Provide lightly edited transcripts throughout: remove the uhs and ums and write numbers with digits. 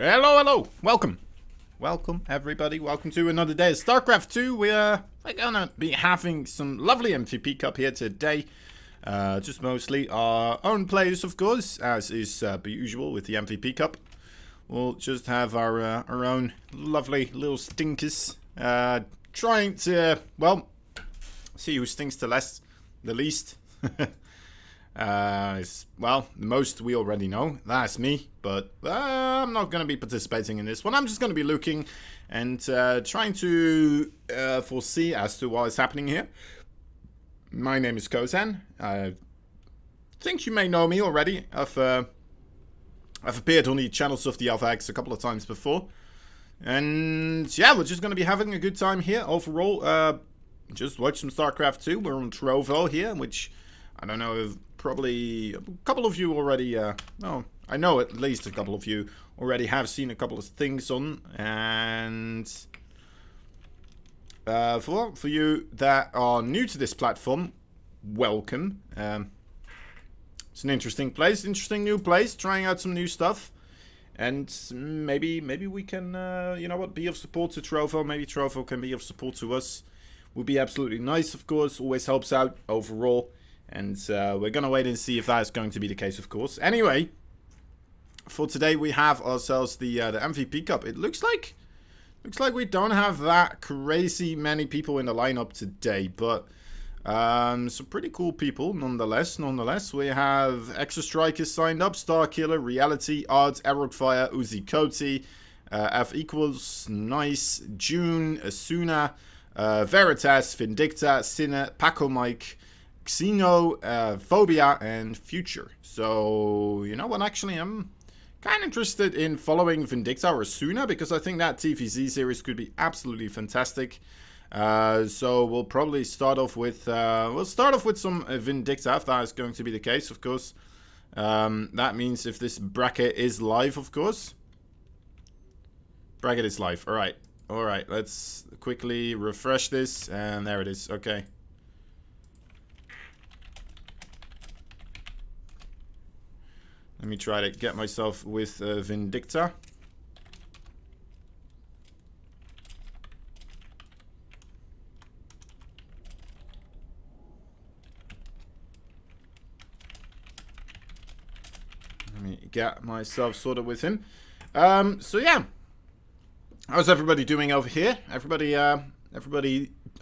Hello, hello. Welcome. Welcome, everybody. Welcome to another day of StarCraft 2. We're gonna be having some lovely MVP Cup here today. Just mostly our own players, of course, as is per usual with the MVP Cup. We'll just have our own lovely little stinkers. Trying to, well, see who stinks the least. Well, most we already know. That's me. But I'm not going to be participating in this one. I'm just going to be looking and trying to foresee as to what is happening here. My name is Kozan. I think you may know me already. I've appeared on the channels of the Alpha X a couple of times before. And yeah, we're just going to be having a good time here overall. Just watch some StarCraft 2. We're on Trovo here, which I don't know if probably a couple of you already, no, I know at least a couple of you already have seen a couple of things on. And for you that are new to this platform, welcome. It's an interesting place, interesting new place, trying out some new stuff. And maybe we can, you know what, be of support to Trovo. Maybe Trovo can be of support to us. Would be absolutely nice, of course. Always helps out overall. And we're going to wait and see if that is going to be the case, of course. Anyway, for today we have ourselves the MVP Cup. It looks like we don't have that crazy many people in the lineup today, but some pretty cool people nonetheless. We have Extra Strikers signed up, Starkiller, Reality, Art, Arrowfire, Uzi Koti, F equals, Nice, June, Asuna, Veritas, Vindicta, Sinner, Paco Mike, Xeno, Phobia, and Future. So, you know what, actually, I'm kind of interested in following Vindicta or Asuna, because I think that TVZ series could be absolutely fantastic. So we'll probably start off with, some Vindicta, if that is going to be the case, of course. That means if this bracket is live, of course. Bracket is live, alright. Alright, let's quickly refresh this, and there it is, okay. Let me try to get myself with Vindicta. Let me get myself sorted with him. So yeah. How's everybody doing over here? Everybody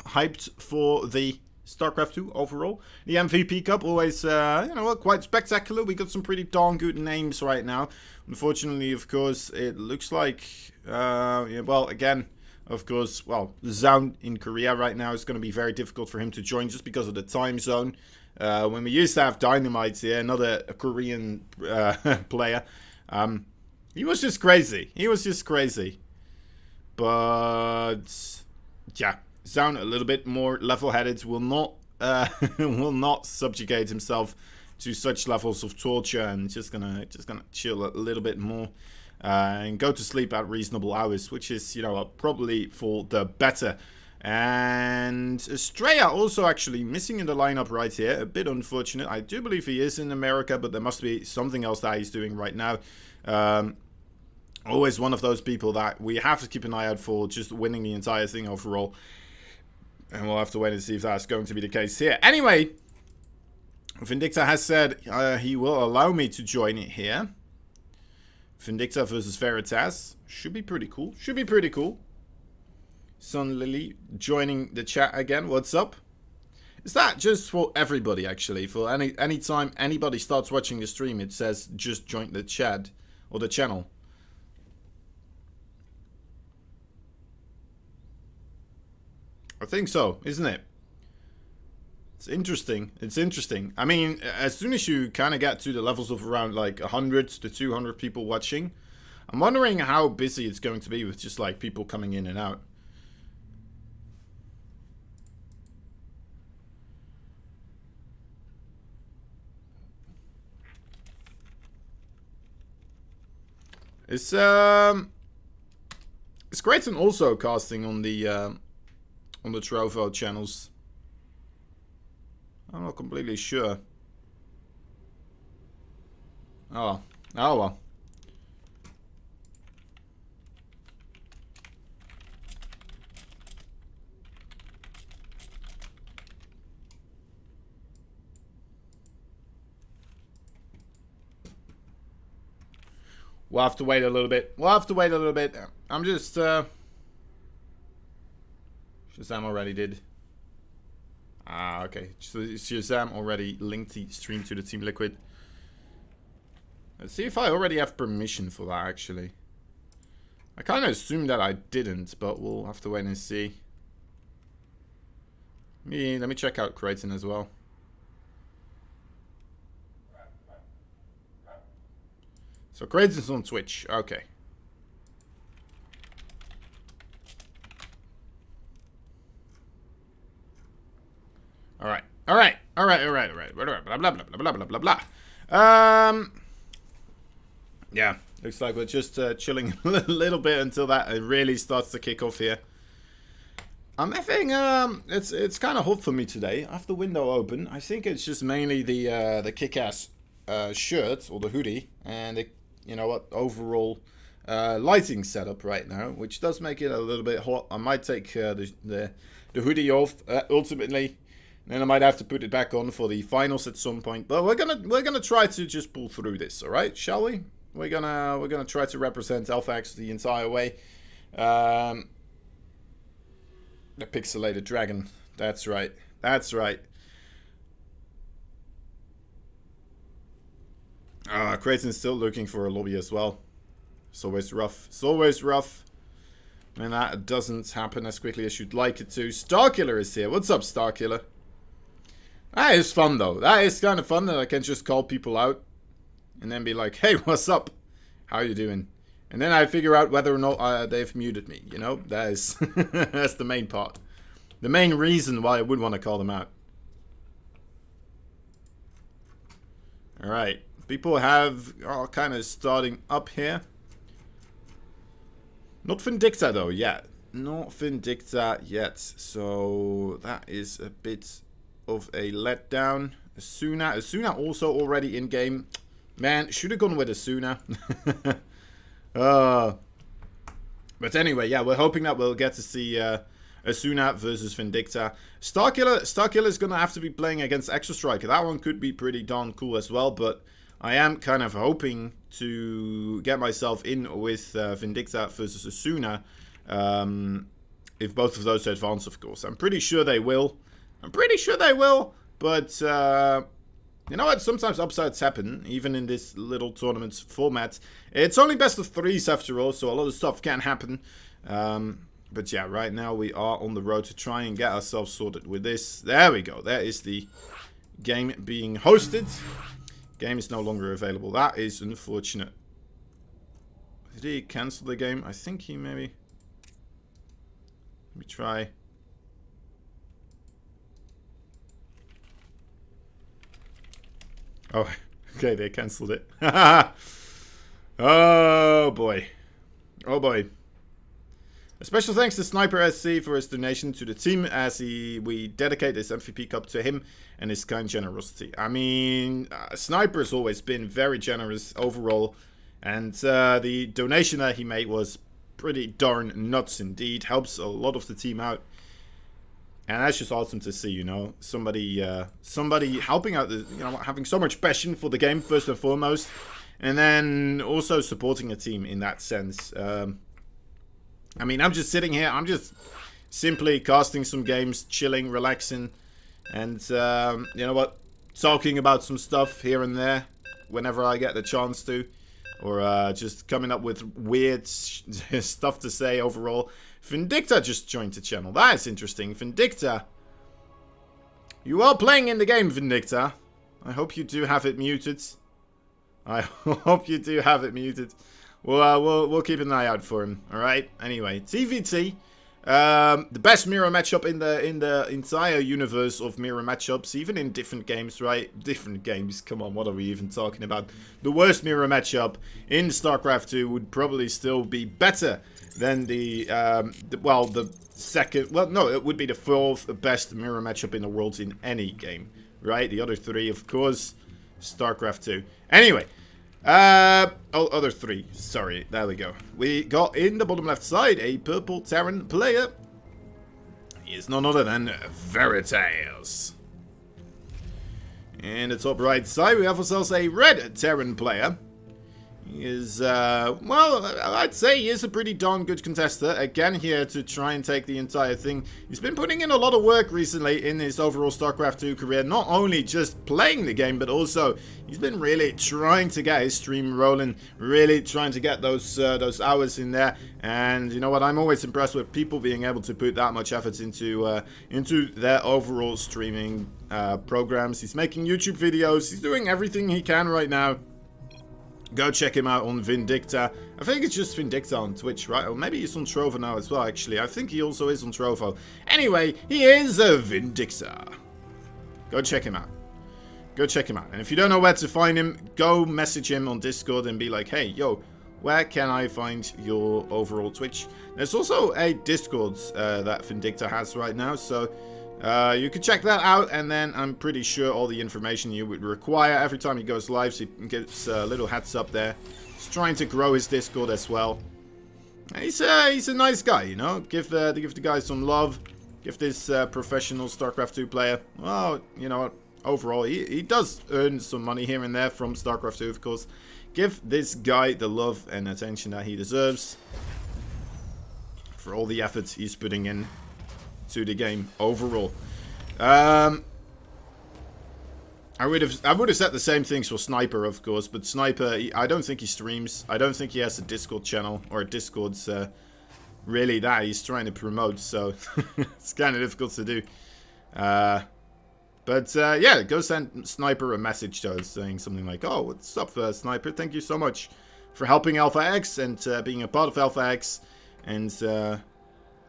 hyped for the StarCraft 2 overall. The MVP Cup, always, you know, quite spectacular. We got some pretty darn good names right now. Unfortunately, of course, it looks like, yeah, well, again, of course, well, Zaun in Korea right now is going to be very difficult for him to join just because of the time zone. When we used to have Dynamite here, another Korean player, he was just crazy. But, yeah. Zaun a little bit more level-headed, will not subjugate himself to such levels of torture, and just gonna chill a little bit more and go to sleep at reasonable hours, which is, you know, probably for the better. And Estrella also actually missing in the lineup right here, a bit unfortunate. I do believe he is in America, but there must be something else that he's doing right now. Always one of those people that we have to keep an eye out for, just winning the entire thing overall. And we'll have to wait and see if that's going to be the case here. Anyway, Vindicta has said he will allow me to join it here. Vindicta versus Veritas. Should be pretty cool. Sun Lily joining the chat again. What's up? Is that just for everybody, actually? For any time anybody starts watching the stream, it says just join the chat or the channel. I think so, isn't it? It's interesting. I mean, as soon as you kind of get to the levels of around like 100 to 200 people watching, I'm wondering how busy it's going to be with just like people coming in and out. It's great and also casting on the Trovo channels. I'm not completely sure. Oh well. We'll have to wait a little bit. We'll have to wait a little bit. I'm just, Shazam already did. Ah, okay. So Shazam already linked the stream to the Team Liquid. Let's see if I already have permission for that, actually. I kind of assumed that I didn't, but we'll have to wait and see. Let me check out Creighton as well. So Creighton's on Twitch. Okay. Alright. Alright. Alright. Alright. Alright. Blah blah blah blah blah blah blah blah. Yeah. Looks like we're just chilling a little bit until that really starts to kick off here. I'm having it's kind of hot for me today. I have the window open. I think it's just mainly the kick-ass shirt or the hoodie and the, you know what, overall lighting setup right now, which does make it a little bit hot. I might take the hoodie off ultimately, and then I might have to put it back on for the finals at some point. But we're gonna try to just pull through this, all right? Shall we? We're gonna try to represent Alphax the entire way. The pixelated dragon. That's right. That's right. Creighton's still looking for a lobby as well. It's always rough. It's always rough. And that doesn't happen as quickly as you'd like it to. Starkiller is here. What's up, Starkiller? That is fun, though. That is kind of fun that I can just call people out. And then be like, hey, what's up? How you doing? And then I figure out whether or not they've muted me. You know, that is that's the main part. The main reason why I would want to call them out. Alright. People have kind of starting up here. Not Vindicta though, yet. Not Vindicta yet. So that is a bit of a letdown. Asuna also already in game. Man, should have gone with Asuna. But anyway, yeah, we're hoping that we'll get to see Asuna versus Vindicta. Starkiller is going to have to be playing against Extra Striker. That one could be pretty darn cool as well, but I am kind of hoping to get myself in with Vindicta versus Asuna. If both of those advance, of course. I'm pretty sure they will. But you know what? Sometimes upsides happen, even in this little tournament format. It's only best of threes after all, so a lot of stuff can happen. But yeah, right now we are on the road to try and get ourselves sorted with this. There we go. There is the game being hosted. Game is no longer available. That is unfortunate. Did he cancel the game? I think he maybe... Let me try. Oh, okay, they cancelled it. Oh boy. Oh boy. A special thanks to Sniper SC for his donation to the team, as we dedicate this MVP Cup to him and his kind generosity. I mean, Sniper has always been very generous overall, and the donation that he made was pretty darn nuts indeed. Helps a lot of the team out, and that's just awesome to see. You know, somebody helping out, you know, having so much passion for the game first and foremost, and then also supporting a team in that sense. I mean, I'm just sitting here. I'm just simply casting some games, chilling, relaxing, and you know what, talking about some stuff here and there whenever I get the chance to, or just coming up with weird stuff to say overall. Vindicta just joined the channel. That is interesting. Vindicta, you are playing in the game, Vindicta. I hope you do have it muted. I hope you do have it muted. We'll keep an eye out for him. All right. Anyway, TVT, the best mirror matchup in the entire universe of mirror matchups, even in different games, right? Different games. Come on, what are we even talking about? The worst mirror matchup in StarCraft 2 would probably still be better than the second. Well, no, it would be the fourth best mirror matchup in the world in any game, right? The other three, of course, StarCraft 2. Anyway. Other three. Sorry, there we go. We got in the bottom left side a purple Terran player. He is none other than Veritas. In the top right side, we have ourselves a red Terran player. He is, well, I'd say he is a pretty darn good contester. Again, here to try and take the entire thing. He's been putting in a lot of work recently in his overall StarCraft 2 career. Not only just playing the game, but also he's been really trying to get his stream rolling. Really trying to get those hours in there. And you know what? I'm always impressed with people being able to put that much effort into their overall streaming programs. He's making YouTube videos. He's doing everything he can right now. Go check him out on Vindicta. I think it's just Vindicta on Twitch, right? Or maybe he's on Trovo now as well, actually. I think he also is on Trovo. Anyway, he is a Vindicta. Go check him out. Go check him out. And if you don't know where to find him, go message him on Discord and be like, hey, yo, where can I find your overall Twitch? There's also a Discord that Vindicta has right now, so you can check that out, and then I'm pretty sure all the information you would require every time he goes live, so he gets a little heads up there. He's trying to grow his Discord as well. He's a nice guy, you know. Give the guy some love. Give this professional StarCraft 2 player. Well, you know what? Overall, he does earn some money here and there from StarCraft 2, of course. Give this guy the love and attention that he deserves for all the effort he's putting in to the game overall. I would have said the same things for Sniper, of course, but Sniper, I don't think he streams. I don't think he has a Discord channel or a Discord's really that he's trying to promote, so it's kind of difficult to do. But yeah, go send Sniper a message to us saying something like, "Oh, what's up, Sniper? Thank you so much for helping Alpha X and being a part of Alpha X, and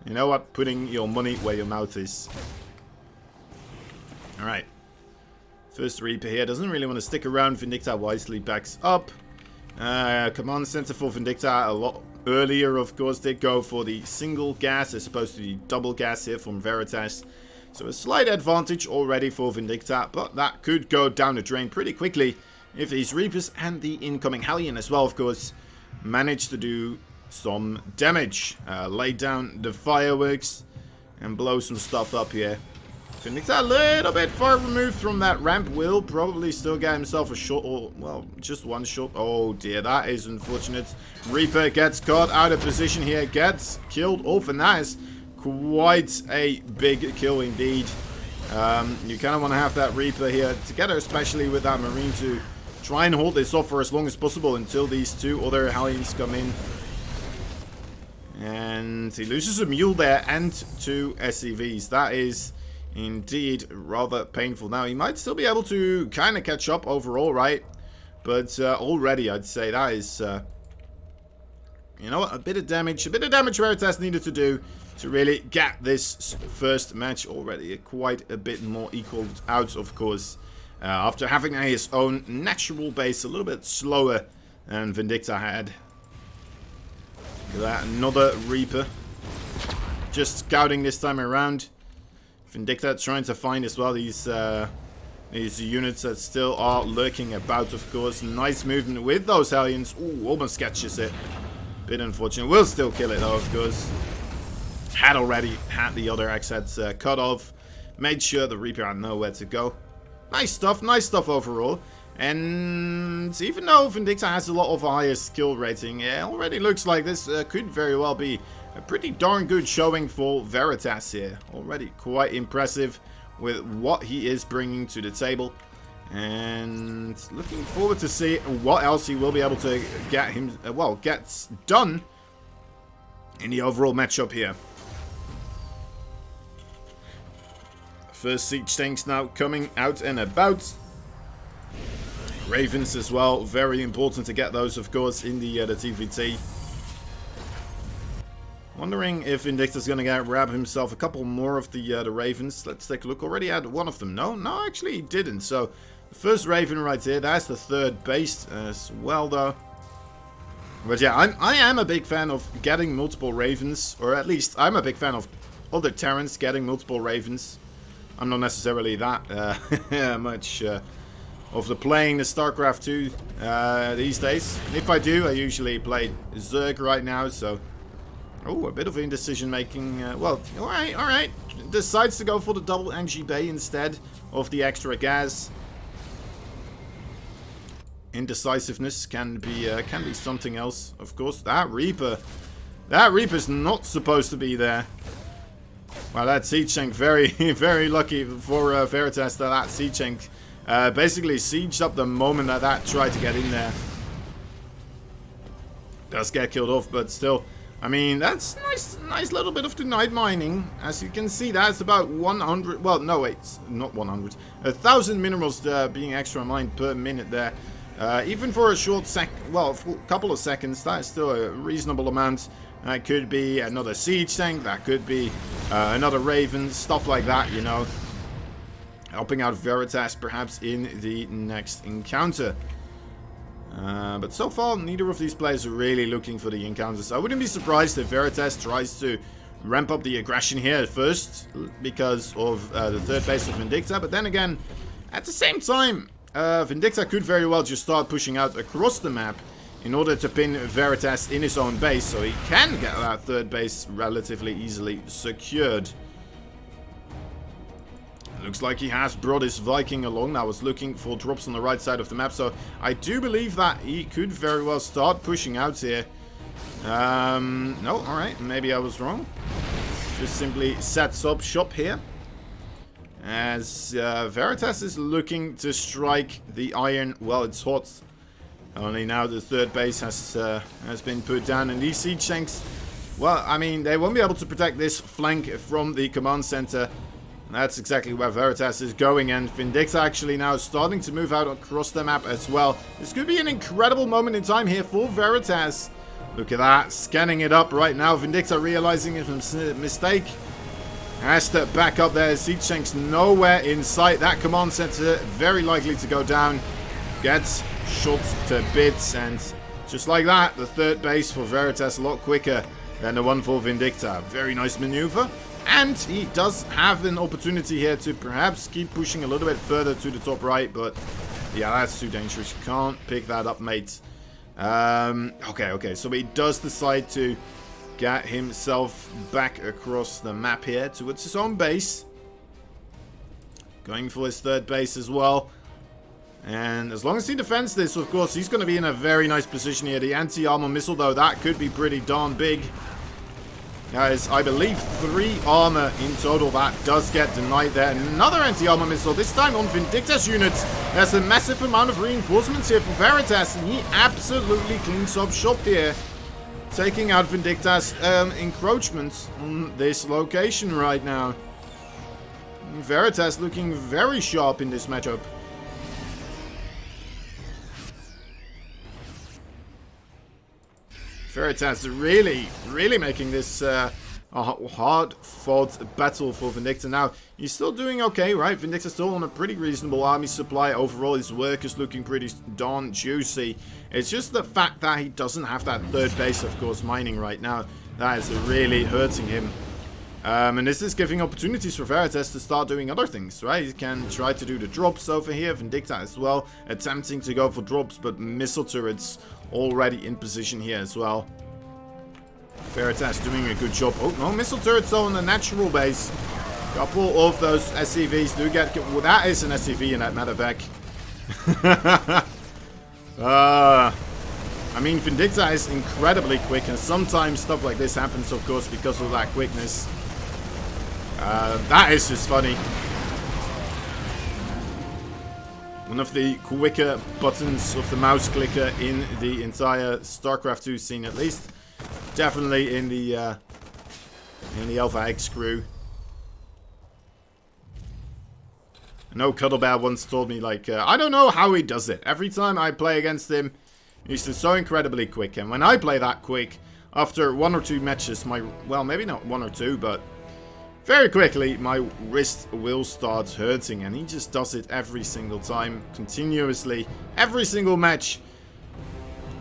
you know what? Putting your money where your mouth is." Alright. First Reaper here. Doesn't really want to stick around. Vindicta wisely backs up. Command Center for Vindicta a lot earlier, of course, did go for the single gas as opposed to the double gas here from Veritas. So a slight advantage already for Vindicta, but that could go down the drain pretty quickly if these Reapers and the incoming Hellion as well, of course, manage to do some damage. Lay down the fireworks and blow some stuff up here. Vindicta a little bit far removed from that ramp. Will probably still get himself a shot, or well, just one shot. Oh dear, that is unfortunate. Reaper gets caught out of position here, gets killed off, and that is quite a big kill indeed. You kind of want to have that Reaper here together, especially with that Marine, to try and hold this off for as long as possible until these two other Hellions come in. And he loses a Mule there and two SCVs. That is indeed rather painful. Now, he might still be able to kind of catch up overall, right? But already, I'd say that is, you know what, a bit of damage Veritas needed to do to really get this first match already quite a bit more equaled out, of course. After having his own natural base a little bit slower than Vindicta had. Look at that, another Reaper. Just scouting this time around. Vindicta trying to find as well these units that still are lurking about, of course. Nice movement with those Hellions. Ooh, almost catches it. Bit unfortunate. Will still kill it though, of course. Had already had the other X heads cut off. Made sure the Reaper had nowhere to go. Nice stuff overall. And even though Vindicta has a lot of higher skill rating, it already looks like this could very well be a pretty darn good showing for Veritas here. Already quite impressive with what he is bringing to the table. And looking forward to see what else he will be able to get him, gets done in the overall matchup here. First siege tanks now coming out and about. Ravens as well, very important to get those, of course, in the TVT. Wondering if Vindicta's going to grab himself a couple more of the Ravens. Let's take a look. Already had one of them. No, actually he didn't. So the first Raven right here, that's the third base as well, though. But yeah, I am a big fan of getting multiple Ravens, or at least I'm a big fan of other Terrans getting multiple Ravens. I'm not necessarily that much of the playing the StarCraft 2 these days. If I do, I usually play Zerg right now, so... Oh, a bit of indecision making. Well, alright. Decides to go for the double NG Bay instead of the extra gas. indecisiveness can be something else, of course. That Reaper's not supposed to be there. Well, that Siege Tank, very, very lucky for Veritas that Siege Tank basically sieged up the moment that tried to get in there. Does get killed off, but still, I mean, that's nice little bit of denied mining. As you can see, that's about 100, well, no, wait, not 100, 1,000 minerals being extra mined per minute there. Even for a short for a couple of seconds, that is still a reasonable amount. That could be another Siege Tank, that could be another Raven, stuff like that, you know. Helping out Veritas perhaps in the next encounter. But so far, neither of these players are really looking for the encounters. I wouldn't be surprised if Veritas tries to ramp up the aggression here at first because of the third base of Vindicta. But then again, at the same time, Vindicta could very well just start pushing out across the map in order to pin Veritas in his own base, so he can get that third base relatively easily secured. Looks like he has brought his Viking along. I was looking for drops on the right side of the map, so I do believe that he could very well start pushing out here. No, alright, maybe I was wrong. Just simply sets up shop here. As Veritas is looking to strike the iron while it's hot. Only now the third base has been put down, and these siege tanks, well, I mean, they won't be able to protect this flank from the command center. That's exactly where Veritas is going, and Vindicta actually now starting to move out across the map as well. This could be an incredible moment in time here for Veritas. Look at that, scanning it up right now. Vindicta realizing his mistake. Has to back up there. Siege tanks nowhere in sight. That command center very likely to go down. Gets shot to bits, and just like that, the third base for Veritas a lot quicker than the one for Vindicta. Very nice maneuver. And he does have an opportunity here to perhaps keep pushing a little bit further to the top right, but yeah, that's too dangerous. You can't pick that up, mate. Okay, so he does decide to get himself back across the map here towards his own base. Going for his third base as well. And as long as he defends this, of course, he's going to be in a very nice position here. The anti-armor missile, though, that could be pretty darn big. Guys, I believe 3 armor in total. That does get denied there. Another anti-armor missile, this time on Vindicta's units. There's a massive amount of reinforcements here for Veritas, and he absolutely cleans up shop here. Taking out Vindicta's encroachments on this location right now. Veritas looking very sharp in this matchup. Veritas really making this a hard-fought battle for Vindicta. Now, he's still doing okay, right? Vindicta's still on a pretty reasonable army supply. Overall, his work is looking pretty darn juicy. It's just the fact that he doesn't have that third base, of course, mining right now. That is really hurting him. And this is giving opportunities for Veritas to start doing other things, right? He can try to do the drops over here. Vindicta as well, attempting to go for drops, but missile turrets already in position here as well. Veritas doing a good job. Oh, no missile turrets though on the natural base. Couple of those SCVs do get... Well, that is an SCV in that medevac. I mean, Vindicta is incredibly quick, and sometimes stuff like this happens, of course, because of that quickness. That is just funny. One of the quicker buttons of the mouse clicker in the entire StarCraft 2 scene, at least. Definitely in the Alpha X crew. I know Cuddlebear once told me, like, I don't know how he does it. Every time I play against him, he's just so incredibly quick. And when I play that quick, after 1 or 2 matches, well, maybe not 1 or 2, but very quickly, my wrist will start hurting. And he just does it every single time, continuously, every single match.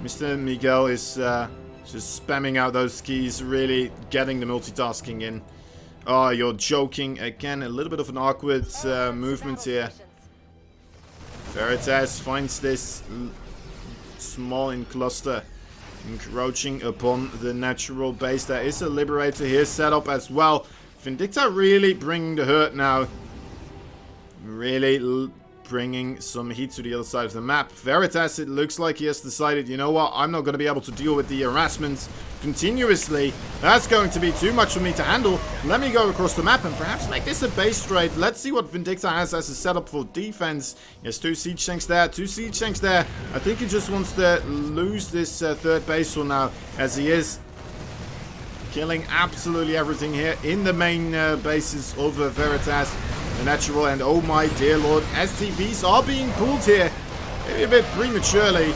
Mr. Miguel is just spamming out those keys, really getting the multitasking in. Oh, you're joking. Again, a little bit of an awkward movement here. Veritas finds this small cluster encroaching upon the natural base. There is a Liberator here set up as well. Vindicta really bringing the hurt now. Really bringing some heat to the other side of the map. Veritas, it looks like he has decided, you know what, I'm not going to be able to deal with the harassment continuously. That's going to be too much for me to handle. Let me go across the map and perhaps make this a base trade. Let's see what Vindicta has as a setup for defense. He has 2 siege tanks there, 2 siege tanks there. I think he just wants to lose this third base for now, as he is killing absolutely everything here in the main bases of Veritas. The natural, and oh my dear lord, STVs are being pulled here. Maybe a bit prematurely.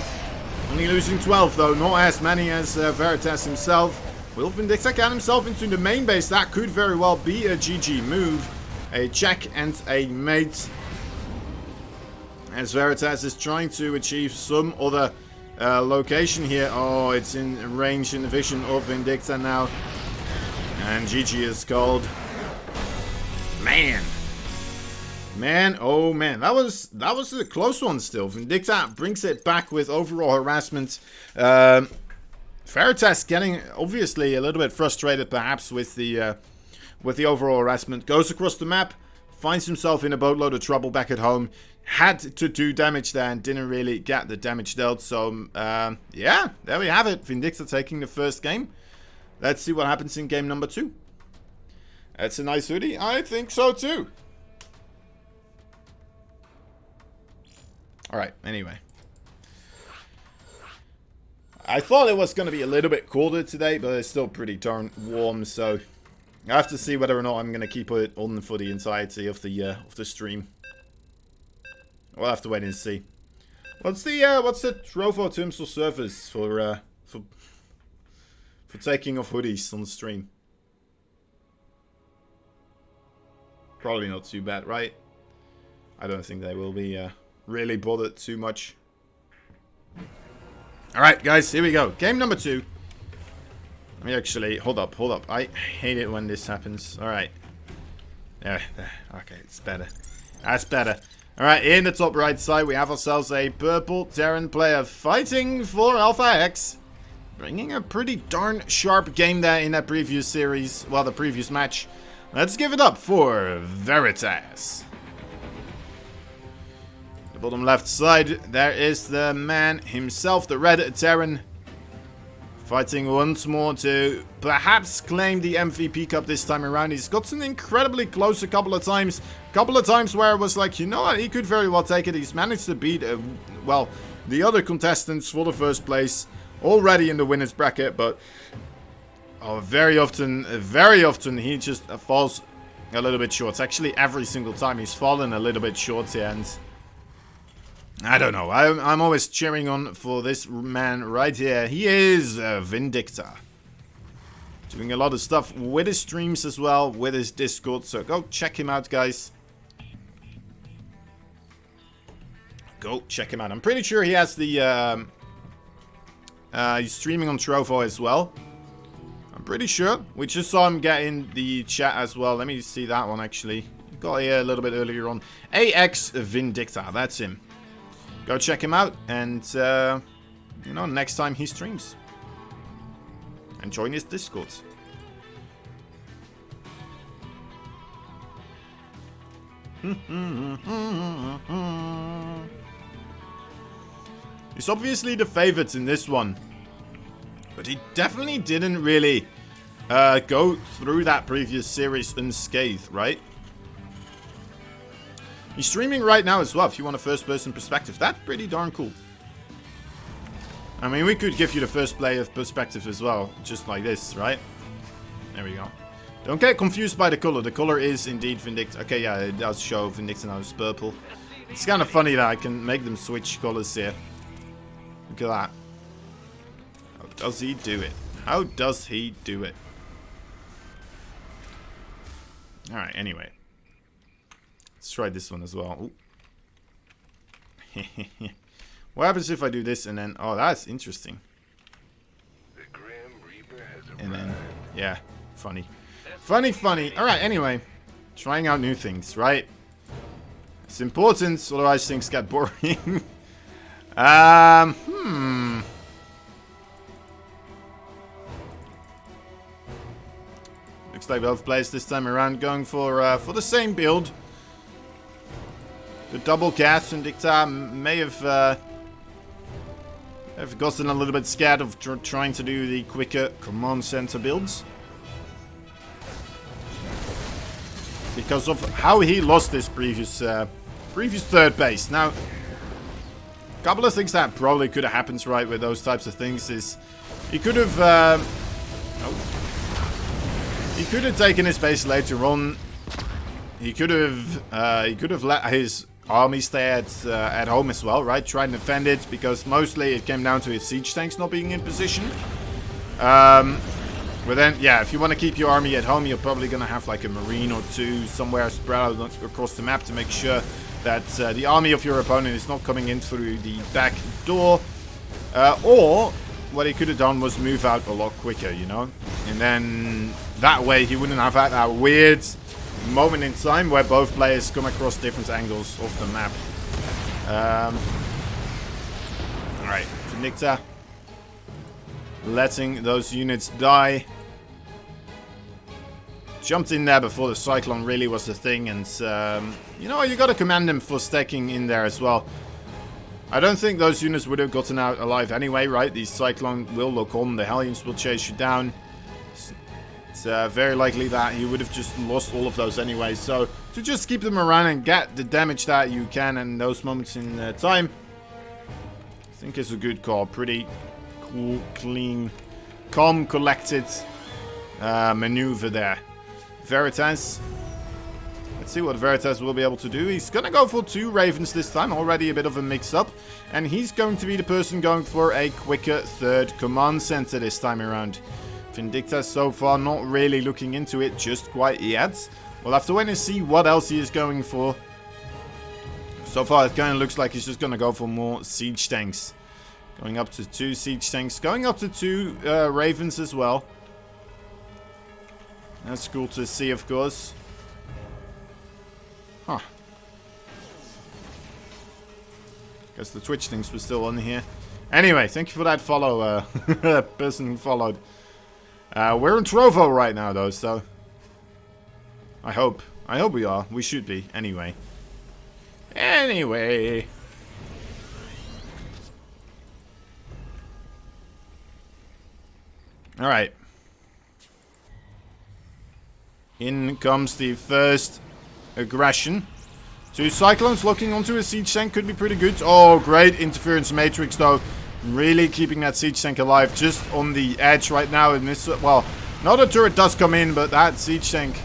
Only losing 12 though, not as many as Veritas himself. Will Vindicta get himself into the main base? That could very well be a GG move. A check and a mate. As Veritas is trying to achieve some other location here. Oh, it's in range and vision of Vindicta now. And GG is called. Man, oh man, that was a close one still. Vindicta brings it back with overall harassment. Veritas getting obviously a little bit frustrated perhaps with the overall harassment. Goes across the map, finds himself in a boatload of trouble back at home. Had to do damage there and didn't really get the damage dealt. So yeah, there we have it. Vindicta taking the first game. Let's see what happens in game number 2. That's a nice hoodie. I think so too. Alright, anyway. I thought it was going to be a little bit colder today, but it's still pretty darn warm, so I have to see whether or not I'm going to keep it on for the entirety of the stream. We'll have to wait and see. What's the Trovo terms of service for taking off hoodies on the stream? Probably not too bad, right? I don't think they will be really bothered too much. Alright, guys, here we go. Game number 2. Let me actually... Hold up. I hate it when this happens. Alright. Yeah, okay, it's better. That's better. Alright, in the top right side, we have ourselves a purple Terran player fighting for Alpha X. Bringing a pretty darn sharp game there in that previous series. Well, the previous match. Let's give it up for Veritas. The bottom left side, there is the man himself, the Red Terran. Fighting once more to perhaps claim the MVP Cup this time around. He's gotten incredibly close a couple of times. Where it was like, you know what, he could very well take it. He's managed to beat, well, the other contestants for the first place already in the winner's bracket. But very often he just falls a little bit short. Actually, every single time he's fallen a little bit short here. And I don't know. I'm always cheering on for this man right here. He is Vindicta. Doing a lot of stuff with his streams as well, with his Discord. So go check him out, guys. Go check him out. I'm pretty sure he has the... he's streaming on Trovo as well. I'm pretty sure. We just saw him get in the chat as well. Let me see that one, actually. Got here a little bit earlier on. AX Vindicta. That's him. Go check him out, and, you know, next time he streams. And join his Discord. He's obviously the favorite in this one. But he definitely didn't really go through that previous series unscathed, right? He's streaming right now as well, if you want a first-person perspective. That's pretty darn cool. I mean, we could give you the first player perspective as well, just like this, right? There we go. Don't get confused by the color. The color is indeed Vindicta. Okay, yeah, it does show Vindicta now is purple. It's kind of funny that I can make them switch colors here. Look at that. How does he do it? How does he do it? Alright, anyway. Let's try this one as well. What happens if I do this and then... Oh, that's interesting. And then... Yeah, funny. Funny. Alright, anyway. Trying out new things, right? It's important, otherwise things get boring. Looks like both players this time around going for the same build. The double gas, Vindicta may have gotten a little bit scared of trying to do the quicker command center builds. Because of how he lost this previous third base. Now, a couple of things that probably could have happened right with those types of things is he could have taken his base later on. He could have let his army stay at home as well, right? Try and defend it, because mostly it came down to his siege tanks not being in position. But then, yeah, if you want to keep your army at home, you're probably going to have like a marine or two somewhere spread out across the map to make sure that the army of your opponent is not coming in through the back door. Or what he could have done was move out a lot quicker, you know? And then that way he wouldn't have had that weird moment in time where both players come across different angles of the map. Alright, Vindicta letting those units die. Jumped in there before the Cyclone really was the thing, and you know, you gotta commend him for stacking in there as well. I don't think those units would have gotten out alive anyway, right? The Cyclone will look on, the Hellions will chase you down. It's very likely that you would have just lost all of those anyway. So, to just keep them around and get the damage that you can in those moments in time, I think is a good call. Pretty cool, clean, calm, collected maneuver there. Veritas. Let's see what Veritas will be able to do. He's going to go for 2 Ravens this time. Already a bit of a mix-up. And he's going to be the person going for a quicker 3rd command center this time around. Vindicta so far not really looking into it just quite yet. We'll have to wait and see what else he is going for. So far it kind of looks like he's just going to go for more siege tanks. Going up to 2 siege tanks. Going up to 2 Ravens as well. That's cool to see, of course. Huh. Guess the Twitch things were still on here. Anyway, thank you for that follow, person who followed. We're in Trovo right now, though, so... I hope we are. We should be, anyway. Anyway... Alright. In comes the first aggression. 2 Cyclones locking onto a siege tank could be pretty good. Oh, great interference matrix, though. Really keeping that siege tank alive just on the edge right now. And this, well, another turret does come in, but that siege tank,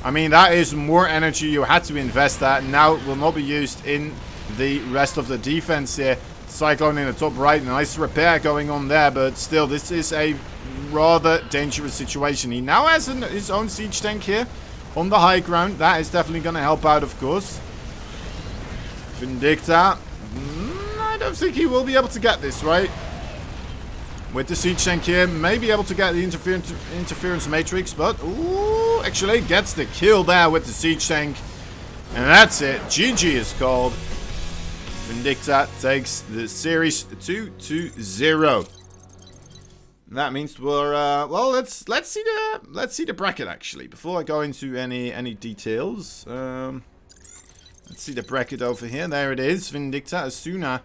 I mean, that is more energy you had to invest that. Now it will not be used in the rest of the defense here. Cyclone in the top right, nice repair going on there, but still, this is a rather dangerous situation. He now has his own siege tank here on the high ground. That is definitely going to help out, of course. Vindicta, I don't think he will be able to get this, right? With the siege tank here, may be able to get the interference matrix, but, ooh, actually gets the kill there with the siege tank. And that's it. GG is called. Vindicta takes the series 2-0. That means we're well. Let's see the bracket actually before I go into any details. Let's see the bracket over here. There it is. Vindicta, Asuna.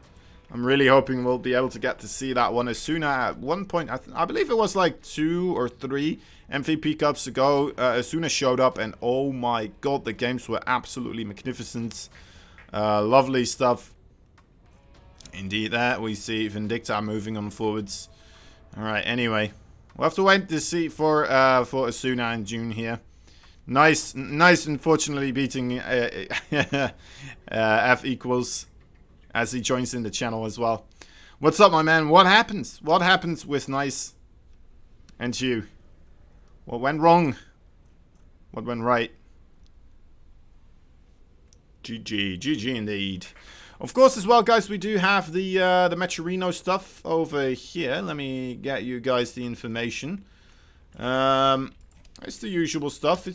I'm really hoping we'll be able to get to see that one. Asuna at one point, I believe it was like 2 or 3 MVP Cups ago. Asuna showed up, and oh my god, the games were absolutely magnificent. Lovely stuff. Indeed, there we see Vindicta moving on forwards. Alright, anyway. We'll have to wait to see for Asuna in June here. Nice, unfortunately beating F equals as he joins in the channel as well. What's up, my man? What happens? What happens with Nice and you? What went wrong? What went right? GG indeed. Of course, as well, guys, we do have the Mecherino stuff over here. Let me get you guys the information. It's the usual stuff.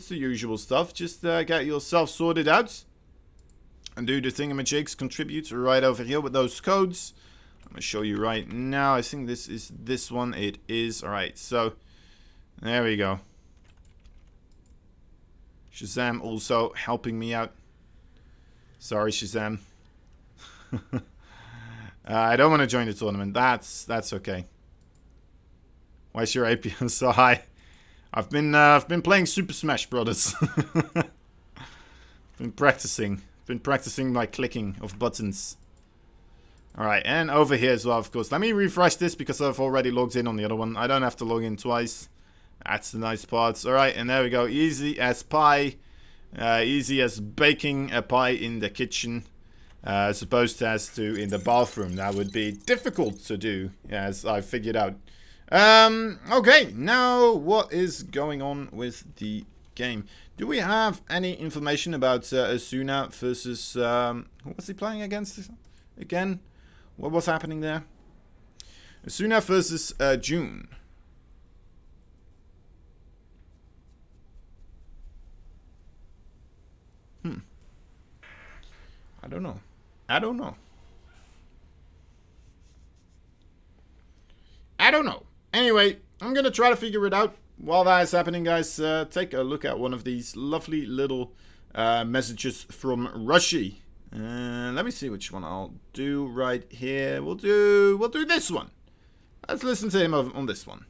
Just get yourself sorted out and do the thingamajigs. Contribute right over here with those codes. I'm going to show you right now. I think this is this one. It is. All right, so there we go. Shazam also helping me out. Sorry, Shazam. I don't want to join the tournament. That's okay. Why is your APM so high? I've been playing Super Smash Brothers. Been practicing my clicking of buttons. Alright, and over here as well, of course. Let me refresh this because I've already logged in on the other one. I don't have to log in twice. That's the nice part. Alright, and there we go. Easy as pie. Easy as baking a pie in the kitchen. As opposed to in the bathroom. That would be difficult to do, as I figured out. Okay, now what is going on with the game? Do we have any information about Asuna versus... who was he playing against again? What was happening there? Asuna versus June. I don't know. I don't know. Anyway, I'm gonna try to figure it out. While that is happening, guys, take a look at one of these lovely little messages from Rushy. Let me see which one I'll do right here. We'll do this one. Let's listen to him on this one.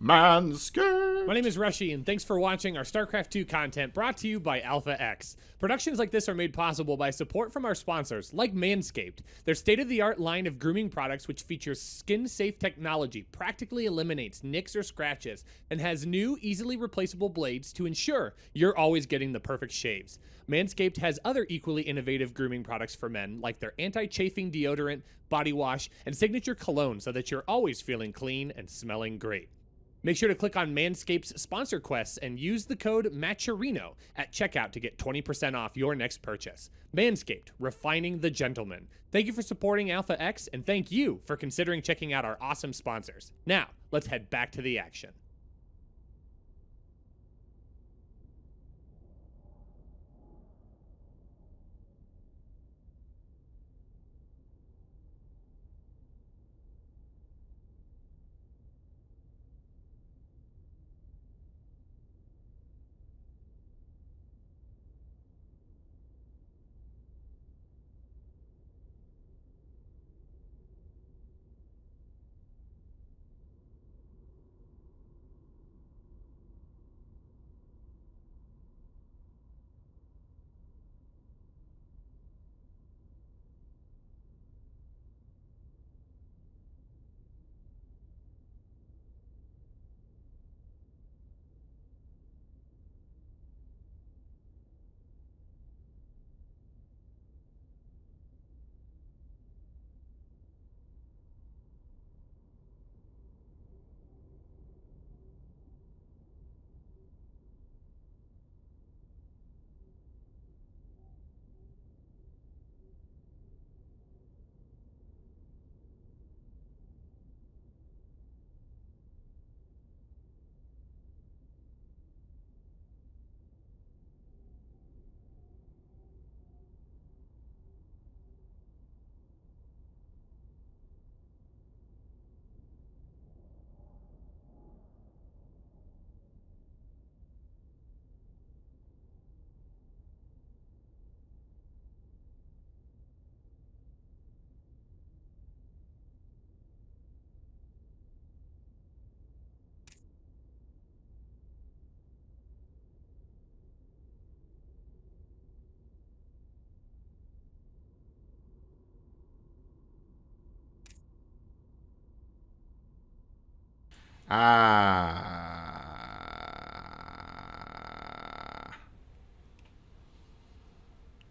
Manscaped. My name is Rushy, and thanks for watching our StarCraft 2 content brought to you by Alpha X. Productions like this are made possible by support from our sponsors, like Manscaped. Their state-of-the-art line of grooming products, which features skin-safe technology, practically eliminates nicks or scratches, and has new, easily replaceable blades to ensure you're always getting the perfect shaves. Manscaped has other equally innovative grooming products for men, like their anti-chafing deodorant, body wash, and signature cologne, so that you're always feeling clean and smelling great. Make sure to click on Manscaped's sponsor quests and use the code MACHERINO at checkout to get 20% off your next purchase. Manscaped, refining the gentleman. Thank you for supporting Alpha X, and thank you for considering checking out our awesome sponsors. Now, let's head back to the action.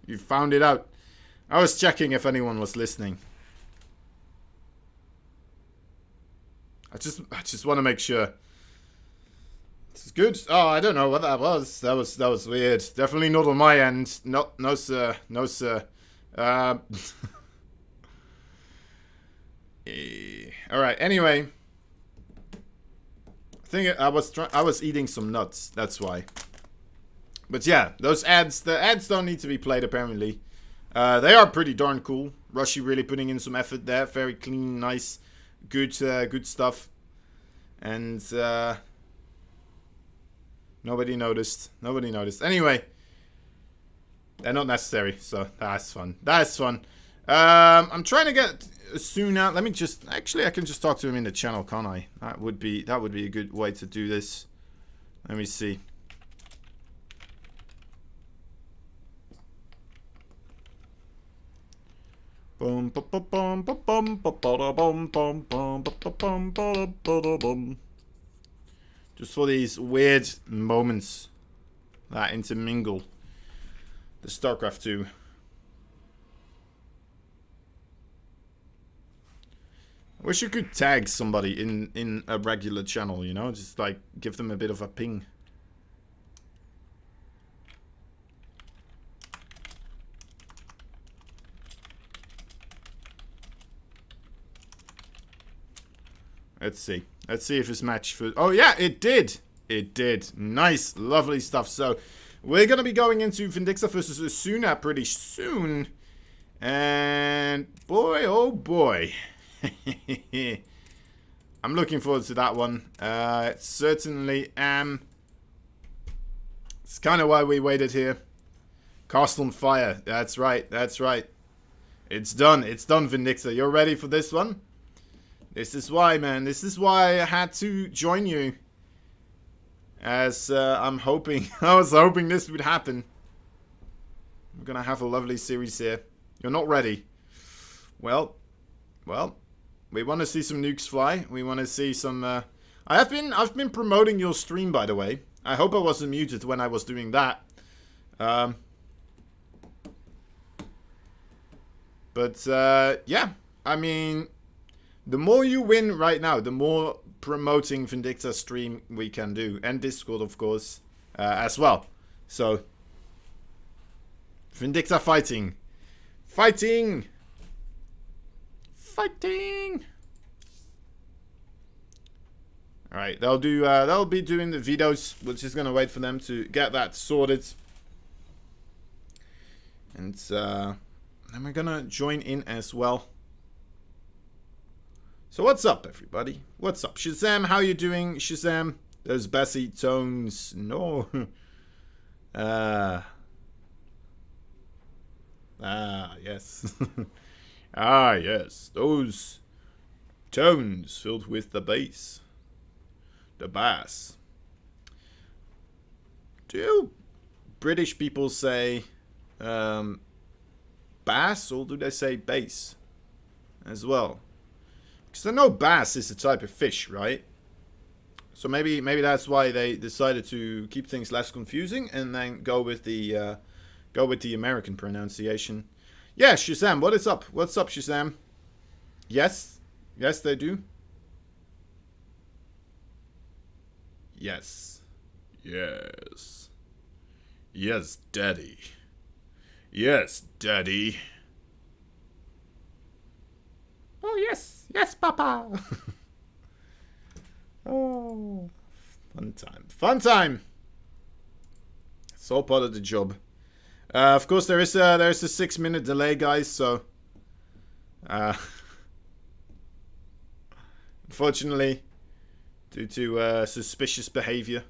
You found it out. I was checking if anyone was listening. I just want to make sure. This is good. Oh, I don't know what that was. That was weird. Definitely not on my end. No sir. No sir. All right. Anyway, I think I was eating some nuts. That's why. But yeah, those ads. The ads don't need to be played apparently. They are pretty darn cool. Rushy really putting in some effort there. Very clean, nice, good stuff. And nobody noticed. Nobody noticed. Anyway, they're not necessary, so that's fun. That's fun. I'm trying to get Asuna. Let me just... Actually, I can just talk to him in the channel, can't I? That would be a good way to do this. Let me see. Just for these weird moments that intermingle the StarCraft 2. I wish you could tag somebody in a regular channel, you know? Just like give them a bit of a ping. Let's see. Let's see if this match for... Oh, yeah, it did. It did. Nice. Lovely stuff. So, we're going to be going into Vindicta versus Asuna pretty soon. And, boy, oh, boy. I'm looking forward to that one. Certainly am. It's kind of why we waited here. Cast on Fire. That's right. That's right. It's done. It's done, Vindicta. You're ready for this one? This is why, man. This is why I had to join you. As I'm hoping... I was hoping this would happen. We're gonna have a lovely series here. You're not ready. Well. We want to see some nukes fly. We want to see some... I've been promoting your stream, by the way. I hope I wasn't muted when I was doing that. Yeah. I mean... The more you win right now, the more promoting Vindicta stream we can do. And Discord, of course, as well. So, Vindicta fighting. Fighting! Fighting! Alright, they'll be doing the videos. We're just gonna wait for them to get that sorted. And, then we're gonna join in as well. So what's up, everybody? What's up? Shazam, how you doing, Shazam? Those bassy tones. No. Yes. Yes. Those tones filled with the bass. The bass. Do British people say bass, or do they say bass as well? Because I know bass is a type of fish, right? So maybe that's why they decided to keep things less confusing and then go with the American pronunciation. Yeah, Shazam, what is up? What's up, Shazam? Yes, yes, they do. Yes, yes, yes, Daddy. Yes, Daddy. Oh yes. Yes, Papa! Oh, fun time. Fun time! It's all part of the job. Of course, there's a 6-minute delay, guys, so... unfortunately, due to suspicious behavior.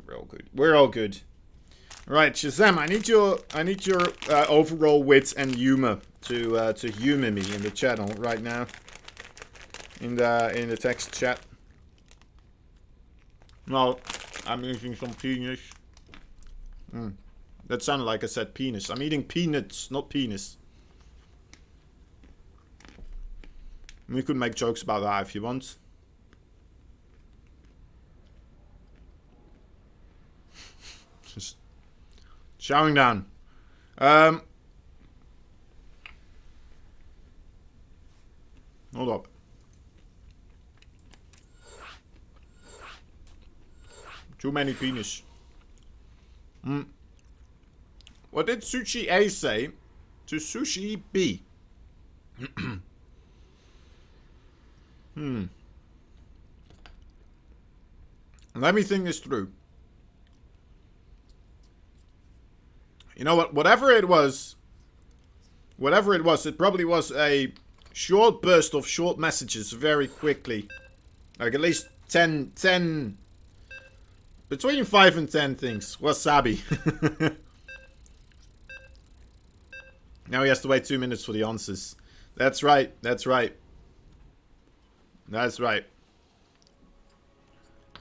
We're all good. We're all good. Right, Shazam, I need your overall wit and humor to humor me in the channel right now. In the text chat. No, I'm eating some penis. That sounded like I said penis. I'm eating peanuts, not penis. We could make jokes about that if you want. Just showering down. Hold up. Too many penis. What did Sushi A say to Sushi B? Let me think this through. You know what? Whatever it was, it probably was a short burst of short messages very quickly. Like at least 10% Between 5 and 10 things. Wasabi. Now he has to wait 2 minutes for the answers. That's right. That's right. That's right.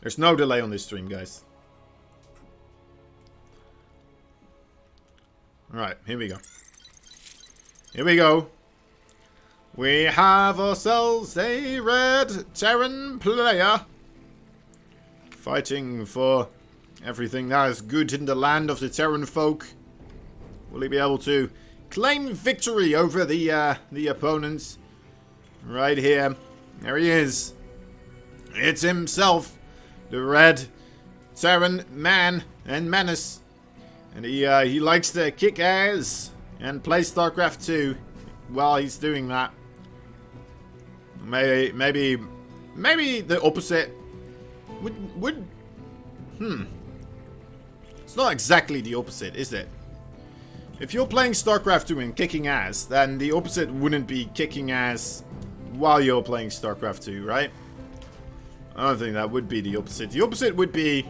There's no delay on this stream, guys. Alright, here we go. Here we go. We have ourselves a red Terran player. Fighting for everything that is good in the land of the Terran folk. Will he be able to claim victory over the opponents? Right here. There he is. It's himself. The red Terran man and menace. And he likes to kick ass and play StarCraft 2 while he's doing that. Maybe the opposite would It's not exactly the opposite, is it? If you're playing StarCraft 2 and kicking ass, then the opposite wouldn't be kicking ass while you're playing StarCraft 2, right? I don't think that would be the opposite. The opposite would be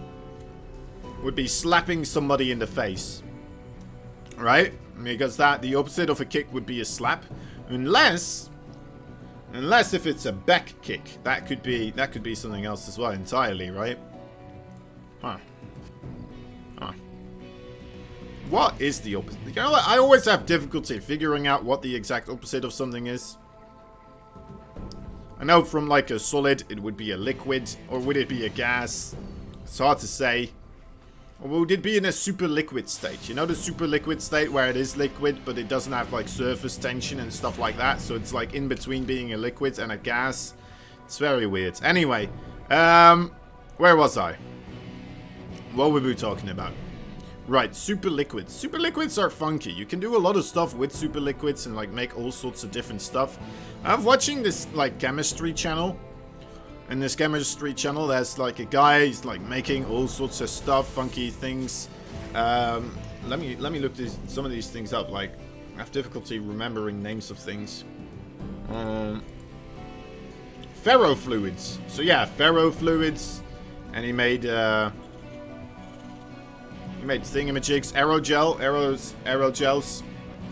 slapping somebody in the face, right? Because the opposite of a kick would be a slap, unless if it's a back kick, that could be something else as well entirely, right? Huh. What is the opposite? You know what? I always have difficulty figuring out what the exact opposite of something is. I know from like a solid, it would be a liquid, or would it be a gas? It's hard to say. Or would it be in a super liquid state? You know the super liquid state where it is liquid, but it doesn't have like surface tension and stuff like that. So it's like in between being a liquid and a gas. It's very weird. Anyway, where was I? What were we talking about? Right, super liquids. Super liquids are funky. You can do a lot of stuff with super liquids and like make all sorts of different stuff. I'm watching this like chemistry channel. In this chemistry channel, there's like a guy, he's like making all sorts of stuff, funky things. Let me look some of these things up. Like, I have difficulty remembering names of things. Ferrofluids. So yeah, ferrofluids, and he made thingamajigs, aerogels,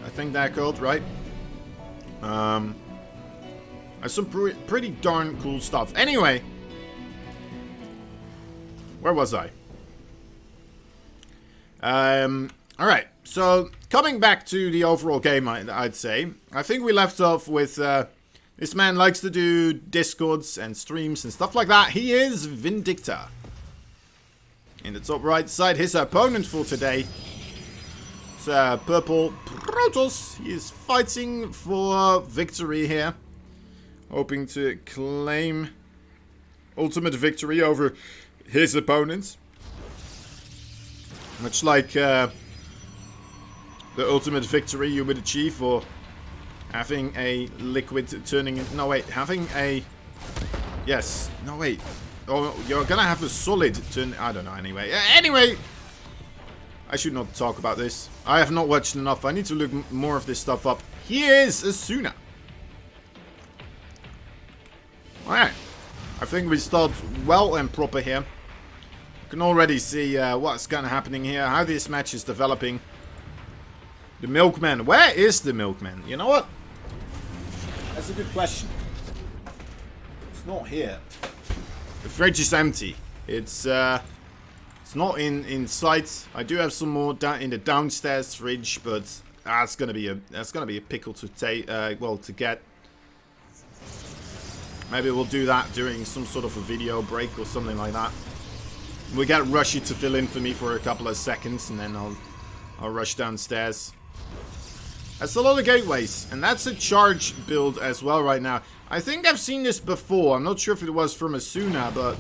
I think they're called, right? Some pretty darn cool stuff. Anyway, where was I? Alright, so coming back to the overall game, I'd say. I think we left off with, this man likes to do Discords and streams and stuff like that. He is Vindicta. In the top right side, his opponent for today is Purple Protoss. He is fighting for victory here. Hoping to claim ultimate victory over his opponents. Much like the ultimate victory you would achieve for having a liquid turning in... No, wait. Having a... Yes. No, wait. Oh, you're gonna have a solid turn... I don't know, anyway. Anyway! I should not talk about this. I have not watched enough. I need to look more of this stuff up. Here's Asuna. Alright. I think we start well and proper here. You can already see what's kind of happening here. How this match is developing. The Milkman. Where is the Milkman? You know what? That's a good question. It's not here. The fridge is empty. It's not in sight. I do have some more down in the downstairs fridge, but that's gonna be a pickle to take. Well, to get. Maybe we'll do that during some sort of a video break or something like that. We get Rushy to fill in for me for a couple of seconds, and then I'll rush downstairs. That's a lot of gateways, and that's a charge build as well right now. I think I've seen this before. I'm not sure if it was from Asuna, but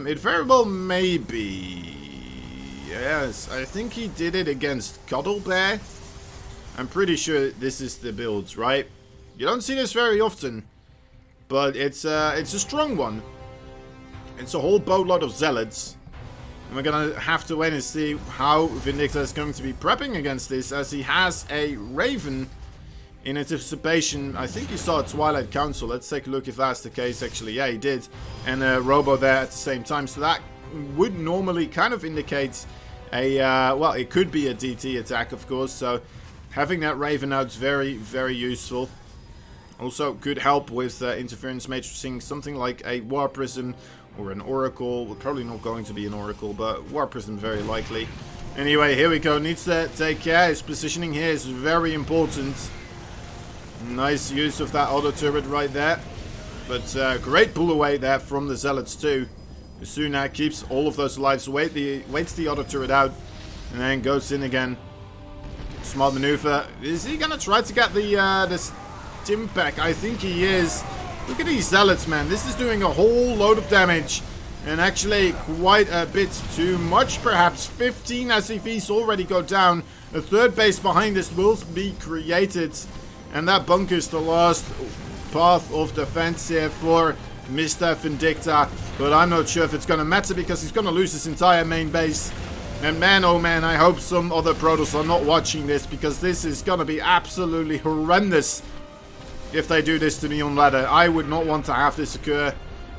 it very well may be. Yes, I think he did it against Cuddle Bear. I'm pretty sure this is the build, right? You don't see this very often, but it's a strong one. It's a whole boatload of zealots. And we're gonna have to wait and see how Vindicta is going to be prepping against this, as he has a Raven in anticipation. I think he saw a Twilight Council. Let's take a look if that's the case, actually. Yeah, he did. And a Robo there at the same time. So that would normally kind of indicate a, well, it could be a DT attack, of course, so having that Raven out is very, very useful. Also, could help with interference matrixing something like a War Prism or an Oracle. Well, probably not going to be an Oracle, but War Prism very likely. Anyway, here we go. Needs to take care. His positioning here is very important. Nice use of that auto turret right there. But great pull away there from the Zealots too. Asuna keeps all of those lives, waits the auto turret out, and then goes in again. Smart maneuver. Is he gonna try to get the Stim Pack? I think he is. Look at these Zealots, man. This is doing a whole load of damage. And actually quite a bit too much, perhaps. 15 SCVs already go down. A third base behind this will be created. And that bunkers the last path of defense here for Mr. Vindicta. But I'm not sure if it's going to matter because he's going to lose his entire main base. And man, oh man, I hope some other Protoss are not watching this, because this is going to be absolutely horrendous if they do this to me on ladder. I would not want to have this occur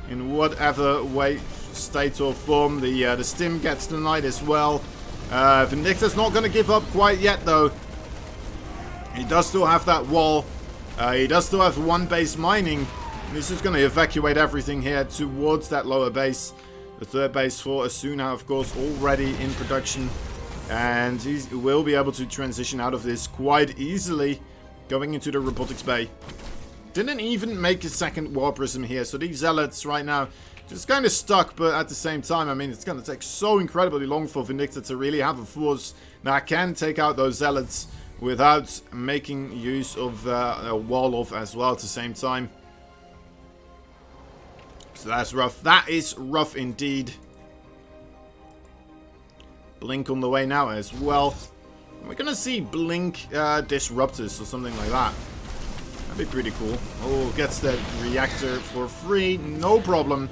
in whatever way, state or form. The Stim gets denied as well. Vindicta's not going to give up quite yet though. He does still have that wall. He does still have one base mining. He's just going to evacuate everything here towards that lower base. The third base for Asuna, of course, already in production. And he will be able to transition out of this quite easily, going into the Robotics Bay. Didn't even make a second War Prism here, so these Zealots right now just kind of stuck, but at the same time, I mean, it's going to take so incredibly long for Vindicta to really have a force that can take out those Zealots without making use of a wall-off as well at the same time. So that's rough. That is rough indeed. Blink on the way now as well. We're going to see Blink Disruptors or something like that. That'd be pretty cool. Oh, gets that reactor for free. No problem.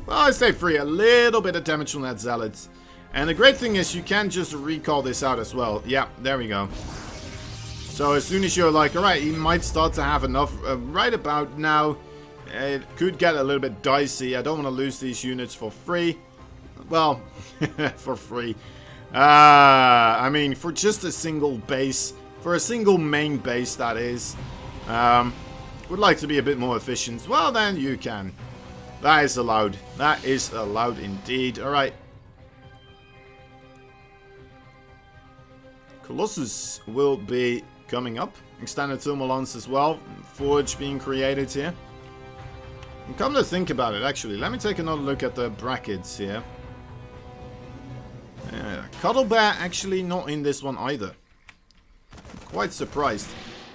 Well, I say free. A little bit of damage on that Zealot. And the great thing is you can just recall this out as well. Yeah, there we go. So as soon as you're like, alright, he might start to have enough right about now. It could get a little bit dicey. I don't want to lose these units for free. Well, for free. I mean, for just a single base. For a single main base, that is. Would like to be a bit more efficient. Well, then you can. That is allowed. That is allowed indeed. Alright. Colossus will be coming up. Extended Thermal Lance as well. Forge being created here. And come to think about it, actually, let me take another look at the brackets here. Cuddle Bear actually not in this one either. I'm quite surprised.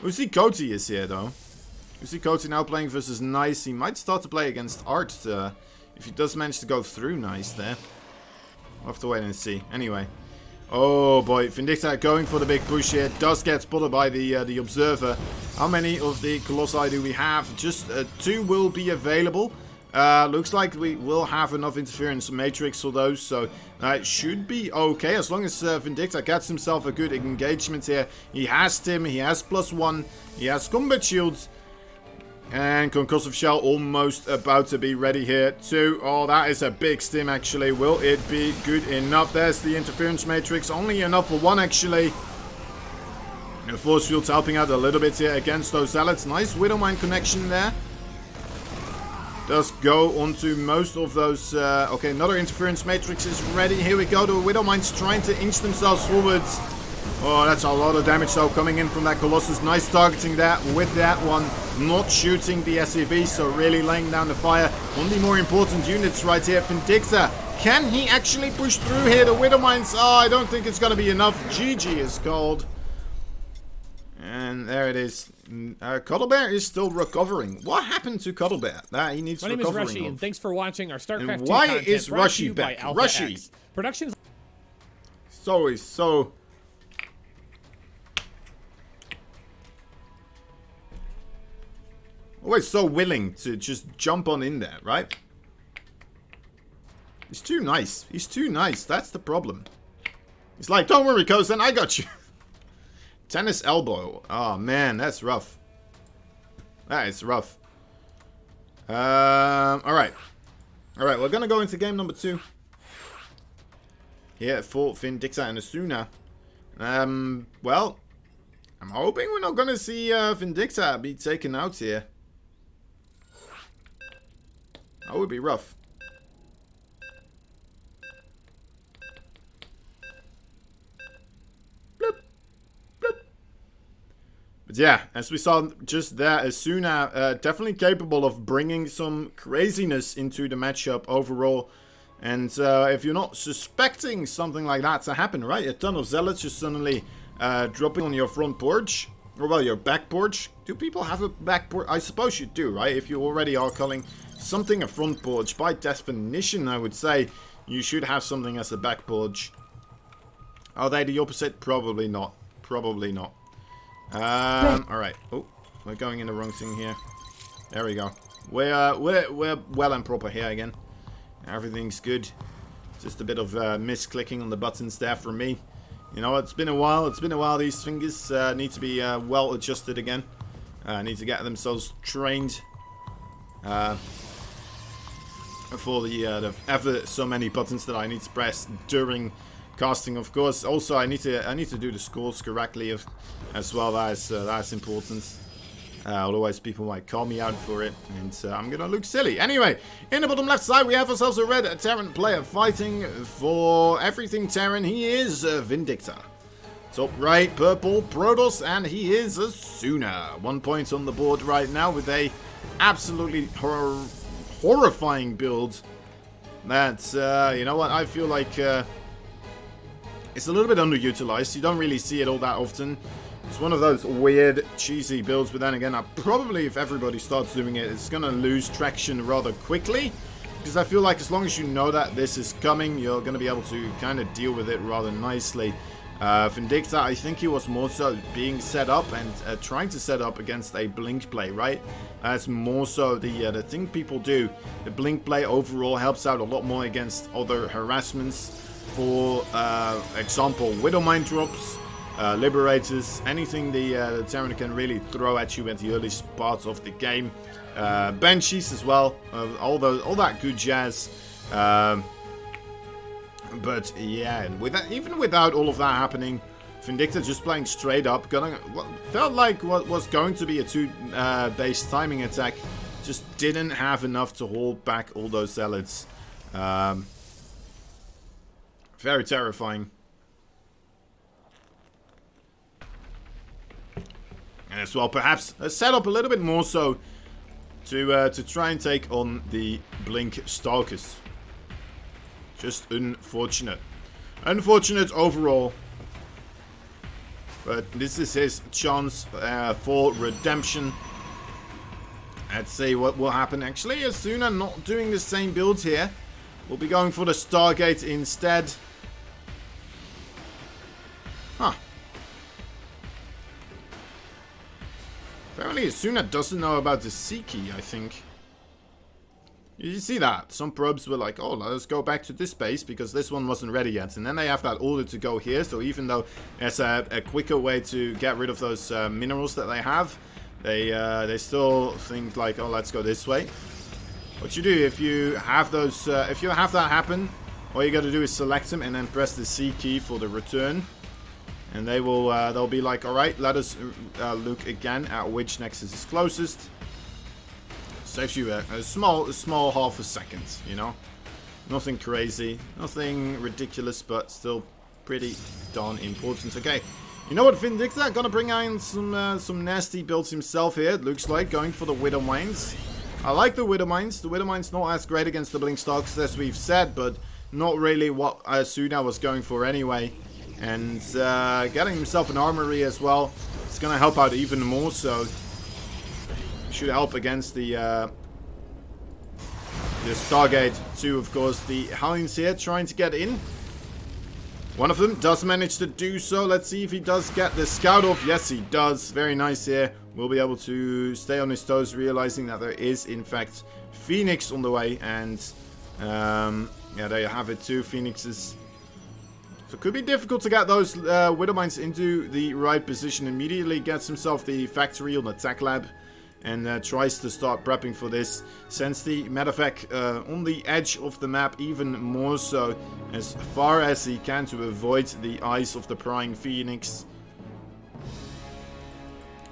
Uzi Koti is here though. Uzi Koti now playing versus Nice. He might start to play against Art if he does manage to go through Nice there. We'll have to wait and see. Anyway. Oh boy, Vindicta going for the big push here. Does get spotted by the Observer. How many of the Colossi do we have? Just 2 will be available. Looks like we will have enough interference matrix for those, so it should be okay as long as Vindicta gets himself a good engagement here. He has Tim, he has +1, he has combat shields, and concussive shell almost about to be ready here too. Oh, that is a big stim actually. Will it be good enough? There's the interference matrix, only enough for 1 actually. The force field's helping out a little bit here against those Zealots. Nice Widowmine connection there. Does go onto most of those. Okay, another interference matrix is ready. Here we go. The Widowmines trying to inch themselves forwards. Oh, that's a lot of damage though coming in from that Colossus. Nice targeting that with that one. Not shooting the SCV, so really laying down the fire on the more important units right here. Vindicta, can he actually push through here? The Widowmines, oh, I don't think it's going to be enough. GG is called. And there it is. Cuddlebear is still recovering. What happened to Cuddlebear? He needs recovering. My name is Rushy, and thanks for watching our StarCraft 2 why content is Rushy back? Rushy! Productions. So always so willing to just jump on in there, right? He's too nice. He's too nice. That's the problem. He's like, don't worry, Kozen, I got you. Tennis elbow. Oh, man, that's rough. That is rough. Alright. Alright, we're gonna go into game number 2. here for Vindicta and Asuna. Well, I'm hoping we're not going to see Vindicta be taken out here. That would be rough. Bloop, bloop. But yeah, as we saw just there, Asuna definitely capable of bringing some craziness into the matchup overall. And if you're not suspecting something like that to happen, right? A ton of zealots just suddenly dropping on your front porch. Or, well, your back porch. Do people have a back porch? I suppose you do, right? If you already are calling something a front porch, by definition, I would say you should have something as a back porch. Are they the opposite? Probably not. Probably not. Alright. Oh, we're going in the wrong thing here. There we go. We're well and proper here again. Everything's good. Just a bit of misclicking on the buttons there from me. You know, it's been a while. It's been a while. These fingers need to be well adjusted again. Need to get themselves trained. For the ever so many buttons that I need to press during casting, of course. Also, I need to do the scores correctly as well. That's important. Otherwise, people might call me out for it, and I'm gonna look silly. Anyway, in the bottom left side, we have ourselves a red Terran player fighting for everything Terran. He is Vindicta. Top right, purple Protoss, and he is Asuna. 1 point on the board right now with a absolutely horrifying build. That's you know what? I feel like it's a little bit underutilized. You don't really see it all that often. It's one of those weird, cheesy builds, but then again, probably if everybody starts doing it, it's going to lose traction rather quickly. Because I feel like as long as you know that this is coming, you're going to be able to kind of deal with it rather nicely. Vindicta, I think he was more so being set up and trying to set up against a blink play, right? That's more so the thing people do. The blink play overall helps out a lot more against other harassments. For example, Widowmine drops. Liberators, anything the Terran can really throw at you at the early parts of the game. Banshees as well, all that good jazz. But yeah, even without all of that happening, Vindicta just playing straight up, felt like what was going to be a two-base timing attack, just didn't have enough to hold back all those zealots. Very terrifying. And as well, perhaps set up a little bit more so to try and take on the Blink Stalkers. Just unfortunate. Unfortunate overall. But this is his chance for redemption. Let's see what will happen. Actually, Asuna not doing the same build here. We'll be going for the Stargate instead. Huh. Apparently Asuna doesn't know about the Sea-Key, I think. You see that? Some probes were like, oh, let's go back to this base because this one wasn't ready yet. And then they have that order to go here. So even though there's a quicker way to get rid of those minerals that they have, they still think like, oh, let's go this way. What you do if you have those, if you have that happen, all you got to do is select them and then press the Sea-Key for the return. And they will, they'll be like, all right, let us look again at which nexus is closest. Saves you a small half a second, you know. Nothing crazy, nothing ridiculous, but still pretty darn important. Okay, you know what, Vindicta gonna bring in some nasty builds himself here. It looks like going for the Widowmines. I like the Widowmines. The Widowmines not as great against the Blink Stalkers as we've said, but not really what Asuna was going for anyway. And getting himself an armory as well, it's gonna help out even more. So should help against the Stargate too, of course. The Hellions here trying to get in. One of them does manage to do so. Let's see if he does get the scout off. Yes, he does. Very nice here. We'll be able to stay on his toes, realizing that there is, in fact, Phoenix on the way. And, yeah, there you have it, 2 Phoenixes. So it could be difficult to get those Widowmines into the right position. Immediately gets himself the factory on the tech lab. and tries to start prepping for this. Sends the medevac on the edge of the map, even more so, as far as he can to avoid the eyes of the prying Phoenix.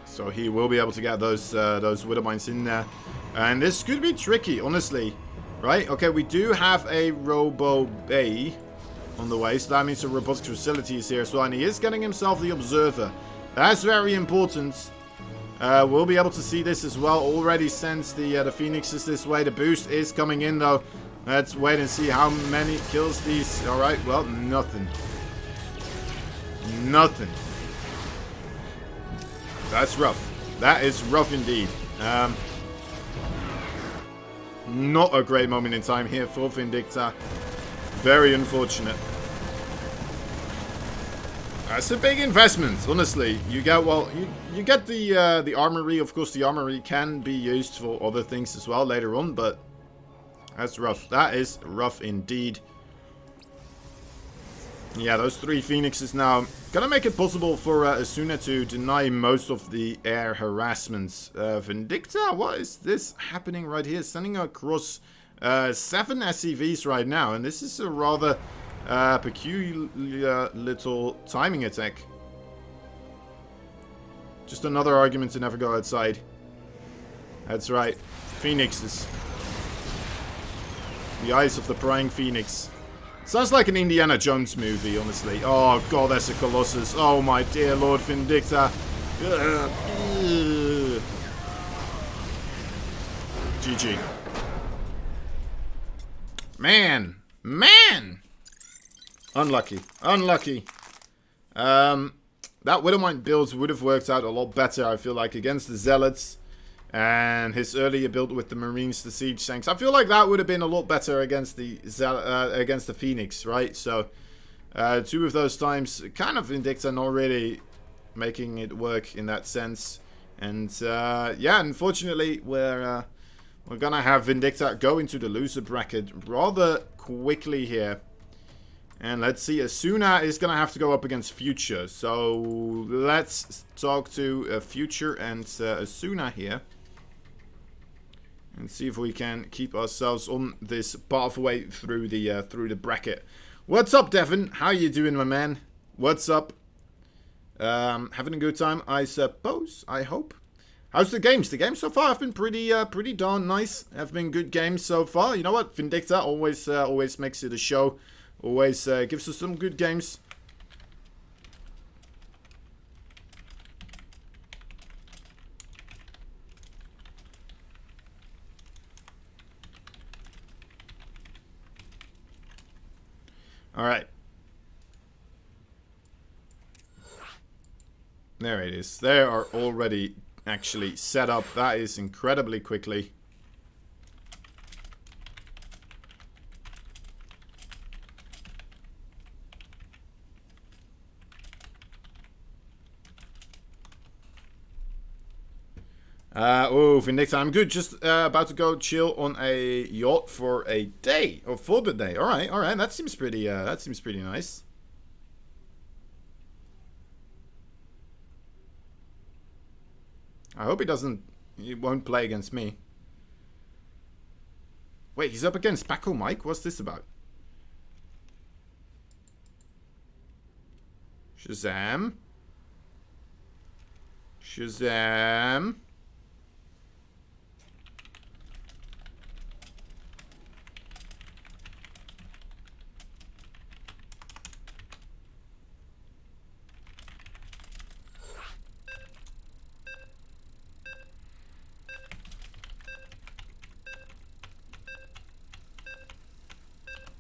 So he will be able to get those Widowmines in there. And this could be tricky, honestly. Right? Okay, we do have a Robo Bay on the way, so that means a robotics facility is here as well. And he is getting himself the Observer. That's very important. We'll be able to see this as well. Already sends the Phoenixes this way. The boost is coming in, though. Let's wait and see how many kills these. Alright, well, nothing. Nothing. That's rough. That is rough indeed. Not a great moment in time here for Vindicta. Very unfortunate. That's a big investment, honestly. You get, well, you get the armory. Of course, the armory can be used for other things as well later on, but that's rough. That is rough indeed. Yeah, those 3 Phoenixes now gonna make it possible for Asuna to deny most of the air harassments. Vindicta, what is this happening right here? Sending across 7 SCVs right now, and this is a rather peculiar little timing attack. Just another argument to never go outside. That's right, Phoenixes. The eyes of the prying Phoenix. Sounds like an Indiana Jones movie, honestly. Oh god, that's a Colossus. Oh my dear Lord Vindicta. GG. Man. Man! Unlucky. Unlucky. That Widowmine build would have worked out a lot better, I feel like, against the Zealots. And his earlier build with the Marines, the Siege Tanks. I feel like that would have been a lot better against the Phoenix, right? So, 2 of those times, kind of Vindicta not really making it work in that sense. And, yeah, unfortunately, we're gonna have Vindicta go into the loser bracket rather quickly here. And let's see, Asuna is gonna have to go up against Future. So, let's talk to Future and Asuna here. And see if we can keep ourselves on this pathway through the bracket. What's up, Devin? How you doing, my man? What's up? Having a good time, I suppose. I hope. How's the games? The games so far have been pretty darn nice. Have been good games so far. You know what? Vindicta always makes it a show. Always gives us some good games. All right. There it is. They are already actually set up. That is incredibly quickly. Oh, Vindicta, I'm good. Just about to go chill on a yacht for a day, or for the day. All right. That seems pretty nice. I hope he won't play against me. Wait, he's up against Paco Mike? What's this about? Shazam. Shazam.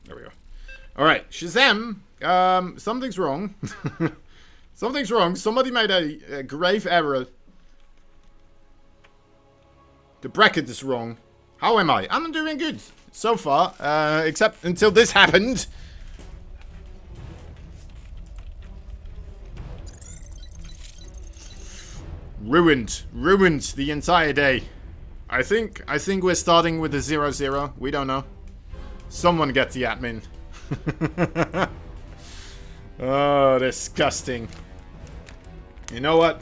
There we go. Alright, Shazam. Something's wrong. Something's wrong. Somebody made a grave error. The bracket is wrong. How am I? I'm doing good so far. Except until this happened. Ruined the entire day. I think we're starting with a 0-0. We don't know. Someone get the admin. Oh, disgusting. You know what?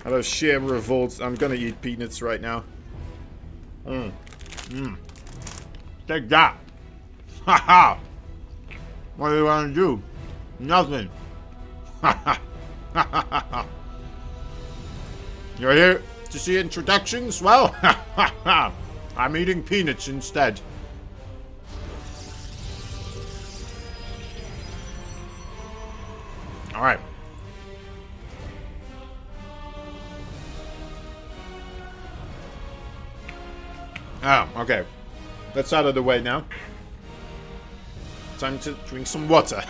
Out of sheer revolt, I'm gonna eat peanuts right now. Take that! Haha! What do you want to do? Nothing. You're here to see introductions? Well, I'm eating peanuts instead. Alright. Oh, okay. That's out of the way now. Time to drink some water.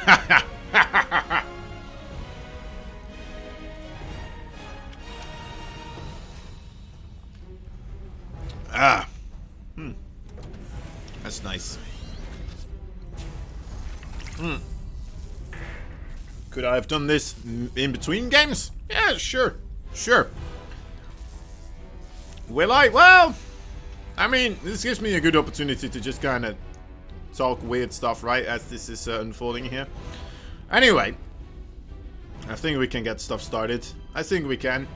That's nice. Could I have done this in between games? Yeah, sure. Sure. Will I? Well, I mean, this gives me a good opportunity to just kind of talk weird stuff, right, as this is unfolding here. Anyway, I think we can get stuff started. I think we can.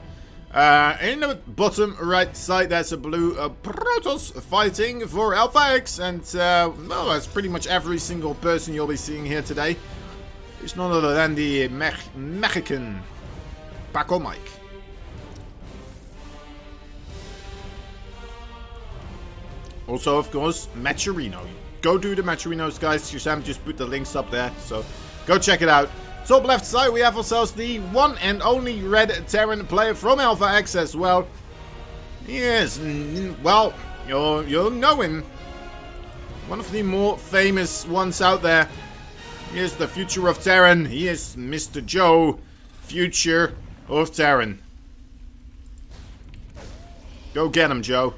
In the bottom right side, there's a blue Protoss fighting for Alpha X, and well, that's pretty much every single person you'll be seeing here today. It's none other than the Mexican Paco Mike. Also, of course, Matcherino. Go do the Matcherinos, guys. Shazam just put the links up there, so go check it out. Top left side, we have ourselves the one and only Red Terran player from Alpha X as well. Yes, well, you'll know him. One of the more famous ones out there. He is the future of Terran. He is Mr. Joe, future of Terran. Go get him, Joe.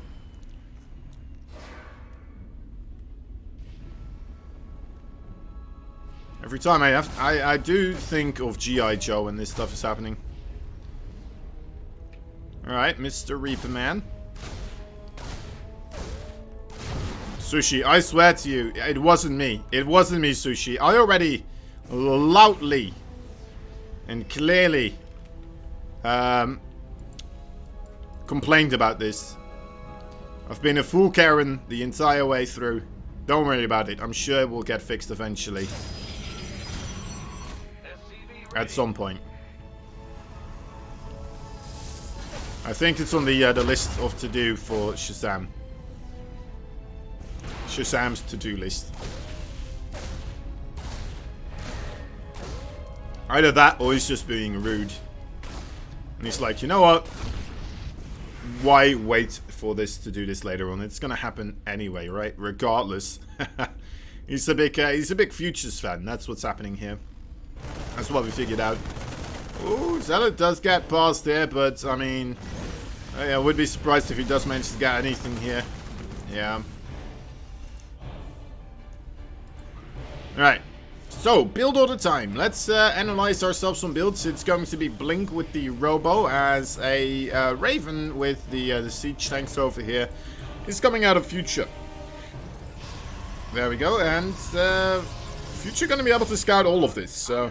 Every time I do think of G.I. Joe when this stuff is happening. Alright, Mr. Reaper Man. Sushi, I swear to you, it wasn't me. It wasn't me, Sushi. I already loudly and clearly complained about this. I've been a fool Karen the entire way through. Don't worry about it. I'm sure it will get fixed eventually. At some point. I think it's on the list of to-do for Shazam. Shazam's to-do list. Either that or he's just being rude. And he's like, you know what? Why wait for this to do this later on? It's gonna happen anyway, right? Regardless. He's a big Futures fan. That's what's happening here. That's what we figured out. Ooh, Zealot does get past there, but I mean, I would be surprised if he does manage to get anything here. Yeah. Alright. So, build order time. Let's analyze ourselves some builds. It's going to be Blink with the Robo as a Raven with the siege tanks over here. It's coming out of Future. There we go, and Future going to be able to scout all of this, so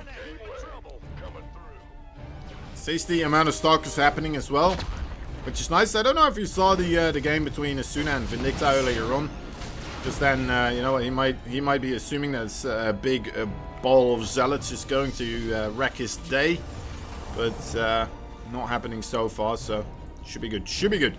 sees the amount of Stalkers happening as well, which is nice. I don't know if you saw the game between Asuna and Vindicta earlier on. Just then, you know, he might be assuming that a big ball of Zealots is going to wreck his day, but not happening so far. So should be good. Should be good.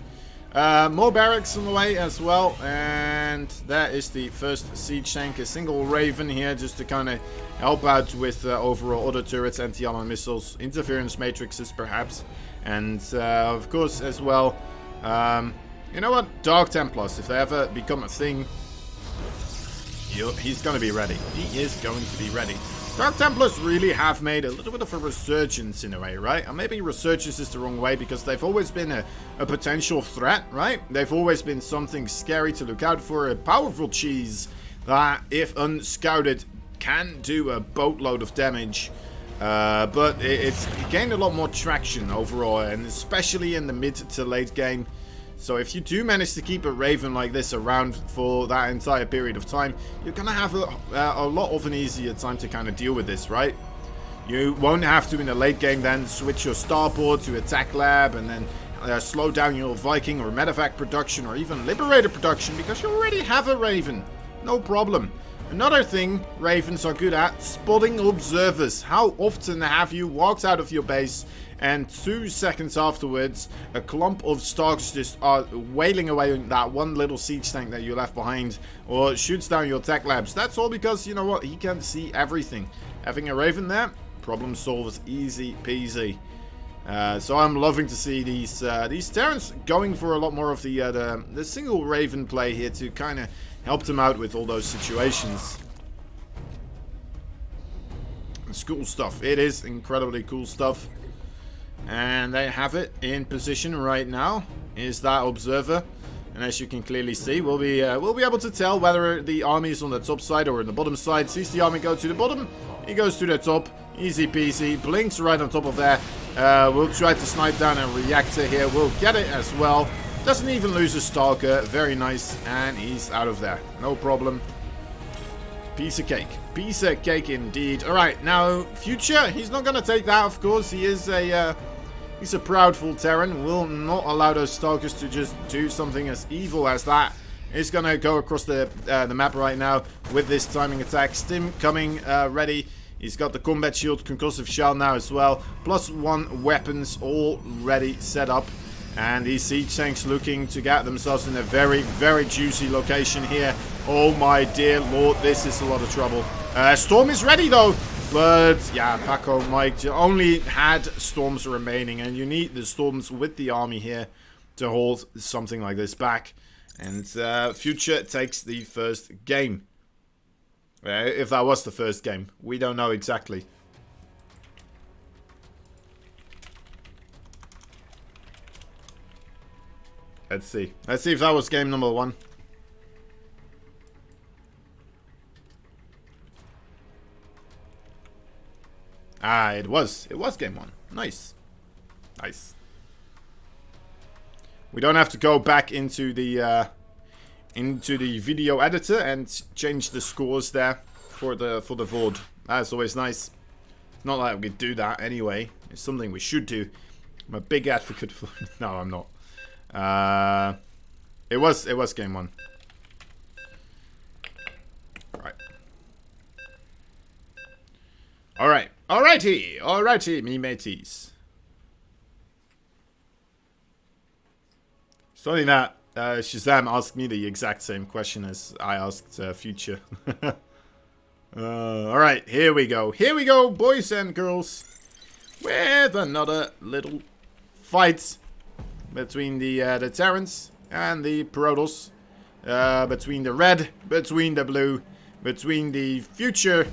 More barracks on the way as well, and that is the first siege tank, a single Raven here just to kind of help out with overall auto turrets, anti-armor missiles, interference matrices perhaps, and of course as well, you know what, Dark Templars, if they ever become a thing, he's going to be ready. He is going to be ready. Dark Templars really have made a little bit of a resurgence in a way, right? Or maybe resurgence is the wrong way, because they've always been a potential threat, right? They've always been something scary to look out for, a powerful cheese that, if unscouted, can do a boatload of damage. But it's gained a lot more traction overall, and especially in the mid to late game. So if you do manage to keep a Raven like this around for that entire period of time, you're going to have a lot of an easier time to kind of deal with this, right? You won't have to in the late game then switch your starport to attack lab and then slow down your Viking or medevac production or even Liberator production because you already have a Raven. No problem. Another thing Ravens are good at, spotting observers. How often have you walked out of your base and 2 seconds afterwards a clump of Starks just are wailing away on that one little siege tank that you left behind or shoots down your tech labs? That's all because, you know what, he can see everything. Having a Raven there, problem solved, easy peasy. So I'm loving to see these Terrans going for a lot more of the single Raven play here to kind of help them out with all those situations. It's cool stuff. It is incredibly cool stuff. And they have it in position right now. Is that observer? And as you can clearly see, we'll be able to tell whether the army is on the top side or in the bottom side. Sees the army go to the bottom, he goes to the top. Easy peasy. Blinks right on top of there. We'll try to snipe down a reactor here. We'll get it as well. Doesn't even lose a stalker. Very nice. And he's out of there. No problem. Piece of cake. Piece of cake indeed. Alright, now Future. He's not going to take that, of course. He is a... he's a proudful Terran. Will not allow those stalkers to just do something as evil as that. He's going to go across the map right now with this timing attack. Stim coming ready. He's got the combat shield, concussive shell now as well. +1 weapons already set up. And these siege tanks looking to get themselves in a very, very juicy location here. Oh my dear lord, this is a lot of trouble. Storm is ready though. But yeah, Paco, Mike only had Storms remaining. And you need the Storms with the army here to hold something like this back. And Future takes the first game. If that was the first game. We don't know exactly. Let's see. Let's see if that was game number 1. Ah, it was. It was game 1. Nice. Nice. We don't have to go back into the video editor and change the scores there for the VOD. That's always nice. It's not like we do that anyway. It's something we should do. I'm a big advocate for. No, I'm not. It was game 1. Right. Alright. Alrighty. Alrighty, me mateys. It's funny that Shazam asked me the exact same question as I asked Future. Alright, here we go. Here we go, boys and girls. With another little fight between the Terrans and the Protoss. Between the red, between the blue, between the Future,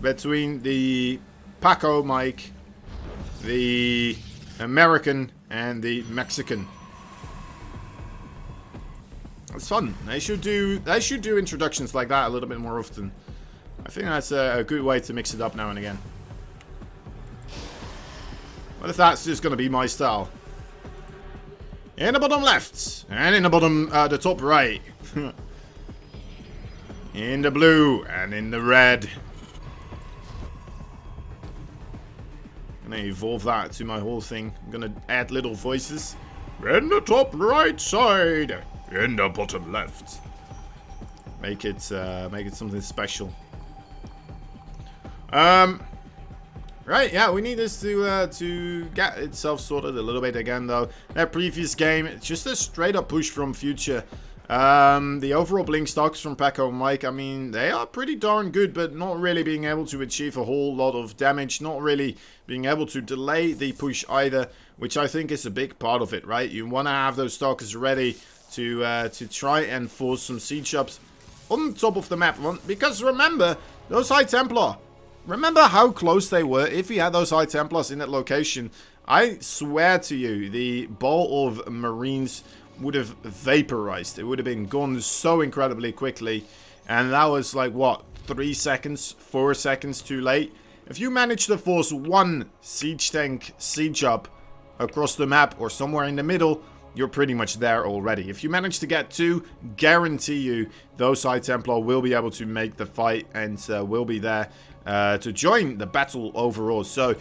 between the Paco Mike, the American, and the Mexican. It's fun. They should do introductions like that a little bit more often. I think that's a good way to mix it up now and again. What if that's just going to be my style? In the bottom left, and in the bottom, the top right. In the blue, and in the red. I'm going to evolve that to my whole thing. I'm going to add little voices. In the top right side. In the bottom left. Make it something special. Right, yeah, we need this to get itself sorted a little bit again, though. That previous game, it's just a straight up push from Future. The overall blink stocks from Paco and Mike, I mean, they are pretty darn good, but not really being able to achieve a whole lot of damage. Not really being able to delay the push either, which I think is a big part of it, right? You want to have those stalkers ready to try and force some siege ups on top of the map. Because remember, those High Templar, remember how close they were? If we had those High Templars in that location, I swear to you, the ball of Marines would have vaporized. It would have been gone so incredibly quickly. And that was like, what, 3 seconds, 4 seconds too late? If you manage to force one siege tank siege up across the map or somewhere in the middle, you're pretty much there already. If you manage to get 2, guarantee you those High Templar will be able to make the fight and will be there to join the battle overall. So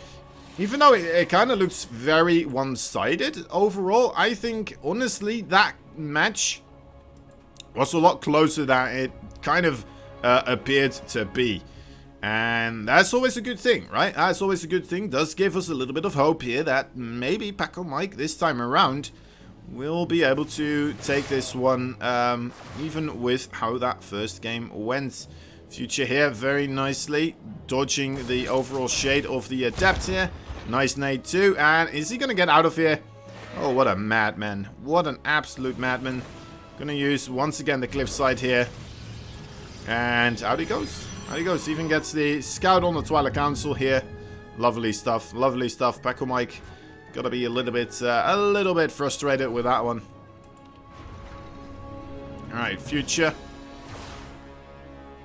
even though it kind of looks very one-sided overall, I think honestly that match was a lot closer than it kind of appeared to be. And that's always a good thing, right? That's always a good thing. Does give us a little bit of hope here that maybe Paco Mike this time around will be able to take this one, even with how that first game went. Future here very nicely, dodging the overall shade of the Adept here. Nice nade too, and is he going to get out of here? Oh, what a madman. What an absolute madman. Gonna use, once again, the cliffside here. And out he goes. Out he goes. Even gets the scout on the Twilight Council here. Lovely stuff. Lovely stuff. Paco Mike gotta be a little bit frustrated with that one. Alright, Future.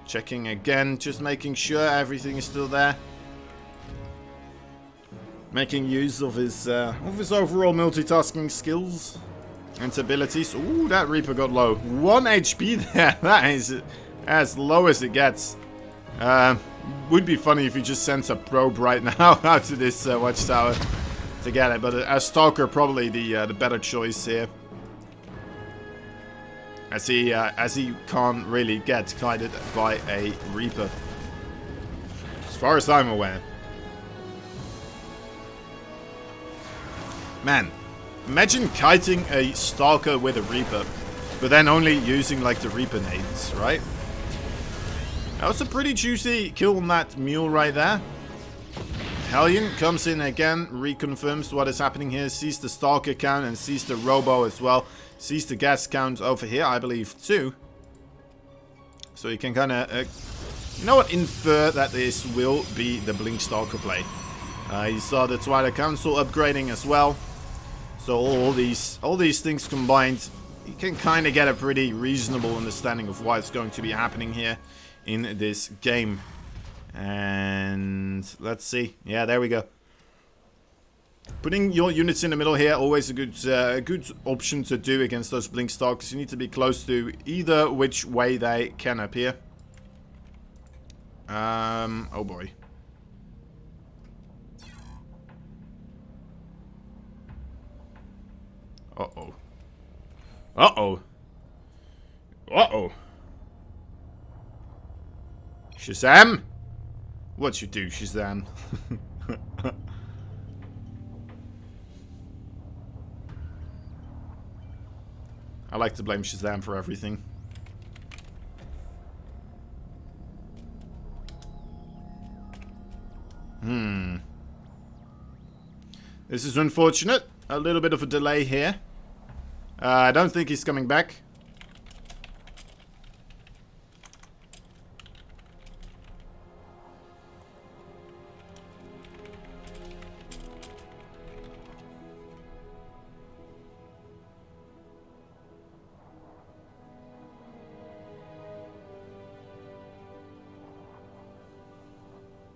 Checking again. Just making sure everything is still there. Making use of his overall multitasking skills and abilities. Ooh, that Reaper got low. 1 HP there. That is as low as it gets. Would be funny if you just sent a probe right now out to this watchtower to get it. But a Stalker probably the better choice here. As he can't really get guided by a Reaper. As far as I'm aware. Man, imagine kiting a Stalker with a Reaper, but then only using like the Reaper nades, right? That was a pretty juicy kill on that mule right there. Hellion comes in again, reconfirms what is happening here, sees the Stalker count and sees the Robo as well. Sees the gas count over here, I believe, too. So you can kind of, you know what, infer that this will be the Blink Stalker play. You saw the Twilight Council upgrading as well. So all these things combined, you can kind of get a pretty reasonable understanding of what's going to be happening here in this game. And let's see. Yeah, there we go. Putting your units in the middle here, always a good option to do against those Blink Stalkers. You need to be close to either which way they can appear. Oh boy. Uh-oh. Uh-oh. Uh-oh. Shazam? What you do, Shazam? I like to blame Shazam for everything. This is unfortunate. A little bit of a delay here. I don't think he's coming back.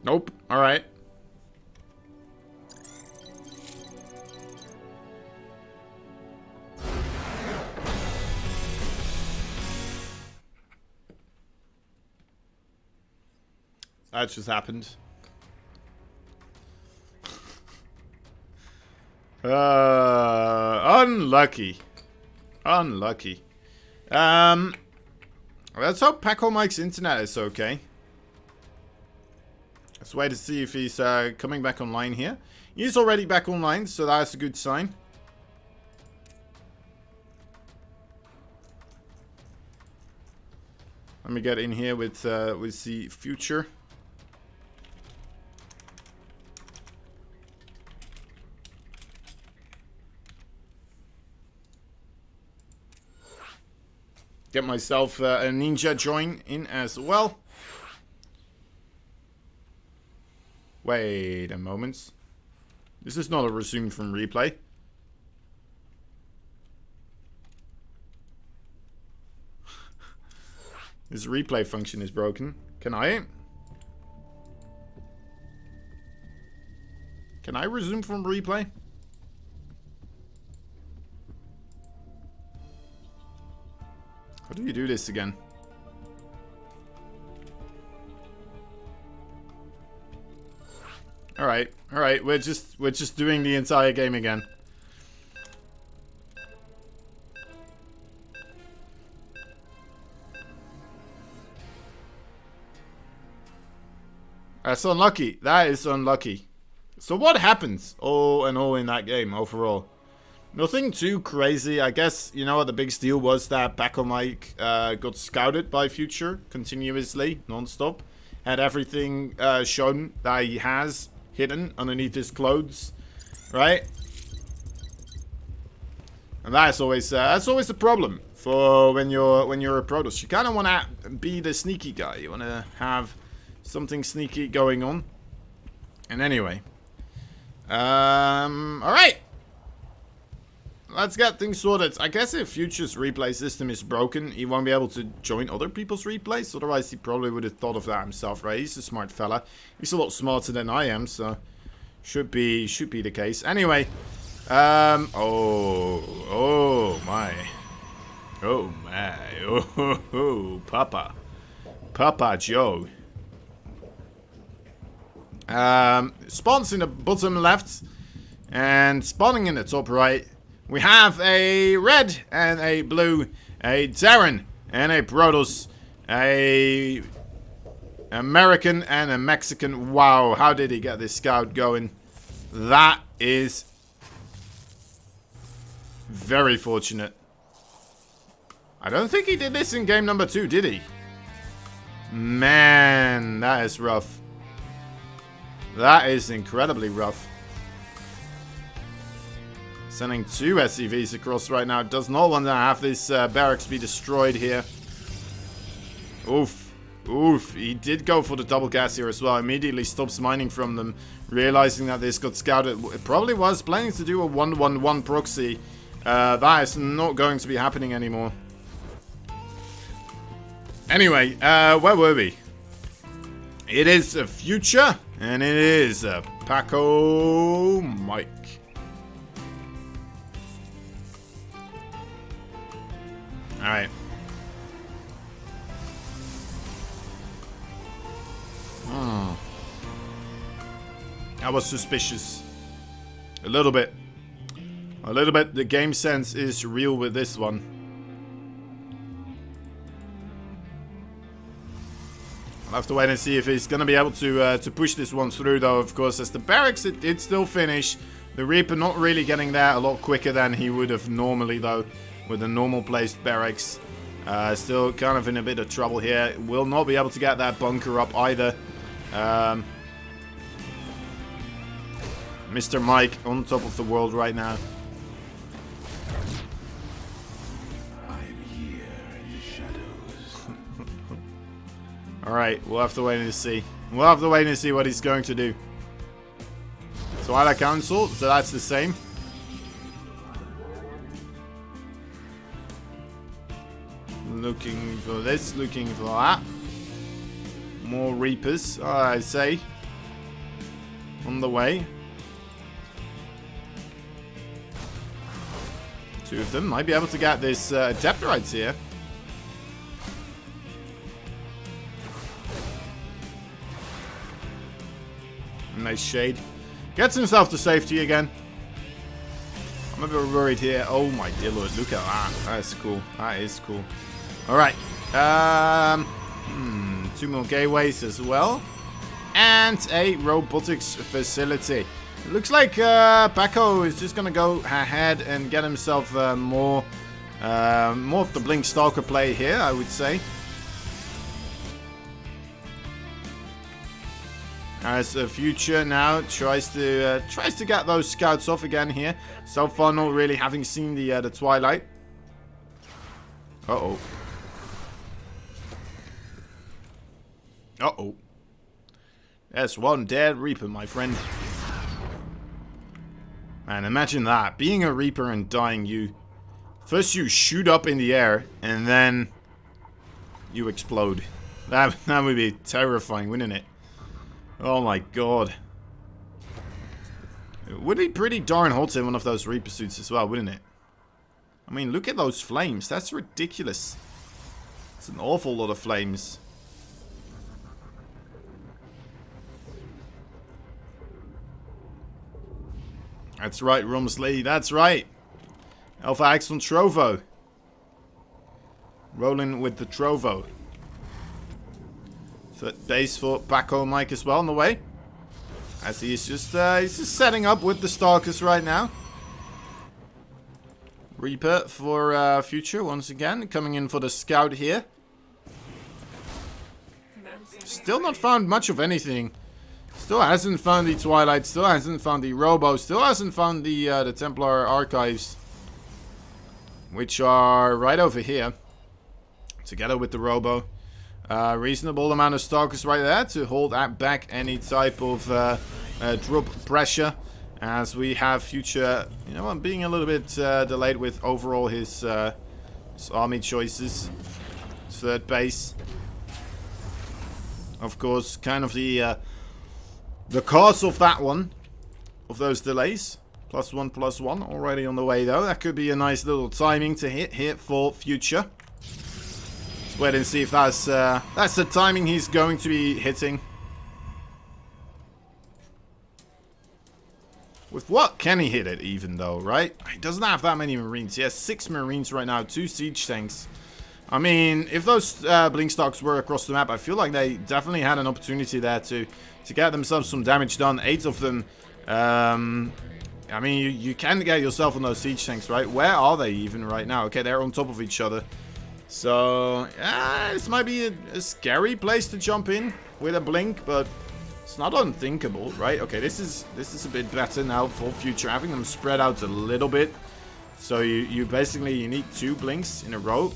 Nope. All right. That just happened. Unlucky. Unlucky. Let's hope Paco Mike's internet is okay. Let's wait to see if he's coming back online here. He's already back online, so that's a good sign. Let me get in here with the Future. Get myself a ninja join in as well. Wait a moment. This is not a resume from replay. This replay function is broken. Can I resume from replay? How do you do this again? Alright, alright, we're just doing the entire game again. That's unlucky. That is unlucky. So what happens all in all in that game overall? Nothing too crazy. I guess, you know what, the big deal was that Baco Mike got scouted by Future continuously, non-stop. Had everything shown that he has hidden underneath his clothes, right? And that's always the problem for when you're a Protoss. You kind of want to be the sneaky guy. You want to have something sneaky going on. And anyway, all right. Let's get things sorted. I guess if Future's replay system is broken, he won't be able to join other people's replays. Otherwise, he probably would have thought of that himself, right? He's a smart fella. He's a lot smarter than I am, so should be the case. Anyway, oh my, Papa Joe. Spawns in the bottom left and spawning in the top right. We have a red and a blue, a Terran and a Protoss, a American and a Mexican. Wow, how did he get this scout going? That is very fortunate. I don't think he did this in game number 2, did he? Man, that is rough. That is incredibly rough. Sending 2 SCVs across right now. Does not want to have this barracks be destroyed here. Oof. Oof. He did go for the double gas here as well. Immediately stops mining from them. Realizing that this got scouted. It probably was planning to do a 1-1-1 proxy. That is not going to be happening anymore. Anyway, where were we? It is a Future. And it is a Baco Mike. Alright. Oh. I was suspicious. A little bit. A little bit. The game sense is real with this one. I'll have to wait and see if he's going to be able to push this one through, though, of course. As the barracks, it did still finish. The Reaper not really getting there a lot quicker than he would have normally, though, with the normal placed barracks. Still kind of in a bit of trouble here. Will not be able to get that bunker up either. Mr. Mike on top of the world right now. Alright, we'll have to wait and see. We'll have to wait and see what he's going to do. Twilight Council, so that's the same. Looking for this, looking for that. More Reapers, I say. On the way. 2 of them might be able to get this Adeptorites here. Nice shade. Gets himself to safety again. I'm a bit worried here. Oh my dear lord, look at that. That's cool. That is cool. Alright. 2 more gateways as well. And a robotics facility. It looks like Baco is just going to go ahead and get himself more of the Blink Stalker play here, I would say. As a Future now tries to get those scouts off again here. So far, not really having seen the Twilight. Uh-oh. Uh-oh. There's one dead Reaper, my friend. Man, imagine that. Being a Reaper and dying, you... First you shoot up in the air, and then... you explode. That would be terrifying, wouldn't it? Oh my god. It would be pretty darn hot in one of those Reaper suits as well, wouldn't it? I mean, look at those flames. That's ridiculous. It's an awful lot of flames. That's right, Rumsley. That's right. Alpha X on Trovo. Rolling with the Trovo. Third base for Paco Mike as well on the way. As he's just setting up with the Stalkers right now. Reaper for Future once again. Coming in for the Scout here. Still not found much of anything. Still hasn't found the Twilight. Still hasn't found the Robo. Still hasn't found the Templar Archives. Which are right over here. Together with the Robo. Reasonable amount of Stalkers right there to hold back any type of drop pressure. As we have Future, you know, being a little bit delayed with overall his army choices. Third base. Of course, kind of the cause of that one. Of those delays. +1/+1 already on the way though. That could be a nice little timing to hit here for Future. Let's wait and see if that's the timing he's going to be hitting. With what can he hit it even though, right? He doesn't have that many Marines. He has 6 Marines right now, 2 siege tanks. I mean, if those blink stocks were across the map, I feel like they definitely had an opportunity there to get themselves some damage done. 8 of them. I mean, you can get yourself on those siege tanks, right? Where are they even right now? Okay, they're on top of each other. So, this might be a scary place to jump in with a blink, but it's not unthinkable, right? Okay, this is a bit better now for Future, having them spread out a little bit. So you basically need 2 blinks in a row,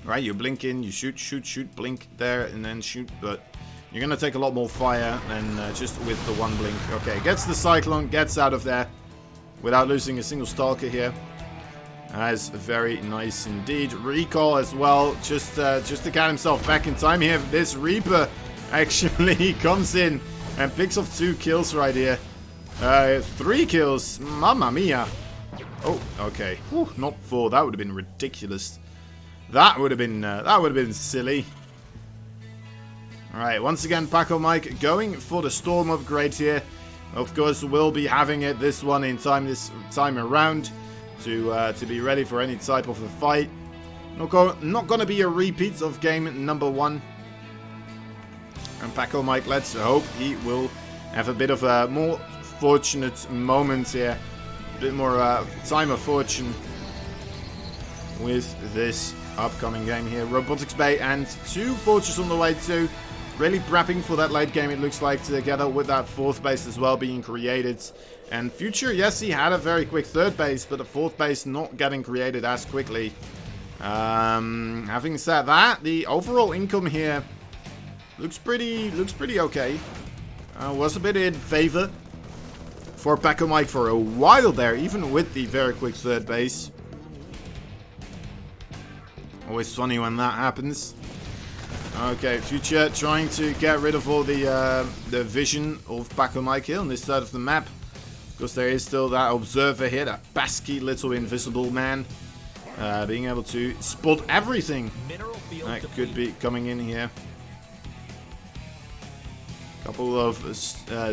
right? You blink in, you shoot, shoot, shoot, blink there, and then shoot, but you're gonna take a lot more fire than just with the 1 blink. Okay, gets the Cyclone, gets out of there without losing a single Stalker here. That's very nice indeed. Recall as well, just to get himself back in time here. This Reaper actually comes in and picks off 2 kills right here. 3 kills, mamma mia. Oh, okay. Whew, not 4. That would have been ridiculous. That would have been silly. Alright, once again, Paco Mike going for the Storm upgrade here. Of course, we'll be having it this time around to be ready for any type of a fight. Not going to be a repeat of game number 1. And Paco Mike, let's hope he will have a bit of a more fortunate moment here. A bit more time of fortune with this upcoming game here. Robotics Bay and 2 fortresses on the way too. Really prepping for that late game, it looks like, together with that 4th base as well being created. And Future, yes, he had a very quick 3rd base, but the 4th base not getting created as quickly. Having said that, the overall income here looks pretty okay. Was a bit in favor for Paco Mike for a while there, even with the very quick 3rd base. Always funny when that happens. Okay, Future trying to get rid of all the vision of Paco Mike here on this side of the map. Because there is still that observer here, that pesky little invisible man. Being able to spot everything that could be coming in here. Couple of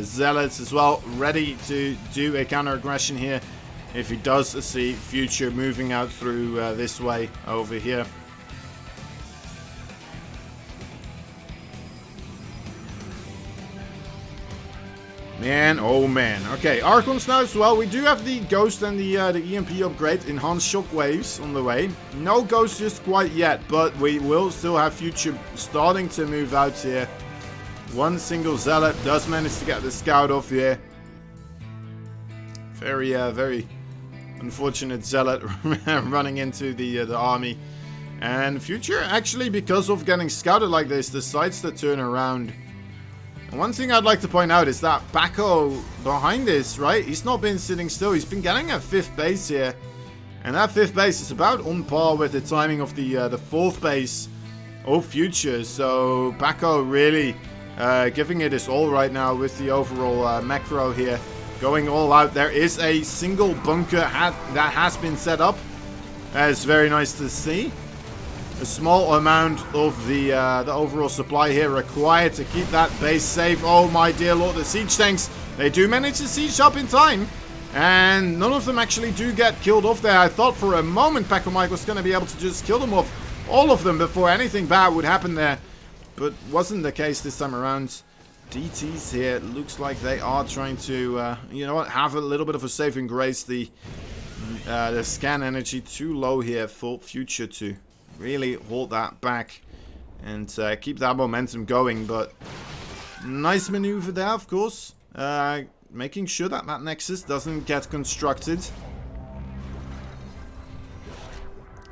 zealots as well, ready to do a counter aggression here. If he does see Future moving out through this way over here. Man, oh man. Okay, Archons now as well. We do have the Ghost and the EMP upgrade, Enhanced Shockwaves, on the way. No Ghost just quite yet, but we will still have Future starting to move out here. 1 single Zealot does manage to get the Scout off here. Very, very unfortunate Zealot running into the army. And Future, actually, because of getting scouted like this, decides to turn around. One thing I'd like to point out is that Paco behind this, right? He's not been sitting still. He's been getting a 5th base here. And that 5th base is about on par with the timing of the 4th base of Future. So Paco really giving it his all right now with the overall macro here. Going all out. There is a single bunker that has been set up. That is very nice to see. a small amount of the overall supply here required to keep that base safe. Oh my dear lord, the siege tanks, they do manage to siege up in time. And none of them actually do get killed off there. I thought for a moment Paco Mike was going to be able to just kill them off, all of them, before anything bad would happen there. But wasn't the case this time around. DTs here, looks like they are trying to, you know what, have a little bit of a saving grace. The scan energy too low here for Future to really hold that back and keep that momentum going. But nice maneuver there, of course. Making sure that that Nexus doesn't get constructed.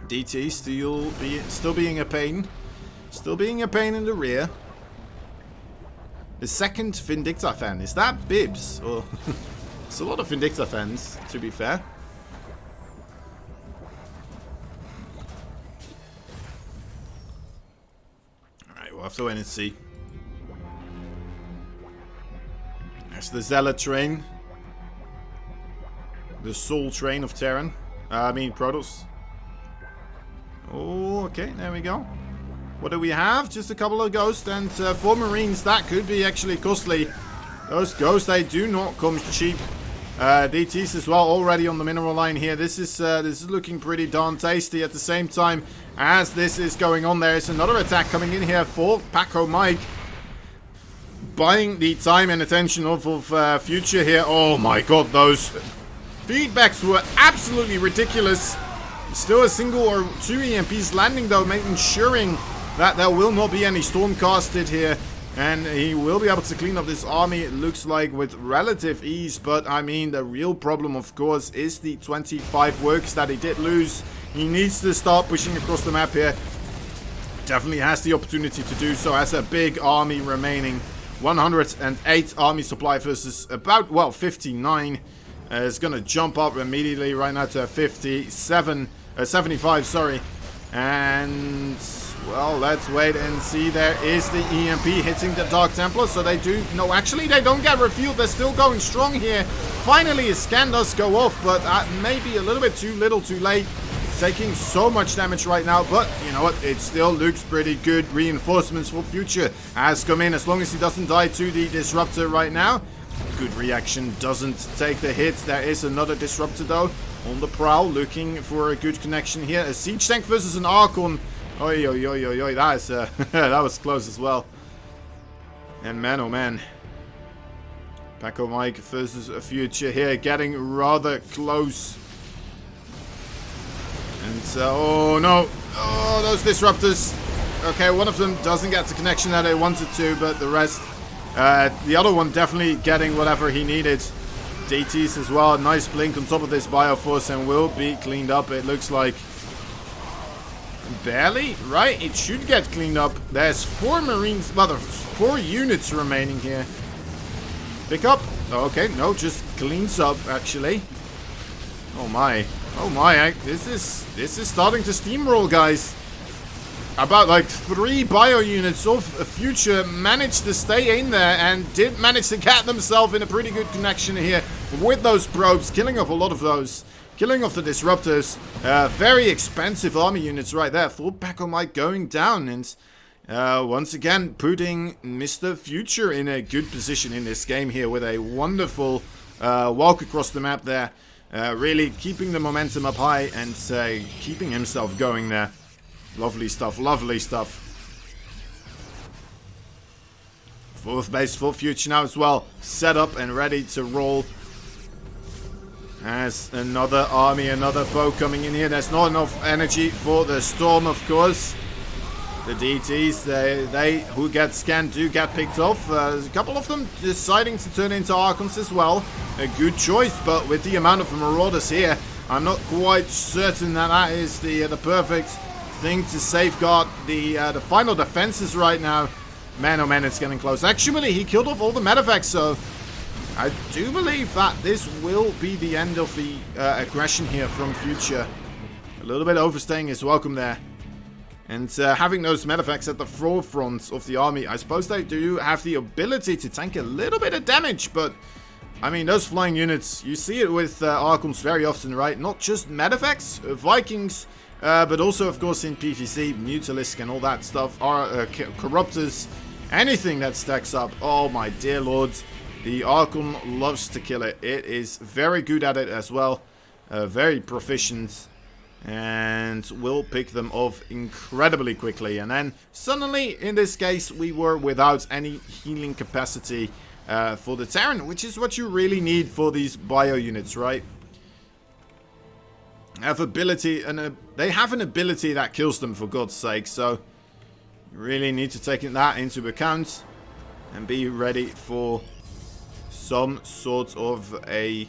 DT still being a pain. Still being a pain in the rear. The second Vindicta fan, is that Bibs? Or it's a lot of Vindicta fans, to be fair. Alright, we'll have to wait and see. There's the Zealot train. The Soul train of Terran. I mean Protoss. Oh, okay, there we go. What do we have? Just a couple of ghosts, and for Marines that could be actually costly. Those ghosts, they do not come cheap. DTs as well, already on the mineral line here. This is looking pretty darn tasty. At the same time as this is going on, there is another attack coming in here for Paco Mike, buying the time and attention of Future here. Oh my god, those feedbacks were absolutely ridiculous. Still a single or two EMPs landing though, ensuring that there will not be any Stormcasted here. And he will be able to clean up this army, it looks like, with relative ease. But, I mean, the real problem, of course, is the 25 works that he did lose. He needs to start pushing across the map here. Definitely has the opportunity to do so, has a big army remaining. 108 army supply versus about, well, 59. It's going to jump up immediately right now to 75, sorry. And, well, let's wait and see. There is the EMP hitting the Dark Templar. So they do... No, actually, they don't get refueled. They're still going strong here. Finally, a scan does go off, but that may be a little bit too little too late. Taking so much damage right now, but you know what? It still looks pretty good. Reinforcements for Future has come in, as long as he doesn't die to the Disruptor right now. Good reaction, doesn't take the hit. There is another Disruptor, though, on the prowl, looking for a good connection here. A Siege Tank versus an Archon. Oi, oi, oi, oi, oi. That is, that was close as well. And man, oh man. Paco Mike versus a Future here, getting rather close. And oh no. Oh, those Disruptors. Okay, one of them doesn't get the connection that they wanted to, but the rest... the other one definitely getting whatever he needed. DTs as well. Nice blink on top of this Bioforce and will be cleaned up, it looks like. Barely, right? It should get cleaned up. There's 4 Marines, well, there's 4 units remaining here. Pick up. Okay, no, just cleans up, actually. Oh my. Oh my, this is starting to steamroll, guys. About like 3 bio units of Future managed to stay in there and did manage to get themselves in a pretty good connection here with those probes, killing off a lot of those. Killing off the Disruptors. Very expensive army units right there. Full Paco Mike going down, and once again putting Mr. Future in a good position in this game here with a wonderful walk across the map there. Really keeping the momentum up high and keeping himself going there. Lovely stuff, lovely stuff. 4th base for Future now as well. Set up and ready to roll. As another army, another bow coming in here. There's not enough energy for the Storm, of course. The DTs, they who get scanned do get picked off. A couple of them deciding to turn into Archons as well. A good choice, but with the amount of Marauders here, I'm not quite certain that that is the perfect thing to safeguard the final defenses right now. Man, oh man, it's getting close. Actually, he killed off all the Medavacs, so I do believe that this will be the end of the aggression here from Future. A little bit overstaying is welcome there. And having those Medavacs at the forefront of the army, I suppose they do have the ability to tank a little bit of damage, but I mean, those flying units, you see it with Archons very often, right? Not just Medavacs, Vikings but also, of course, in PvC, Mutalisk and all that stuff, are Corruptors, anything that stacks up. Oh my dear lord, the Archon loves to kill it. It is very good at it as well, very proficient, and will pick them off incredibly quickly. And then suddenly, in this case, we were without any healing capacity for the Terran, which is what you really need for these bio units, right? Have ability, and they have an ability that kills them, for God's sake. So you really need to take that into account and be ready for some sort of a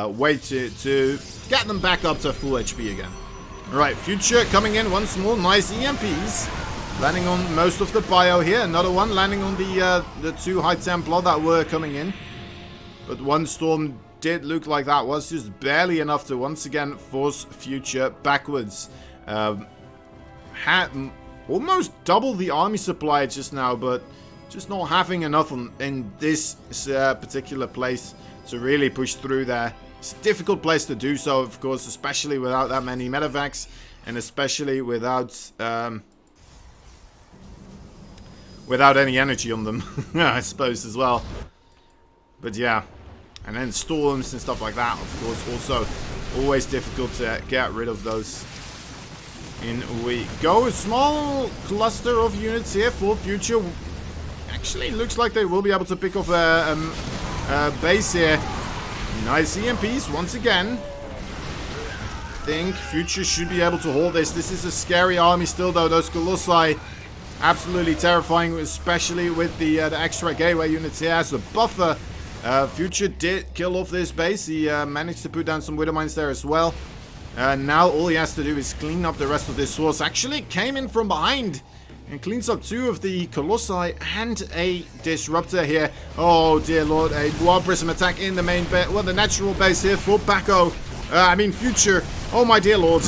way to get them back up to full HP again. Alright, Future coming in once more. Nice EMPs. Landing on most of the bio here. Another one landing on the 2 High Templar that were coming in. But one Storm did look like that was just barely enough to once again force Future backwards. Had almost double the army supply just now, but just not having enough in this particular place to really push through there. It's a difficult place to do so, of course, especially without that many medevacs, and especially without any energy on them, I suppose, as well. But yeah, and then storms and stuff like that, of course, also always difficult to get rid of those. In we go. A small cluster of units here for Future. Actually, looks like they will be able to pick off a base here. Nice EMPs once again. I think Future should be able to hold this. This is a scary army still, though. Those Colossi, absolutely terrifying, especially with the extra gateway units here as a buffer. Future did kill off this base. He managed to put down some Widow Mines there as well. Now all he has to do is clean up the rest of this source. Actually came in from behind and cleans up 2 of the Colossi and a Disruptor here. Oh dear lord, a War Prism attack in the main base. Well, the natural base here for Paco. Future. Oh my dear lord.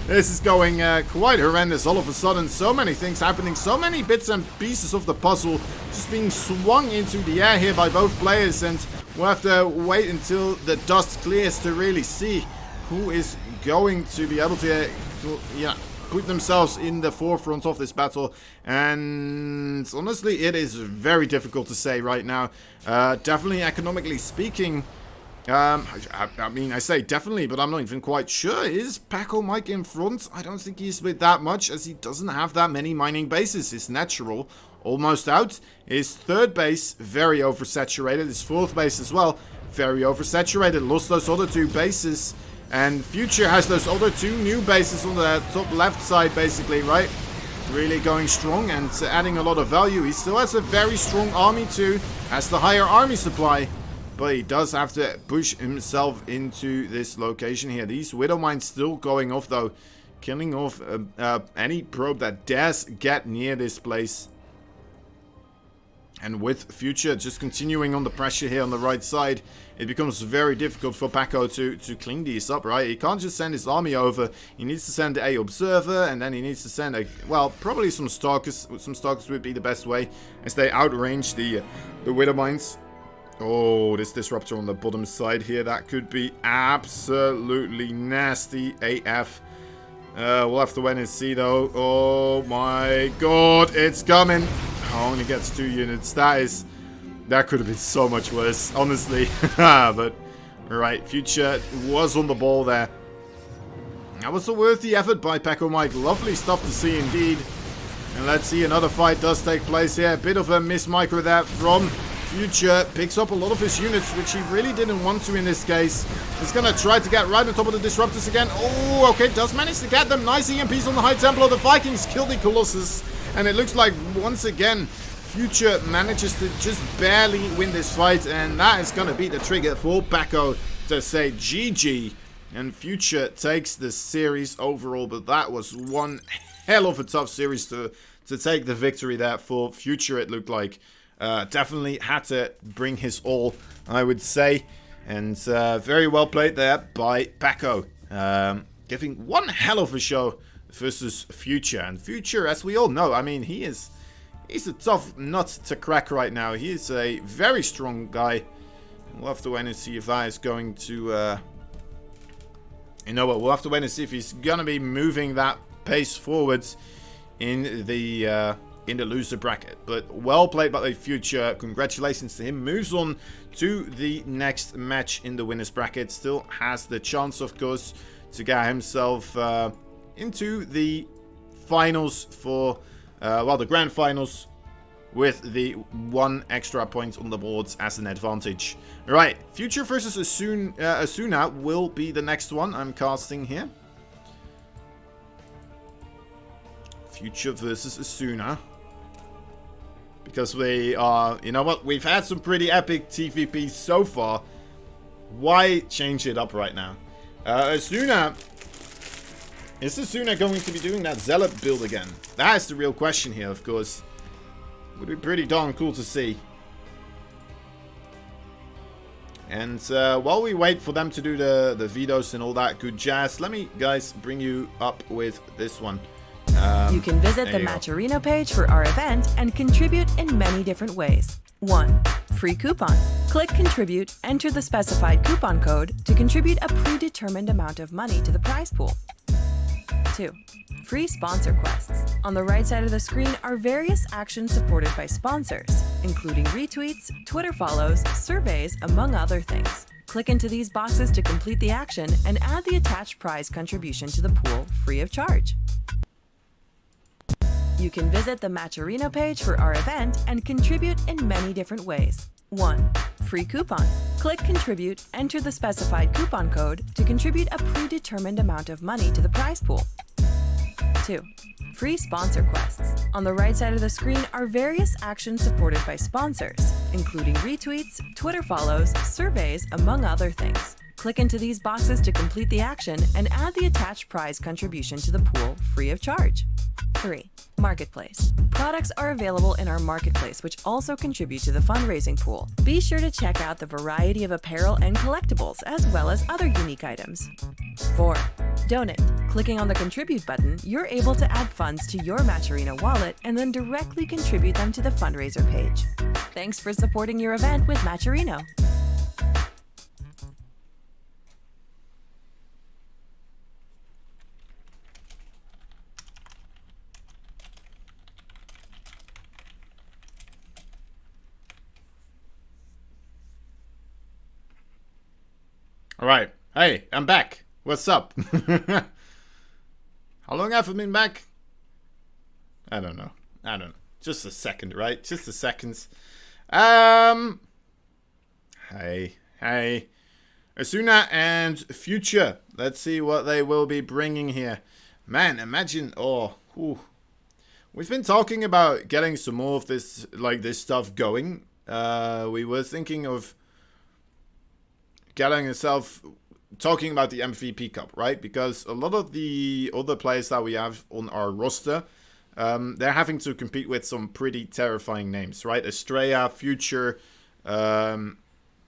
This is going quite horrendous all of a sudden. So many things happening. So many bits and pieces of the puzzle just being swung into the air here by both players. And we'll have to wait until the dust clears to really see who is going to be able to put themselves in the forefront of this battle. And honestly, it is very difficult to say right now. Definitely economically speaking, I mean, I say definitely, but I'm not even quite sure. Is Paco Mike in front? I don't think he's with that much, as he doesn't have that many mining bases. His natural almost out. His 3rd base very oversaturated. His 4th base as well very oversaturated. Lost those other 2 bases, and Future has those other 2 new bases on the top left side, basically, right? Really going strong and adding a lot of value. He still has a very strong army too, has the higher army supply. But he does have to push himself into this location here. These Widow Mines still going off, though. Killing off any probe that dares get near this place. And with Future just continuing on the pressure here on the right side, it becomes very difficult for Paco to clean these up, right? He can't just send his army over. He needs to send a Observer, and then he needs to send a, well, probably some Stalkers. Some Stalkers would be the best way, as they outrange the Widow Mines. Oh, this Disruptor on the bottom side here, that could be absolutely nasty AF. We'll have to wait and see, though. Oh my god, it's coming. Oh, only gets 2 units. That could have been so much worse, honestly. But, alright, Future was on the ball there. That was a worthy effort by Paco Mike. Lovely stuff to see indeed. And let's see, another fight does take place here. A bit of a miss micro there from Future. Picks up a lot of his units, which he really didn't want to in this case. He's going to try to get right on top of the Disruptors again. Oh, okay, does manage to get them. Nice EMPs on the High Templar. The Vikings kill the Colossus. And it looks like, once again, Future manages to just barely win this fight. And that is going to be the trigger for Paco to say GG. And Future takes the series overall. But that was one hell of a tough series to take the victory there for Future, it looked like. Definitely had to bring his all, I would say. And very well played there by Paco. Giving one hell of a show versus Future. And Future, as we all know, I mean, he's a tough nut to crack right now. He is a very strong guy. We'll have to wait and see if that is going to you know what? We'll have to wait and see if he's gonna be moving that pace forwards in the loser bracket. But well played by the Future. Congratulations to him. Moves on to the next match in the winners bracket. Still has the chance, of course, to get himself into the finals for, well, the grand finals with the 1 extra point on the boards as an advantage. Alright, Future versus Asuna will be the next one I'm casting here. Future versus Asuna. Because we are, you know what, we've had some pretty epic TVPs so far. Why change it up right now? Asuna. Is Asuna going to be doing that Zealot build again? That is the real question here, of course. Would be pretty darn cool to see. And while we wait for them to do the vetoes and all that good jazz, let me, guys, bring you up with this one. You can visit the Matcherino page for our event and contribute in many different ways. 1. Free coupon. Click Contribute, enter the specified coupon code to contribute a predetermined amount of money to the prize pool. 2. Free sponsor quests. On the right side of the screen are various actions supported by sponsors, including retweets, Twitter follows, surveys, among other things. Click into these boxes to complete the action and add the attached prize contribution to the pool free of charge. You can visit the Matcherino page for our event and contribute in many different ways. 1. Free coupon. Click Contribute, enter the specified coupon code to contribute a predetermined amount of money to the prize pool. 2. Free sponsor quests. On the right side of the screen are various actions supported by sponsors, including retweets, Twitter follows, surveys, among other things. Click into these boxes to complete the action and add the attached prize contribution to the pool free of charge. 3. Marketplace. Products are available in our marketplace, which also contribute to the fundraising pool. Be sure to check out the variety of apparel and collectibles, as well as other unique items. 4. Donate. Clicking on the Contribute button, you're able to add funds to your Matcherino wallet and then directly contribute them to the fundraiser page. Thanks for supporting your event with Matcherino. Alright. Hey, I'm back. What's up? How long have I been back? I don't know. Just a second, right? Just a second. Hey. Asuna and Future. Let's see what they will be bringing here. Man, imagine. We've been talking about getting some more of this, like this stuff going. We were thinking of getting yourself talking about the MVP Cup, right? Because a lot of the other players that we have on our roster, they're having to compete with some pretty terrifying names, right? Estrella, Future,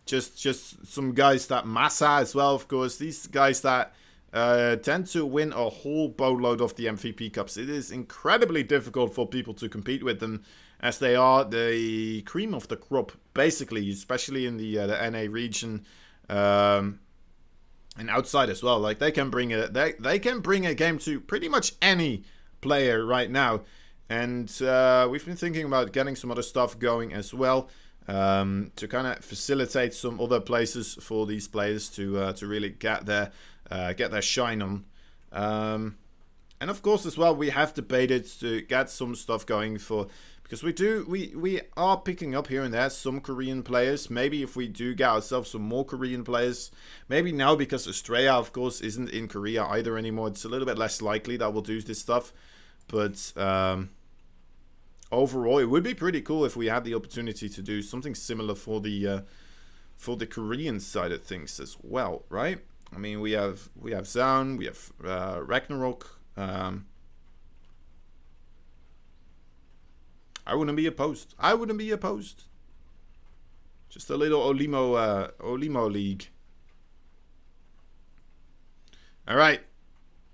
just some guys that Massa as well, of course. These guys that tend to win a whole boatload of the MVP Cups. It is incredibly difficult for people to compete with them, as they are the cream of the crop, basically, especially in the NA region. And outside as well, like they can bring a game to pretty much any player right now, and we've been thinking about getting some other stuff going as well, to kind of facilitate some other places for these players to really get their shine on, and of course as well we have debated to get some stuff going for. Because we are picking up here and there some Korean players. Maybe if we do get ourselves some more Korean players. Maybe now, because Estrella, of course, isn't in Korea either anymore. It's a little bit less likely that we'll do this stuff. But overall, it would be pretty cool if we had the opportunity to do something similar for the Korean side of things as well, right? I mean, we have Zaun, we have Ragnarok. I wouldn't be opposed. Just a little Olimo League. Alright.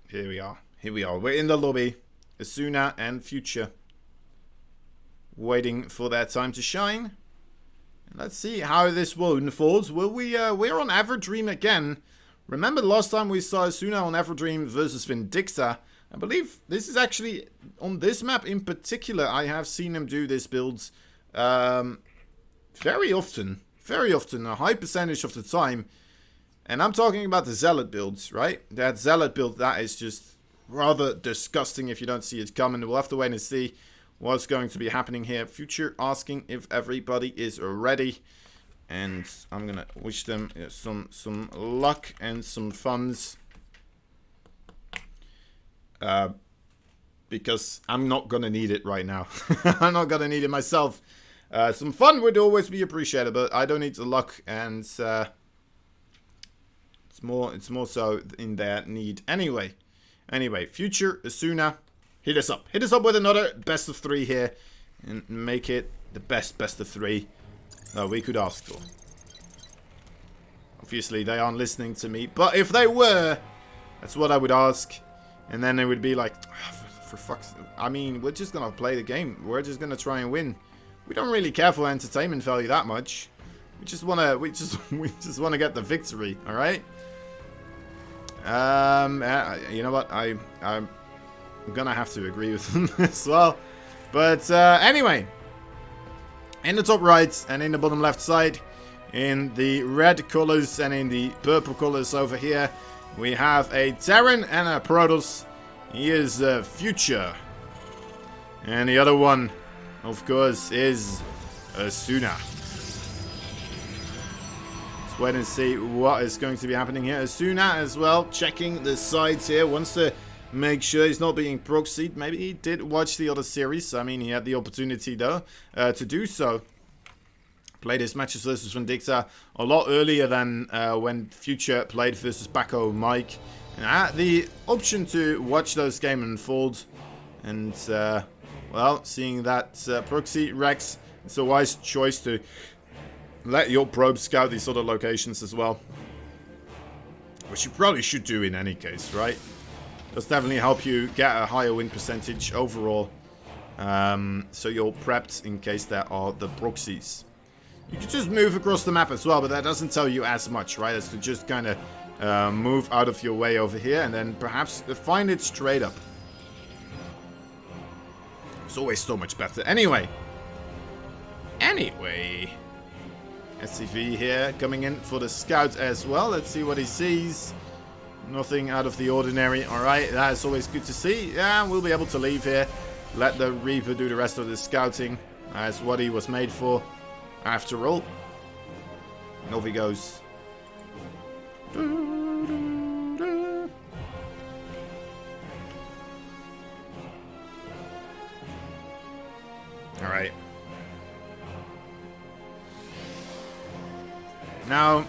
Here we are. We're in the lobby. Asuna and Future. Waiting for their time to shine. Let's see how this will unfold. We're on Average Dream again. Remember the last time we saw Asuna on Everdream versus Vindicta? I believe this is actually, on this map in particular, I have seen him do this build very often. Very often, a high percentage of the time. And I'm talking about the Zealot builds, right? That Zealot build, that is just rather disgusting if you don't see it coming. We'll have to wait and see what's going to be happening here. Future asking if everybody is ready. And I'm going to wish them some luck and some funds. Because I'm not going to need it right now. I'm not going to need it myself. Some fun would always be appreciated, but I don't need the luck, and it's more so in their need anyway. Anyway, Future, Asuna, hit us up. Hit us up with another best of 3 here, and make it the best of 3 we could ask for. Obviously, they aren't listening to me, but if they were, that's what I would ask. And then they would be like, for fuck's sake. I mean, we're just gonna play the game. We're just gonna try and win. We don't really care for entertainment value that much. We just wanna get the victory, all right? You know what? I'm gonna have to agree with them as well. But anyway, in the top right and in the bottom left side, in the red colors and in the purple colors over here, we have a Terran and a Protoss. He is Future. And the other one, of course, is Asuna. Let's wait and see what is going to be happening here. Asuna as well, checking the sides here. Wants to make sure he's not being proxied. Maybe he did watch the other series. I mean, he had the opportunity, though, to do so. Played his matches versus Vindicta a lot earlier than when Future played versus Paco Mike. And I had the option to watch those games unfold. And, well, seeing that proxy Rex, it's a wise choice to let your probe scout these other locations as well. Which you probably should do in any case, right? Does definitely help you get a higher win percentage overall. So you're prepped in case there are the proxies. You can just move across the map as well, but that doesn't tell you as much, right? As to just kind of move out of your way over here and then perhaps find it straight up. It's always so much better. Anyway, SCV here coming in for the scout as well. Let's see what he sees. Nothing out of the ordinary. Alright, that is always good to see. Yeah, we'll be able to leave here. Let the Reaper do the rest of the scouting. That's what he was made for. After all, and off he goes. Alright. Now,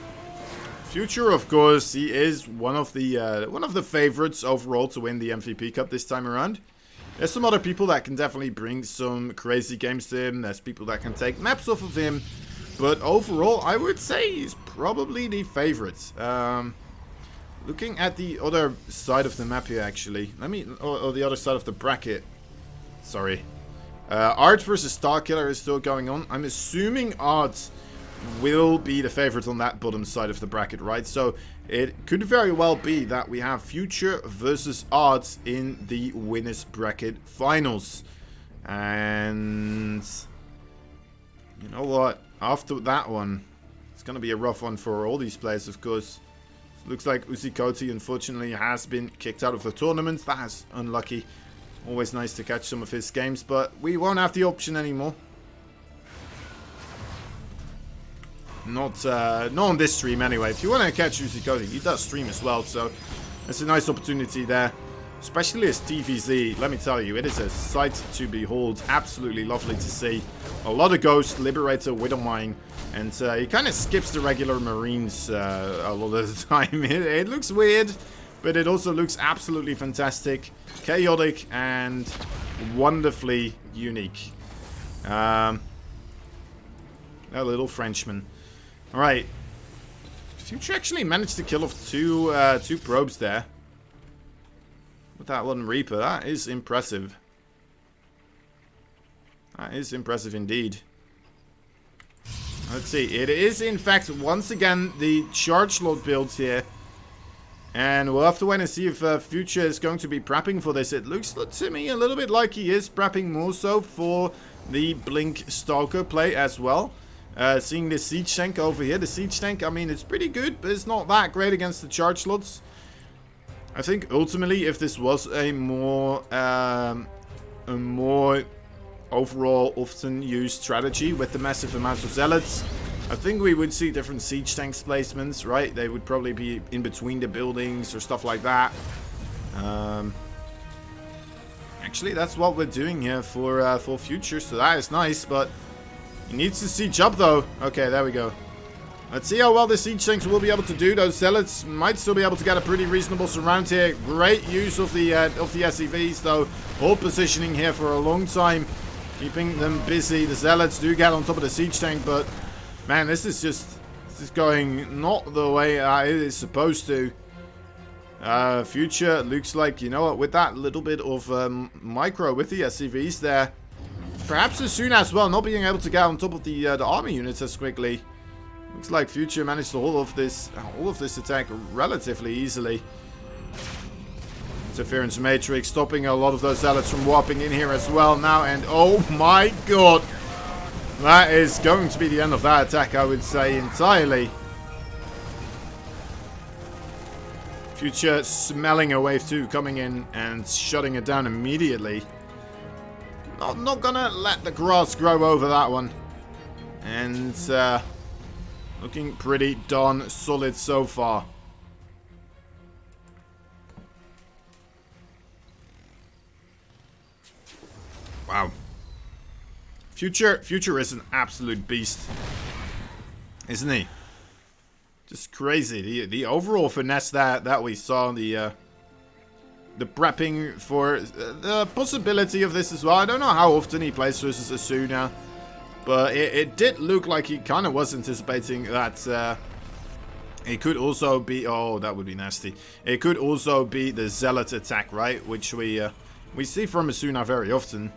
Future, of course, he is one of the favorites overall to win the MVP Cup this time around. There's some other people that can definitely bring some crazy games to him. There's people that can take maps off of him. But overall, I would say he's probably the favorite. Looking at the other side of the map here, actually. Or the other side of the bracket. Sorry. Art versus Starkiller is still going on. I'm assuming Art will be the favorite on that bottom side of the bracket, right? So it could very well be that we have Future versus Art in the winners bracket finals. And you know what? After that one, it's going to be a rough one for all these players, of course. Looks like Uzikoti, unfortunately, has been kicked out of the tournament. That is unlucky. Always nice to catch some of his games, but we won't have the option anymore. Not on this stream anyway. If you want to catch Uzikoti, he does stream as well, so it's a nice opportunity there. Especially as TVZ, let me tell you, it is a sight to behold. Absolutely lovely to see. A lot of Ghost, Liberator, Widowmine, and he kind of skips the regular Marines a lot of the time. It looks weird, but it also looks absolutely fantastic, chaotic, and wonderfully unique. A little Frenchman. Alright. Future actually managed to kill off two probes there. With that one Reaper. That is impressive. That is impressive indeed. Let's see. It is, in fact, once again, the charge lot builds here. And we'll have to wait and see if Future is going to be prepping for this. It looks to me a little bit like he is prepping more so for the Blink Stalker play as well. Seeing the Siege Tank over here. The Siege Tank, I mean, it's pretty good, but it's not that great against the charge slots. I think ultimately, if this was a more overall often used strategy with the massive amounts of zealots, I think we would see different siege tanks placements, right? They would probably be in between the buildings or stuff like that. Actually, that's what we're doing here for Future, so that is nice, but he needs to siege up though. Okay, there we go. Let's see how well the siege tanks will be able to do. Those zealots might still be able to get a pretty reasonable surround here. Great use of the SCVs though. Hold positioning here for a long time, keeping them busy. The zealots do get on top of the siege tank, but man, this is going not the way it is supposed to. Future looks like, you know what, with that little bit of micro with the SCVs there, perhaps as soon as well, not being able to get on top of the army units as quickly. Looks like Future managed to hold off this attack relatively easily. Interference Matrix stopping a lot of those zealots from warping in here as well now, and oh my god, that is going to be the end of that attack, I would say, entirely. Future smelling a wave 2 coming in and shutting it down immediately. Not gonna let the grass grow over that one. And looking pretty darn solid so far. Wow. Future is an absolute beast, isn't he? Just crazy. The overall finesse that we saw, the prepping for the possibility of this as well. I don't know how often he plays versus Asuna, but it did look like he kind of was anticipating that it could also be... Oh, that would be nasty. It could also be the Zealot attack, right? Which we see from Asuna very often.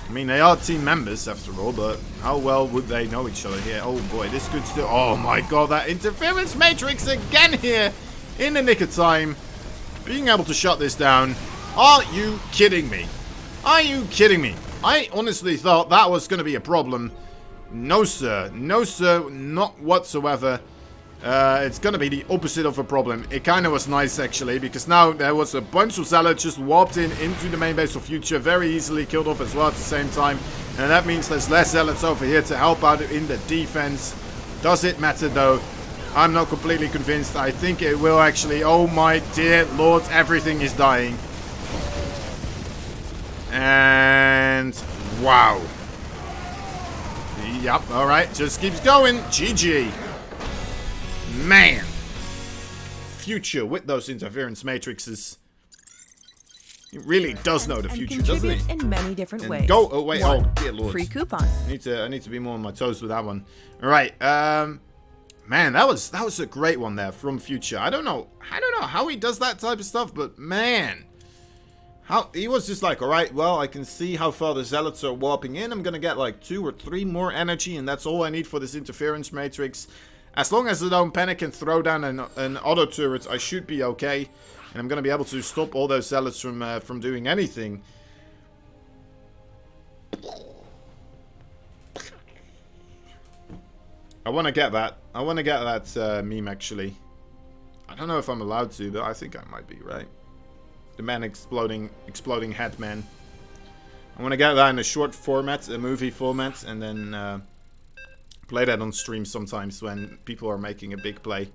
I mean, they are team members after all, but how well would they know each other here? Oh boy, this could still... Oh my god, that Interference Matrix again here in the nick of time. Being able to shut this down. Are you kidding me? Are you kidding me? I honestly thought that was going to be a problem. No sir. No sir, not whatsoever. It's going to be the opposite of a problem. It kind of was nice actually, because now there was a bunch of zealots just warped into the main base of Future, very easily killed off as well at the same time. And that means there's less zealots over here to help out in the defense. Does it matter though? I'm not completely convinced. I think it will actually. Oh my dear lord, everything is dying. And wow. Yep, alright, just keeps going. GG. Man. Future with those interference matrices. He really does know the future, doesn't he? In many different and ways. Go. Oh wait. One, oh dear lord. Free coupon. I need to be more on my toes with that one. All right. Man, that was a great one there from Future. I don't know how he does that type of stuff, but man, how he was just like, all right, well, I can see how far the zealots are warping in. I'm gonna get like 2 or 3 more energy, and that's all I need for this interference matrix. As long as I don't panic and throw down an auto turret, I should be okay. And I'm going to be able to stop all those zealots from doing anything. I want to get that. I want to get that meme, actually. I don't know if I'm allowed to, but I think I might be, right? The man exploding head man. I want to get that in a short format, a movie format, and then... play that on stream sometimes when people are making a big play.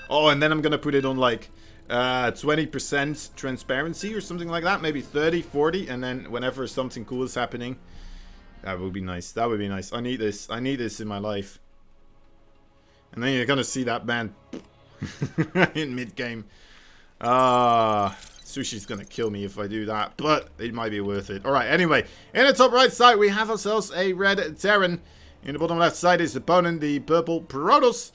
Oh, and then I'm gonna put it on like 20% transparency or something like that. Maybe 30, 40, and then whenever something cool is happening. That would be nice. That would be nice. I need this. I need this in my life. And then you're gonna see that man in mid-game. Sushi's gonna kill me if I do that, but it might be worth it. Alright, anyway. In the top right side, we have ourselves a red Terran. In the bottom left side is the opponent, the purple Protoss.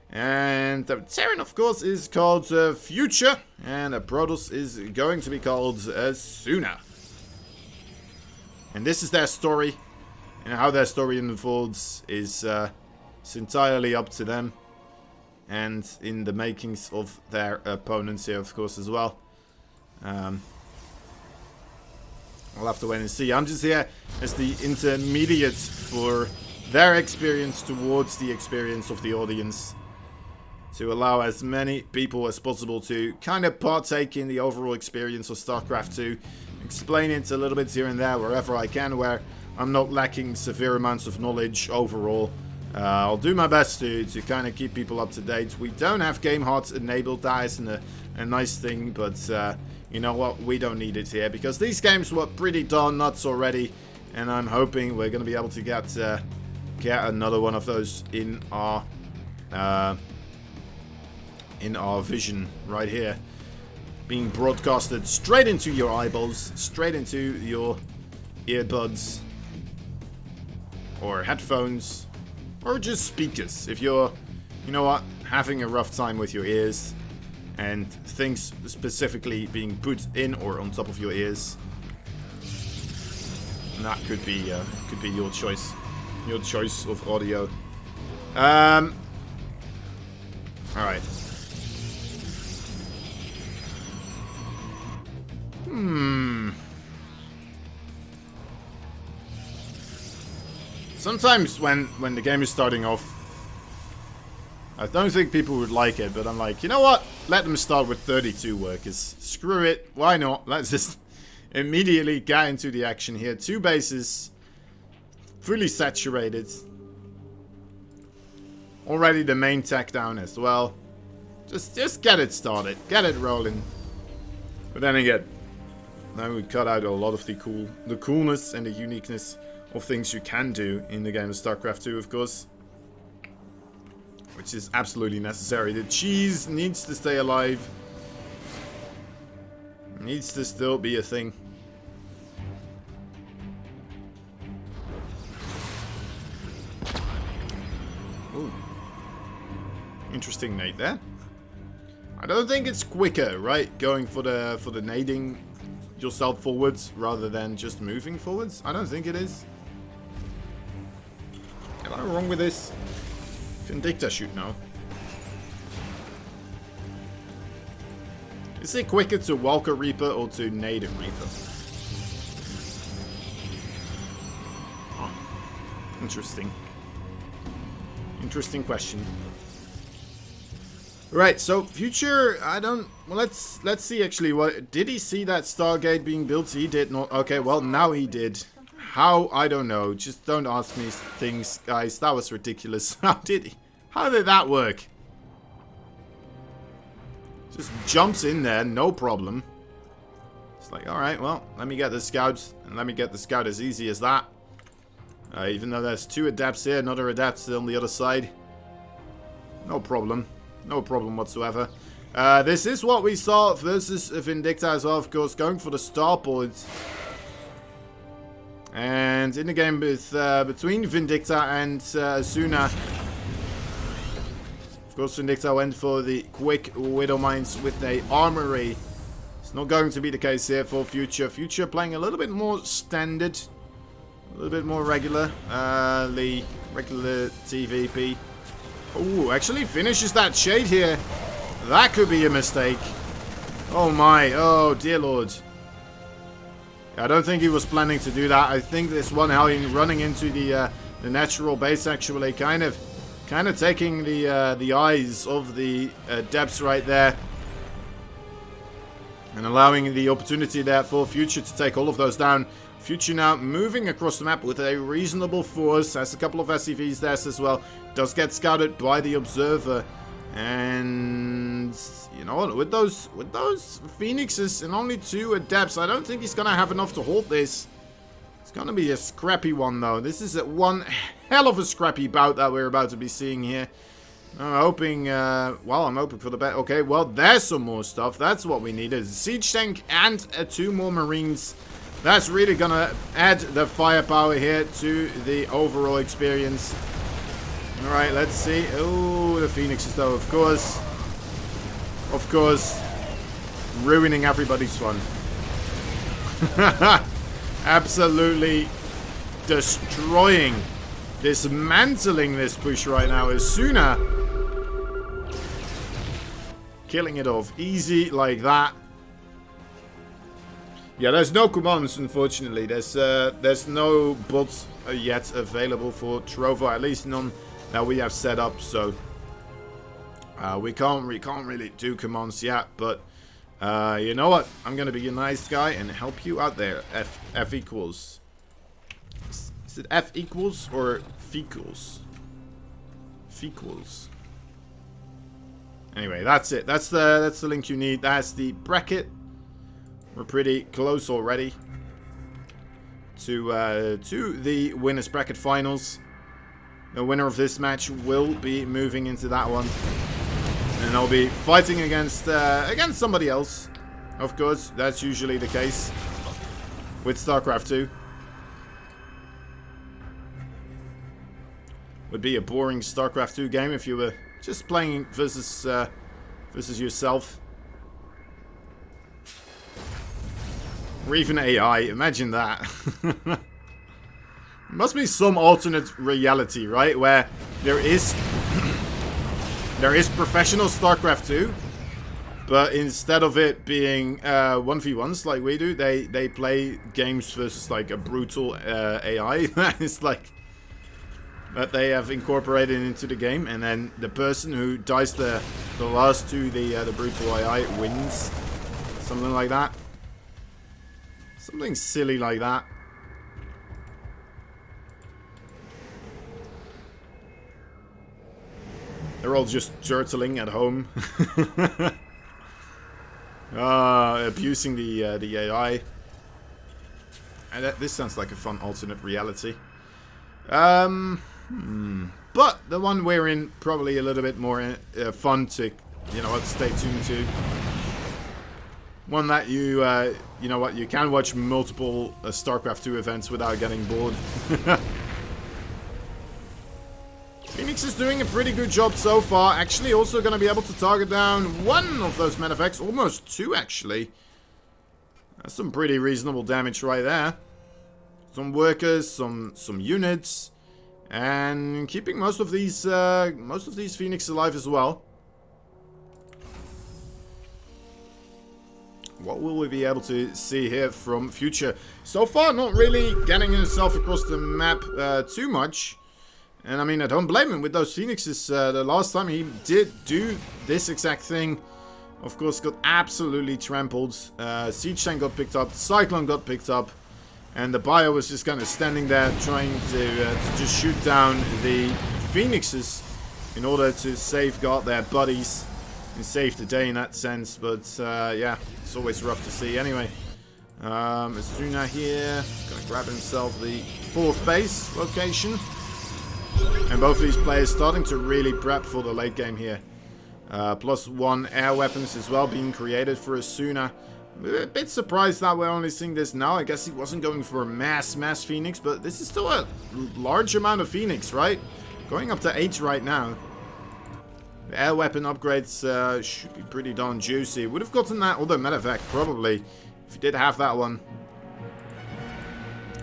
And the Terran, of course, is called Future. And the Protoss is going to be called Asuna. And this is their story. And how their story unfolds is it's entirely up to them. and in the makings of their opponents here, of course, as well. I'll have to wait and see. I'm just here as the intermediate for their experience towards the experience of the audience, to allow as many people as possible to kind of partake in the overall experience of StarCraft 2. Explain it a little bit here and there wherever I can, where I'm not lacking severe amounts of knowledge overall. I'll do my best to kind of keep people up to date. We don't have Game Hearts enabled. That isn't a nice thing, but you know what? We don't need it here because these games were pretty darn nuts already, and I'm hoping we're going to be able to get another one of those in our vision right here, being broadcasted straight into your eyeballs, straight into your earbuds or headphones. Or just speakers, if you're, you know what, having a rough time with your ears and things specifically being put in or on top of your ears. And that could be your choice of audio. All right. Sometimes when the game is starting off, I don't think people would like it, but I'm like, you know what? Let them start with 32 workers. Screw it. Why not? Let's just immediately get into the action here. 2 bases, fully saturated. Already the main tech down as well. Just get it started. Get it rolling. But then again, now we cut out a lot of the coolness and the uniqueness of things you can do in the game of StarCraft 2, of course. Which is absolutely necessary. The cheese needs to stay alive. Needs to still be a thing. Ooh. Interesting nade there. I don't think it's quicker, right? Going for the nading yourself forwards rather than just moving forwards. I don't think it is. Am I wrong with this? Vindicta should know. Is it quicker to walk a Reaper or to nade a Reaper? Oh, interesting. Interesting question. Right, so Future, I don't... Well, let's see actually. What did he see that Stargate being built? He did not. Okay, well, now he did. How? I don't know. Just don't ask me things, guys. That was ridiculous. How did that work? Just jumps in there, no problem. It's like, alright, well, let me get the scout. And let me get the scout as easy as that. Even though there's 2 adapts here, another adapt on the other side. No problem. No problem whatsoever. This is what we saw versus Vindicta as well, of course. Going for the starport. And in the game with, between Vindicta and Asuna, of course Vindicta went for the quick Widow Mines with a armory. It's not going to be the case here for Future. Future playing a little bit more standard. A little bit more regular. The regular TVP. Oh, actually finishes that shade here. That could be a mistake. Oh my, oh dear lord. I don't think he was planning to do that. I think this one Hellion running into the natural base actually kind of taking the eyes of the depths right there. And allowing the opportunity there for Future to take all of those down. Future now moving across the map with a reasonable force. Has a couple of SCVs there as well. Does get scouted by the Observer. And you know what, with those Phoenixes and only 2 adepts, I don't think he's gonna have enough to hold this. It's gonna be a scrappy one though. This is one hell of a scrappy bout that we're about to be seeing here. I'm hoping, well, I'm hoping for the best. Okay, well, there's some more stuff. That's what we need. A siege tank and 2 more Marines. That's really gonna add the firepower here to the overall experience. Alright, let's see. Oh, the Phoenixes though, of course. Of course. Ruining everybody's fun. Absolutely destroying, dismantling this push right now. Asuna Killing it off easy like that. Yeah, there's no commands, unfortunately. There's no bots yet available for Trovo, at least none that we have set up. So we can't really do commands yet. But you know what? I'm gonna be a nice guy and help you out there. F equals. Is it F equals or fequals? Fequals. Anyway, that's it. That's the link you need. That's the bracket. We're pretty close already to the winners bracket finals. The winner of this match will be moving into that one, and they'll be fighting against somebody else. Of course, that's usually the case with StarCraft 2. Would be a boring StarCraft 2 game if you were just playing versus yourself. Or even AI, imagine that. Must be some alternate reality, right? Where there is professional StarCraft 2, but instead of it being 1v1s like we do, they play games versus like a brutal AI. It's like that they have incorporated into the game, and then the person who dies the last to the brutal AI wins. Something like that. Something silly like that. They're all just turtling at home. Abusing the AI. And this sounds like a fun alternate reality. But the one we're in, probably a little bit more fun to, you know what, stay tuned to. One that you, you know what, you can watch multiple StarCraft 2 events without getting bored. Phoenix is doing a pretty good job so far. Actually, also going to be able to target down one of those Medivacks. Almost two, actually. That's some pretty reasonable damage right there. Some workers, some units. And keeping most of these Phoenix alive as well. What will we be able to see here from Future? So far, not really getting himself across the map too much. And I mean, I don't blame him with those Phoenixes. The last time he did do this exact thing, of course, got absolutely trampled. Siege Tank got picked up, Cyclone got picked up, and the Bio was just kind of standing there trying to just shoot down the Phoenixes in order to safeguard their buddies and save the day in that sense. But yeah, it's always rough to see. Anyway, Asuna here, gonna grab himself the 4th base location. And both of these players starting to really prep for the late game here. +1 air weapons as well being created for Asuna. A bit surprised that we're only seeing this now. I guess he wasn't going for a mass Phoenix, but this is still a large amount of Phoenix, right? Going up to 8 right now. The air weapon upgrades should be pretty darn juicy. Would have gotten that other Medivac probably if he did have that one.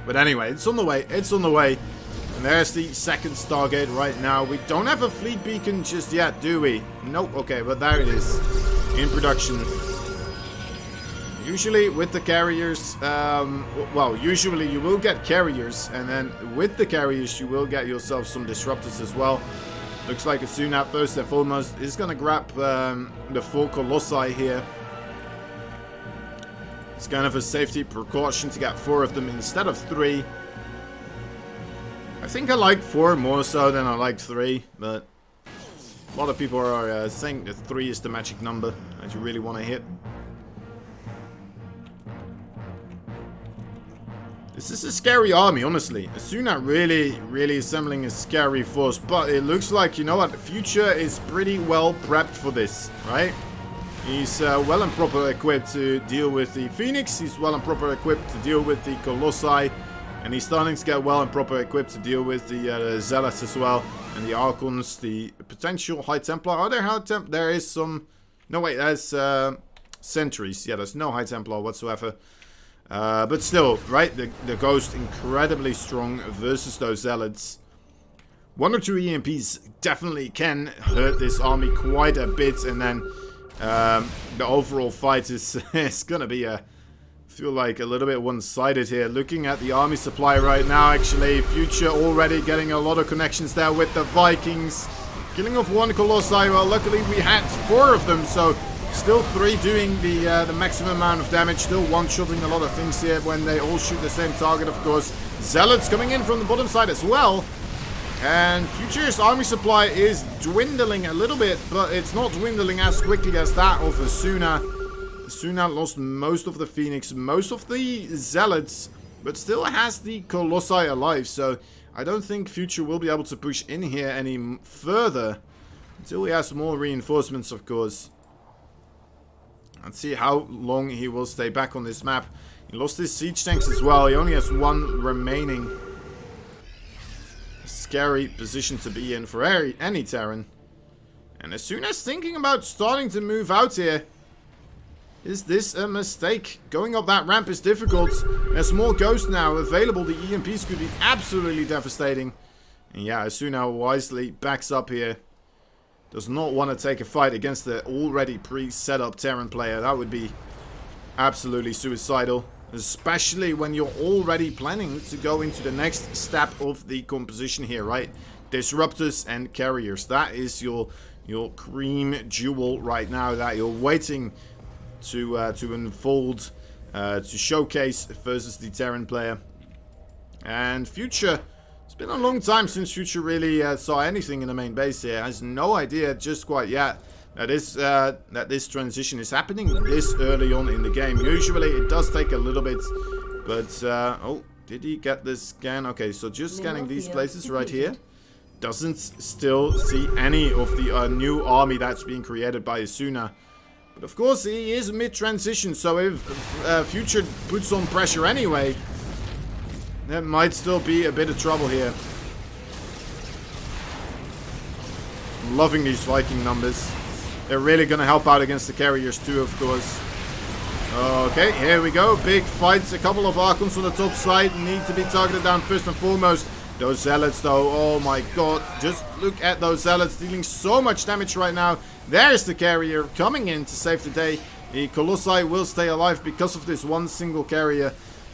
But anyway, it's on the way. It's on the way. And there's the 2nd Stargate right now. We don't have a fleet beacon just yet, do we? Nope. Okay, but there it is. In production. Usually with the carriers, well, usually you will get carriers. And then with the carriers, you will get yourself some disruptors as well. Looks like Asuna, first and foremost, is going to grab the 4 Colossi here. It's kind of a safety precaution to get 4 of them instead of 3. I think I like 4 more so than I like 3, but a lot of people are saying that 3 is the magic number that you really want to hit. This is a scary army, honestly. Asuna really assembling a scary force, but it looks like, you know what, Future is pretty well prepped for this, right? He's well and proper equipped to deal with the Phoenix, he's well and proper equipped to deal with the Colossi, and he's starting to get well and proper equipped to deal with the Zealots as well, and the Archons, the potential High Templar. Are there High Templar? There is some... No, wait, there's Sentries. Yeah, there's no High Templar whatsoever. But still, right, the Ghost incredibly strong versus those Zealots. 1 or 2 EMPs definitely can hurt this army quite a bit, and then The overall fight is gonna be feel like a little bit one-sided here. Looking at the army supply right now, actually, Future already getting a lot of connections there with the Vikings. Killing off one Colossi. Well, luckily we had 4 of them, so still 3 doing the maximum amount of damage. Still one-shotting a lot of things here when they all shoot the same target, of course. Zealots coming in from the bottom side as well. And Future's army supply is dwindling a little bit, but it's not dwindling as quickly as that of Asuna. Asuna lost most of the Phoenix, most of the Zealots, but still has the Colossi alive, so I don't think Future will be able to push in here any further until he has more reinforcements, of course. Let's see how long he will stay back on this map. He lost his siege tanks as well. He only has 1 remaining. Scary position to be in for any Terran. And as soon as thinking about starting to move out here, is this a mistake? Going up that ramp is difficult. There's more Ghosts now available. The EMPs could be absolutely devastating. And yeah, Asuna wisely backs up here. Does not want to take a fight against the already pre-set up Terran player. That would be absolutely suicidal. Especially when you're already planning to go into the next step of the composition here, right? Disruptors and Carriers. That is your cream jewel right now that you're waiting to unfold, to showcase versus the Terran player. And Future, it's been a long time since Future really saw anything in the main base here. Has no idea just quite yet that this transition is happening this early on in the game. Usually it does take a little bit, but oh, did he get the scan? Okay, so just scanning these places right here. Doesn't still see any of the new army that's being created by Asuna. But of course, he is mid-transition, so if Future puts on pressure anyway, there might still be a bit of trouble here. I'm loving these Viking numbers. They're really going to help out against the Carriers too, of course. Okay, here we go. Big fights. A couple of Archons on the top side need to be targeted down first and foremost. Those Zealots, though, oh my god. Just look at those Zealots dealing so much damage right now. There's the Carrier coming in to save the day. The Colossi will stay alive because of this one single Carrier.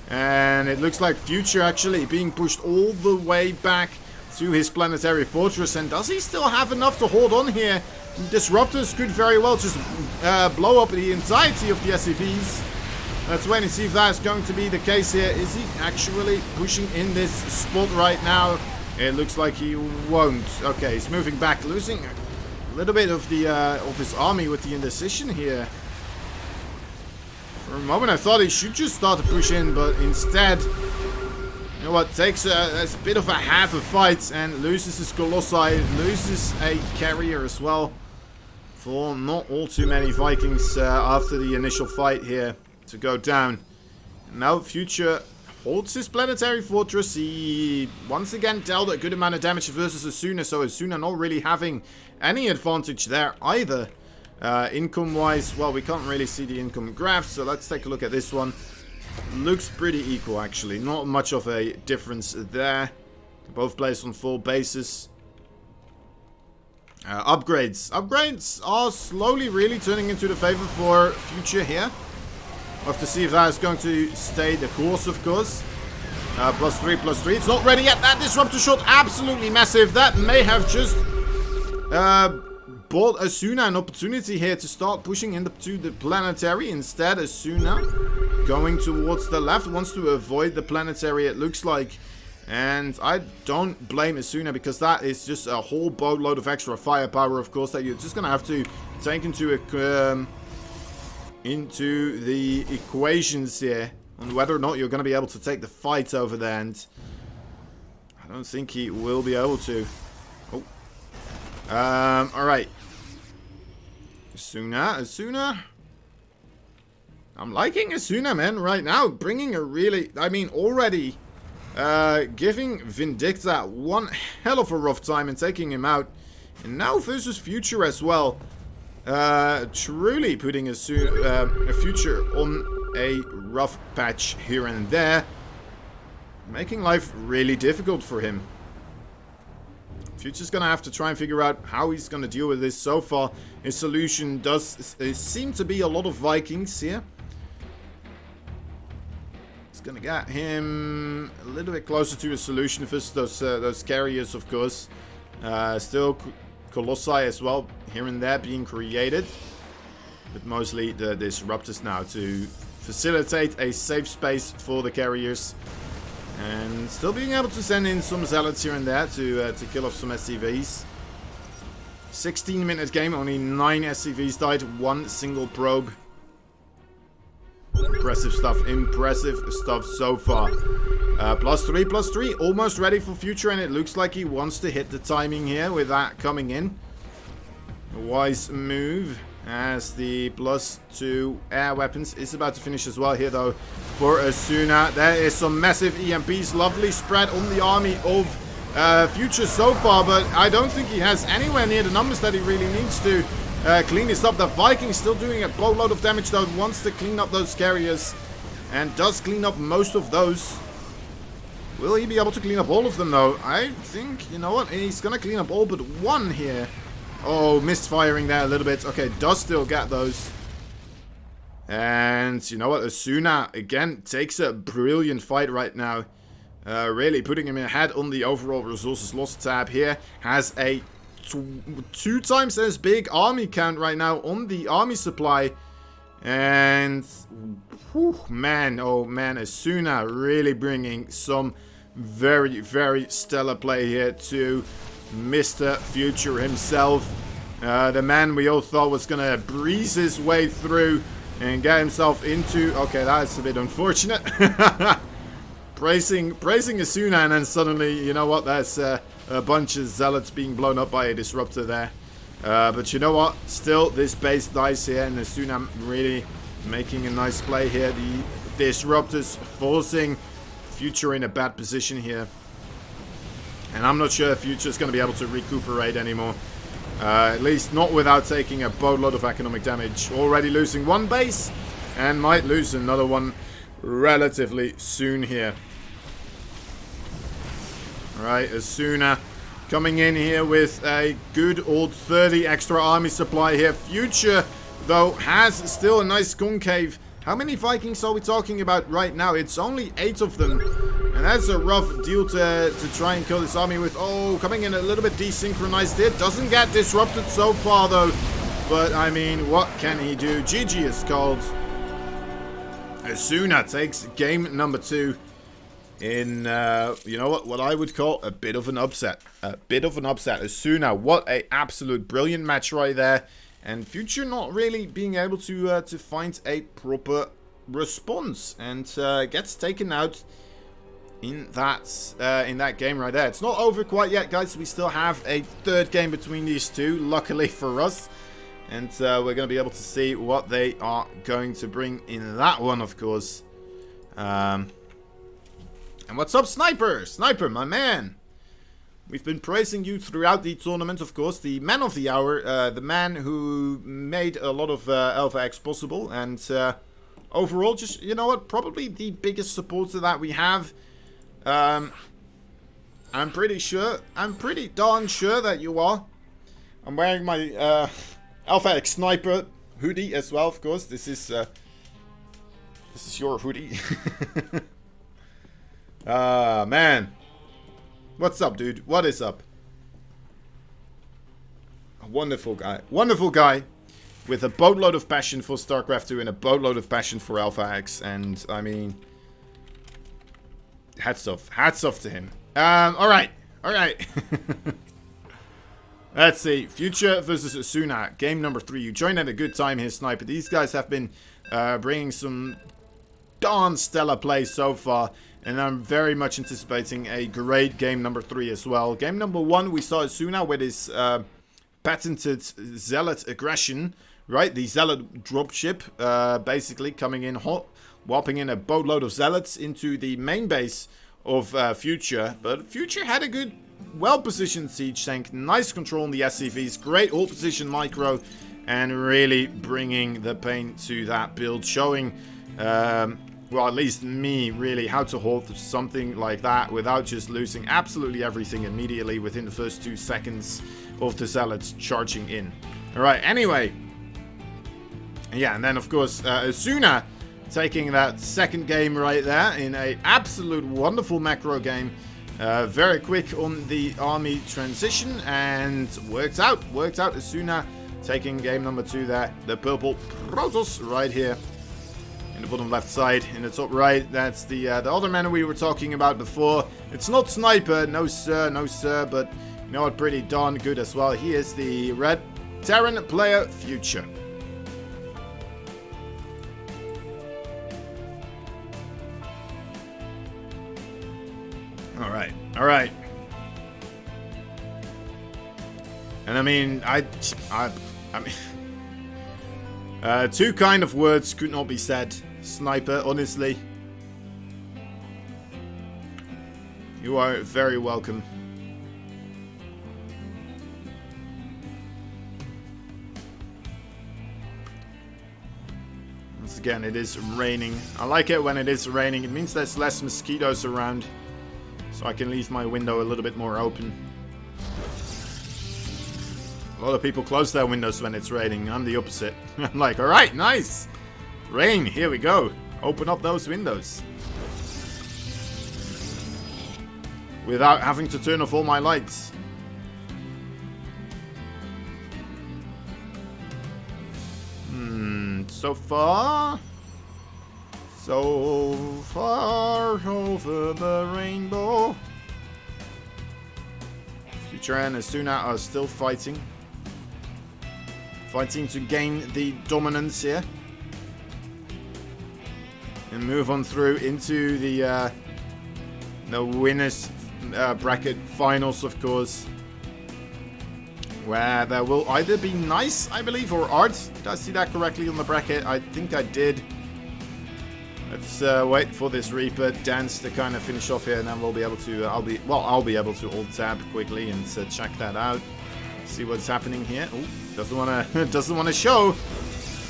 And it looks like Future actually being pushed all the way back to his planetary fortress. And does he still have enough to hold on here? Disruptors could very well just blow up the entirety of the SCVs. Let's wait and see if that's going to be the case here. Is he actually pushing in this spot right now? It looks like he won't. Okay, he's moving back, losing a little bit of the of his army with the indecision here. For a moment I thought he should just start to push in, but instead, you know what, takes a bit of a half a fight and loses his Colossi, loses a Carrier as well. For not all too many Vikings after the initial fight here to go down. Now Future holds his planetary fortress. He once again dealt a good amount of damage versus Asuna, so Asuna not really having any advantage there either. Income-wise, well, we can't really see the income graph, so let's take a look at this one. Looks pretty equal, actually. Not much of a difference there. Both players on full bases. Upgrades. Upgrades are slowly really turning into the favor for Future here. We'll have to see if that is going to stay the course, of course. +3/+3. It's not ready yet. That disruptor shot, absolutely massive. That may have just bought Asuna an opportunity here to start pushing into the planetary. Instead, Asuna going towards the left, wants to avoid the planetary, it looks like. And I don't blame Asuna, because that is just a whole boatload of extra firepower, of course, that you're just going to have to take into the equations here on whether or not you're going to be able to take the fight over there. And I don't think he will be able to. Oh. Alright. Asuna. I'm liking Asuna, man, right now. Bringing a really, I mean, already giving Vindicta one hell of a rough time and taking him out. And now versus Future as well. Truly putting a Future on a rough patch here and there. Making life really difficult for him. Future's gonna have to try and figure out how he's gonna deal with this. So far, his solution does seem to be a lot of Vikings here. It's gonna get him a little bit closer to his solution. First, those carriers, of course. Still Colossi as well, here and there being created. But mostly the Disruptors now to facilitate a safe space for the carriers. And still being able to send in some Zealots here and there to kill off some SCVs. 16-minute game, only 9 SCVs died, 1 single probe. Impressive stuff so far. +3, almost ready for Future, and it looks like he wants to hit the timing here with that coming in. A wise move, as the +2 air weapons is about to finish as well here, though, for Asuna. There is some massive EMPs, lovely spread on the army of Future so far, but I don't think he has anywhere near the numbers that he really needs to clean this up. The Vikings still doing a boatload of damage, though, wants to clean up those carriers, and does clean up most of those. Will he be able to clean up all of them, though? I think, you know what, he's gonna clean up all but 1 here. Oh, misfiring there a little bit. Okay, does still get those. And you know what? Asuna, again, takes a brilliant fight right now. Really putting him ahead on the overall resources lost tab here. Has a 2 times as big army count right now on the army supply. And, whew, man, oh man, Asuna really bringing some very, very stellar play here to Mr. Future himself. The man we all thought was going to breeze his way through and get himself into... Okay, that's a bit unfortunate. praising Asuna, and then suddenly, you know what, there's a bunch of Zealots being blown up by a Disruptor there. But you know what, still this base dies here, and Asuna really making a nice play here. The Disruptors forcing Future in a bad position here. And I'm not sure if Future's going to be able to recuperate anymore. At least not without taking a boatload of economic damage. Already losing 1 base, and might lose another one relatively soon here. Alright, Asuna coming in here with a good old 30 extra army supply here. Future, though, has still a nice concave. How many Vikings are we talking about right now? It's only 8 of them. And that's a rough deal to try and kill this army with. Oh, coming in a little bit desynchronized here. Doesn't get disrupted so far, though. But, I mean, what can he do? GG is called. Asuna takes game number 2 in, you know what I would call a bit of an upset. A bit of an upset. Asuna, what a absolute brilliant match right there. And Future not really being able to find a proper response. And gets taken out in that game right there. It's not over quite yet, guys. We still have a 3rd game between these two, luckily for us. And we're going to be able to see what they are going to bring in that one, of course. And what's up, Sniper? Sniper, my man. We've been praising you throughout the tournament, of course. The man of the hour, the man who made a lot of Alpha X possible. And overall, just, you know what, probably the biggest supporter that we have. I'm pretty darn sure that you are. I'm wearing my Alpha X Sniper hoodie as well, of course. This is your hoodie. Man. What's up, dude? What is up? A wonderful guy. Wonderful guy with a boatload of passion for StarCraft 2 and a boatload of passion for Alpha X. And, I mean, hats off. Hats off to him. Alright. Alright. Let's see. Future versus Asuna. Game number 3. You joined at a good time here, Sniper. These guys have been bringing some darn stellar play so far. And I'm very much anticipating a great game number 3 as well. Game number 1, we saw Asuna with his patented Zealot aggression. Right? The Zealot dropship basically coming in hot. Whopping in a boatload of Zealots into the main base of Future. But Future had a good, well-positioned siege tank. Nice control on the SCVs. Great all-position micro. And really bringing the pain to that build. Showing well, at least me, really, how to hold something like that without just losing absolutely everything immediately within the first 2 seconds of the Zealots charging in. Alright, anyway. Yeah, and then, of course, Asuna taking that second game right there in a absolute wonderful macro game. Very quick on the army transition, and worked out. Asuna taking game number 2 there. The purple Protoss right here. In the bottom left side, in the top right, that's the other man we were talking about before. It's not Sniper, no sir, but you know what, pretty darn good as well. He is the red Terran player Future. Alright. And I mean, I mean, 2 kind of words could not be said. Sniper, honestly. You are very welcome. Once again, it is raining. I like it when it is raining. It means there's less mosquitoes around. So I can leave my window a little bit more open. A lot of people close their windows when it's raining. I'm the opposite. I'm like, alright, nice. Rain, here we go. Open up those windows. Without having to turn off all my lights. So far over the rainbow. Future and Asuna are still fighting. Fighting to gain the dominance here. And move on through into the winners bracket finals, of course. Where there will either be Nice, I believe, or Art. Did I see that correctly on the bracket? I think I did. Let's wait for this Reaper dance to kind of finish off here, and then we'll be able to. I'll be able to alt tab quickly and check that out. See what's happening here. Ooh, doesn't wanna show.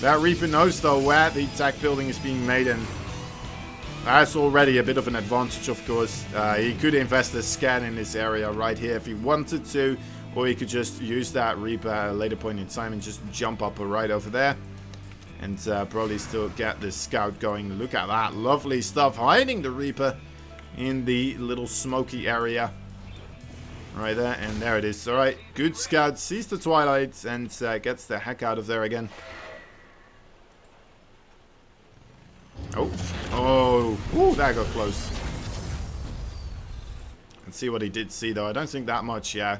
That Reaper knows though where the tech building is being made, and that's already a bit of an advantage, of course. He could invest a scan in this area right here if he wanted to, or he could just use that Reaper at a later point in time and just jump up right over there. And probably still get this scout going. Look at that. Lovely stuff. Hiding the Reaper in the little smoky area. Right there. And there it is. Alright. Good scout. Sees the Twilight and gets the heck out of there again. Oh. Ooh, that got close. Let's see what he did see, though. I don't think that much, yeah.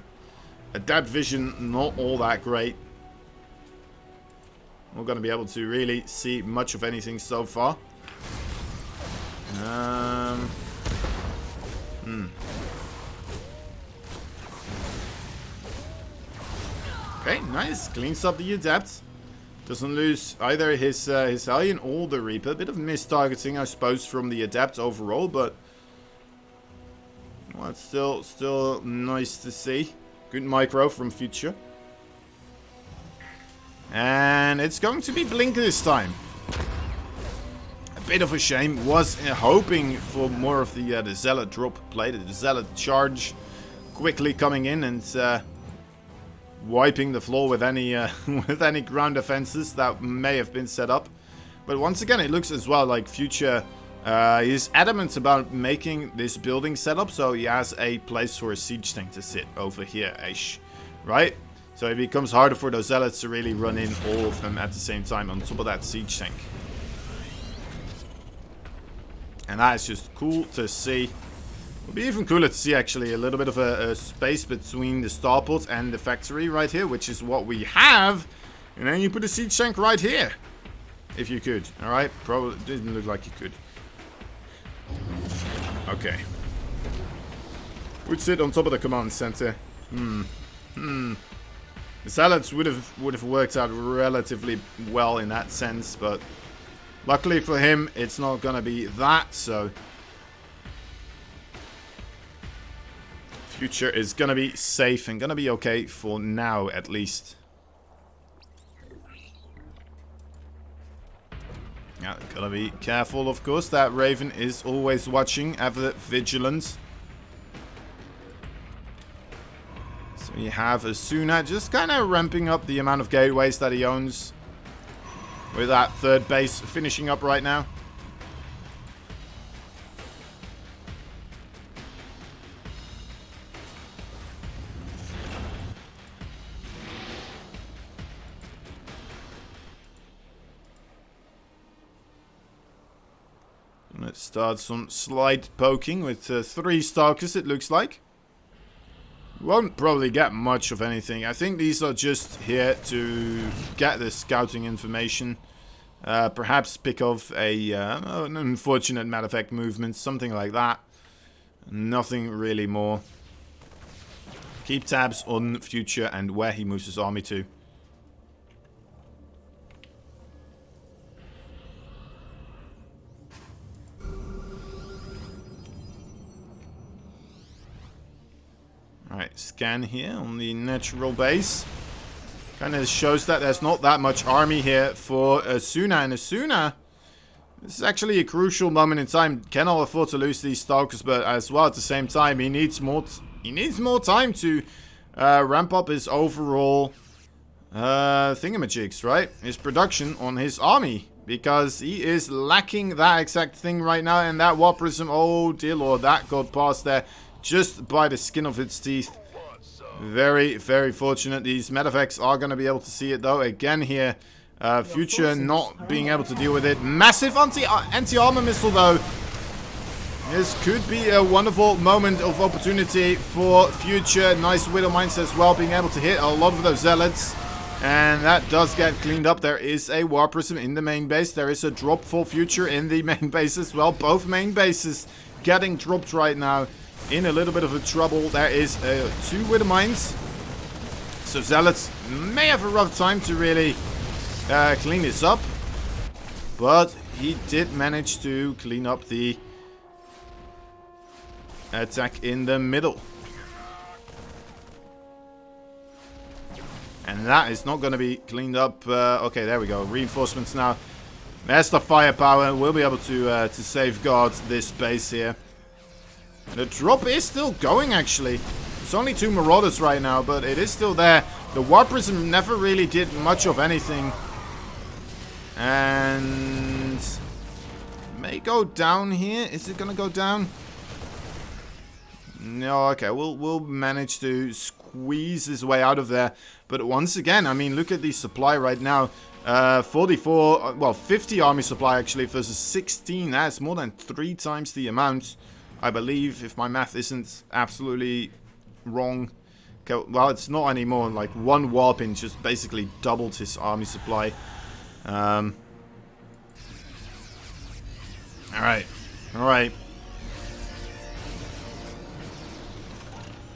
Adapt vision, not all that great. Not going to be able to really see much of anything so far. Okay, nice. Cleans up the Adept. Doesn't lose either his Hellion or the Reaper. Bit of mistargeting, I suppose, from the Adept overall, but well, it's still nice to see. Good micro from Future. And it's going to be Blink this time. A bit of a shame. Was hoping for more of the Zealot drop play, the Zealot charge, quickly coming in and wiping the floor with any with any ground defenses that may have been set up. But once again, it looks as well like Future is adamant about making this building setup, so he has a place for a siege tank to sit over here-ish, right? So it becomes harder for those Zealots to really run in all of them at the same time on top of that siege tank. And that is just cool to see. It'll be even cooler to see actually a little bit of a space between the starport and the factory right here, which is what we have. And then you put a siege tank right here. If you could, alright? Probably didn't look like you could. Okay. Would sit on top of the command center. The Zealots would have worked out relatively well in that sense, but luckily for him, it's not gonna be that, so Future is gonna be safe and gonna be okay for now, at least. Yeah, gotta be careful, of course. That Raven is always watching, ever vigilant. So we have Asuna just kind of ramping up the amount of gateways that he owns. With that third base finishing up right now. Let's start some slight poking with 3 Stalkers, it looks like. Won't probably get much of anything. I think these are just here to get the scouting information. Perhaps pick off an unfortunate matter of fact movement, something like that. Nothing really more. Keep tabs on Future and where he moves his army to. Alright, scan here on the natural base. Kind of shows that there's not that much army here for Asuna. And Asuna, this is actually a crucial moment in time. Cannot afford to lose these Stalkers, but as well at the same time, he needs more time to ramp up his overall thingamajigs, right? His production on his army. Because he is lacking that exact thing right now. And that Warp Prism, oh dear lord, that got past there. Just by the skin of its teeth. Very, very fortunate. These Medavacs are going to be able to see it though. Again here, Future not being able to deal with it. Massive anti-armor missile though. This could be a wonderful moment of opportunity for Future. Nice Widow Mines as well, being able to hit a lot of those Zealots. And that does get cleaned up. There is a Warp Prism in the main base. There is a drop for Future in the main base as well. Both main bases getting dropped right now. In a little bit of a trouble. There is 2 Widow Mines. So Zealots may have a rough time to really clean this up. But he did manage to clean up the attack in the middle. And that is not going to be cleaned up. Okay, there we go. Reinforcements now. There's the firepower. We'll be able to safeguard this base here. The drop is still going, actually. It's only 2 Marauders right now, but it is still there. The Warp Prism never really did much of anything. And may go down here. Is it going to go down? No, okay. We'll manage to squeeze his way out of there. But once again, I mean, look at the supply right now. 44, well, 50 army supply, actually, versus 16. That's more than 3 times the amount. I believe, if my math isn't absolutely wrong. Okay, well, it's not anymore. Like, 1 Warping just basically doubled his army supply. Alright. Alright.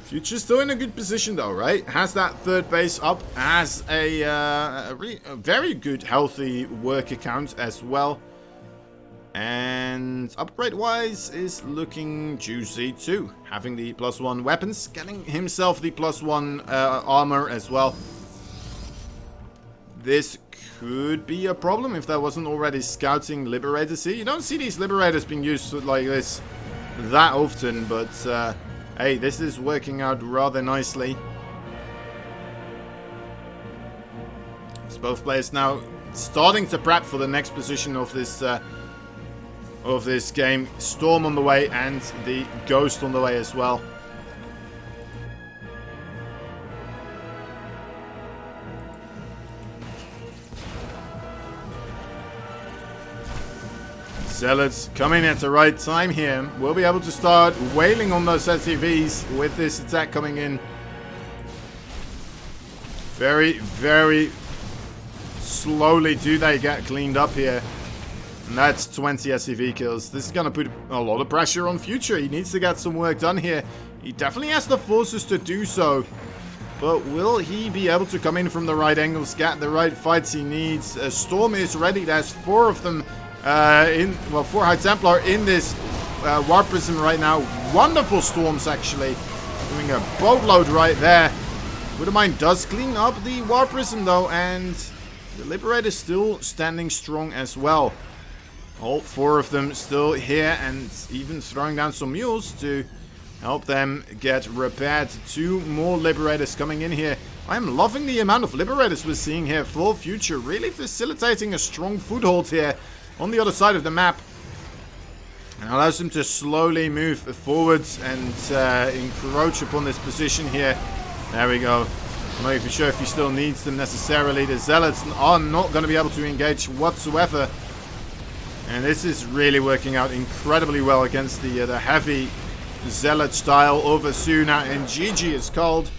Future's still in a good position, though, right? Has that 3rd base up. Has a very good, healthy work account as well. And upgrade-wise is looking juicy too. Having the +1 weapons, getting himself the +1 armor as well. This could be a problem if there wasn't already scouting Liberators here. You don't see these Liberators being used like this that often, but hey, this is working out rather nicely. As both players now starting to prep for the next position of this game. Storm on the way and the Ghost on the way as well. Zealots coming at the right time here. We'll be able to start wailing on those SCVs with this attack coming in. Very, very slowly do they get cleaned up here. And that's 20 SCV kills. This is going to put a lot of pressure on Future. He needs to get some work done here. He definitely has the forces to do so. But will he be able to come in from the right angles, get the right fights he needs? Storm is ready. There's 4 of them 4 High Templar in this Warp Prism right now. Wonderful Storms, actually. Doing a boatload right there. Widow Mine does clean up the Warp Prism, though. And the Liberator is still standing strong as well. All 4 of them still here, and even throwing down some mules to help them get repaired. 2 more Liberators coming in here. I'm loving the amount of Liberators we're seeing here for Future. Really facilitating a strong foothold here on the other side of the map. And allows them to slowly move forwards and encroach upon this position here. There we go. I'm not even sure if he still needs them necessarily. The Zealots are not going to be able to engage whatsoever. And this is really working out incredibly well against the heavy Zealot style of Asuna. And GG is called.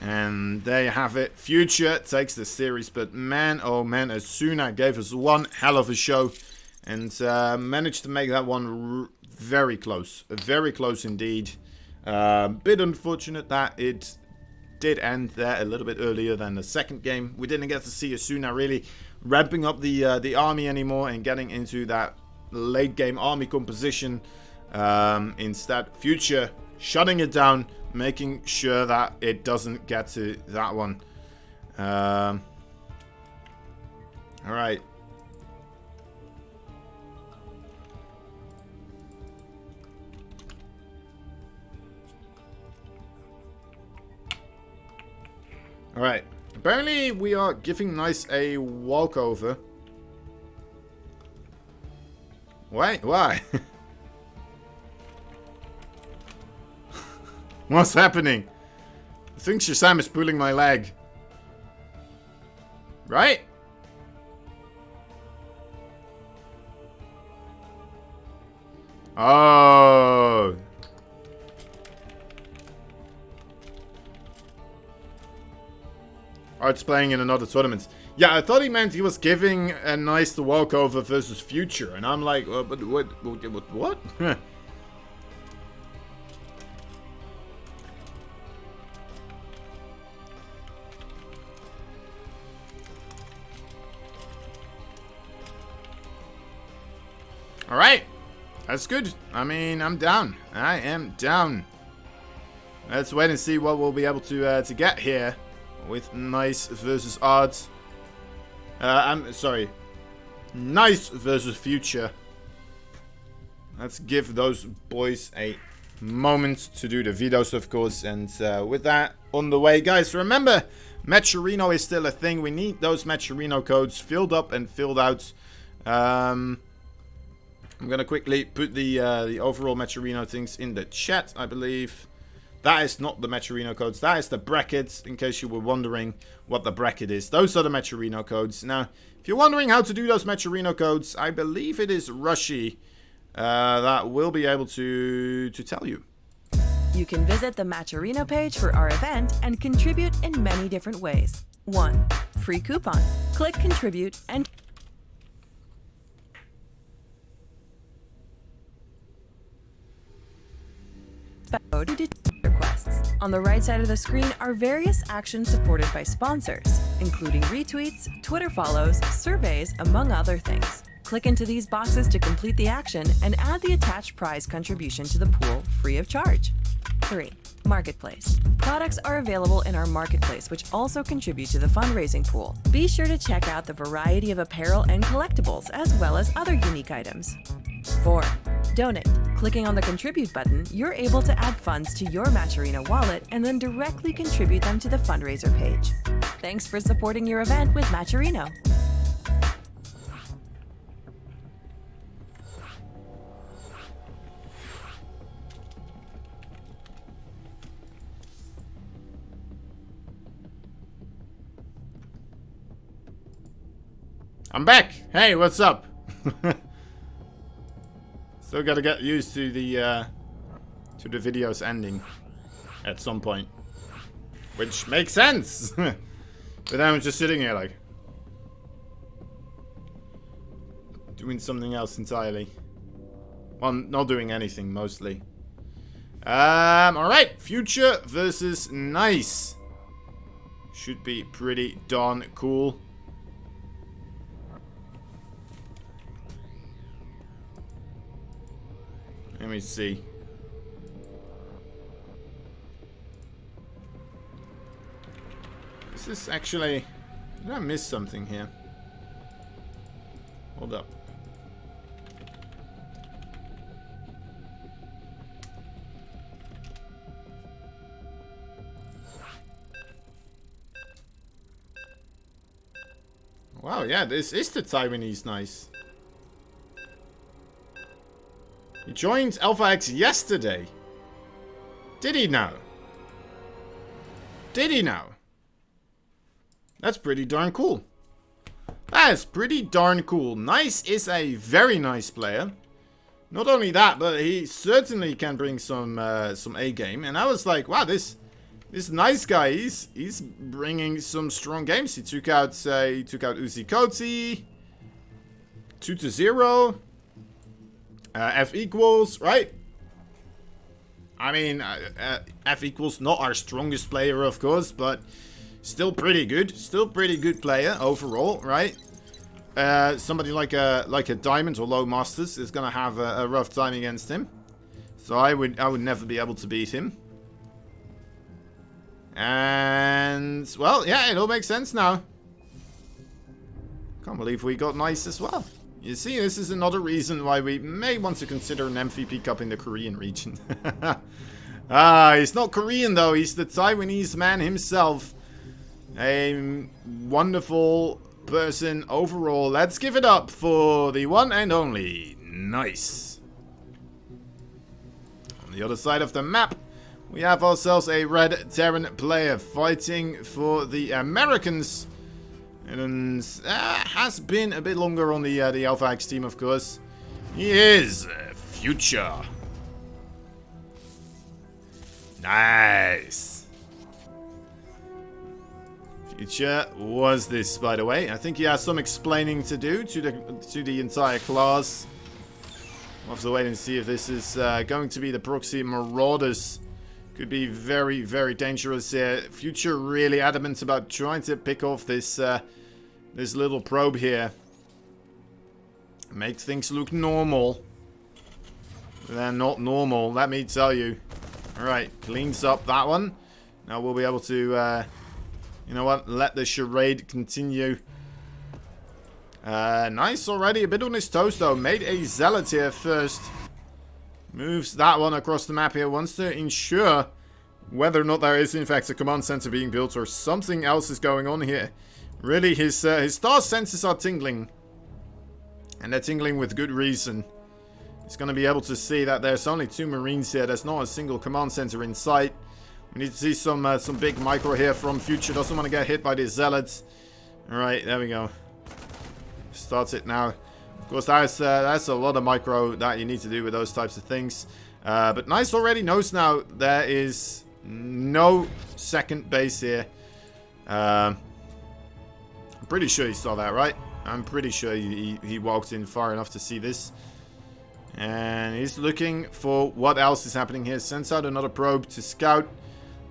And there you have it. Future takes the series. But man, oh man, Asuna gave us one hell of a show. And managed to make that one very close. Very close indeed. Bit unfortunate that it did end there a little bit earlier than the second game. We didn't get to see Asuna really ramping up the army anymore and getting into that late game army composition. Instead, Future shutting it down, making sure that it doesn't get to that one. Alright. Alright. Apparently we are giving Nice a walkover. Wait, why? What's happening? I think Shazam is pulling my leg. Right? Oh. Art's playing in another tournament. Yeah, I thought he meant he was giving a Nice the walkover versus Future. And I'm like, but what? Alright. That's good. I mean, I'm down. I am down. Let's wait and see what we'll be able to get here with Nice versus Art. I'm sorry. Nice versus Future. Let's give those boys a moment to do the vetoes, of course. And with that on the way, guys, remember, Matcherino is still a thing. We need those Matcherino codes filled up and filled out. I'm going to quickly put the overall Matcherino things in the chat, I believe. That is not the Matcherino codes. That is the brackets, in case you were wondering what the bracket is. Those are the Matcherino codes. Now, if you're wondering how to do those Matcherino codes, I believe it is Rushy that will be able to tell you. You can visit the Matcherino page for our event and contribute in many different ways. 1. Free coupon. Click Contribute and requests. On the right side of the screen are various actions supported by sponsors, including retweets, Twitter follows, surveys, among other things. Click into these boxes to complete the action and add the attached prize contribution to the pool free of charge. 3. Marketplace. Products are available in our marketplace, which also contribute to the fundraising pool. Be sure to check out the variety of apparel and collectibles, as well as other unique items. 4. Donate. Clicking on the Contribute button, you're able to add funds to your Matcherino wallet and then directly contribute them to the fundraiser page. Thanks for supporting your event with Matcherino. I'm back! Hey, what's up? Still gotta get used to the videos ending at some point. Which makes sense! But then I'm just sitting here like doing something else entirely. Well, not doing anything mostly. Alright, Future versus Nice. Should be pretty darn cool. Let me see. Is this actually... Did I miss something here? Hold up. Wow, yeah, this is the Taiwanese nice. He joined Alpha X yesterday. Did he now? Did he now? That's pretty darn cool. That's pretty darn cool. Nice is a very nice player. Not only that, but he certainly can bring some A game. And I was like, wow, this nice guy, he's bringing some strong games. He took out Uzi Koti, 2-0, F equals, right? I mean, F equals not our strongest player, of course, but still pretty good. Still pretty good player overall, right? Somebody like a Diamond or Low Masters is gonna have a rough time against him. So I would never be able to beat him. And well, yeah, it all makes sense now. Can't believe we got Nice as well. You see, this is another reason why we may want to consider an MVP Cup in the Korean region. He's not Korean though, he's the Taiwanese man himself. A wonderful person overall. Let's give it up for the one and only Nice. On the other side of the map, we have ourselves a Red Terran player fighting for the Americans. And has been a bit longer on the Alpha X team, of course. He is Future. Nice. Future was this, by the way. I think he has some explaining to do to the entire class. We'll have to wait and see if this is going to be the proxy Marauders. Could be very, very dangerous here. Future really adamant about trying to pick off this this little probe here. Make things look normal. They're not normal, let me tell you. Alright, cleans up that one. Now we'll be able to, you know what, let the charade continue. Nice already, a bit on his toes though. Made a Zealot here first. Moves that one across the map here. Wants to ensure whether or not there is in fact a command center being built or something else is going on here. Really, his star senses are tingling. And they're tingling with good reason. He's going to be able to see that there's only 2 Marines here. There's not a single command center in sight. We need to see some big micro here from Future. Doesn't want to get hit by the Zealots. Alright, there we go. Starts it now. Of course, that's a lot of micro that you need to do with those types of things. But Nice already knows now there is no second base here. I'm pretty sure he saw that, right? I'm pretty sure he walked in far enough to see this. And he's looking for what else is happening here. Sends out another probe to scout.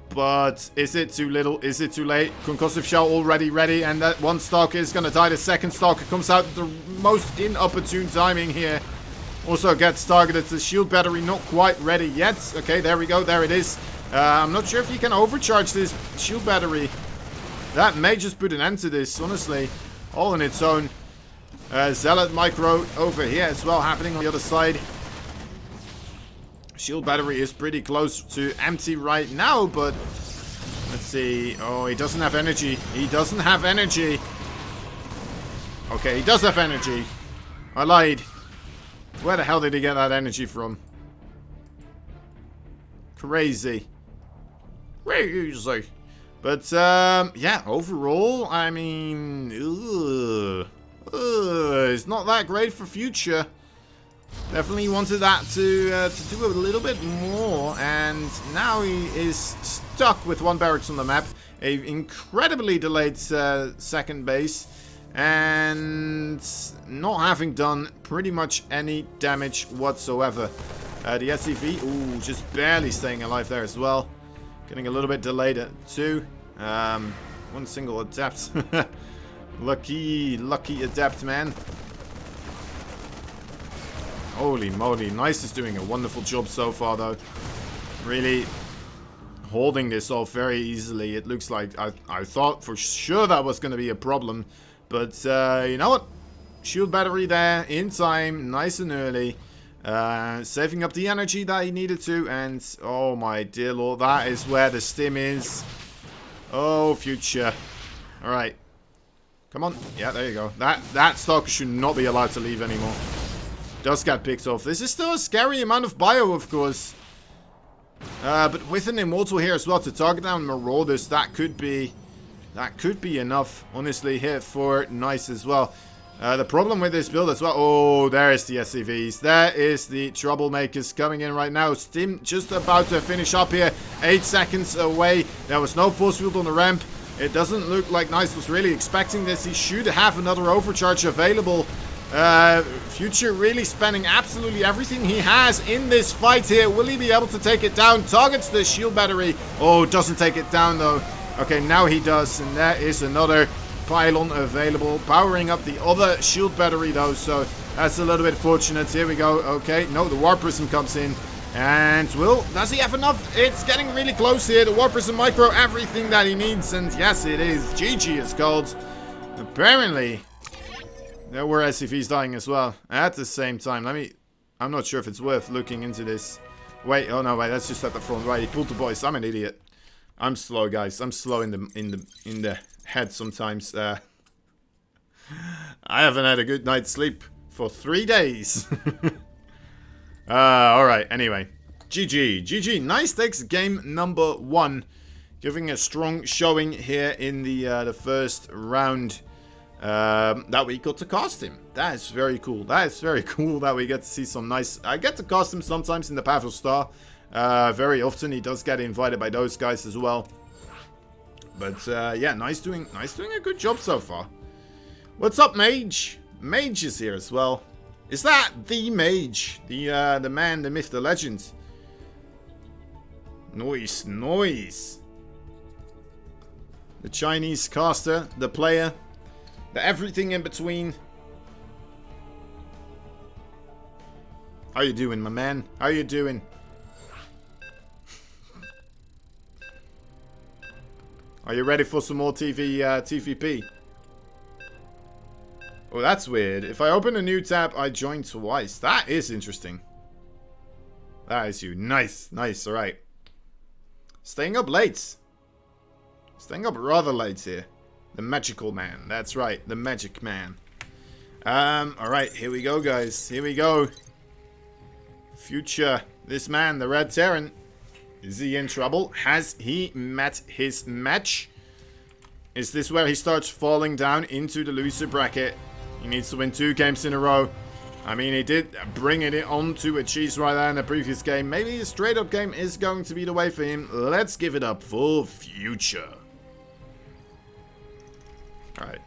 But is it too little? Is it too late? Concussive shell already ready, and that one stalker is going to die. The second stalker comes out at the most inopportune timing here. Also gets targeted. The shield battery not quite ready yet. Okay, there we go. There it is. I'm not sure if you can overcharge this shield battery. That may just put an end to this, honestly. All on its own. Zealot micro over here as well, happening on the other side. Shield battery is pretty close to empty right now, but let's see. Oh, he doesn't have energy. He doesn't have energy. Okay, he does have energy. I lied. Where the hell did he get that energy from? Crazy. Crazy. But, yeah, overall, I mean, it's not that great for Future. Definitely wanted that to do a little bit more, and now he is stuck with 1 barracks on the map, a incredibly delayed second base, and not having done pretty much any damage whatsoever. The SCV, ooh, just barely staying alive there as well. Getting a little bit delayed at 2. 1 single adept. lucky adept, man. Holy moly, Nice is doing a wonderful job so far, though. Really holding this off very easily. It looks like I thought for sure that was going to be a problem. But, you know what? shield battery there in time, nice and early. Saving up the energy that he needed to, and oh my dear lord, that is where the stim is. Oh, Future. Alright. Come on. Yeah, there you go. That stalker should not be allowed to leave anymore. Does get picked off. This is still a scary amount of bio, of course. But with an Immortal here as well to target down Marauders, that could be enough, honestly, here for Nice as well. The problem with this build as well... Oh, there's the SCVs. There is the Troublemakers coming in right now. Stim just about to finish up here. 8 seconds away. There was no force field on the ramp. It doesn't look like Nice was really expecting this. He should have another overcharge available. Future really spending absolutely everything he has in this fight here. Will he be able to take it down? Targets the shield battery. Oh, doesn't take it down though. Okay, now he does. And there is another pylon available, powering up the other shield battery though, so that's a little bit fortunate. Here we go. Okay, no, the War Prism comes in, and does he have enough? It's getting really close here. The War Prism micro everything that he needs, and yes, it is. GG is called. Apparently there were SCVs dying as well at the same time. I'm not sure if it's worth looking into this. Wait, oh no, wait, that's just at the front. Right, he pulled the boys. I'm an idiot. I'm slow, guys. I'm slow in the head sometimes. I haven't had a good night's sleep for 3 days. Alright, anyway. GG. Nice takes game number 1. Giving a strong showing here in the first round. That we got to cast him. That is very cool. That is very cool that we get to see some nice... I get to cast him sometimes in the Path of Star. Very often he does get invited by those guys as well. But yeah, Nice doing a good job so far. What's up, Mage? Mage is here as well. Is that the Mage? The man, the myth, the legend. Noise. The Chinese caster, the player, the everything in between. How you doing, my man? How you doing? Are you ready for some more TVP? Oh, that's weird. If I open a new tab, I join twice. That is interesting. That is you. Nice. Alright. Staying up late. Staying up rather late here. The magical man. That's right. The magic man. Alright. Here we go, guys. Here we go. Future. This man, the Red Terran. Is he in trouble? Has he met his match? Is this where he starts falling down into the loser bracket? He needs to win 2 games in a row. I mean, he did bring it on to a cheese right there in the previous game. Maybe a straight-up game is going to be the way for him. Let's give it up for Future. Alright.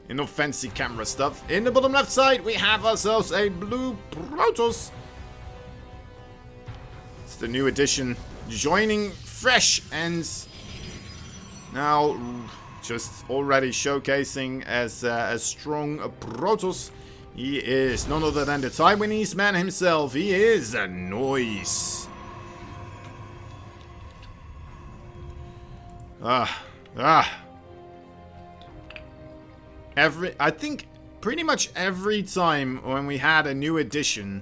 Enough fancy camera stuff. In the bottom left side, we have ourselves a blue Protoss. The new edition joining fresh and now just already showcasing as a strong Protoss. He is none other than the Taiwanese man himself. He is a Noise. I think pretty much every time when we had a new edition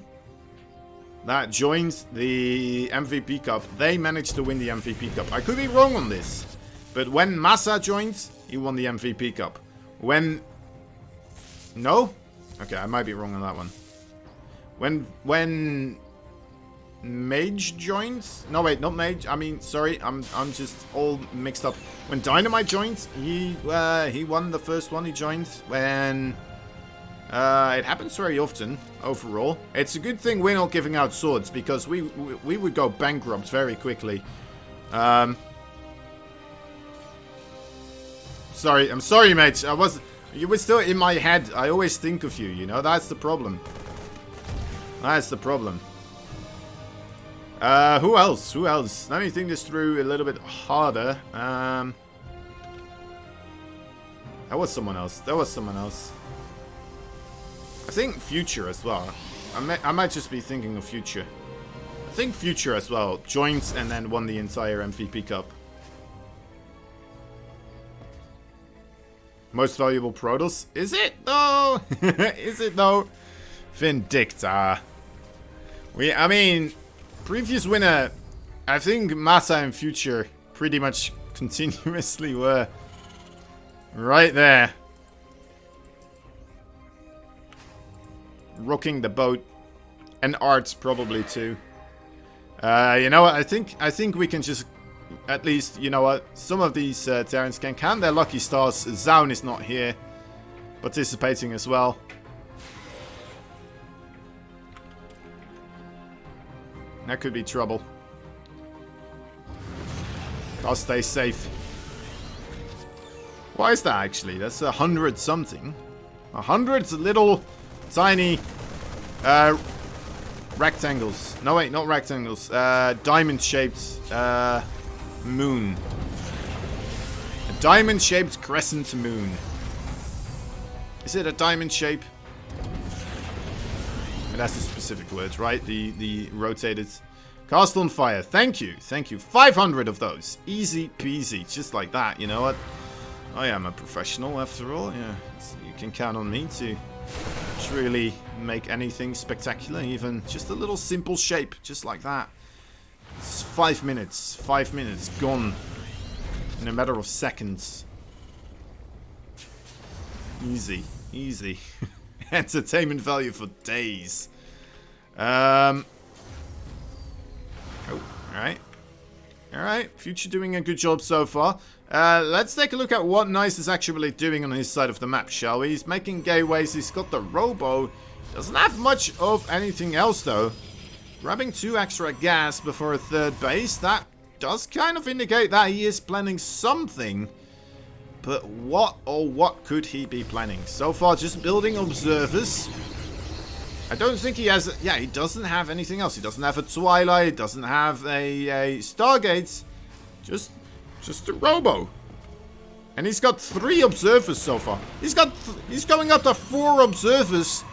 that joins the MVP Cup, they managed to win the MVP Cup. I could be wrong on this, but when Massa joined, he won the MVP Cup. When... No? Okay, I might be wrong on that one. When Mage joined... No, wait, not Mage. I mean, sorry, I'm just all mixed up. When Dynamite joined, he won the first one he joined. When... it happens very often, overall. It's a good thing we're not giving out swords, because we would go bankrupt very quickly. Sorry, I'm sorry, mate. You were still in my head. I always think of you, you know? That's the problem. That's the problem. Who else? Who else? Let me think this through a little bit harder. There was someone else. There was someone else. I think Future as well. I might just be thinking of Future. I think Future as well joined and then won the entire MVP Cup. Most valuable Protoss. Is it though? Is it though? Vindicta. I mean, previous winner, I think Massa and Future pretty much continuously were right there. Rocking the boat. And Arts probably too. You know what? I think we can just, at least, you know what? Some of these Terrans can count their lucky stars. Zaun is not here, participating as well. That could be trouble. I'll stay safe. Why is that actually? That's 100 something. 100 little tiny rectangles. No wait, not rectangles. Diamond shaped moon. A diamond shaped crescent moon. Is it a diamond shape? That's the specific words, right? The rotated. Cast on fire. Thank you. Thank you. 500 of those. Easy peasy. Just like that. You know what? I am a professional after all. Yeah. You can count on me to really make anything spectacular. Even just a little simple shape. Just like that. It's 5 minutes. 5 minutes. Gone. In a matter of seconds. Easy. Easy. Entertainment value for days. Oh, alright. Alright, Future doing a good job so far. Let's take a look at what Nice is actually doing on his side of the map, shall we? He's making gateways, he's got the Robo. Doesn't have much of anything else, though. Grabbing 2 extra gas before a 3rd base. That does kind of indicate that he is planning something. But what could he be planning? So far, just building observers. I don't think he has... Yeah, he doesn't have anything else. He doesn't have a Twilight. Doesn't have a Stargate. Just a Robo. And he's got 3 observers so far. He's going up to 4 observers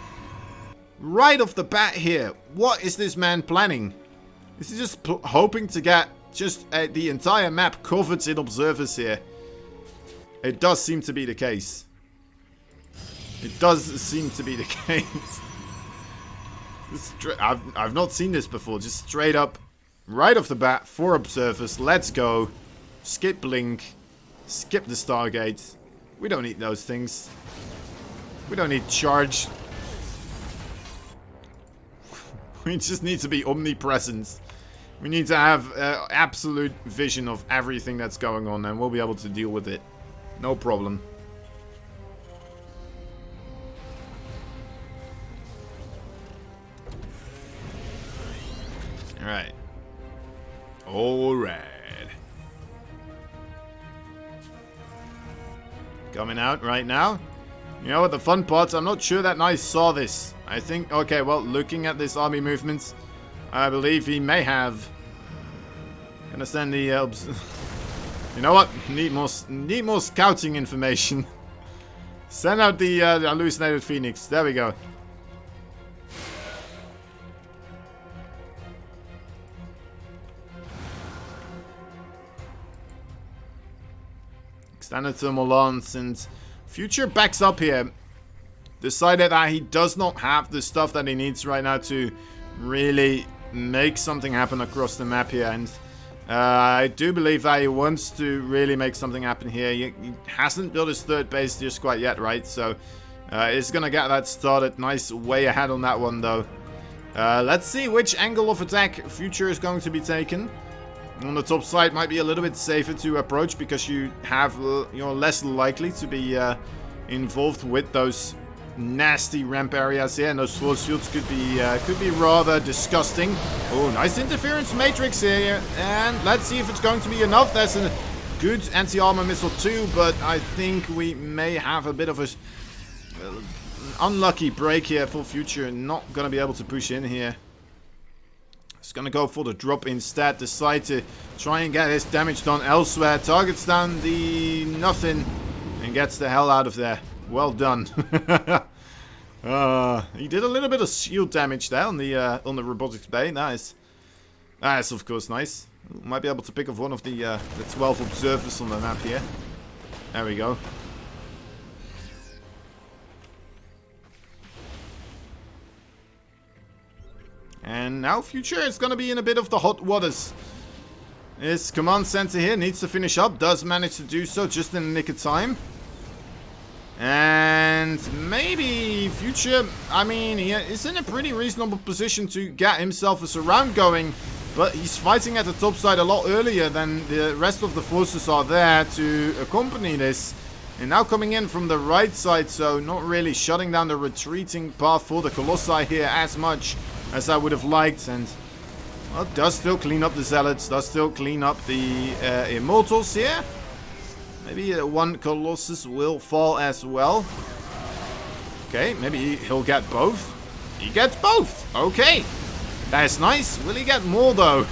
right off the bat here. What is this man planning? Is he just hoping to get just the entire map covered in observers here? It does seem to be the case. It does seem to be the case. I've not seen this before. Just straight up, right off the bat, 4 observers. Let's go. Skip Blink. Skip the Stargate. We don't need those things. We don't need charge. We just need to be omnipresent. We need to have absolute vision of everything that's going on, and we'll be able to deal with it. No problem. Alright. Alright. Coming out right now. You know what, the fun part, I'm not sure that Nice saw this. I think, okay, well, looking at this army movement, I believe he may have. Gonna send the you know what? Need more scouting information. Send out the hallucinated Phoenix. There we go. Extended thermal lance, and Future backs up here. Decided that he does not have the stuff that he needs right now to really make something happen across the map here, and I do believe that he wants to really make something happen here. He hasn't built his 3rd base just quite yet, right? So he's gonna get that started. Nice, way ahead on that one though. Let's see which angle of attack Future is going to be taken. On the top side might be a little bit safer to approach because you have you're less likely to be involved with those nasty ramp areas here, and those force fields could be rather disgusting. Oh, nice interference matrix here, and let's see if it's going to be enough. There's a good anti-armor missile too, but I think we may have a bit of a unlucky break here for Future. Not gonna be able to push in here. He's gonna go for the drop instead. Decide to try and get his damage done elsewhere. Targets down the nothing and gets the hell out of there. Well done. He did a little bit of shield damage there on the robotics bay. Nice. That's of course nice. Might be able to pick off one of the 12 observers on the map here. There we go. And now Future is going to be in a bit of the hot waters. His command center here needs to finish up. Does manage to do so just in the nick of time. And maybe Future, I mean, he is in a pretty reasonable position to get himself a surround going. But he's fighting at the top side a lot earlier than the rest of the forces are there to accompany this. And now coming in from the right side, so not really shutting down the retreating path for the Colossi here as much as I would have liked. And well, does still clean up the Zealots, does still clean up the Immortals here. Maybe one Colossus will fall as well. Okay, maybe he'll get both. He gets both. Okay. That's nice. Will he get more, though?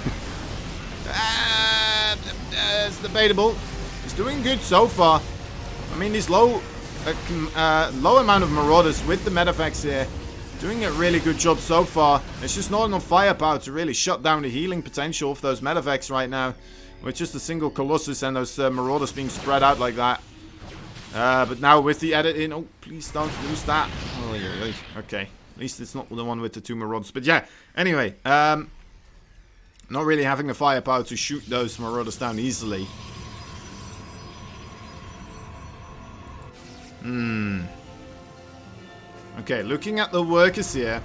It's debatable. He's doing good so far. I mean, these low amount of Marauders with the Medavacs here. Doing a really good job so far. There's just not enough firepower to really shut down the healing potential of those Medavacs right now. With just a single Colossus and those Marauders being spread out like that. But now with the edit in... Oh, please don't lose that. Oh, yeah, okay. At least it's not the one with the 2 Marauders. But yeah, anyway. Not really having the firepower to shoot those Marauders down easily. Okay, looking at the workers here.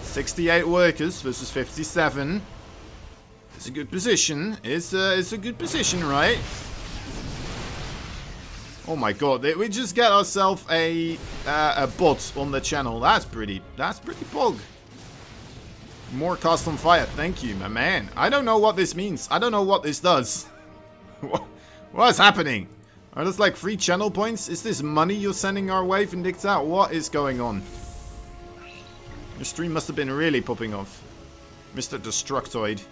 68 workers versus 57. It's a good position. It's a good position, right? Oh my god, we just get ourselves a bot on the channel. That's pretty pog. More cast on fire. Thank you, my man. I don't know what this means. I don't know what this does. What's happening? Are those like free channel points? Is this money you're sending our way, Vindicta? What is going on? Your stream must have been really popping off. Mr. Destructoid.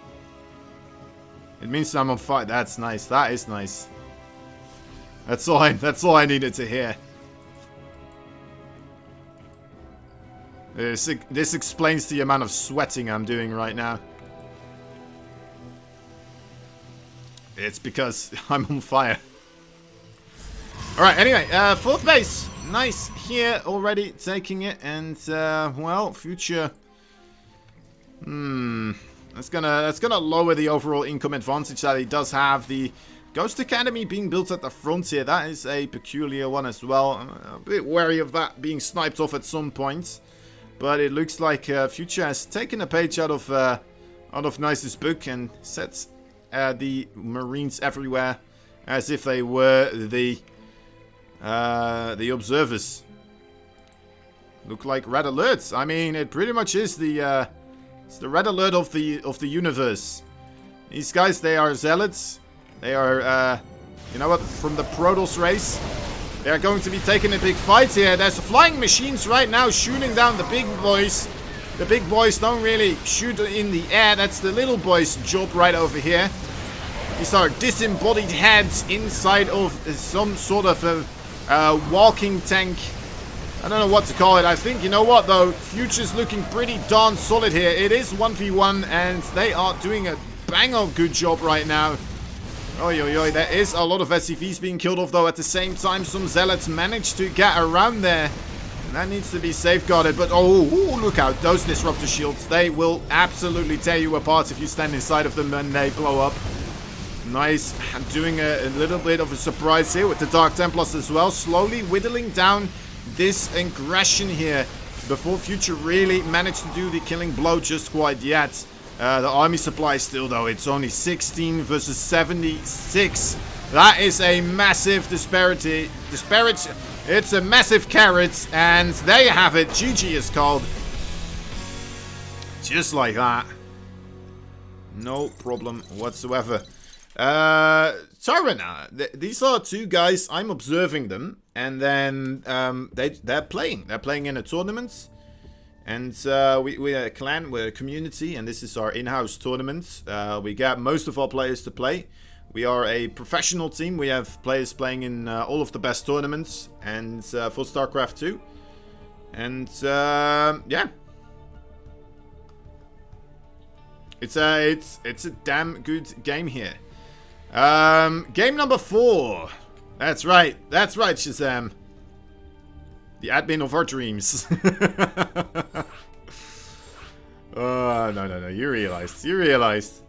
It means I'm on fire. That's nice. That is nice. That's all I needed to hear. This explains the amount of sweating I'm doing right now. It's because I'm on fire. Alright, anyway, 4th base. Nice here already, taking it. And, well, Future... That's gonna lower the overall income advantage that he does have. The Ghost Academy being built at the front here, that is a peculiar one as well. I'm a bit wary of that being sniped off at some point. But it looks like Future has taken a page out of Nice's book and sets the Marines everywhere as if they were the observers. Look like red alerts. I mean, it pretty much is the it's the red alert of the universe. These guys, they are zealots. They are you know what, from the Protoss race. They are going to be taking a big fight here. There's flying machines right now shooting down the big boys. The big boys don't really shoot in the air. That's the little boys' job right over here. These are disembodied heads inside of some sort of a walking tank. I don't know what to call it. I think, you know what, though? Future's looking pretty darn solid here. It is 1v1, and they are doing a bang-on good job right now. Oi, oi, oi. There is a lot of SCVs being killed off, though. At the same time, some Zealots managed to get around there. And that needs to be safeguarded. But, oh, look out. Those Disruptor Shields, they will absolutely tear you apart if you stand inside of them and they blow up. Nice. I'm doing a little bit of a surprise here with the Dark Templars as well. Slowly whittling down this aggression here before Future really managed to do the killing blow just quite yet. The army supply still, though, it's only 16 versus 76. That is a massive disparity. It's a massive carrot, and there you have it. GG is called. Just like that. No problem whatsoever. Tyrana, these are 2 guys. I'm observing them, and then they're playing. They're playing in a tournament. And we're a clan, we're a community, and this is our in-house tournament. We get most of our players to play. We are a professional team. We have players playing in all of the best tournaments and for StarCraft 2. And yeah, it's a damn good game here. Game number 4. That's right, Shazam. The admin of our dreams. No. You realized.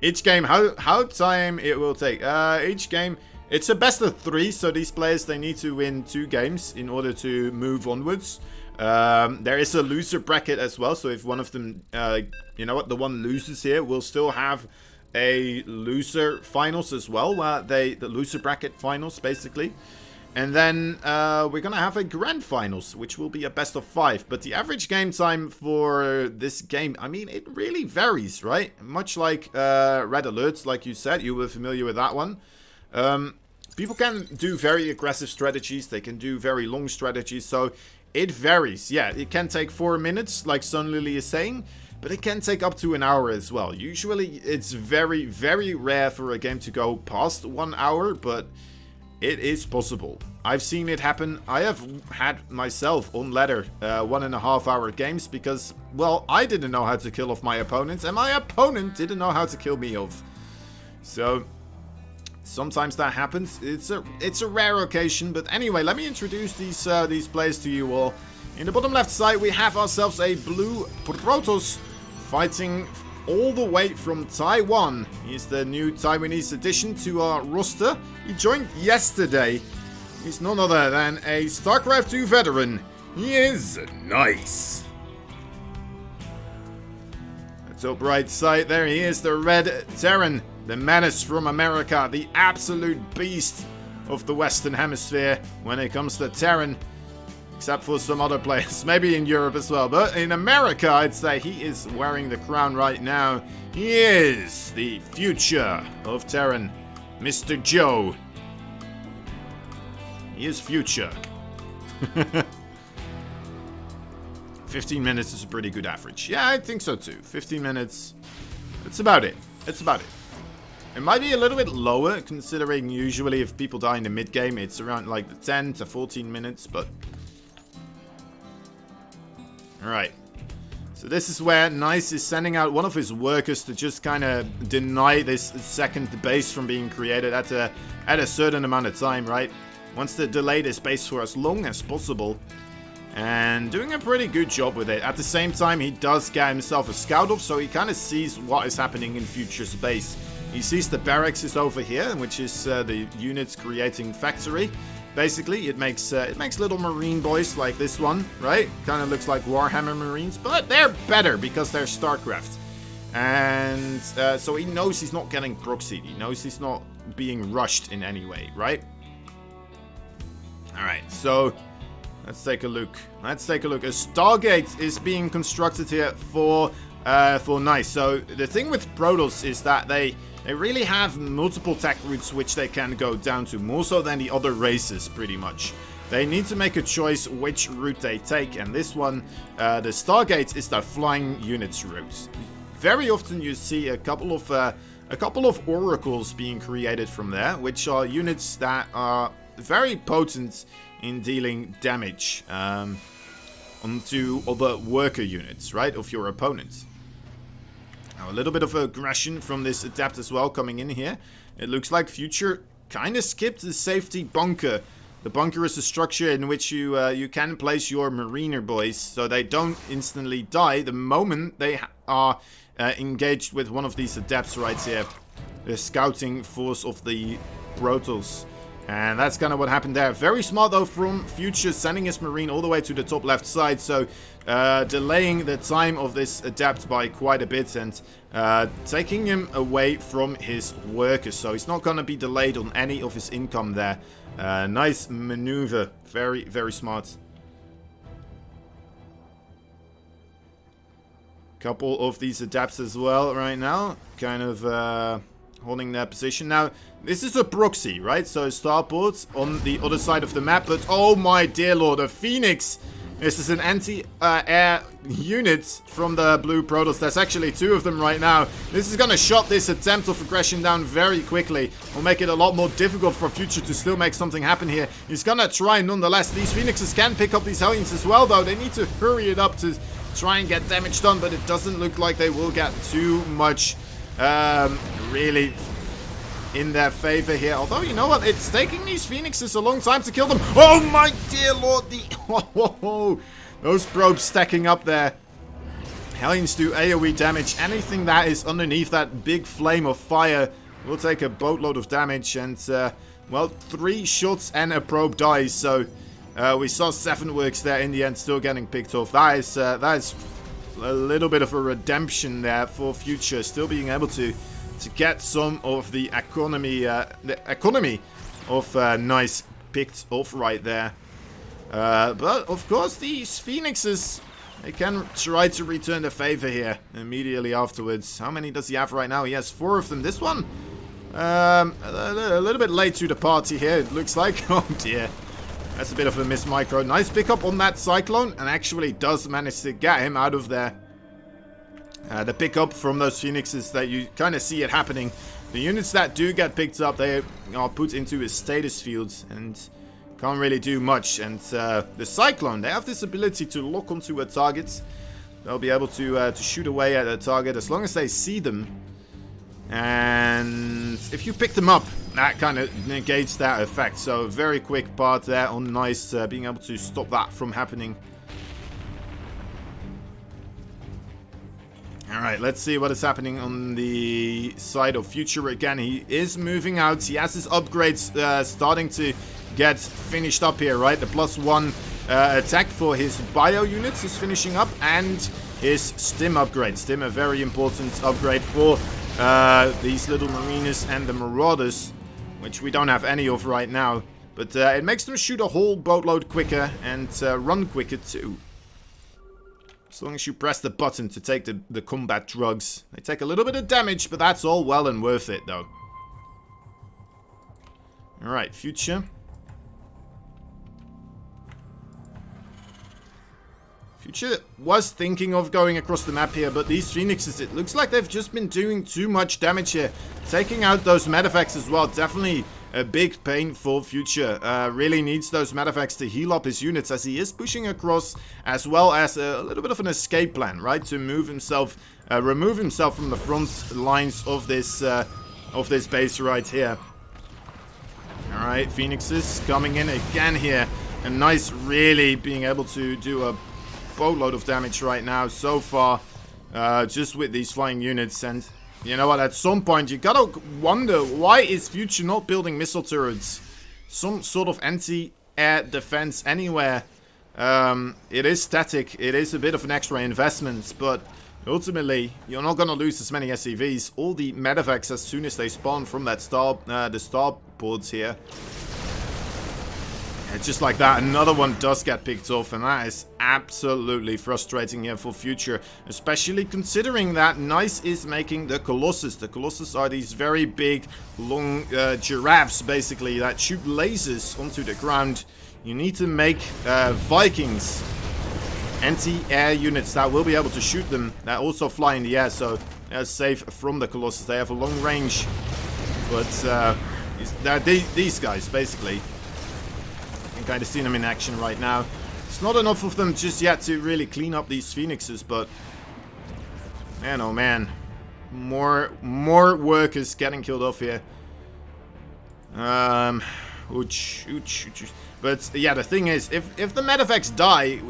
Each game, how time it will take. Each game, it's a best of 3, so these players, they need to win 2 games in order to move onwards. There is a loser bracket as well, so if one of them, you know what, the one loses here, will still have a loser finals as well. The loser bracket finals, basically. And then we're going to have a grand finals, which will be a best of 5. But the average game time for this game, I mean, it really varies, right? Much like Red Alerts, like you said, you were familiar with that one. People can do very aggressive strategies. They can do very long strategies. So it varies. Yeah, it can take 4 minutes, like Sunlily is saying. But it can take up to an hour as well. Usually, it's very, very rare for a game to go past 1 hour, but it is possible. I've seen it happen. I have had myself on ladder 1.5 hour games because, well, I didn't know how to kill off my opponents, and my opponent didn't know how to kill me off. So sometimes that happens. It's a rare occasion, but anyway, let me introduce these players to you all. In the bottom left side, we have ourselves a blue Protoss fighting all the way from Taiwan. He's the new Taiwanese addition to our roster. He joined yesterday. He's none other than a StarCraft 2 veteran. He is nice. The top right side, there he is, the Red Terran, the menace from America, the absolute beast of the Western Hemisphere when it comes to Terran. Except for some other players, maybe in Europe as well. But in America, I'd say he is wearing the crown right now. He is the future of Terran, Mr. Joe. He is future. 15 minutes is a pretty good average. Yeah, I think so too. 15 minutes, it's about it. It's about it. It might be a little bit lower, considering usually if people die in the mid-game, it's around like the 10 to 14 minutes, but... Alright, so this is where Nice is sending out one of his workers to just kind of deny this second base from being created at a certain amount of time, right? Wants to delay this base for as long as possible, and doing a pretty good job with it. At the same time, he does get himself a scout off, so he kind of sees what is happening in Future's base. He sees the barracks is over here, which is the units creating factory. Basically, it makes little marine boys like this one, right? Kind of looks like Warhammer Marines, but they're better because they're StarCraft. And so he knows he's not getting proxied. He knows he's not being rushed in any way, right? Alright, so let's take a look. A Stargate is being constructed here for Nice. So the thing with Protoss is that they really have multiple tech routes which they can go down to, more so than the other races, pretty much. They need to make a choice which route they take, and this one, the Stargate, is the flying units route. Very often you see a couple of oracles being created from there, which are units that are very potent in dealing damage onto other worker units, right, of your opponents. Now, a little bit of aggression from this Adept as well coming in here. It looks like Future kind of skipped the safety bunker. The bunker is a structure in which you can place your Mariner boys, so they don't instantly die the moment they are engaged with one of these Adepts right here. The scouting force of the Protoss. And that's kind of what happened there. Very smart though from Future, sending his Marine all the way to the top left side. So delaying the time of this Adept by quite a bit and taking him away from his workers. So he's not going to be delayed on any of his income there. Nice maneuver. Very, very smart. Couple of these Adepts as well right now. Kind of... holding their position. Now, this is a proxy, right? So starports on the other side of the map, but oh my dear lord, a Phoenix! This is an anti-air unit from the blue Protoss. There's actually 2 of them right now. This is gonna shut this attempt of aggression down very quickly. Will make it a lot more difficult for Future to still make something happen here. He's gonna try nonetheless. These Phoenixes can pick up these Hellions as well, though. They need to hurry it up to try and get damage done, but it doesn't look like they will get too much really in their favor here. Although, you know what? It's taking these Phoenixes a long time to kill them. Oh my dear lord! Those probes stacking up there. Hellions do AoE damage. Anything that is underneath that big flame of fire will take a boatload of damage. And, well, 3 shots and a probe dies. So, we saw 7 works there in the end, still getting picked off. That is a little bit of a redemption there for Future. Still being able to get some of the economy of Nice picked off right there. But, of course, these Phoenixes... They can try to return the favor here immediately afterwards. How many does he have right now? He has 4 of them. This one, a little bit late to the party here, it looks like. Oh dear. That's a bit of a miss micro. Nice pickup on that Cyclone, and actually does manage to get him out of there. The pickup from those Phoenixes that you kind of see it happening. The units that do get picked up, they are put into his status fields and... can't really do much. And the Cyclone, they have this ability to lock onto a target. They'll be able to shoot away at a target as long as they see them. And if you pick them up, that kind of negates that effect. So a very quick part there on Nice, being able to stop that from happening. Alright, let's see what is happening on the side of Future again. He is moving out. He has his upgrades starting to get finished up here, right? The +1 attack for his bio units is finishing up, and his Stim upgrade. Stim, a very important upgrade for these little Marinas and the Marauders, which we don't have any of right now. But it makes them shoot a whole boatload quicker and run quicker too. As long as you press the button to take the combat drugs. They take a little bit of damage, but that's all well and worth it though. Alright, Future. Future was thinking of going across the map here, but these Phoenixes, it looks like they've just been doing too much damage here. Taking out those Medavacs as well, definitely a big pain for Future. Really needs those Medavacs to heal up his units as he is pushing across, as well as a little bit of an escape plan, right? To move himself, remove himself from the front lines of this base right here. Alright, Phoenixes coming in again here. And Nice really being able to do a boatload of damage right now so far, just with these flying units. And you know what, at some point you gotta wonder, why is Future not building missile turrets, some sort of anti-air defense anywhere? It is static, it is a bit of an extra investment, but ultimately you're not gonna lose as many SCVs. All the Medavacs, as soon as they spawn from that the starports here, it's just like that. Another one does get picked off, and that is absolutely frustrating here for Future. Especially considering that Nice is making the Colossus. The Colossus are these very big, long giraffes, basically, that shoot lasers onto the ground. You need to make Vikings, anti-air units that will be able to shoot them, that also fly in the air, so they're safe from the Colossus. They have a long range, but these guys, basically. Kind of seen them in action right now. It's not enough of them just yet to really clean up these Phoenixes, but man, oh man, more workers getting killed off here. But yeah, the thing is, if the Medavacs die,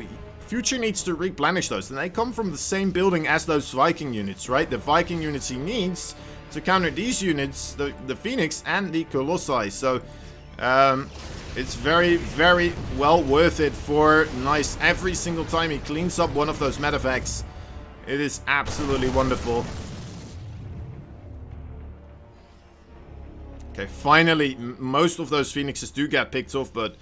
Future needs to replenish those, and they come from the same building as those Viking units, right? The Viking units he needs to counter these units, the Phoenix and the Colossi. So it's very, very well worth it for Nice. Every single time he cleans up one of those Medavacs, it is absolutely wonderful. Okay, finally, most of those Phoenixes do get picked off, but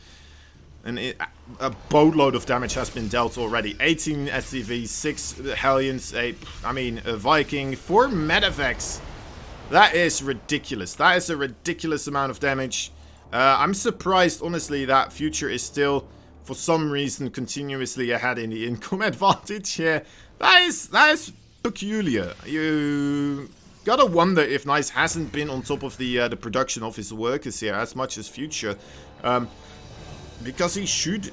a boatload of damage has been dealt already. 18 SCVs, 6 Hellions, a Viking, 4 Medavacs. That is ridiculous. That is a ridiculous amount of damage. I'm surprised, honestly, that Future is still, for some reason, continuously ahead in the income advantage here. That is peculiar. You gotta wonder if Nice hasn't been on top of the production of his workers here as much as Future. Because he should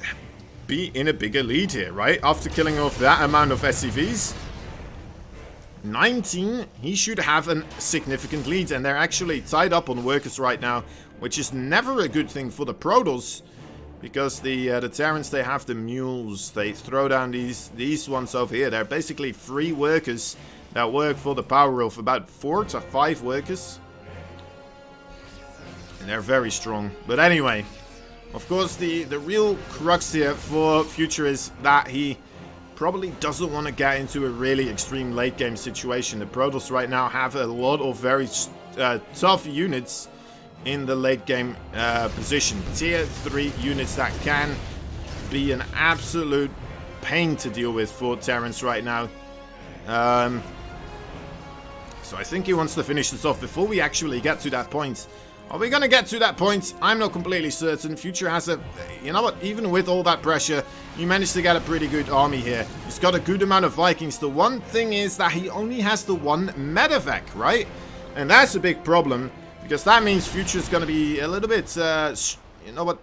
be in a bigger lead here, right? After killing off that amount of SCVs, 19, he should have a significant lead, and they're actually tied up on workers right now, which is never a good thing for the Protoss. Because the Terrans, they have the mules. They throw down these ones over here. They're basically 3 workers that work for the power of about 4 to 5 workers. And they're very strong. But anyway, of course, the real crux here for Future is that he probably doesn't want to get into a really extreme late game situation. The Protoss right now have a lot of very tough units in the late game position. Tier 3 units that can be an absolute pain to deal with for Terrans right now. So I think he wants to finish this off before we actually get to that point. Are we going to get to that point? I'm not completely certain. Future has a... You know what? Even with all that pressure, he managed to get a pretty good army here. He's got a good amount of Vikings. The one thing is that he only has the 1 medevac, right? And that's a big problem. Because that means Future's going to be a little bit, you know what,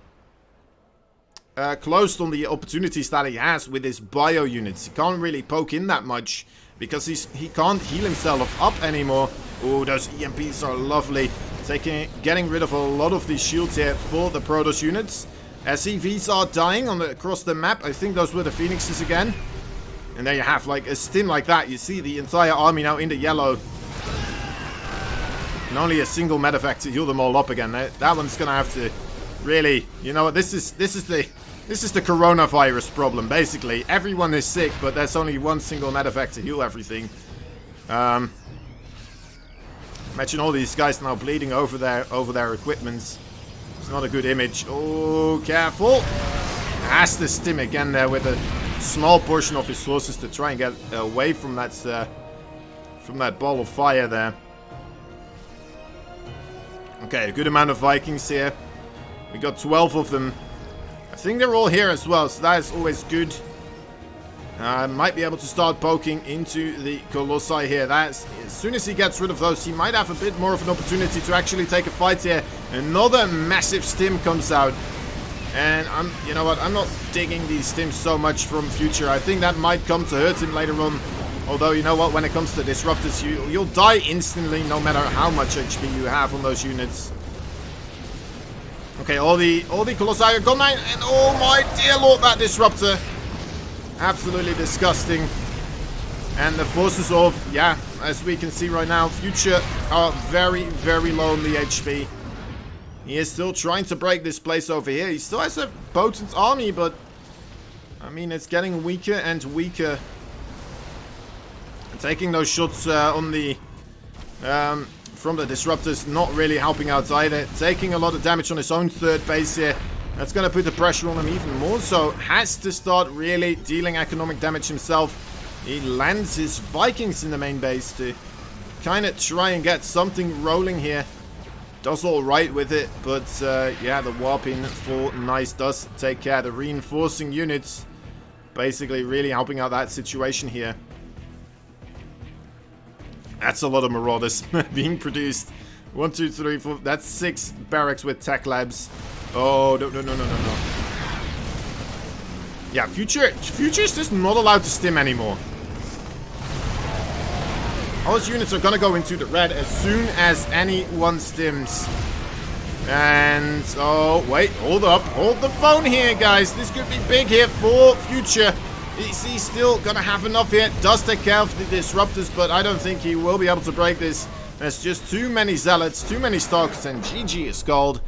closed on the opportunities that he has with his bio units. He can't really poke in that much because he can't heal himself up anymore. Oh, those EMPs are lovely. Getting rid of a lot of these shields here for the Protoss units. SCVs are dying across the map. I think those were the Phoenixes again. And there you have, like, a stim like that. You see the entire army now in the yellow. And only a single medevac to heal them all up again. That one's gonna have to really, you know what? This is the coronavirus problem. Basically, everyone is sick, but there's only 1 single medevac to heal everything. Imagine all these guys now bleeding over their equipment. It's not a good image. Oh, careful! Has to stim again there with a small portion of his forces to try and get away from that ball of fire there. Okay, a good amount of Vikings here. We got 12 of them. I think they're all here as well, so that is always good. Might be able to start poking into the Colossi here. As soon as he gets rid of those, he might have a bit more of an opportunity to actually take a fight here. Another massive stim comes out. And you know what, I'm not digging these stims so much from Future. I think that might come to hurt him later on. Although, you know what, when it comes to Disruptors, you'll die instantly no matter how much HP you have on those units. Okay, all the Colossi are gone now, and oh my dear lord, that Disruptor. Absolutely disgusting. And the forces of, yeah, as we can see right now, Future are very, very low on the HP. He is still trying to break this place over here. He still has a potent army, but, I mean, it's getting weaker and weaker. Taking those shots on the from the Disruptors, not really helping out either. Taking a lot of damage on his own 3rd base here. That's going to put the pressure on him even more. So has to start really dealing economic damage himself. He lands his Vikings in the main base to kind of try and get something rolling here. Does all right with it, but yeah, the warping for Nice does take care. The reinforcing units basically really helping out that situation here. That's a lot of Marauders being produced. 1, 2, 3, 4. That's 6 barracks with tech labs. Oh, no. Yeah, Future's just not allowed to stim anymore. All his units are gonna go into the red as soon as anyone stims. And, oh, wait, hold up. Hold the phone here, guys. This could be big here for Future. Is he still gonna have enough here? Does take care of the Disruptors, but I don't think he will be able to break this. There's just too many Zealots, too many Stalkers, and GG is called.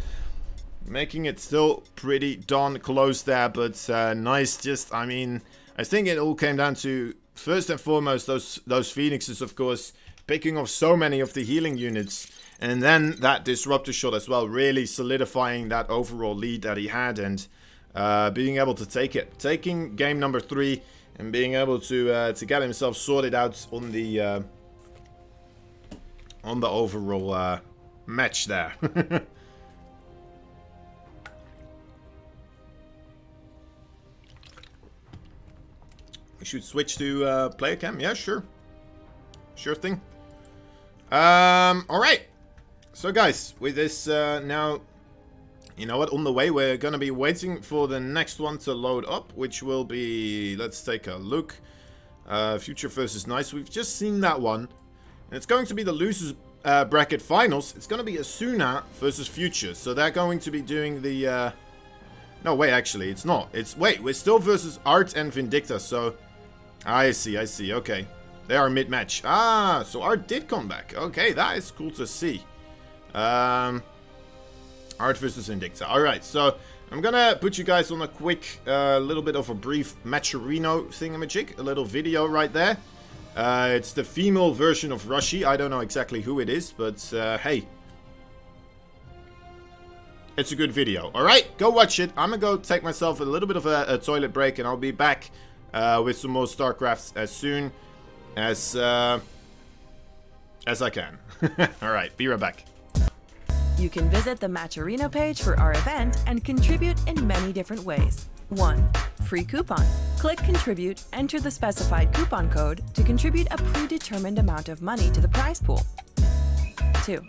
Making it still pretty darn close there, but Nice just, I mean, I think it all came down to, first and foremost, those Phoenixes, of course, picking off so many of the healing units. And then that Disruptor shot as well, really solidifying that overall lead that he had, and being able to take it. Taking game number 3 and being able to get himself sorted out on the overall match there. We should switch to player cam. Yeah, sure. Sure thing. Alright. So guys, with this now, you know what, on the way, we're gonna be waiting for the next one to load up, which will be, let's take a look. Future versus Nice. We've just seen that one. And it's going to be the losers bracket finals. It's going to be Asuna versus Future. So they're going to be doing the No, wait, actually, it's not. Wait, we're still versus Art and Vindicta, so... I see, okay. They are mid-match. Ah, so Art did come back. Okay, that is cool to see. Art versus Vindicta. Alright, so I'm gonna put you guys on a quick, little bit of a brief Matcherino thingamajig. A little video right there. It's the female version of Rushi. I don't know exactly who it is, but hey. It's a good video. Alright, go watch it. I'm gonna go take myself a little bit of a toilet break, and I'll be back with some more StarCraft as soon as I can. Alright, be right back. You can visit the Matcherino page for our event and contribute in many different ways. 1. Free coupon. Click Contribute, enter the specified coupon code to contribute a predetermined amount of money to the prize pool. 2.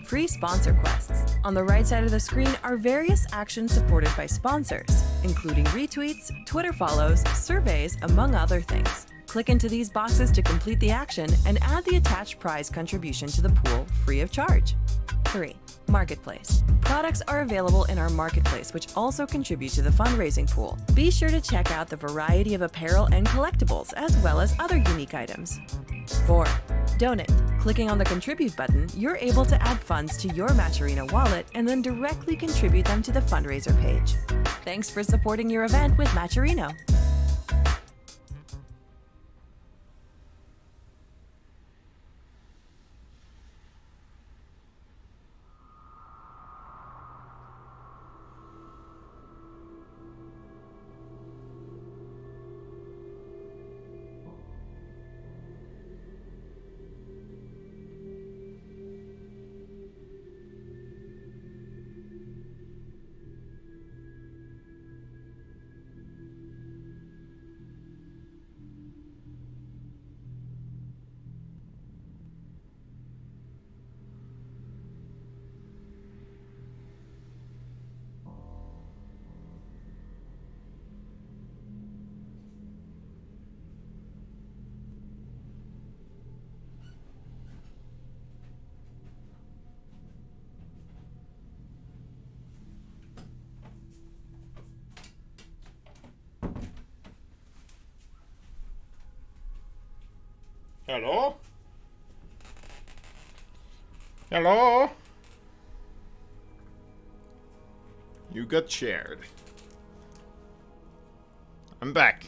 Free sponsor quests. On the right side of the screen are various actions supported by sponsors, including retweets, Twitter follows, surveys, among other things. Click into these boxes to complete the action and add the attached prize contribution to the pool free of charge. 3. Marketplace. Products are available in our marketplace, which also contribute to the fundraising pool. Be sure to check out the variety of apparel and collectibles, as well as other unique items. 4. Donate. Clicking on the Contribute button, you're able to add funds to your Matcherino wallet and then directly contribute them to the fundraiser page. Thanks for supporting your event with Matcherino. Hello? Hello? You got shared. I'm back.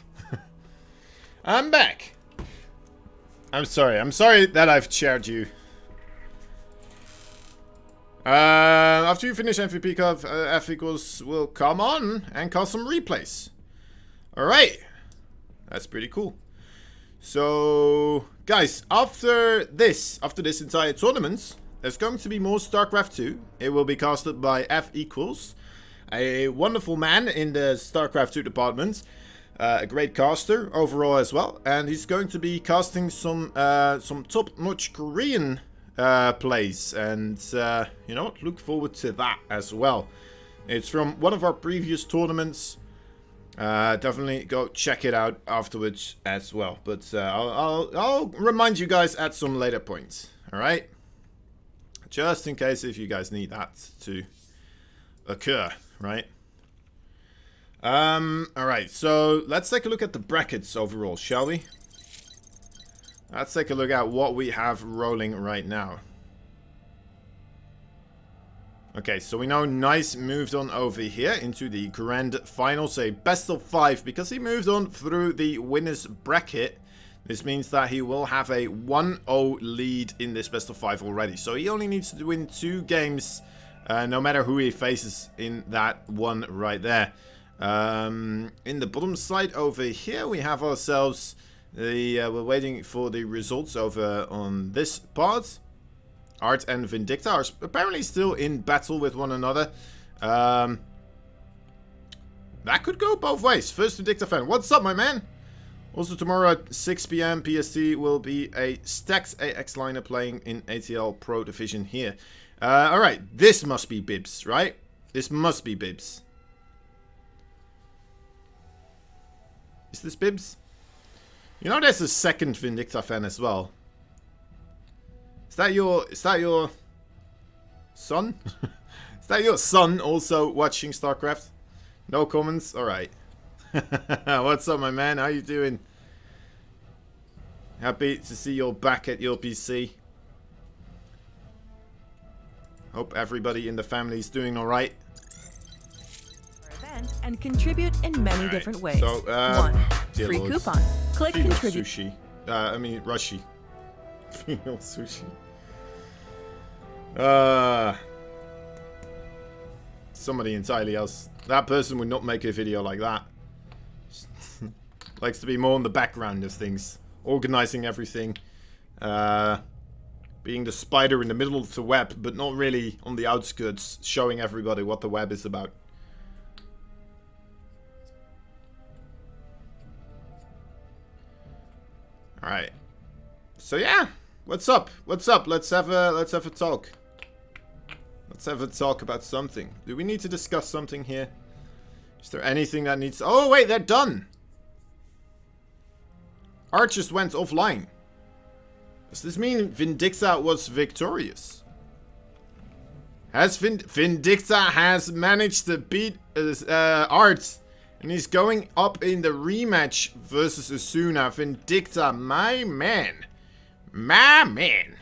I'm back. I'm sorry that I've shared you. After you finish MVP Cup, F equals will come on and cause some replays. Alright. That's pretty cool. So, guys, after this entire tournament, there's going to be more StarCraft 2. It will be casted by F equals, a wonderful man in the StarCraft 2 department, a great caster overall as well, and he's going to be casting some top-notch Korean plays, and you know what, look forward to that as well. It's from one of our previous tournaments. Definitely go check it out afterwards as well. But I'll remind you guys at some later point. All right, just in case if you guys need that to occur, right? All right. So let's take a look at the brackets overall, shall we? Let's take a look at what we have rolling right now. Okay, so we know Nice moved on over here into the grand final, say best of 5, because he moved on through the winner's bracket. This means that he will have a 1-0 lead in this best of 5 already. So he only needs to win 2 games, no matter who he faces in that one right there. In the bottom side over here, we have ourselves the we're waiting for the results over on this part. Art and Vindicta are apparently still in battle with one another. That could go both ways. First Vindicta fan, what's up, my man? Also tomorrow at 6 PM PST will be a stacked AX liner playing in ATL Pro Division here. Alright, this must be Bibs, right? This must be Bibs. Is this Bibs? You know there's a second Vindicta fan as well. Is that your son? Is that your son also watching StarCraft? No comments? Alright. What's up, my man? How you doing? Happy to see you're back at your PC. Hope everybody in the family is doing alright. And contribute in many different ways. So, 1. dear Free lords. coupon. Click Female contribute. sushi. I mean, Rushi. Female sushi. Somebody entirely else. That person would not make a video like that. Likes to be more in the background of things. Organizing everything. Being the spider in the middle of the web, but not really on the outskirts, showing everybody what the web is about. Alright. So yeah. What's up? What's up? Let's have a talk. Let's have a talk about something. Do we need to discuss something here? Is there anything that needs... Oh, wait, they're done. Art just went offline. Does this mean Vindicta was victorious? Has Vindicta has managed to beat Art, and he's going up in the rematch versus Asuna. Vindicta, my man. My man.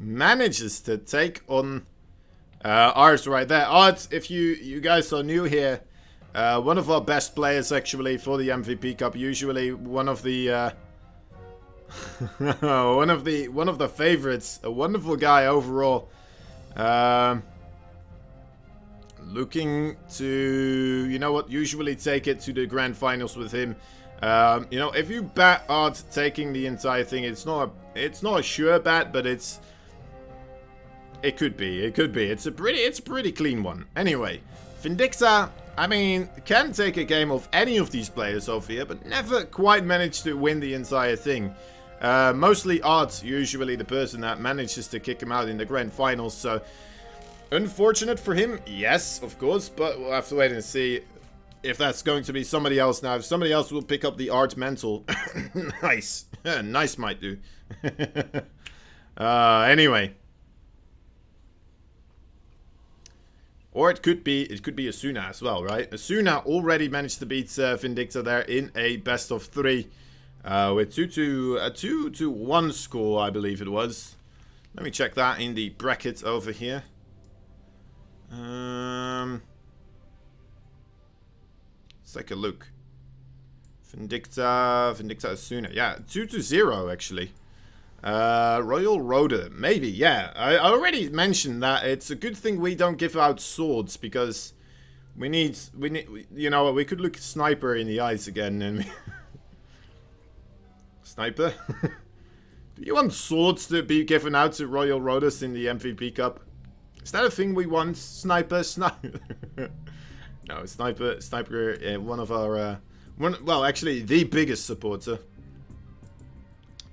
Manages to take on Art right there. Art, if you guys are new here, one of our best players actually for the MVP Cup. Usually one of the one of the favorites. A wonderful guy overall. Looking to, you know what, usually take it to the grand finals with him. You know, if you bet Art taking the entire thing, it's not a sure bet, but it could be. It's a pretty clean one. Anyway, Vindicta, I mean, can take a game of any of these players over here, but never quite managed to win the entire thing. Mostly Art, usually the person that manages to kick him out in the grand finals, so unfortunate for him, yes, of course, but we'll have to wait and see if that's going to be somebody else now. If somebody else will pick up the Art mantle, nice. Nice might do. Anyway. Or it could be Asuna as well, right? Asuna already managed to beat Vindicta there in a best of 3 with 2-1 score, I believe it was. Let me check that in the bracket over here. Let's take a look. Vindicta Asuna, yeah, 2-0 actually. Royal Roader, maybe, yeah. I already mentioned that it's a good thing we don't give out swords, because we need, you know, we could look Sniper in the eyes again and Sniper? Do you want swords to be given out to Royal Roaders in the MVP Cup? Is that a thing we want? Sniper? No, Sniper, one of our, well, actually, the biggest supporter.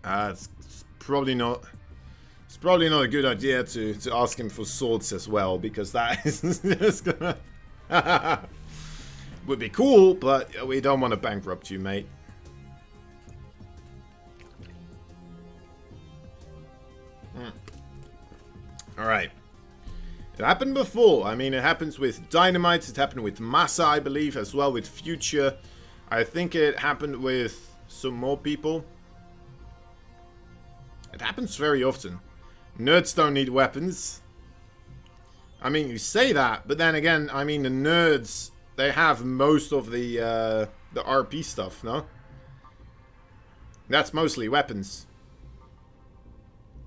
It's probably not a good idea to ask him for swords as well, because that is just gonna would be cool, but we don't want to bankrupt you, mate. Alright. It happened before. I mean, it happens with Dynamite, it happened with Massa, I believe, as well with Future. I think it happened with some more people. It happens very often. Nerds don't need weapons. I mean, you say that, but then again, I mean, the nerds, they have most of the RP stuff, no? That's mostly weapons.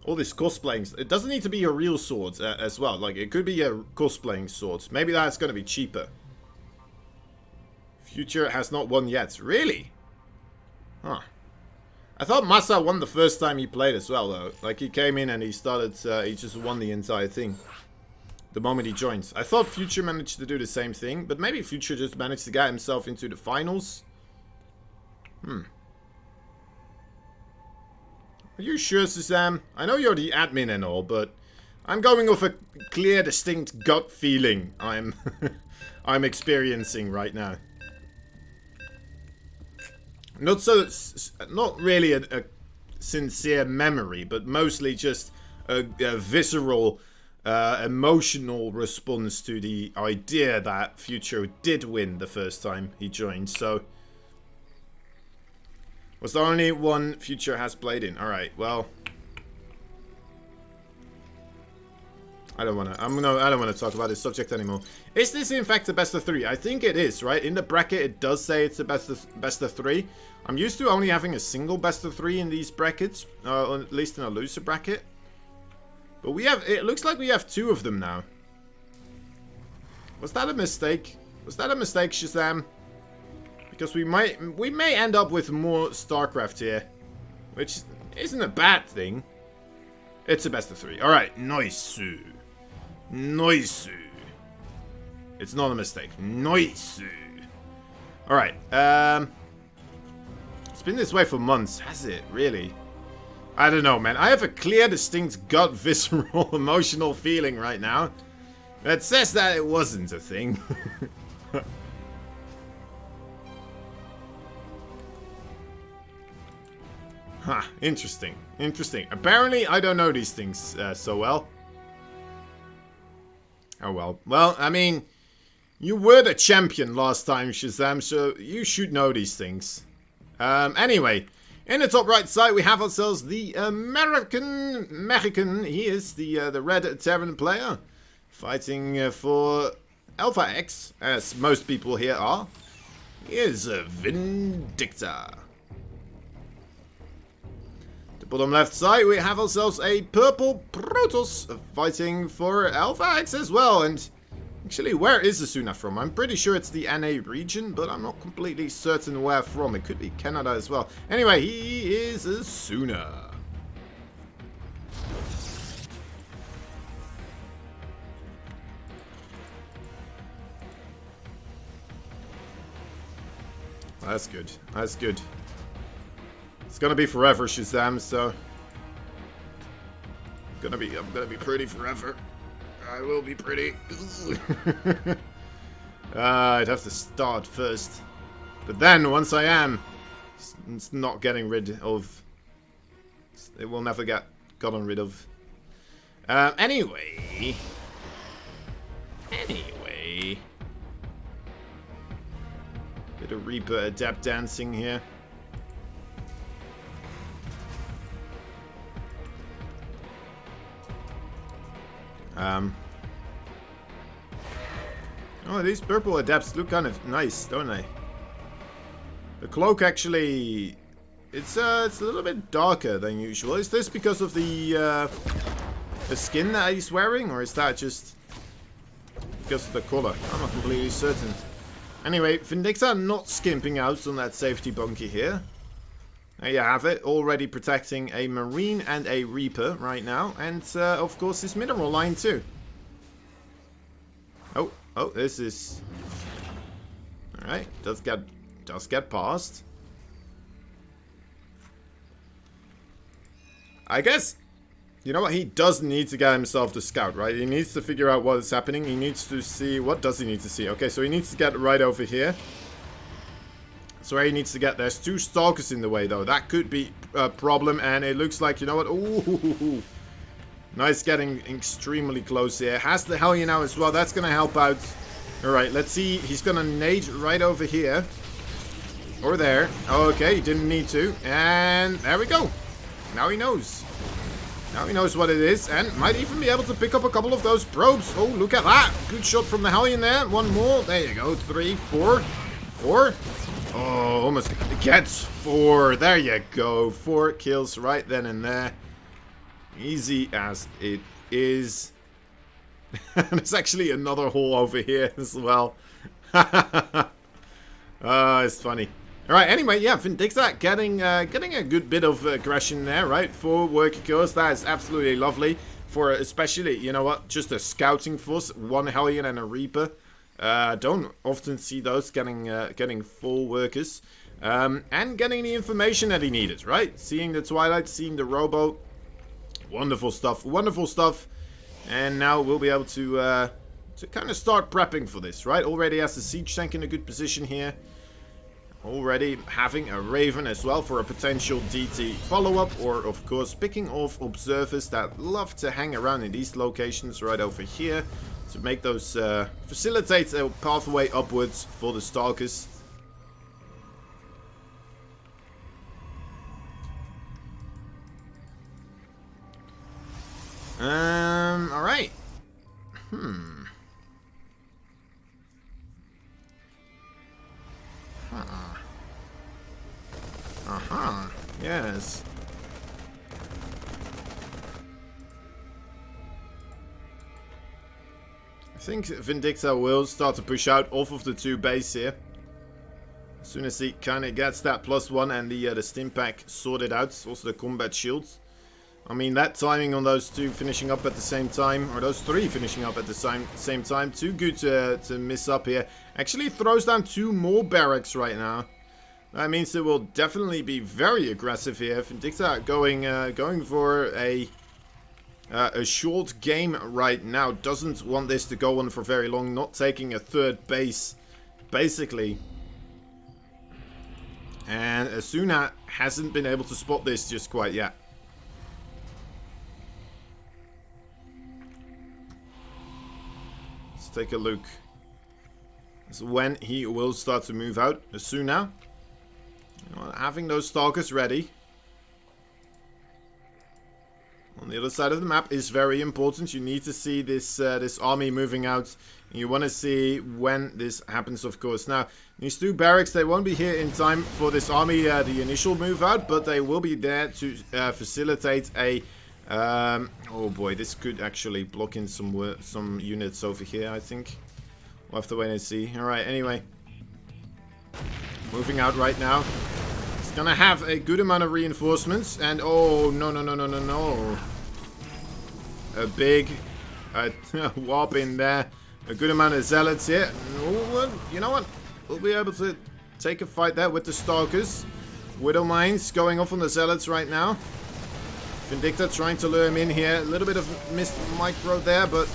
All this cosplaying, it doesn't need to be a real sword as well. Like, it could be a cosplaying sword. Maybe that's going to be cheaper. Future has not won yet. Really? Huh. I thought Massa won the first time he played as well, though. Like, he came in and he started, he just won the entire thing. The moment he joined. I thought Future managed to do the same thing, but maybe Future just managed to get himself into the finals. Are you sure, Suzanne? I know you're the admin and all, but I'm going off a clear, distinct gut feeling I'm experiencing right now. not really a sincere memory, but mostly just a visceral, emotional response to the idea that Future did win the first time he joined. So, was the only one Future has played in. All right, well, I don't want to talk about this subject anymore. Is this in fact a best of 3? I think it is, right? In the bracket, it does say it's a best of 3. I'm used to only having a single best of 3 in these brackets, or at least in a loser bracket. But it looks like we have 2 of them now. Was that a mistake? Was that a mistake, Shazam? Because we may end up with more StarCraft here, which isn't a bad thing. It's a best of 3. All right, nice. Nice. It's not a mistake. Nice. All right. It's been this way for months, has it? Really? I don't know, man. I have a clear, distinct, gut, visceral, emotional feeling right now that says that it wasn't a thing. Huh, interesting. Interesting. Apparently, I don't know these things so well. Oh, well. Well, I mean, you were the champion last time, Shazam, so you should know these things. Anyway, in the top right side, we have ourselves the American. He is the Red Terran player, fighting for Alpha X, as most people here are. He is Vindicta. Bottom left side, we have ourselves a purple Protoss fighting for Alpha X as well. And actually, where is Asuna from? I'm pretty sure it's the NA region, but I'm not completely certain where from. It could be Canada as well. Anyway, he is Asuna. That's good. That's good. It's gonna be forever, Shazam, so I'm gonna be pretty forever. I will be pretty. I'd have to start first. But then, once I am, it's not getting rid of. It will never get gotten rid of. Anyway. Bit of Reaper Adept dancing here. Oh, these purple adepts look kind of nice, don't they? The cloak actually, it's a little bit darker than usual. Is this because of the skin that he's wearing, or is that just because of the color? I'm not completely certain. Anyway, Vindicta not skimping out on that safety bunker here. There you have it, already protecting a Marine and a Reaper right now. And, of course, his mineral line too. Oh, this is... Alright, does get past. I guess, you know what, he does need to get himself the scout, right? He needs to figure out what is happening. He needs to see, what does he need to see? Okay, so he needs to get right over here. So where he needs to get, there's 2 stalkers in the way though. That could be a problem, and it looks like, you know what, ooh, nice getting extremely close here. Has the Hellion now as well, that's gonna help out. Alright, let's see, he's gonna nade right over here. Or there. Okay, he didn't need to. And there we go. Now he knows. Now he knows what it is, and might even be able to pick up a couple of those probes. Oh, look at that. Good shot from the Hellion there. 1 more. There you go. 3, 4. 4. Oh, almost gets 4. There you go. 4 kills right then and there. Easy as it is. There's actually another hole over here as well. It's funny. Alright, anyway, yeah, Vindicta getting a good bit of aggression there, right? 4 worker kills. That is absolutely lovely. For especially, you know what, just a scouting force. 1 Hellion and a Reaper. Don't often see those getting full workers. And getting the information that he needed, right? Seeing the Twilight, seeing the Robo. Wonderful stuff, wonderful stuff. And now we'll be able to kind of start prepping for this, right? Already has the siege tank in a good position here. already having a Raven as well for a potential DT follow-up, or of course picking off observers that love to hang around in these locations right over here to make those facilitate a pathway upwards for the Stalkers. Alright. Yes. I think Vindicta will start to push out off of the 2 base here. As soon as he kind of gets that +1 and the stim pack sorted out, also the combat shields. I mean, that timing on those 2 finishing up at the same time, or those 3 finishing up at the same time, too good to miss up here. Actually throws down 2 more barracks right now. That means it will definitely be very aggressive here. Vindicta going for a short game right now. Doesn't want this to go on for very long. Not taking a 3rd base, basically. And Asuna hasn't been able to spot this just quite yet. Let's take a look. This is when he will start to move out. Asuna. Having those Stalkers ready on the other side of the map is very important. You need to see this this army moving out. And you want to see when this happens, of course. Now, these 2 barracks, they won't be here in time for this army, the initial move out, but they will be there to facilitate a... oh boy, this could actually block in some units over here, I think. We'll have to wait and see. Alright, anyway. Moving out right now. It's gonna have a good amount of reinforcements. And oh, no. A big warp in there. A good amount of zealots here. Oh, you know what? We'll be able to take a fight there with the Stalkers. Widow Mines going off on the zealots right now. Vindicta trying to lure him in here. A little bit of missed micro there, but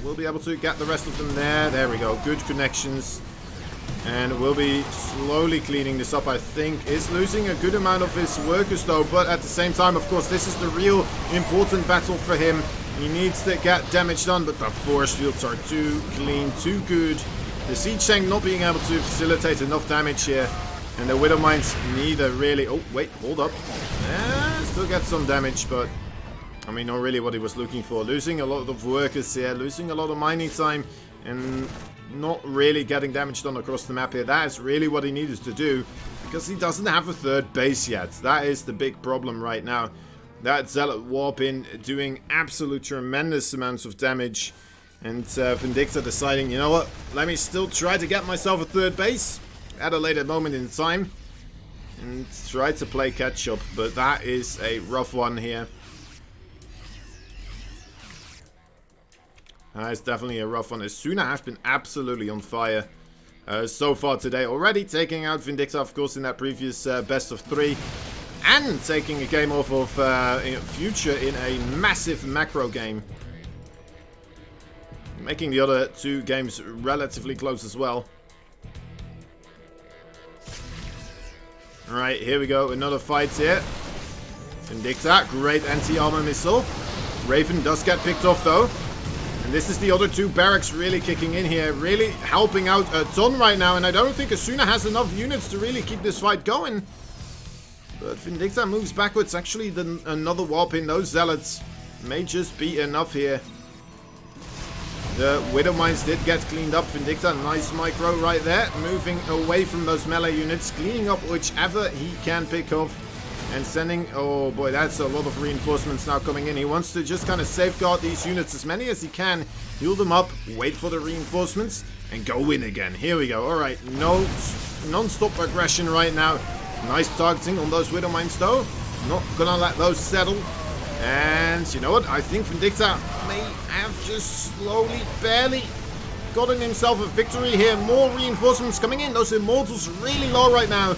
we'll be able to get the rest of them there. There we go. Good connections. And we'll be slowly cleaning this up, I think. Is losing a good amount of his workers, though. But at the same time, of course, this is the real important battle for him. He needs to get damage done, but the force fields are too clean, too good. The siege tank not being able to facilitate enough damage here. And the Widow Mines neither really... Oh, wait, hold up. Still get some damage, but... I mean, not really what he was looking for. Losing a lot of workers here, losing a lot of mining time, and... not really getting damage done across the map here. That is really what he needed to do, because he doesn't have a 3rd base yet. That is the big problem right now. That Zealot warp in doing absolute tremendous amounts of damage. And Vindicta deciding, you know what, let me still try to get myself a 3rd base at a later moment in time. And try to play catch up, but that is a rough one here. It's definitely a rough one. Asuna has been absolutely on fire so far today. Already taking out Vindicta, of course, in that previous best of 3. And taking a game off of Future in a massive macro game. Making the other 2 games relatively close as well. Alright, here we go. Another fight here. Vindicta, great anti-armor missile. Raven does get picked off, though. And this is the other 2 barracks really kicking in here, really helping out a ton right now. And I don't think Asuna has enough units to really keep this fight going. But Vindicta moves backwards. Actually, another warp in. Those zealots may just be enough here. The Widow Mines did get cleaned up. Vindicta, nice micro right there. Moving away from those melee units, cleaning up whichever he can pick off. And sending, oh boy, that's a lot of reinforcements now coming in. He wants to just kind of safeguard these units as many as he can. Heal them up, wait for the reinforcements, and go in again. Here we go. Alright, no non-stop aggression right now. Nice targeting on those Widow Mines though. Not gonna let those settle. And you know what? I think Vindicta may have just slowly, barely gotten himself a victory here. More reinforcements coming in. Those Immortals really low right now.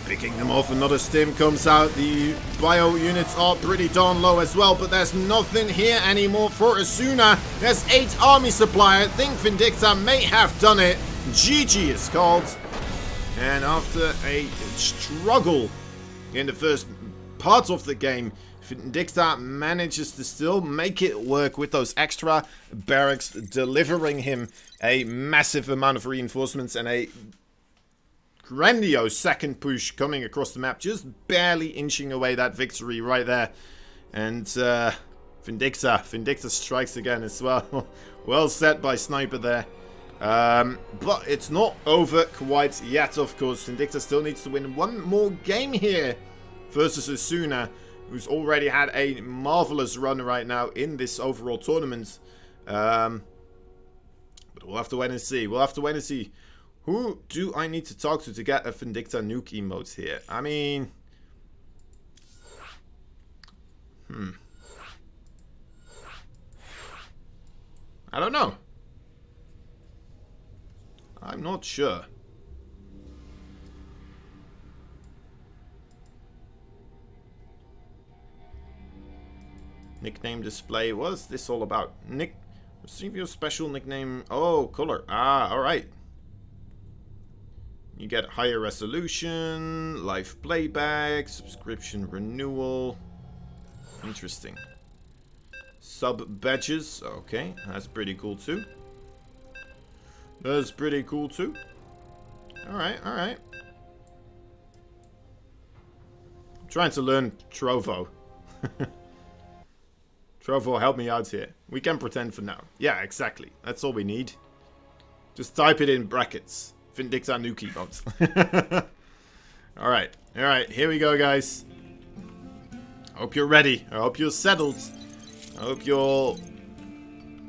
Picking them off, another stim comes out. The bio units are pretty darn low as well, but there's nothing here anymore for Asuna. There's 8 army supply. I think Vindicta may have done it. GG is called. And after a struggle in the first part of the game, Vindicta manages to still make it work with those extra barracks, delivering him a massive amount of reinforcements and a grandiose second push coming across the map, just barely inching away that victory right there. And Vindicta strikes again as well. Well set by Sniper there. But it's not over quite yet, of course. Vindicta still needs to win one more game here versus Asuna, who's already had a marvelous run right now in this overall tournament. But we'll have to wait and see. We'll have to wait and see. Who do I need to talk to get a Vindicta nuke emote here? I mean... I don't know. I'm not sure. Nickname display. What's this all about? Receive your special nickname. Oh, color. Ah, alright. You get higher resolution, live playback, subscription renewal. Interesting. Sub badges. Okay, that's pretty cool too. That's pretty cool too. Alright, alright. I'm trying to learn Trovo. Trovo, help me out here. We can pretend for now. Yeah, exactly. That's all we need. Just type it in brackets. Vindicta nuke emote. Alright, alright. Here we go, guys. I hope you're ready. I hope you're settled. I hope you're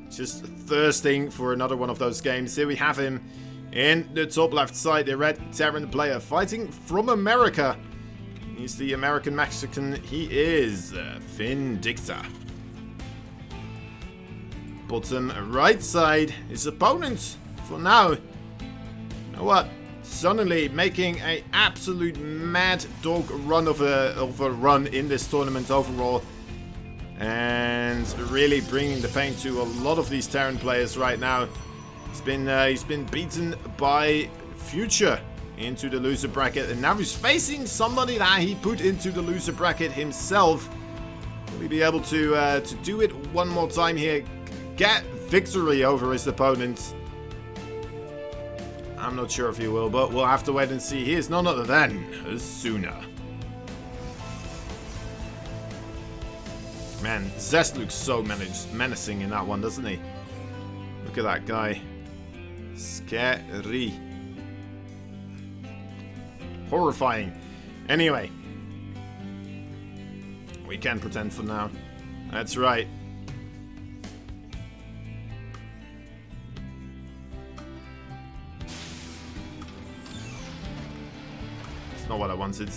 just thirsting for another one of those games. Here we have him in the top left side. The red Terran player fighting from America. He's the American Mexican. He is Vindicta. Bottom right side, his opponent for now. You know what? Suddenly making an absolute mad dog run of a run in this tournament overall. And really bringing the pain to a lot of these Terran players right now. He's been beaten by Future into the loser bracket, and now he's facing somebody that he put into the loser bracket himself. Will he be able to do it one more time here? Get victory over his opponent? I'm not sure if he will, but we'll have to wait and see. He is none other than Asuna. Man, Zest looks so menacing in that one, doesn't he? Look at that guy. Scary. Horrifying. Anyway. We can pretend for now. That's right. It's not what I wanted.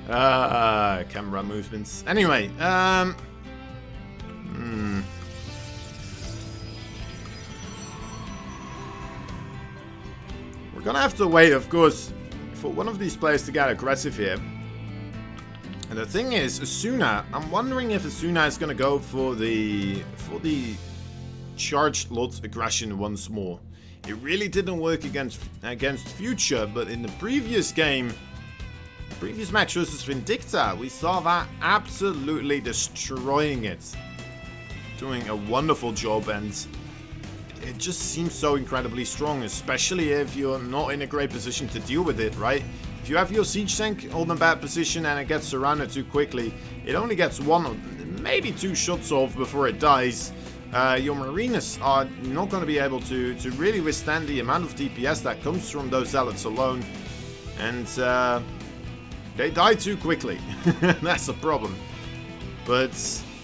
Camera movements. Anyway, we're gonna have to wait, of course, for one of these players to get aggressive here. And the thing is, Asuna, I'm wondering if Asuna is gonna go for the charged lot aggression once more. It really didn't work against Future, but in the previous game, previous match versus Vindicta, we saw that absolutely destroying it. Doing a wonderful job, and it just seems so incredibly strong, especially if you're not in a great position to deal with it, right? If you have your siege tank on a bad position and it gets surrounded too quickly, it only gets one, maybe two shots off before it dies. Your Marinas are not going to be able to really withstand the amount of DPS that comes from those zealots alone. And they die too quickly. That's a problem. But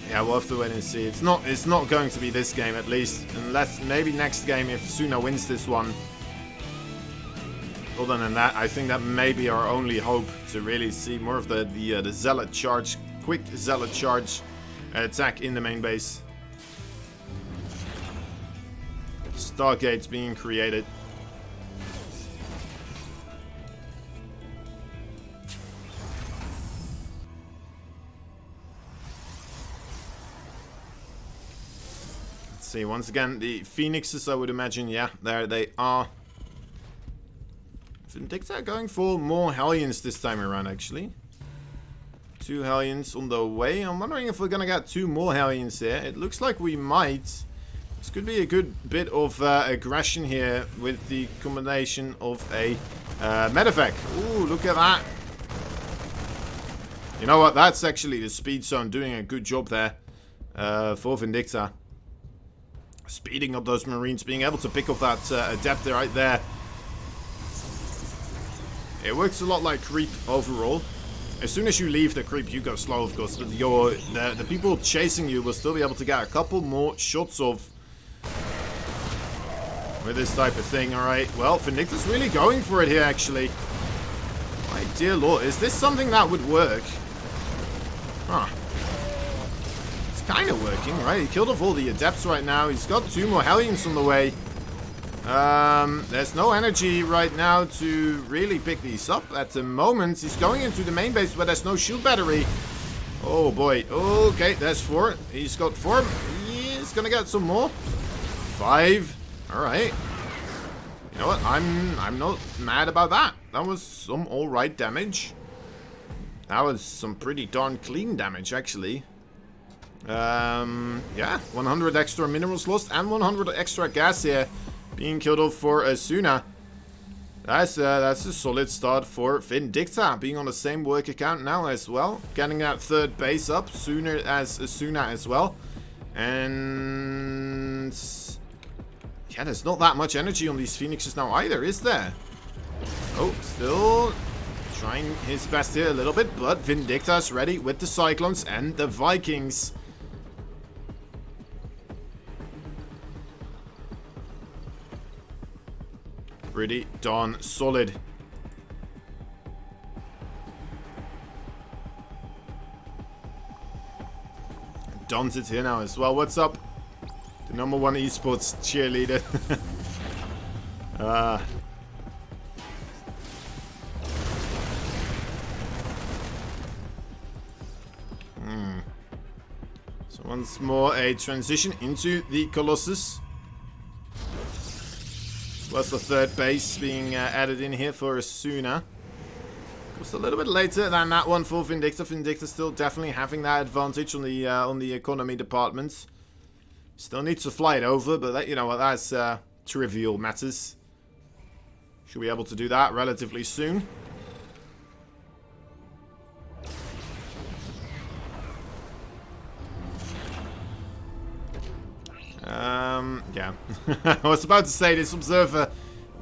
yeah, we'll have to wait and see. It's not going to be this game, at least, unless maybe next game if Asuna wins this one. Other than that, I think that may be our only hope to really see more of the zealot charge, quick zealot charge attack in the main base. Stargates being created. Let's see, once again, the Phoenixes, I would imagine, yeah, there they are. Vindicta going for more Hellions this time around, actually. 2 Hellions on the way. I'm wondering if we're gonna get 2 more Hellions here. It looks like we might. This could be a good bit of aggression here with the combination of a medevac. Ooh, look at that. You know what? That's actually the speed zone doing a good job there for Vindicta. Speeding up those Marines, being able to pick up that Adeptor right there. It works a lot like creep overall. As soon as you leave the creep, you go slow, of course, but the people chasing you will still be able to get a couple more shots off with this type of thing. Alright, well, Vindicta's really going for it here, actually. My dear lord, is this something that would work? Huh. It's kind of working, right? He killed off all the Adepts right now. He's got 2 more Hellions on the way. There's no energy right now to really pick these up at the moment. He's going into the main base where there's no shield battery. Oh boy. Okay, there's 4. He's got 4. He's gonna get some more. 5. Alright. You know what? I'm not mad about that. That was some alright damage. That was some pretty darn clean damage, actually. Yeah, 100 extra minerals lost and 100 extra gas here. Being killed off for Asuna. That's a solid start for Vindicta. Being on the same work account now as well. Getting that 3rd base up sooner as Asuna as well. And yeah, there's not that much energy on these Phoenixes now either, is there? Oh, still trying his best here a little bit. But Vindicta's ready with the Cyclones and the Vikings. Pretty darn solid. Don's it here now as well. What's up? The #1 esports cheerleader. So once more a transition into the Colossus. Plus the 3rd base being added in here for Asuna. Just a little bit later than that one for Vindicta. Vindicta still definitely having that advantage on the economy department. Still needs to fly it over, but that, you know what, that's trivial matters. Should be able to do that relatively soon. Yeah. I was about to say this observer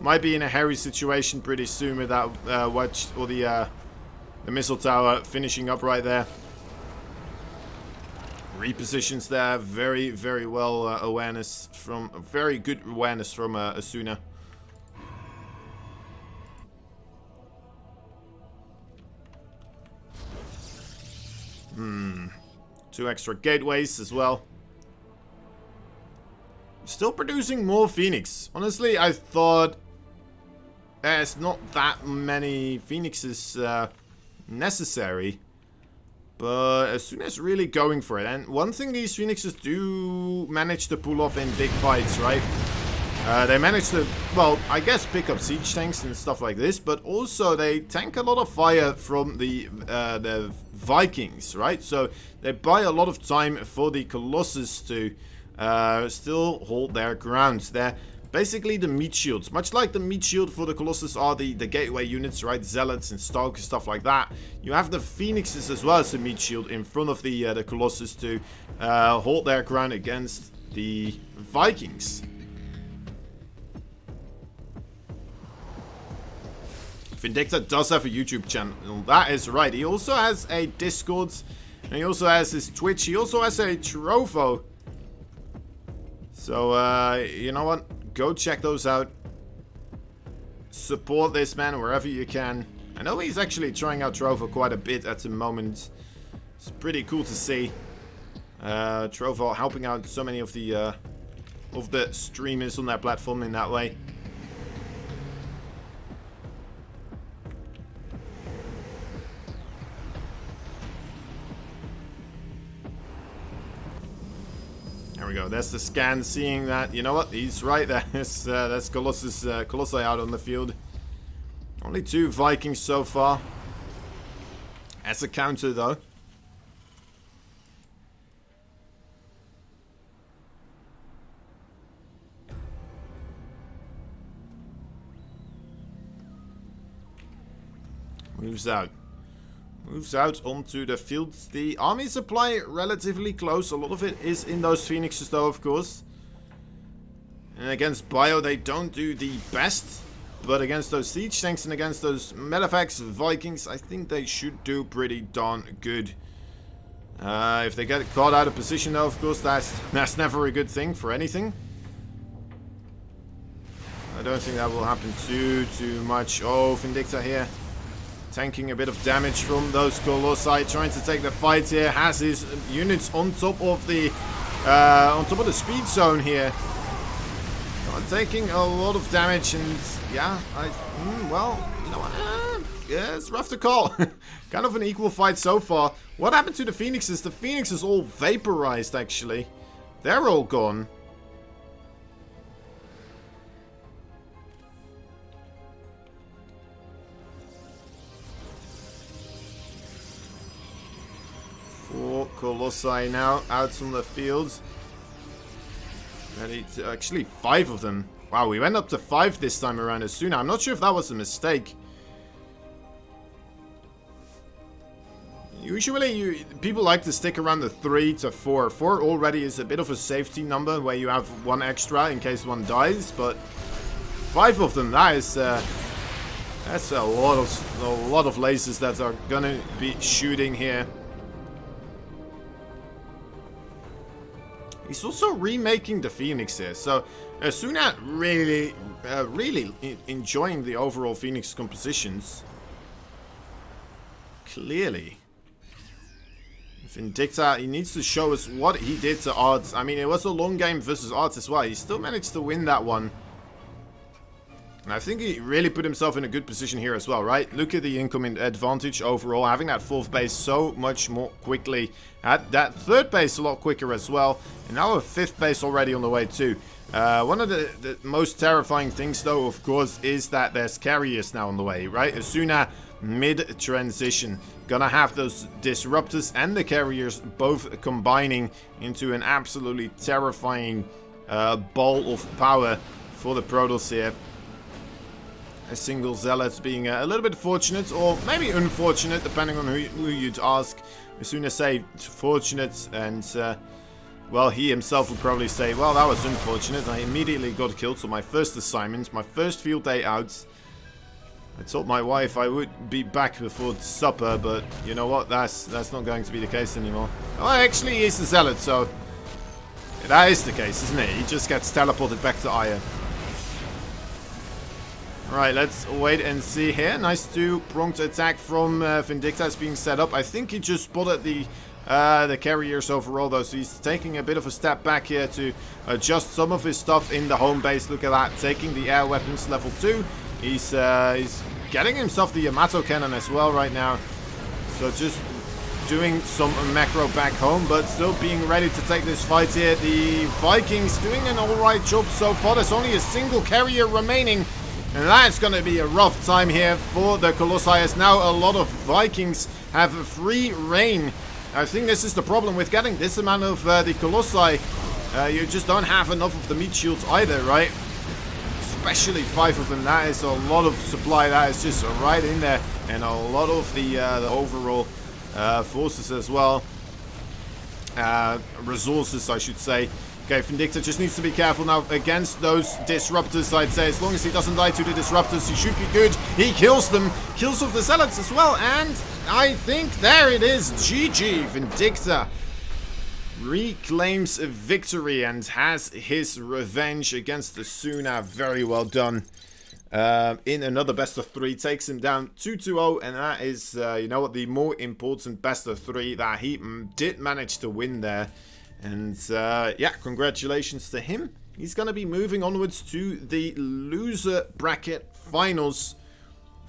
might be in a hairy situation pretty soon with that watch or the missile tower finishing up right there. Repositions there, very, very well awareness from very good awareness from Asuna. Two extra gateways as well. Still producing more Phoenix. Honestly, I thought there's not that many Phoenixes necessary. But Asuna is really going for it. And one thing these Phoenixes do manage to pull off in big fights, right? They manage to, well, I guess pick up siege tanks and stuff like this. But also they tank a lot of fire from the Vikings, right? So they buy a lot of time for the Colossus to still hold their ground. They're basically the meat shields. Much like the meat shield for the Colossus are the gateway units, right? Zealots and Stalkers, stuff like that. You have the Phoenixes as well as the meat shield in front of the Colossus to hold their ground against the Vikings. Vindicta does have a YouTube channel. That is right. He also has a Discord. And he also has his Twitch. He also has a Trovo. So, you know what? Go check those out. Support this man wherever you can. I know he's actually trying out Trovo quite a bit at the moment. It's pretty cool to see. Trovo helping out so many of the streamers on that platform in that way. There we go. That's the scan, seeing that, you know what, he's right. That's Colossus, Colossi out on the field. Only Only 2 Vikings so far. As a counter, though. Moves out. Moves out onto the fields. The army supply relatively close. A lot of it is in those Phoenixes, though, of course. And against Bio, they don't do the best. But against those siege tanks and against those Medivacs Vikings, I think they should do pretty darn good. If they get caught out of position, though, of course, that's never a good thing for anything. I don't think that will happen too much. Oh, Vindicta here. Tanking a bit of damage from those Colossi, trying to take the fight here. Has his units on top of the speed zone here. Taking a lot of damage, and yeah, well, you know what? Yeah, it's rough to call. Kind of an equal fight so far. What happened to the Phoenixes? The Phoenixes all vaporized, actually. They're all gone. Four Colossi now out from the fields. Actually, 5 of them. Wow, we went up to 5 this time around as soon. I'm not sure if that was a mistake. Usually, people like to stick around the 3 to 4. 4 already is a bit of a safety number where you have 1 extra in case one dies. But 5 of them, that's a lot of lasers that are gonna be shooting here. He's also remaking the Phoenix here, so Asuna really enjoying the overall Phoenix compositions. Clearly. Vindicta, he needs to show us what he did to Arts. I mean, it was a long game versus Arts as well. He still managed to win that one. And I think he really put himself in a good position here as well, right? Look at the incoming advantage overall. Having that 4th base so much more quickly. Had that 3rd base a lot quicker as well. And now a 5th base already on the way too. One of the most terrifying things, though, of course, is that there's carriers now on the way, right? Asuna mid-transition. Gonna have those disruptors and the carriers both combining into an absolutely terrifying ball of power for the Protoss here. A single Zealot being a little bit fortunate, or maybe unfortunate, depending on who you'd ask. As soon as say fortunate, and well, he himself would probably say, well, that was unfortunate. I immediately got killed on my first assignment, my first field day out. I told my wife I would be back before supper, but you know what? That's not going to be the case anymore. Well, actually, he's the Zealot, so that is the case, isn't it? He just gets teleported back to Aya. Right, let's wait and see here. Nice 2-pronged attack from Vindicta is being set up. I think he just spotted the carriers overall, though, so he's taking a bit of a step back here to adjust some of his stuff in the home base. Look at that, taking the air weapons level 2. He's getting himself the Yamato cannon as well right now. So just doing some macro back home, but still being ready to take this fight here. The Vikings doing an alright job so far. There's only a single carrier remaining. And that's going to be a rough time here for the Colossi, as now a lot of Vikings have free reign. I think this is the problem with getting this amount of the Colossi. You just don't have enough of the meat shields either, right? Especially 5 of them. That is a lot of supply. That is just right in there. And a lot of the overall forces as well. Resources, I should say. Okay, Vindicta just needs to be careful now against those disruptors, I'd say. As long as he doesn't die to the disruptors, he should be good. He kills them. Kills off the Zealots as well. And I think there it is. GG. Vindicta reclaims a victory and has his revenge against the Asuna. Very well done. In another best of 3. Takes him down 2-0. And that is, you know what, the more important best of 3 that he did manage to win there. And yeah, congratulations to him. He's going to be moving onwards to the loser bracket finals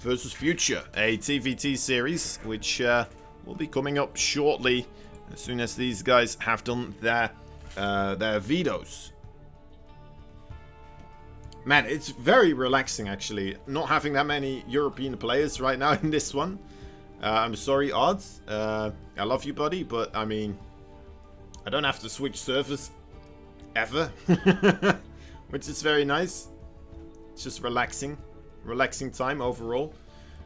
versus Future, a TVT series, which will be coming up shortly as soon as these guys have done their vetoes. Man, it's very relaxing, actually, not having that many European players right now in this one. I'm sorry, Odds. I love you, buddy, but, I mean, I don't have to switch servers ever, which is very nice. It's just relaxing time overall.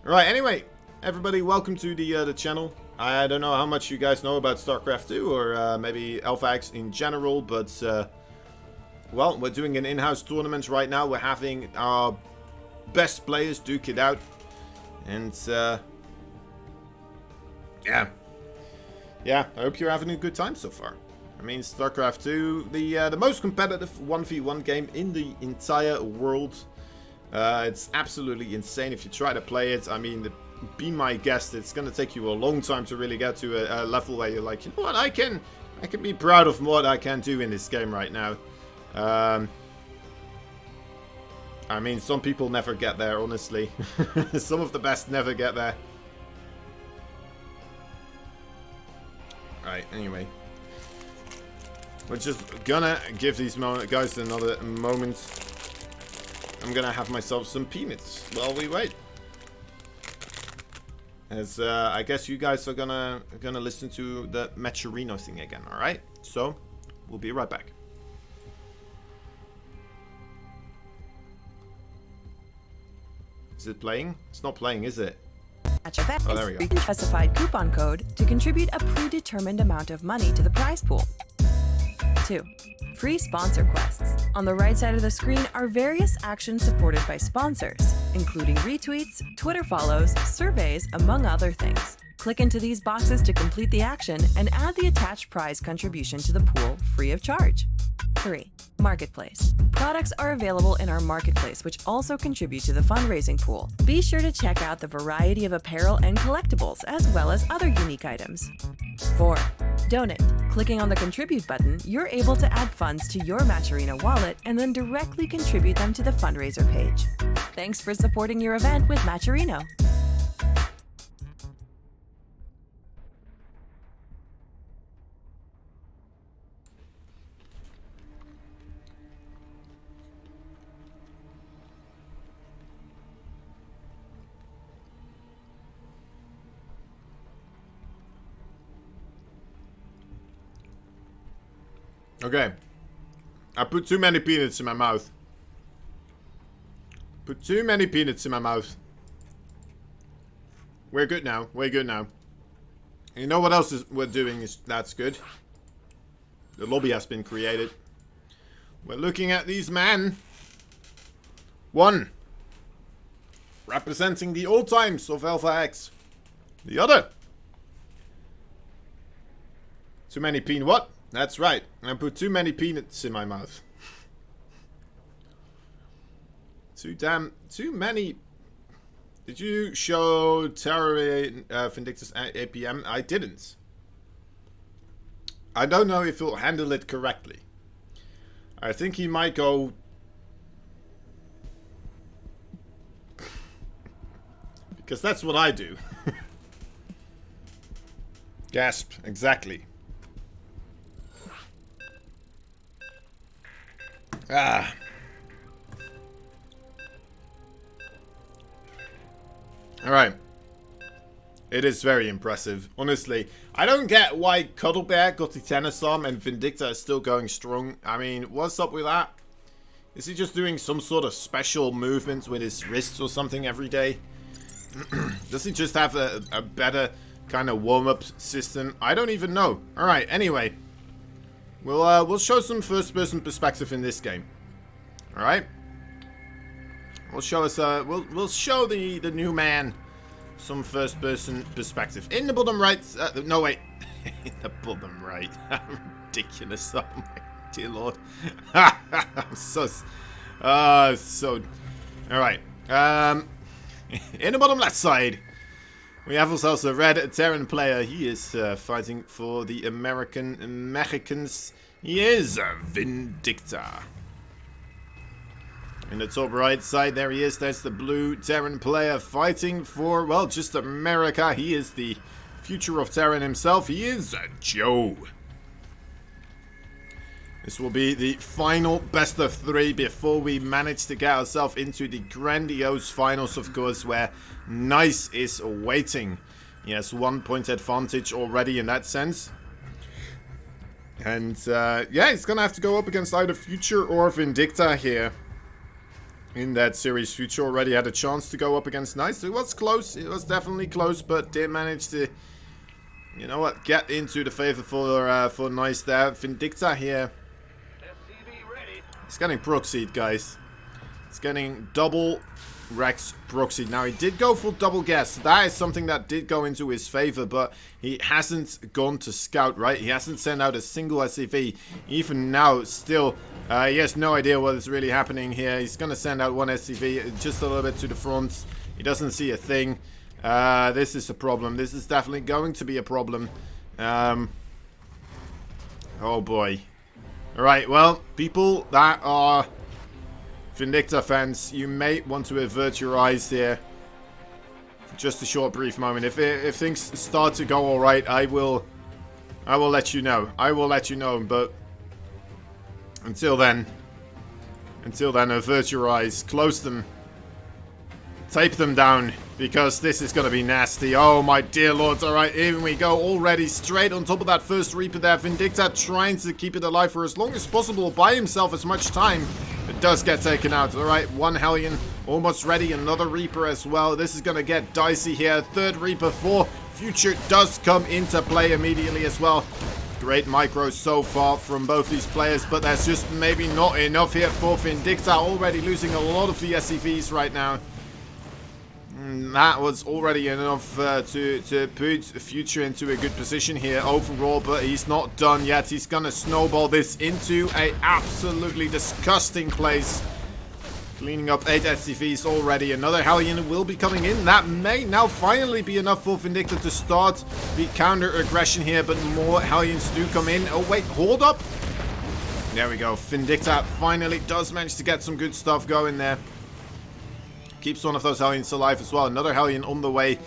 Alright, anyway, everybody, welcome to the channel. I don't know how much you guys know about StarCraft 2 or maybe AlphaX in general, but well, we're doing an in-house tournament right now. We're having our best players duke it out, and yeah, I hope you're having a good time so far. I mean, StarCraft 2, the most competitive 1v1 game in the entire world. It's absolutely insane if you try to play it. I mean, be my guest, it's gonna take you a long time to really get to a level where you're like, you know what, I can be proud of what I can do in this game right now. I mean, some people never get there, honestly. Some of the best never get there. Right, anyway. We're just gonna give these guys another moment. I'm gonna have myself some peanuts while we wait. As I guess you guys are gonna listen to the Matcherino thing again, alright? So, we'll be right back. Is it playing? It's not playing, is it? Oh, there we go. Specified coupon code to contribute a predetermined amount of money to the prize pool. 2. Free sponsor quests. On the right side of the screen are various actions supported by sponsors, including retweets, Twitter follows, surveys, among other things. Click into these boxes to complete the action and add the attached prize contribution to the pool free of charge. 3. Marketplace. Products are available in our marketplace, which also contribute to the fundraising pool. Be sure to check out the variety of apparel and collectibles, as well as other unique items. 4. Donate. Clicking on the Contribute button, you're able to add funds to your Matcherino wallet and then directly contribute them to the fundraiser page. Thanks for supporting your event with Matcherino. Okay. I put too many peanuts in my mouth. Put too many peanuts in my mouth. We're good now. We're good now. You know what else we're doing that's good? The lobby has been created. We're looking at these men. 1. Representing the old times of Alpha X. The other. Too many peanut what? That's right. I put too many peanuts in my mouth. Too many. Did you show Terra Vindictus APM? I didn't. I don't know if he'll handle it correctly. I think he might go. Because that's what I do. Gasp, exactly. Ah. Alright. It is very impressive. Honestly, I don't get why Cuddlebear got the tennis arm and Vindicta is still going strong. I mean, what's up with that? Is he just doing some sort of special movements with his wrists or something every day? Does he just have a better kind of warm-up system? I don't even know. Alright, anyway. We'll show some first-person perspective in this game. All right. We'll show us. We'll show the new man some first-person perspective in the bottom right. No wait, in the bottom right. Ridiculous. Oh my dear lord. I'm so. All right. In the bottom left side, we have ourselves a red Terran player. He is fighting for the Americans. He is Vindicta. In the top right side, there he is. There's the blue Terran player fighting for, well, just America. He is the future of Terran himself. He is Joe. This will be the final best of 3 before we manage to get ourselves into the grandiose finals, of course, where Nice is waiting. He has 1 point advantage already in that sense. And, yeah, he's gonna have to go up against either Future or Vindicta here. In that series, Future already had a chance to go up against Nice. It was close, it was definitely close, but did manage to, you know what, get into the favor for Nice there. Vindicta here. He's getting proxied, guys. He's getting double Rex proxied. Now, he did go for double gas. That is something that did go into his favor, but he hasn't gone to scout, right? He hasn't sent out a single SCV. Even now, still, he has no idea what is really happening here. He's going to send out one SCV just a little bit to the front. He doesn't see a thing. This is a problem. This is definitely going to be a problem. Oh, boy. Alright, well, people that are Vindicta fans, you may want to avert your eyes here for just a short, brief moment. If things start to go alright, I will let you know. I will let you know, but until then, avert your eyes, close them, tape them down, because this is going to be nasty. Oh, my dear lords. Alright, in we go already. Straight on top of that first Reaper there. Vindicta trying to keep it alive for as long as possible. Buy himself as much time. It does get taken out. Alright, one Hellion almost ready. Another Reaper as well. This is going to get dicey here. Third Reaper for Future does come into play immediately as well. Great micros so far from both these players, but that's just maybe not enough here for Vindicta. Already losing a lot of the SCVs right now. That was already enough to put Future into a good position here overall, but he's not done yet. He's gonna snowball this into a absolutely disgusting place. Cleaning up 8 SCVs already. Another Hellion will be coming in. That may now finally be enough for Vindicta to start the counter aggression here, but more Hellions do come in. Oh wait, hold up. There we go. Vindicta finally does manage to get some good stuff going there. Keeps one of those Hellions alive as well. Another Hellion on the way.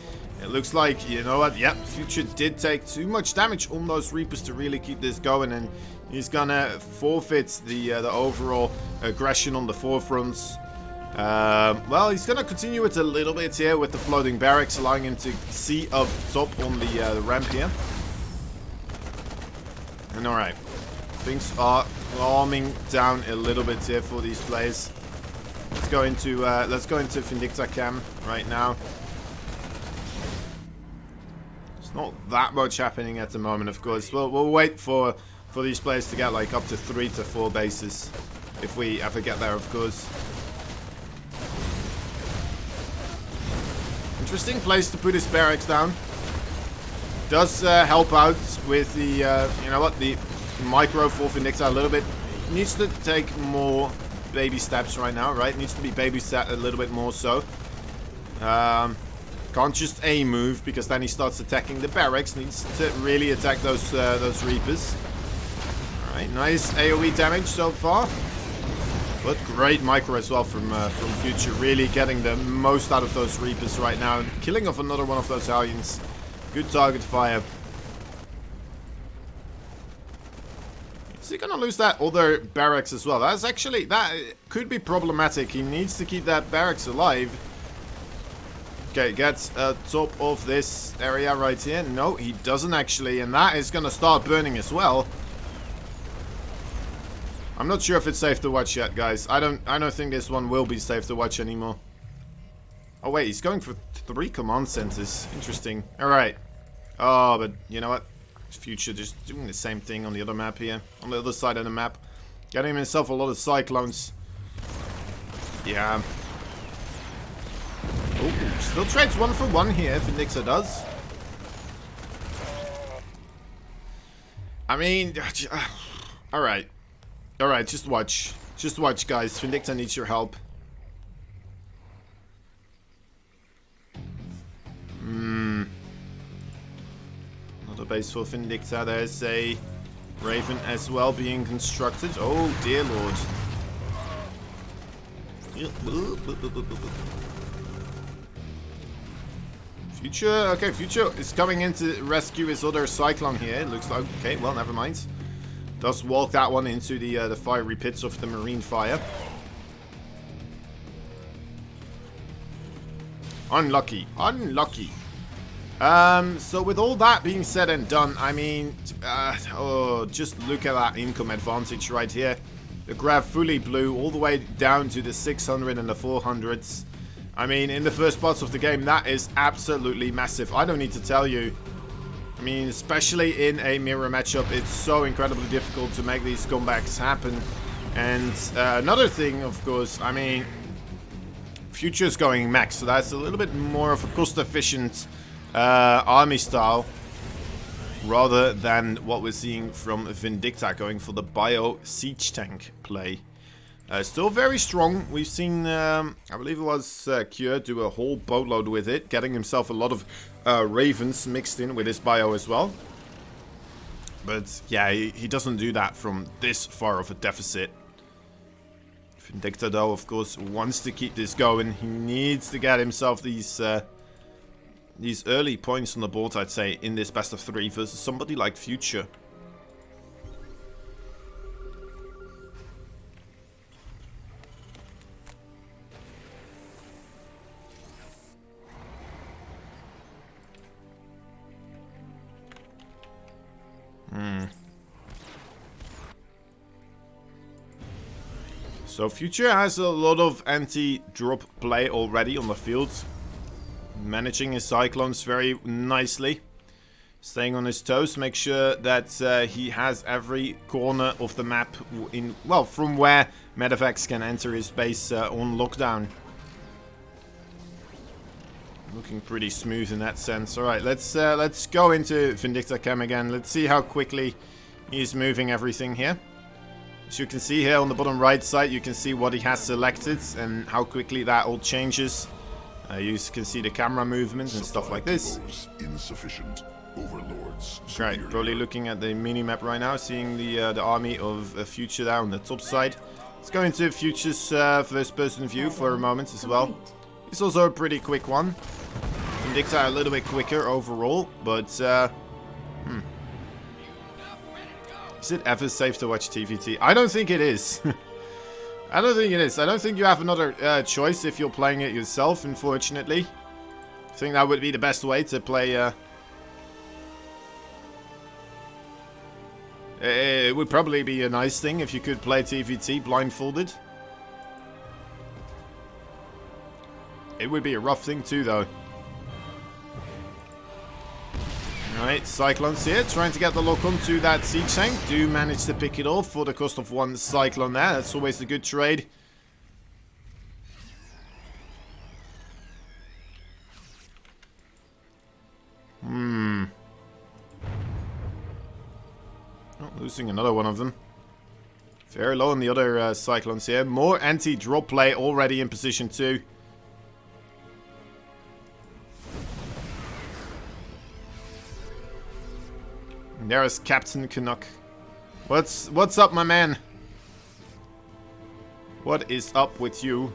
It looks like, you know what, yep, Future did take too much damage on those Reapers to really keep this going, and he's gonna forfeit the overall aggression on the forefronts. Well, he's gonna continue it a little bit here with the floating barracks, allowing him to see up top on the ramp here. And alright, things are calming down a little bit here for these players. Let's go into Vindicta cam right now. There's not that much happening at the moment, of course. We'll wait for these players to get like up to 3 to 4 bases, if we ever get there, of course. Interesting place to put his barracks down. Does help out with the you know what, the micro for Vindicta a little bit. Needs to take more baby steps right now, right? Needs to be baby step a little bit more so. Can't just A move, because then he starts attacking the barracks. Needs to really attack those Reapers. Alright, nice AoE damage so far. But great micro as well from Future. Really getting the most out of those Reapers right now. Killing off another one of those Hellions. Good target fire. Is he gonna lose that other barracks as well? That's actually, that could be problematic. He needs to keep that barracks alive. Okay, gets top of this area right here. No, he doesn't actually, and that is gonna start burning as well. I'm not sure if it's safe to watch yet, guys. I don't think this one will be safe to watch anymore. Oh wait, he's going for 3 command centers. Interesting. Alright. Oh, but you know what? Future just doing the same thing on the other map here. On the other side of the map. Getting himself a lot of cyclones. Yeah. Oh, still trades 1 for 1 here, Vindicta does. I mean, alright. Alright, just watch. Just watch, guys. Vindicta needs your help. Another base for Vindicta. There's a Raven as well being constructed. Oh, dear lord. Future, okay, Future is coming in to rescue his other Cyclone here. It looks like, okay, well, never mind. Does walk that one into the fiery pits of the marine fire. Unlucky. Unlucky. So with all that being said and done, I mean, just look at that income advantage right here. The graph fully blue all the way down to the 600 and the 400s. I mean, in the first parts of the game, that is absolutely massive. I don't need to tell you. I mean, especially in a mirror matchup, it's so incredibly difficult to make these comebacks happen. And another thing, of course, I mean, Future's going max, so that's a little bit more of a cost-efficient army style, rather than what we're seeing from Vindicta going for the bio siege tank play. Still very strong. We've seen, I believe it was Cure do a whole boatload with it, getting himself a lot of ravens mixed in with his bio as well. But yeah, he doesn't do that from this far of a deficit. Vindicta, though, of course, wants to keep this going. He needs to get himself these early points on the board, I'd say, in this best of 3 versus somebody like Future. So Future has a lot of anti-drop play already on the field. Managing his Cyclones very nicely. Staying on his toes. Make sure that he has every corner of the map in, well, from where Medivacs can enter his base on lockdown. Looking pretty smooth in that sense. Alright, let's go into Vindicta Chem again. Let's see how quickly he's moving everything here. As you can see here on the bottom right side, you can see what he has selected and how quickly that all changes. You can see the camera movement and stuff like this. Insufficient. Overlords. Right, probably looking at the mini-map right now, seeing the army of Future there on the top side. Let's go into Future's first-person view for a moment as well. It's also a pretty quick one. Vindicta a little bit quicker overall, but is it ever safe to watch TVT? I don't think it is. I don't think it is. I don't think you have another choice if you're playing it yourself, unfortunately. I think that would be the best way to play. It would probably be a nice thing if you could play TVT blindfolded. It would be a rough thing too, though. Alright, Cyclones here, trying to get the lock onto that siege tank. Do manage to pick it off for the cost of 1 Cyclone there. That's always a good trade. Oh, losing another one of them. Very low on the other Cyclones here. More anti-drop play already in position 2. There's Captain Canuck. What's up, my man? What is up with you?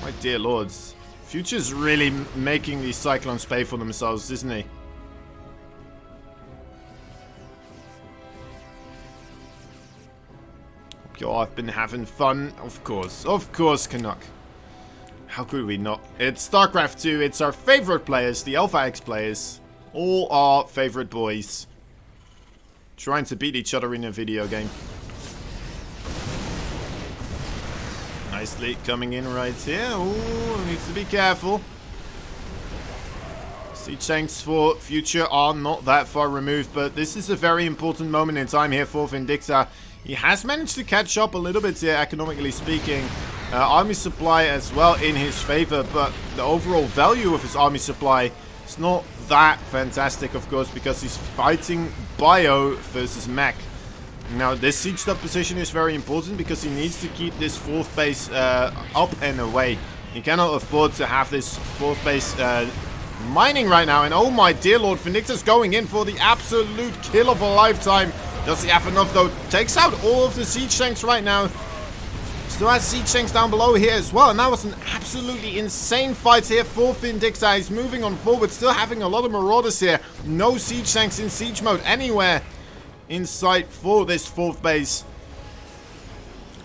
My dear lords. Future's really making these Cyclones pay for themselves, isn't he? Hope you all have been having fun. Of course, Canuck. How could we not? It's StarCraft 2. It's our favorite players, the Alpha X players. All our favorite boys. Trying to beat each other in a video game. Nicely coming in right here. Ooh, needs to be careful. Siege tanks for Future are not that far removed, but this is a very important moment in time here for Vindicta. He has managed to catch up a little bit here, economically speaking. Army supply as well in his favor, but the overall value of his army supply is not that fantastic, of course, because he's fighting bio versus mech. Now, this sieged up position is very important because he needs to keep this 4th base up and away. He cannot afford to have this 4th base mining right now. And oh my dear lord, Vindicta's going in for the absolute kill of a lifetime. Does he have enough though? Takes out all of the siege tanks right now. Still has siege tanks down below here as well. And that was an absolutely insane fight here for Vindicta. He's moving on forward, still having a lot of marauders here. No siege tanks in siege mode anywhere. in sight for this 4th base.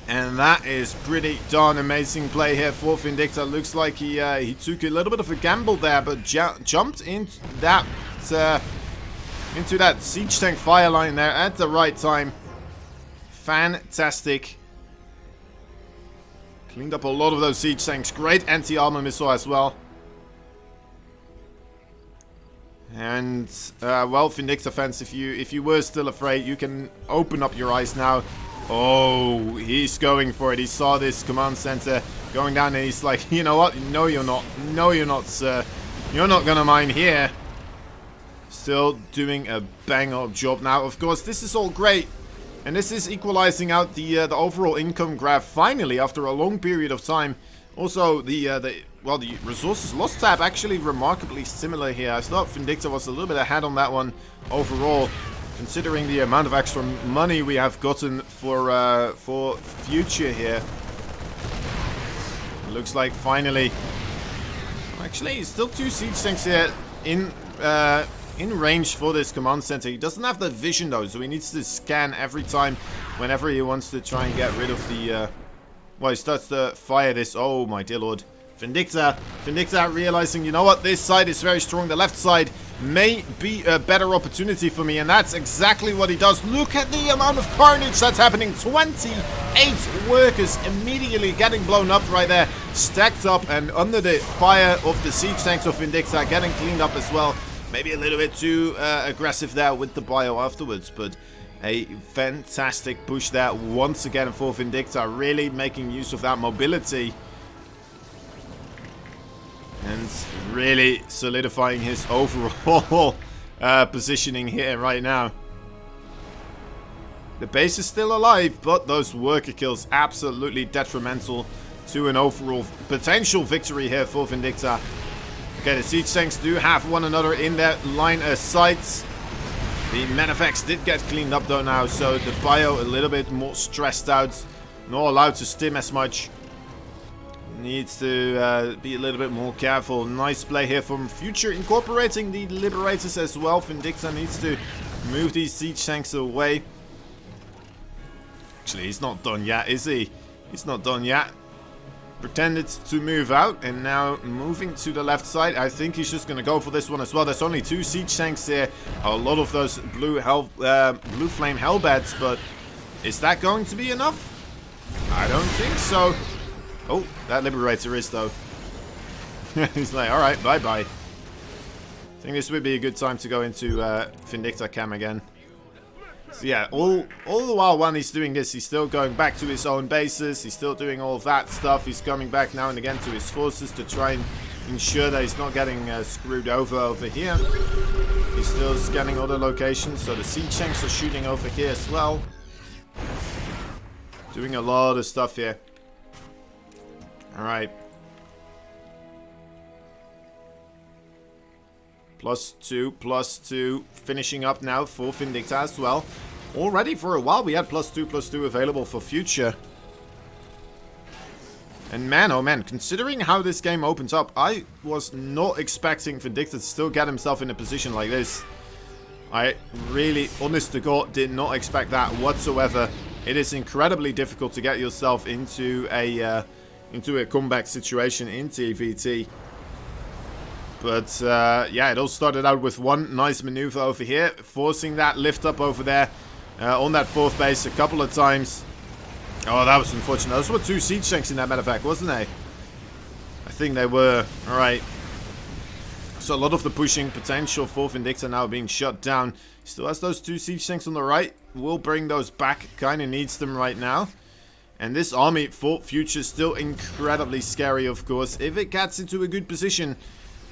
And that is pretty darn amazing play here for Vindicta. Looks like he took a little bit of a gamble there, but jumped into that siege tank fire line there at the right time. Fantastic. Cleaned up a lot of those siege tanks. Great anti-armor missile as well. And well, Vindicta fans, if you were still afraid, you can open up your eyes now. Oh, he's going for it. He saw this command center going down and he's like, you know what? No, you're not. No, you're not, sir. You're not gonna mine here. Still doing a bang-up job now. Of course, this is all great. And this is equalizing out the overall income graph finally after a long period of time. Also, the resources lost tab actually remarkably similar here. I thought Vindicta was a little bit ahead on that one overall, considering the amount of extra money we have gotten for future here. It looks like finally, actually, still 2 siege tanks here in range for this command center. He doesn't have the vision though, so he needs to scan every time whenever he wants to try and get rid of the well, he starts to fire this. Oh my dear lord. Vindicta realizing, you know what, this side is very strong. The left side may be a better opportunity for me, and that's exactly what he does. Look at the amount of carnage that's happening. 28 workers immediately getting blown up right there, stacked up and under the fire of the siege tanks of Vindicta, getting cleaned up as well. Maybe a little bit too aggressive there with the bio afterwards, but a fantastic push there once again for Vindicta, really making use of that mobility and really solidifying his overall positioning here right now. The base is still alive, but those worker kills absolutely detrimental to an overall potential victory here for Vindicta. Okay, the siege tanks do have one another in their line of sights. The Manifex did get cleaned up though now, so the bio a little bit more stressed out. Not allowed to stim as much. Needs to be a little bit more careful. Nice play here from Future, incorporating the Liberators as well. Vindicta needs to move these siege tanks away. Actually, he's not done yet, is he? He's not done yet. Pretended to move out, and now moving to the left side. I think he's just going to go for this one as well. There's only 2 siege tanks here. A lot of those blue flame hellbats, but is that going to be enough? I don't think so. Oh, that Liberator is though. He's like, alright, bye-bye. I think this would be a good time to go into Vindicta cam again. So yeah, all the while when he's doing this, he's still going back to his own bases. He's still doing all of that stuff. He's coming back now and again to his forces to try and ensure that he's not getting screwed over here. He's still scanning other locations, so the siege tanks are shooting over here as well. Doing a lot of stuff here. Alright. +2, finishing up now for Vindicta as well. Already for a while we had +2 available for Future. And man, oh man, considering how this game opens up, I was not expecting Vindicta to still get himself in a position like this. I really, honest to God, did not expect that whatsoever. It is incredibly difficult to get yourself into a comeback situation in TVT. But yeah, it all started out with one nice maneuver over here, forcing that lift up over there on that 4th base a couple of times. Oh, that was unfortunate. Those were 2 siege tanks in that, matter of fact, wasn't they? I think they were. Alright. So a lot of the pushing potential for Vindicta now being shut down. Still has those 2 siege tanks on the right. Will bring those back. Kind of needs them right now. And this army for Future still incredibly scary, of course. If it gets into a good position,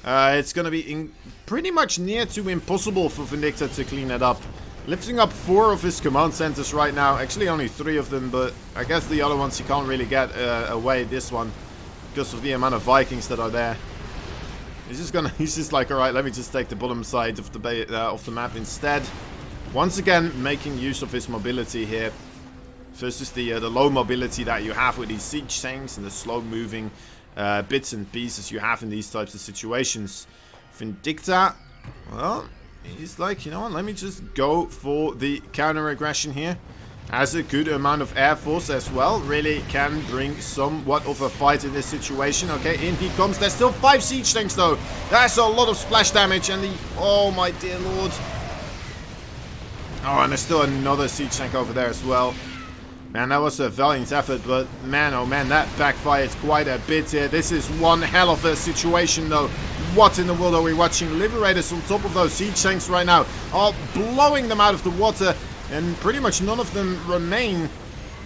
it's going to be pretty much near to impossible for Vindicta to clean it up. Lifting up 4 of his command centers right now. Actually only 3 of them, but I guess the other ones he can't really get away this one because of the amount of Vikings that are there. He's just like, alright, let me just take the bottom side of the map instead. Once again, making use of his mobility here. Versus the low mobility that you have with these siege tanks and the slow moving bits and pieces you have in these types of situations. Vindicta, well, He's like, you know what, let me just go for the counter-aggression here. Has a good amount of air force as well. Really can bring somewhat of a fight in this situation. Okay, in he comes. There's still 5 siege tanks though. That's a lot of splash damage. And the... Oh my dear lord. Oh, and there's still another siege tank over there as well. Man, that was a valiant effort, but man, oh man, that backfired quite a bit here. This is one hell of a situation though. What in the world are we watching? Liberators on top of those siege tanks right now are blowing them out of the water. And pretty much none of them remain.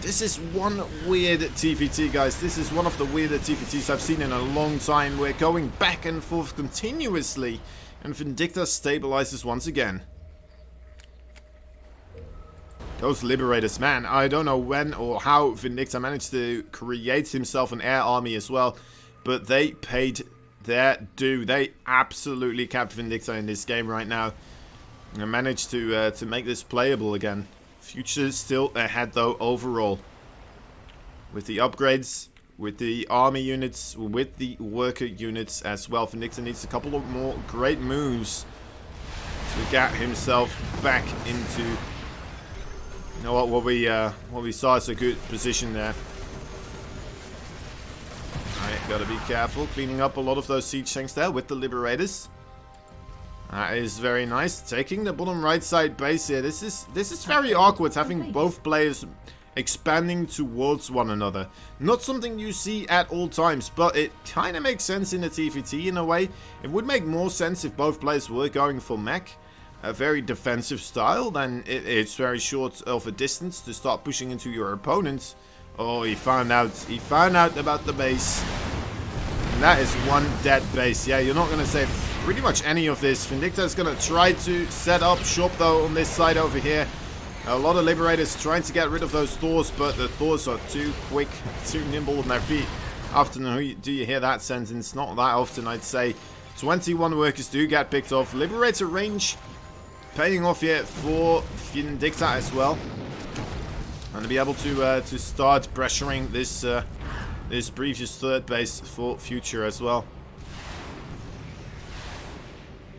This is one weird TVT, guys. This is one of the weirder TVTs I've seen in a long time. We're going back and forth continuously. And Vindicta stabilizes once again. Those Liberators, man. I don't know when or how Vindicta managed to create himself an air army as well. But they paid their due. They absolutely capped Vindicta in this game right now. And managed to make this playable again. Future still ahead though overall. With the upgrades, with the army units, with the worker units as well. Vindicta needs a couple of more great moves to get himself back into, you know what we saw as a good position there. Alright, gotta be careful. Cleaning up a lot of those siege tanks there with the Liberators. That is very nice. Taking the bottom right side base here. This is very awkward, having both players expanding towards one another. Not something you see at all times, but it kind of makes sense in a TVT in a way. It would make more sense if both players were going for mech, a very defensive style, then it's very short of a distance to start pushing into your opponent. Oh, he found out about the base. And that is one dead base. Yeah, you're not going to save pretty much any of this. Vindicta is going to try to set up shop though on this side over here. A lot of Liberators trying to get rid of those Thors, but the Thors are too quick, too nimble on their feet. Often do you hear that sentence? Not that often, I'd say. 21 workers do get picked off. Liberator range paying off here for Vindicta as well. And to be able to start pressuring this this previous third base for future as well.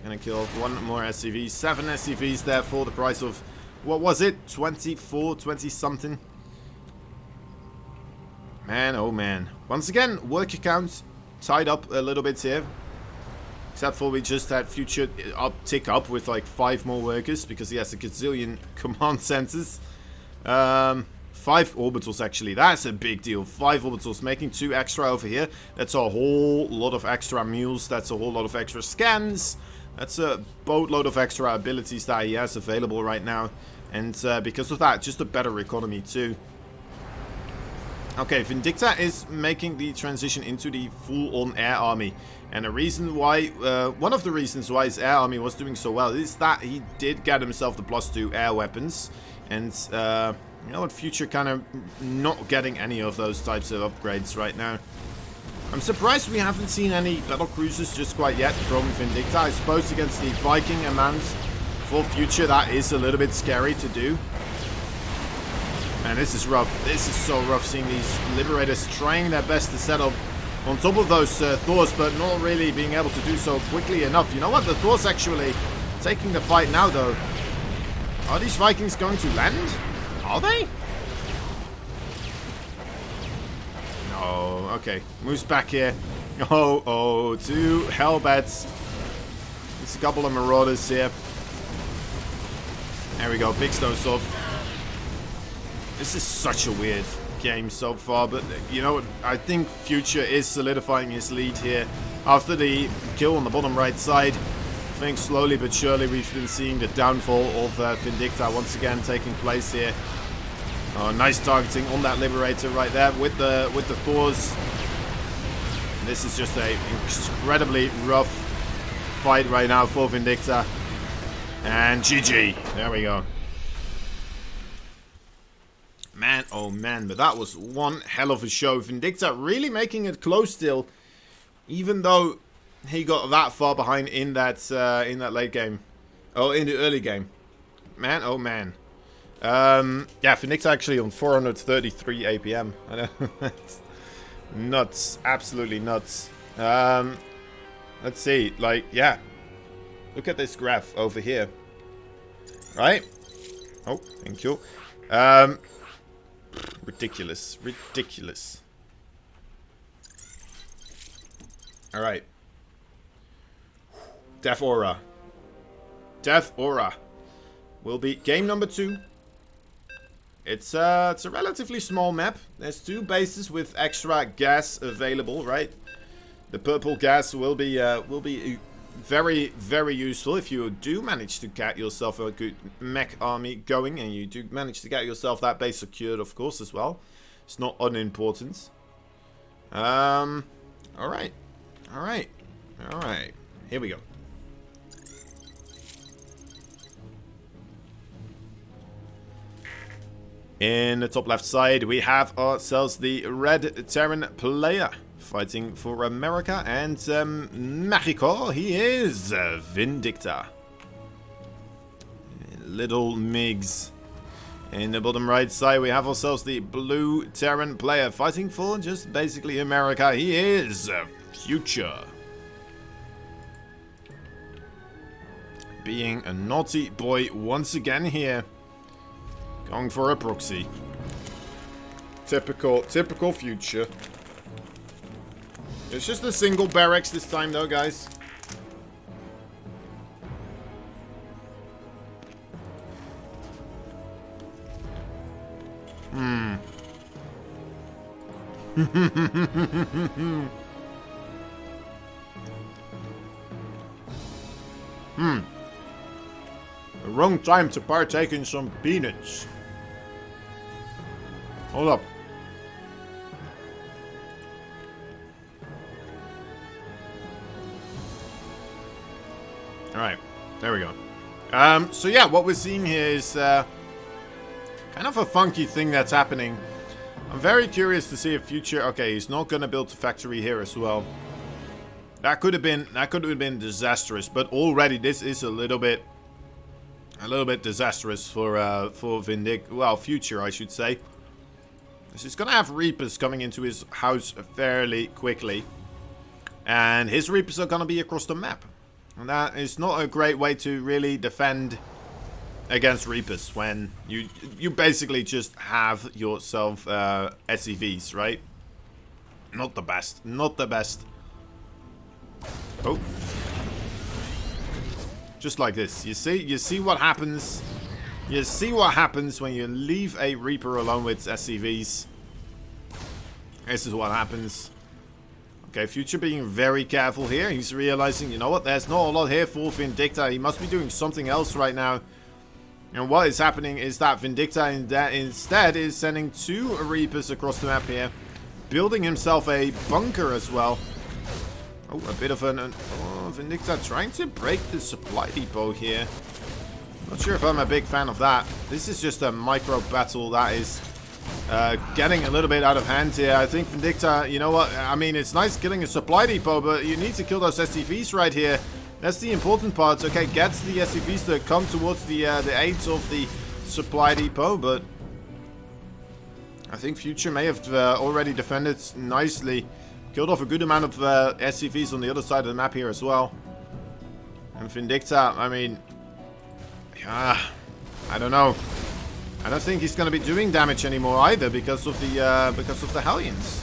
Gonna kill off one more SCV. 7 SCVs there for the price of, what was it? 24, 20 something. Man, oh man. Once again, worker count tied up a little bit here. Except for we just had future tick up with like 5 more workers because he has a gazillion command centers. 5 orbitals actually. That's a big deal. 5 orbitals, making 2 extra over here. That's a whole lot of extra mules. That's a whole lot of extra scans. That's a boatload of extra abilities that he has available right now. And because of that, just a better economy too. Okay, Vindicta is making the transition into the full-on air army. And the reason why, one of the reasons why his air army was doing so well is that he did get himself the +2 air weapons. And, you know what, future kind of not getting any of those types of upgrades right now. I'm surprised we haven't seen any battle cruisers just quite yet from Vindicta. I suppose against the Viking amount for future, that is a little bit scary to do. Man, this is rough. This is so rough seeing these Liberators trying their best to set up on top of those Thors, but not really being able to do so quickly enough. You know what? The Thors actually taking the fight now, though. Are these Vikings going to land? Are they? No. Okay. Moves back here. Oh, 2 Hellbats. There's a couple of Marauders here. There we go. Picks those off. This is such a weird game so far, but you know what? I think Future is solidifying his lead here. After the kill on the bottom right side, I think slowly but surely we've been seeing the downfall of Vindicta once again taking place here. Oh, nice targeting on that Liberator right there with the Thors. This is just a incredibly rough fight right now for Vindicta. And GG. There we go. Man, oh man, but that was one hell of a show. Vindicta really making it close still, even though he got that far behind in that late game. Oh, in the early game. Man, oh man. Yeah, Vindicta actually on 433 APM. I know, that's nuts, absolutely nuts. Let's see, like, yeah. Look at this graph over here. Right? Oh, thank you. Ridiculous. Ridiculous. Alright. Death Aura. Death Aura will be game number 2. It's a relatively small map. There's 2 bases with extra gas available, right? The purple gas will be very, very useful if you do manage to get yourself a good mech army going, and you do manage to get yourself that base secured, of course, as well. It's not unimportant. Alright. Alright. Alright. Here we go. In the top left side, we have ourselves the Red Terran player fighting for America, and Mexico, he is Vindicta. Little Migs. In the bottom right side, we have ourselves the Blue Terran player fighting for just basically America. He is Future. Being a naughty boy once again here. Going for a proxy. Typical Future. It's just a single barracks this time though, guys. The wrong time to partake in some peanuts. Hold up. Alright, there we go. So yeah, what we're seeing here is kind of a funky thing that's happening. I'm very curious to see if Future... Okay, he's not going to build a factory here as well. That could have been disastrous, but already this is a little bit disastrous for Future, I should say. He's going to have Reapers coming into his house fairly quickly. And his Reapers are going to be across the map. And that is not a great way to really defend against Reapers when you basically just have yourself SCVs, right? Not the best. Not the best. Oh. Just like this. You see what happens. You see what happens when you leave a Reaper alone with SCVs. This is what happens. Okay, Future being very careful here. He's realizing, you know what, there's not a lot here for Vindicta. He must be doing something else right now. And what is happening is that Vindicta instead is sending 2 Reapers across the map here. Building himself a bunker as well. Oh, a bit of an... Oh, Vindicta trying to break the supply depot here. Not sure if I'm a big fan of that. This is just a micro battle that is getting a little bit out of hand here. I think Vindicta, you know what? I mean, it's nice killing a supply depot, but you need to kill those SCVs right here. That's the important part. Okay, gets the SCVs to come towards the aids of the supply depot, but I think Future may have already defended nicely. Killed off a good amount of SCVs on the other side of the map here as well. And Vindicta, I mean... I don't know. I don't think he's going to be doing damage anymore either because of the Hellions.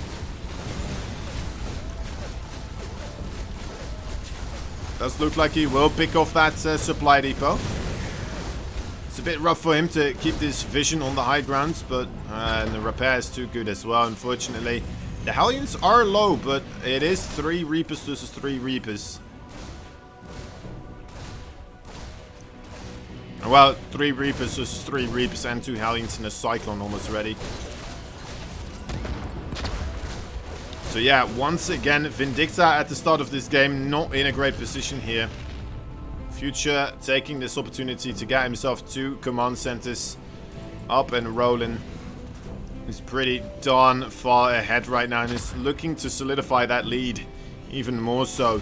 Does look like he will pick off that supply depot. It's a bit rough for him to keep this vision on the high grounds, but and the repair is too good as well, unfortunately. The Hellions are low, but it is 3 Reapers versus 3 Reapers. Well, 3 Reapers versus 3 Reapers and 2 Hellions in a Cyclone almost ready. So yeah, once again, Vindicta at the start of this game not in a great position here. Future taking this opportunity to get himself 2 command centers up and rolling. He's pretty darn far ahead right now and is looking to solidify that lead even more so.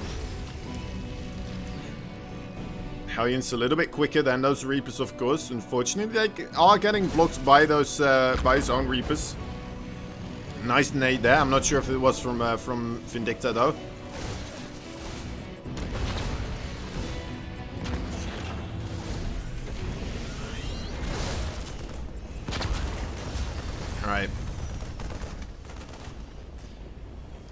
Hellions a little bit quicker than those Reapers, of course. Unfortunately, they are getting blocked by those by his own Reapers. Nice nade there. I'm not sure if it was from Vindicta though. Alright.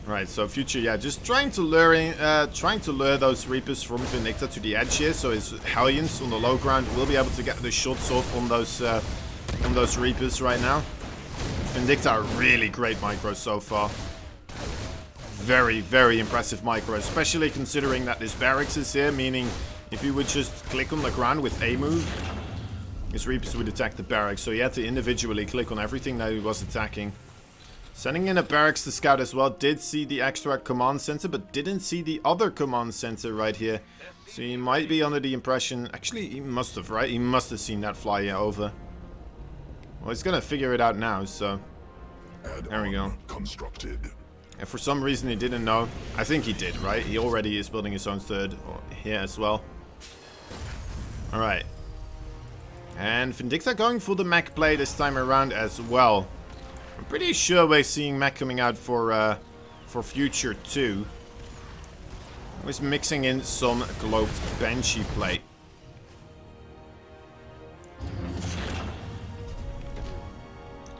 Right, so Future, yeah, just trying to lure those Reapers from Vindicta to the edge here, so his Hellions on the low ground will be able to get the shots off on those Reapers right now. Vindicta are really great micro so far. Very, very impressive micro, especially considering that this barracks is here, meaning if he would just click on the ground with a move, his Reapers would attack the barracks, so he had to individually click on everything that he was attacking. Sending in a barracks to scout as well, did see the extra command center, but didn't see the other command center right here. So he might be under the impression, actually he must have, right? He must have seen that fly over. Well, he's gonna figure it out now, so there we go. Constructed. And for some reason he didn't know. I think he did, right? He already is building his own third here as well. Alright. And Vindicta going for the mech play this time around as well. I'm pretty sure we're seeing mech coming out for Future too. I was mixing in some globed Banshee play.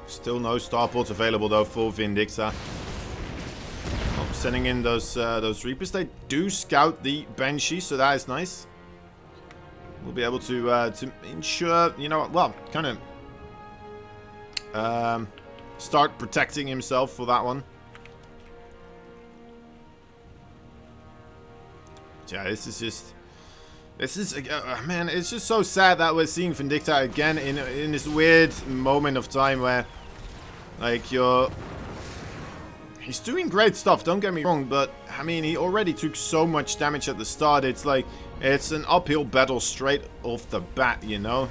Still no starports available though for Vindicta. Oh, sending in those Reapers. They do scout the Banshee, so that is nice. We'll be able to ensure, you know, well, kind of start protecting himself for that one. Yeah, this is man, it's just so sad that we're seeing Vindicta again in this weird moment of time where, like, he's doing great stuff, don't get me wrong, but I mean, he already took so much damage at the start. It's like it's an uphill battle straight off the bat, you know,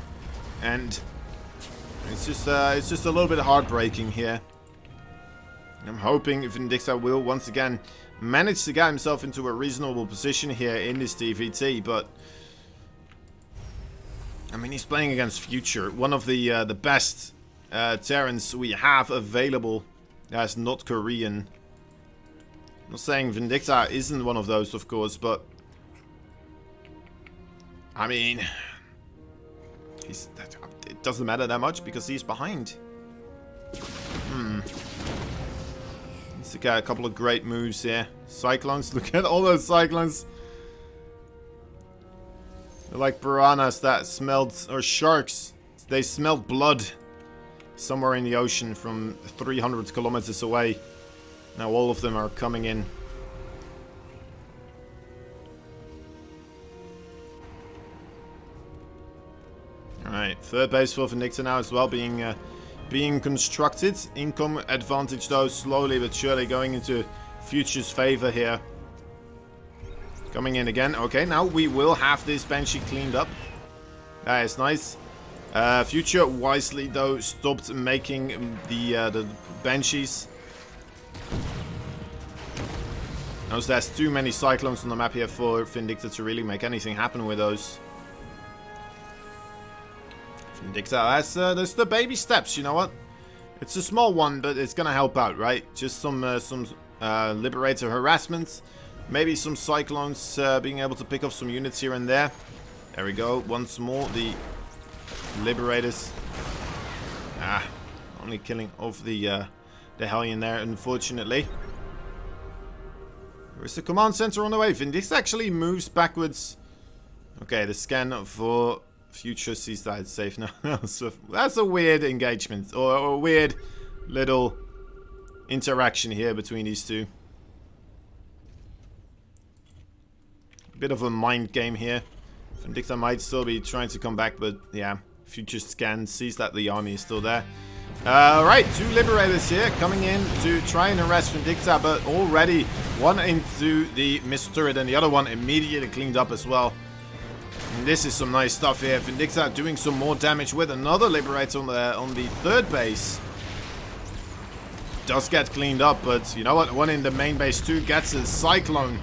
and it's just a little bit heartbreaking here. I'm hoping Vindicta will once again manage to get himself into a reasonable position here in this DVT, but I mean, he's playing against Future, one of the best Terrans we have available as not Korean. I'm not saying Vindicta isn't one of those, of course, but I mean, it doesn't matter that much because he's behind. Needs to get a couple of great moves here. Cyclones, look at all those Cyclones. They're like piranhas that smelled, or sharks. They smelled blood somewhere in the ocean from 300 kilometers away. Now all of them are coming in. Alright, third base for Vindicta now as well being constructed. Income advantage though, slowly but surely going into Future's favor here. Coming in again. Okay, now we will have this Banshee cleaned up. That is nice. Future wisely though stopped making the Banshees. Notice there's too many Cyclones on the map here for Vindicta to really make anything happen with those. Vindicta, that's the baby steps, you know what? It's a small one, but it's gonna help out, right? Just some Liberator harassment. Maybe some Cyclones being able to pick up some units here and there. There we go. Once more, the Liberators. Only killing off the Hellion there, unfortunately. There is the command center on the way. Vindicta actually moves backwards. Okay, the scan for Future sees that it's safe now. So that's a weird engagement, or a weird little interaction here between these two. Bit of a mind game here. Vindicta might still be trying to come back, but yeah, Future scan sees that the army is still there. Right, two Liberators here coming in to try and arrest Vindicta, but already one into the missile turret and the other one immediately cleaned up as well. And this is some nice stuff here. Vindicta doing some more damage with another Liberator on the third base. Does get cleaned up, but you know what? One in the main base too gets a Cyclone.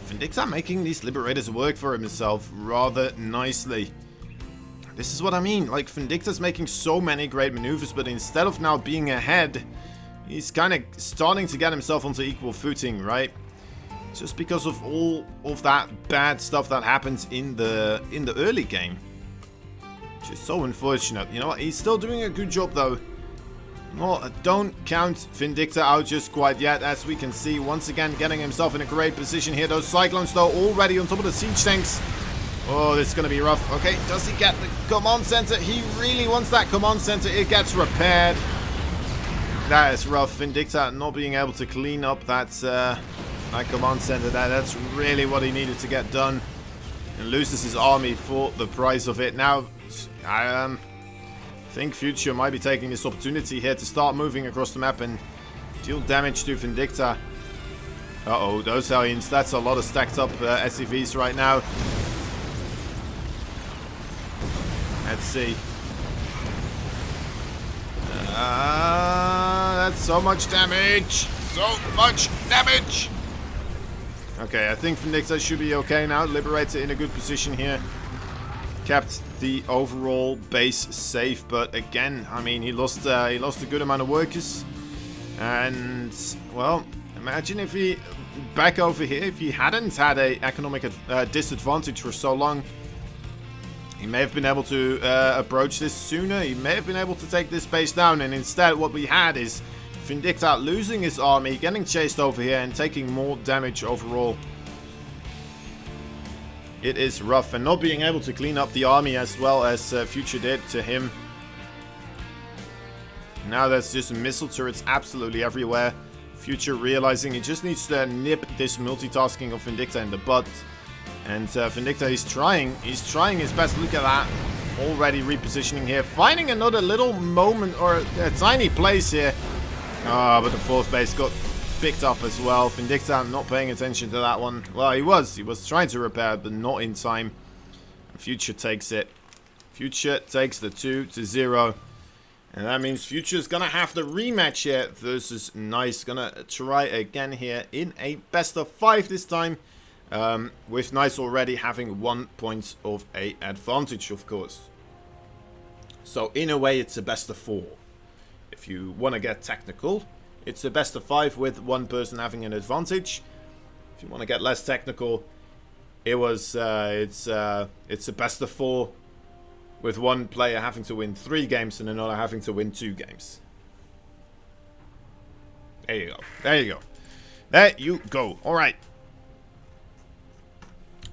Vindicta making these Liberators work for himself rather nicely. This is what I mean. Like, Vindicta's making so many great maneuvers, but instead of now being ahead, he's kind of starting to get himself onto equal footing, right? Just because of all of that bad stuff that happens in the early game. Which is so unfortunate. You know what? He's still doing a good job, though. Well, don't count Vindicta out just quite yet, as we can see. Once again, getting himself in a great position here. Those Cyclones, though, already on top of the siege tanks. Oh, this is going to be rough. Okay, does he get the command center? He really wants that command center. It gets repaired. That is rough. Vindicta not being able to clean up that command center there. That's really what he needed to get done. And loses his army for the price of it. Now, I think Future might be taking this opportunity here to start moving across the map and deal damage to Vindicta. Uh-oh, those Hellions. That's a lot of stacked up SCVs right now. Let's see. That's so much damage. So much damage. Okay, I think Vindicta should be okay now. Liberator in a good position here. Kept the overall base safe, but again, I mean, he lost a good amount of workers. And well, imagine if he back over here, if he hadn't had a economic disadvantage for so long. He may have been able to approach this sooner. He may have been able to take this base down. And instead, what we had is Vindicta losing his army, getting chased over here, and taking more damage overall. It is rough. And not being able to clean up the army as well as Future did to him. Now there's just missile turrets absolutely everywhere. Future realizing he just needs to nip this multitasking of Vindicta in the butt. And Vindicta is trying his best. Look at that. Already repositioning here. Finding another little moment or a tiny place here. Ah, but the fourth base got picked up as well. Vindicta not paying attention to that one. Well, he was trying to repair, but not in time. Future takes it. Future takes the 2-0. And that means Future's gonna have the rematch here versus Nice. Gonna try again here in a best of 5 this time. With Nice already having 1 point of a advantage, of course. So in a way, it's a best of 4. If you want to get technical, it's a best of 5 with one person having an advantage. If you want to get less technical, it's a best of 4 with one player having to win 3 games and another having to win 2 games. There you go. There you go. There you go. All right.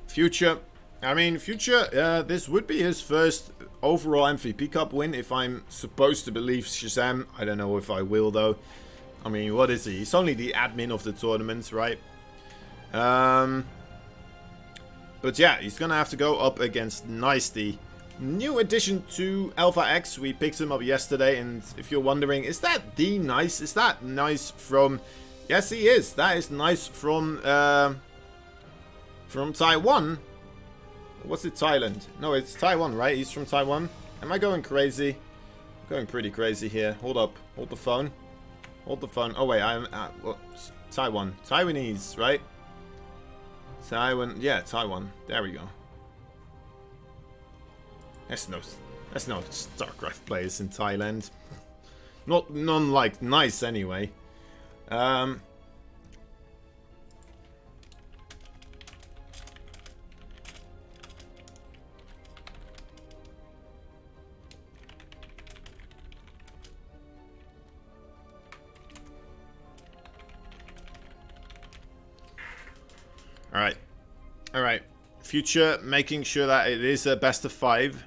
Future. I mean, Future, this would be his first overall MVP Cup win, if I'm supposed to believe Shazam. I don't know if I will, though. I mean, what is he? He's only the admin of the tournament, right? But yeah, he's gonna have to go up against Nice, the new addition to Alpha X. We picked him up yesterday, and if you're wondering, is that the Nice? Is that Nice from... Yes, he is. That is Nice from Taiwan. What's it, Thailand? No, it's Taiwan, right? He's from Taiwan. Am I going crazy? I'm going pretty crazy here. Hold up. Hold the phone. Hold the phone. Oh, wait. I'm at... Taiwan. Taiwanese, right? Taiwan. Yeah, Taiwan. There we go. There's no StarCraft players in Thailand. None like Nice, anyway. Alright. Future making sure that it is a best of 5.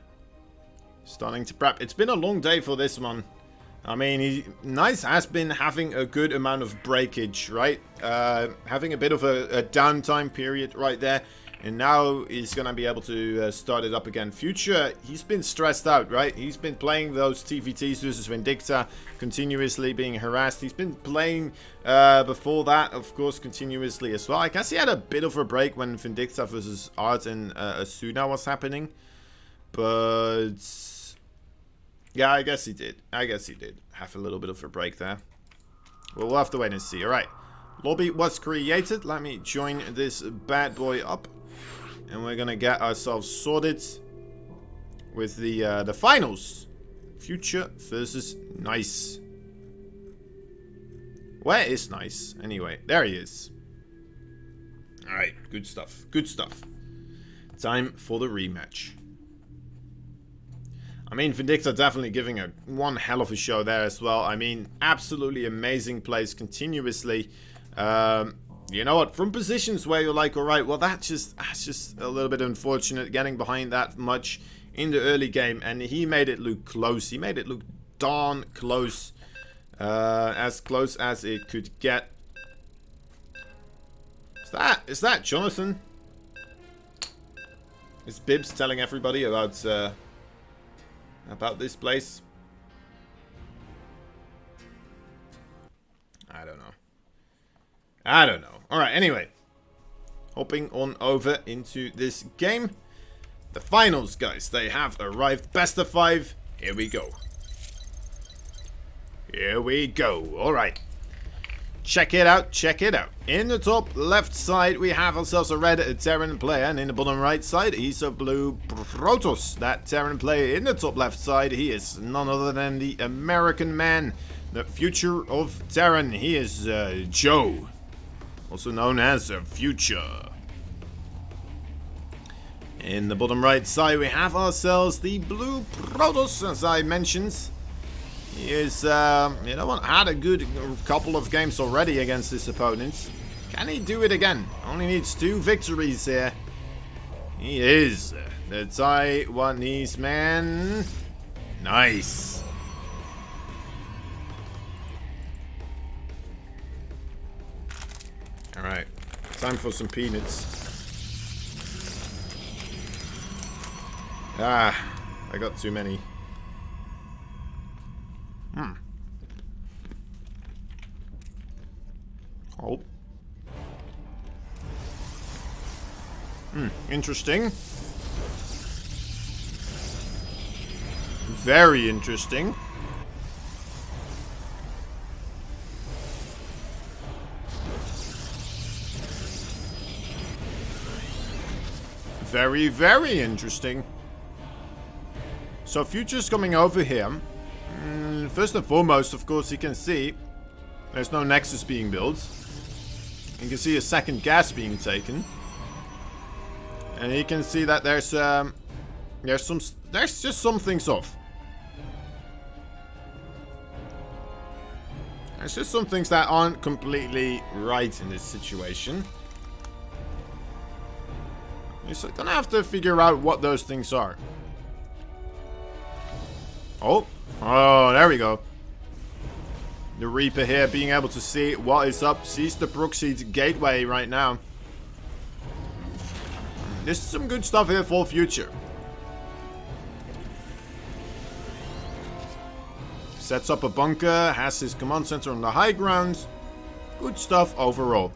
Starting to prep. It's been a long day for this one. I mean, Nice has been having a good amount of breakage, right? Having a bit of a downtime period right there. And now he's going to be able to start it up again. Future, he's been stressed out, right? He's been playing those TVTs versus Vindicta, continuously being harassed. He's been playing before that, of course, continuously as well. I guess he had a bit of a break when Vindicta versus Art and Asuna was happening. But yeah, I guess he did. Have a little bit of a break there. Well, we'll have to wait and see. All right. Lobby was created. Let me join this bad boy up. And we're gonna get ourselves sorted with the finals. Future versus Nice. Where is Nice? Anyway, there he is. Alright, good stuff. Good stuff. Time for the rematch. I mean, Vindicta definitely giving a one hell of a show there as well. I mean, absolutely amazing plays continuously. You know what? From positions where you're like, all right, well, that's just a little bit unfortunate getting behind that much in the early game, and he made it look close. He made it look darn close, as close as it could get. Is that Jonathan? Is Bibbs telling everybody about this place? I don't know. Alright, anyway. Hopping on over into this game. The finals, guys. They have arrived. Best of 5. Here we go. Here we go. Alright. Check it out. Check it out. In the top left side, we have ourselves a red Terran player. And in the bottom right side, he's a blue Protoss. That Terran player in the top left side, he is none other than the American man. The future of Terran. He is Joe. Also known as Future. In the bottom right side, we have ourselves the blue Protoss, as I mentioned. He is, you know what, had a good couple of games already against his opponents. Can he do it again? Only needs 2 victories here. He is the Taiwanese man. Nice. Alright, time for some peanuts. Ah, I got too many. Oh. Interesting. Very interesting. Very, very interesting. So Future's coming over here. First and foremost, of course, you can see there's no Nexus being built. You can see a second gas being taken. And you can see that there's just some things off. There's just some things that aren't completely right in this situation. You're gonna have to figure out what those things are. Oh, there we go. The Reaper here being able to see what is up. Sees the Proxied gateway right now. This is some good stuff here for Future. Sets up a bunker. Has his command center on the high ground. Good stuff overall.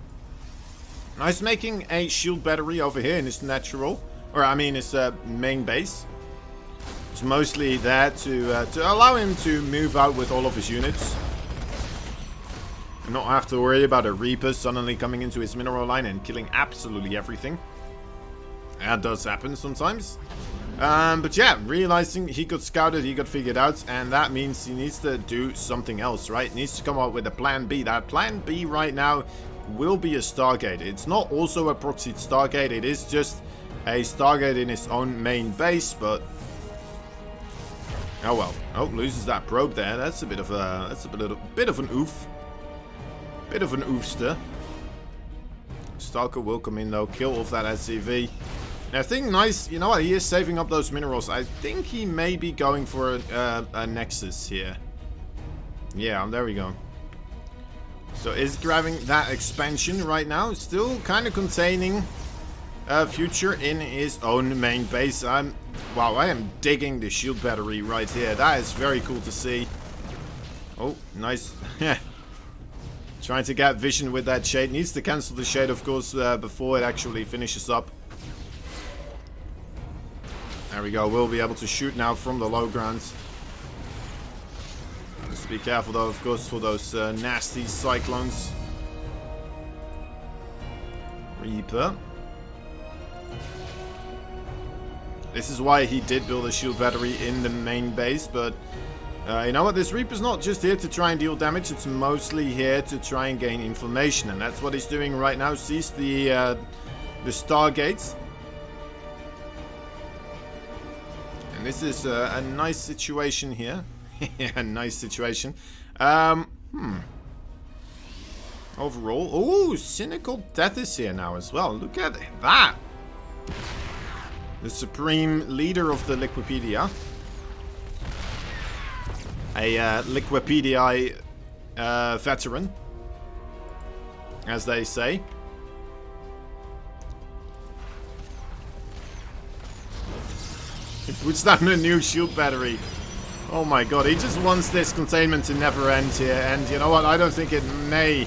Now he's making a shield battery over here in his natural. Or I mean his main base. It's mostly there to allow him to move out with all of his units. And not have to worry about a Reaper suddenly coming into his mineral line and killing absolutely everything. That does happen sometimes. But yeah, realizing he got scouted, he got figured out, and that means he needs to do something else, right? He needs to come up with a plan B. That plan B right now will be a Stargate. It's not also a proxied Stargate, it is just a Stargate in its own main base, but oh well. Oh, loses that probe there. That's a bit of an oof. Bit of an oofster. Stalker will come in though, kill off that SCV. And I think nice, you know what, he is saving up those minerals. I think he may be going for a Nexus here. Yeah, there we go. So is grabbing that expansion right now. Still kind of containing Future in his own main base. Wow, I am digging the shield battery right here. That is very cool to see. Oh, nice. Trying to get vision with that shade. Needs to cancel the shade, of course, before it actually finishes up. There we go. We'll be able to shoot now from the low ground. Just be careful, though, of course, for those nasty cyclones. Reaper. This is why he did build a shield battery in the main base, but you know what, this Reaper's not just here to try and deal damage, it's mostly here to try and gain information, and that's what he's doing right now. Sees the Stargates. And This is a nice situation here. A nice situation. Overall, ooh, Cynical Death is here now as well. Look at that. The supreme leader of the Liquipedia. A Liquipedia veteran, as they say. He puts down a new shield battery. Oh my god, he just wants this containment to never end here. And you know what, I don't think it may.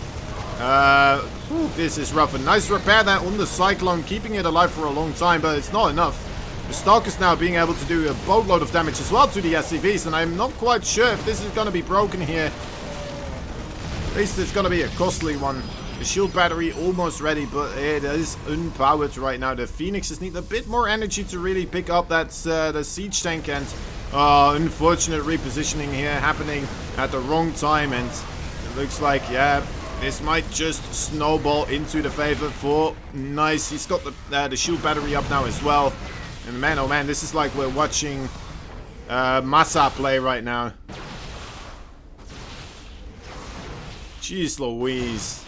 This is rough. A nice repair there on the Cyclone, keeping it alive for a long time, but it's not enough. The Stalker's now being able to do a boatload of damage as well to the SCVs, and I'm not quite sure if this is going to be broken here. At least it's going to be a costly one. The shield battery almost ready, but it is unpowered right now. The Phoenixes need a bit more energy to really pick up that the siege tank, and unfortunate repositioning here happening at the wrong time, and it looks like, yeah, this might just snowball into the favor for Nice. He's got the shield battery up now as well. And man, oh man, this is like we're watching Massa play right now. Jeez Louise.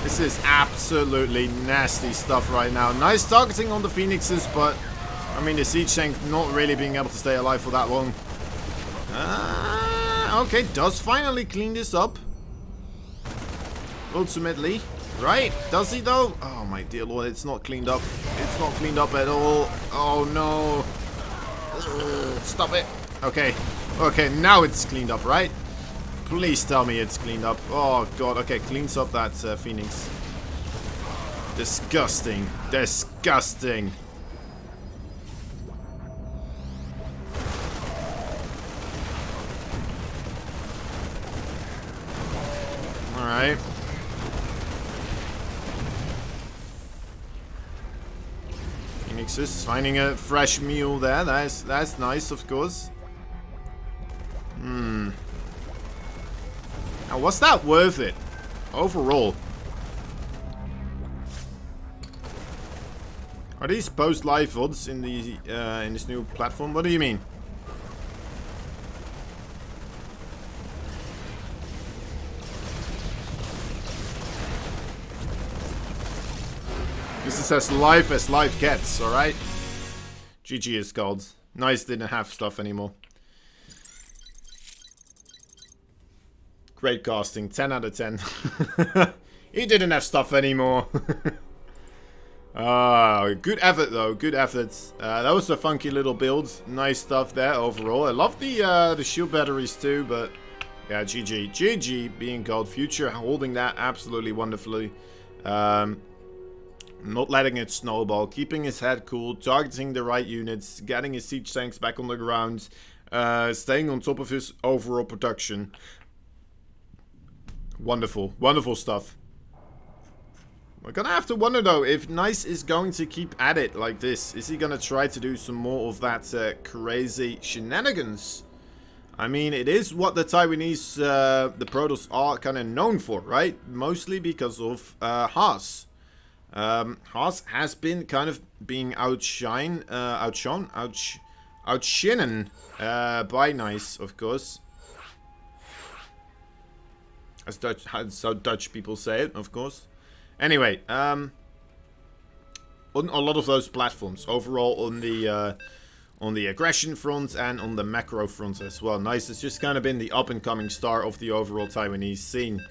This is absolutely nasty stuff right now. Nice targeting on the Phoenixes, but I mean the siege tank not really being able to stay alive for that long. Okay, does finally clean this up. Ultimately. Right, does he though? Oh my dear lord, it's not cleaned up. It's not cleaned up at all. Oh no. Stop it. Okay. Okay, now it's cleaned up, right? Please tell me it's cleaned up. Oh god, okay, cleans up that Phoenix. Disgusting. Disgusting. Alright. Phoenixes finding a fresh meal there. That's nice, of course. Now, was that worth it overall? Are these post-live VODs in the in this new platform? What do you mean? This is as life gets, alright? GG is called. Nice didn't have stuff anymore. Great casting, 10 out of 10. He didn't have stuff anymore. Good effort though, good efforts. That was a funky little build. Nice stuff there overall. I love the shield batteries too, but yeah, GG. GG being called. Future holding that absolutely wonderfully. Not letting it snowball, keeping his head cool, targeting the right units, getting his siege tanks back on the ground, staying on top of his overall production. Wonderful, wonderful stuff. We're gonna have to wonder though if Nice is going to keep at it like this. Is he gonna try to do some more of that crazy shenanigans? I mean, it is what the Taiwanese, the Protoss are kind of known for, right? Mostly because of Haas. Haas has been kind of being outshinen by Nice, of course. As Dutch people say it, of course. Anyway, on a lot of those platforms, overall on the aggression front and on the macro front as well. Nice has just kind of been the up-and-coming star of the overall Taiwanese scene.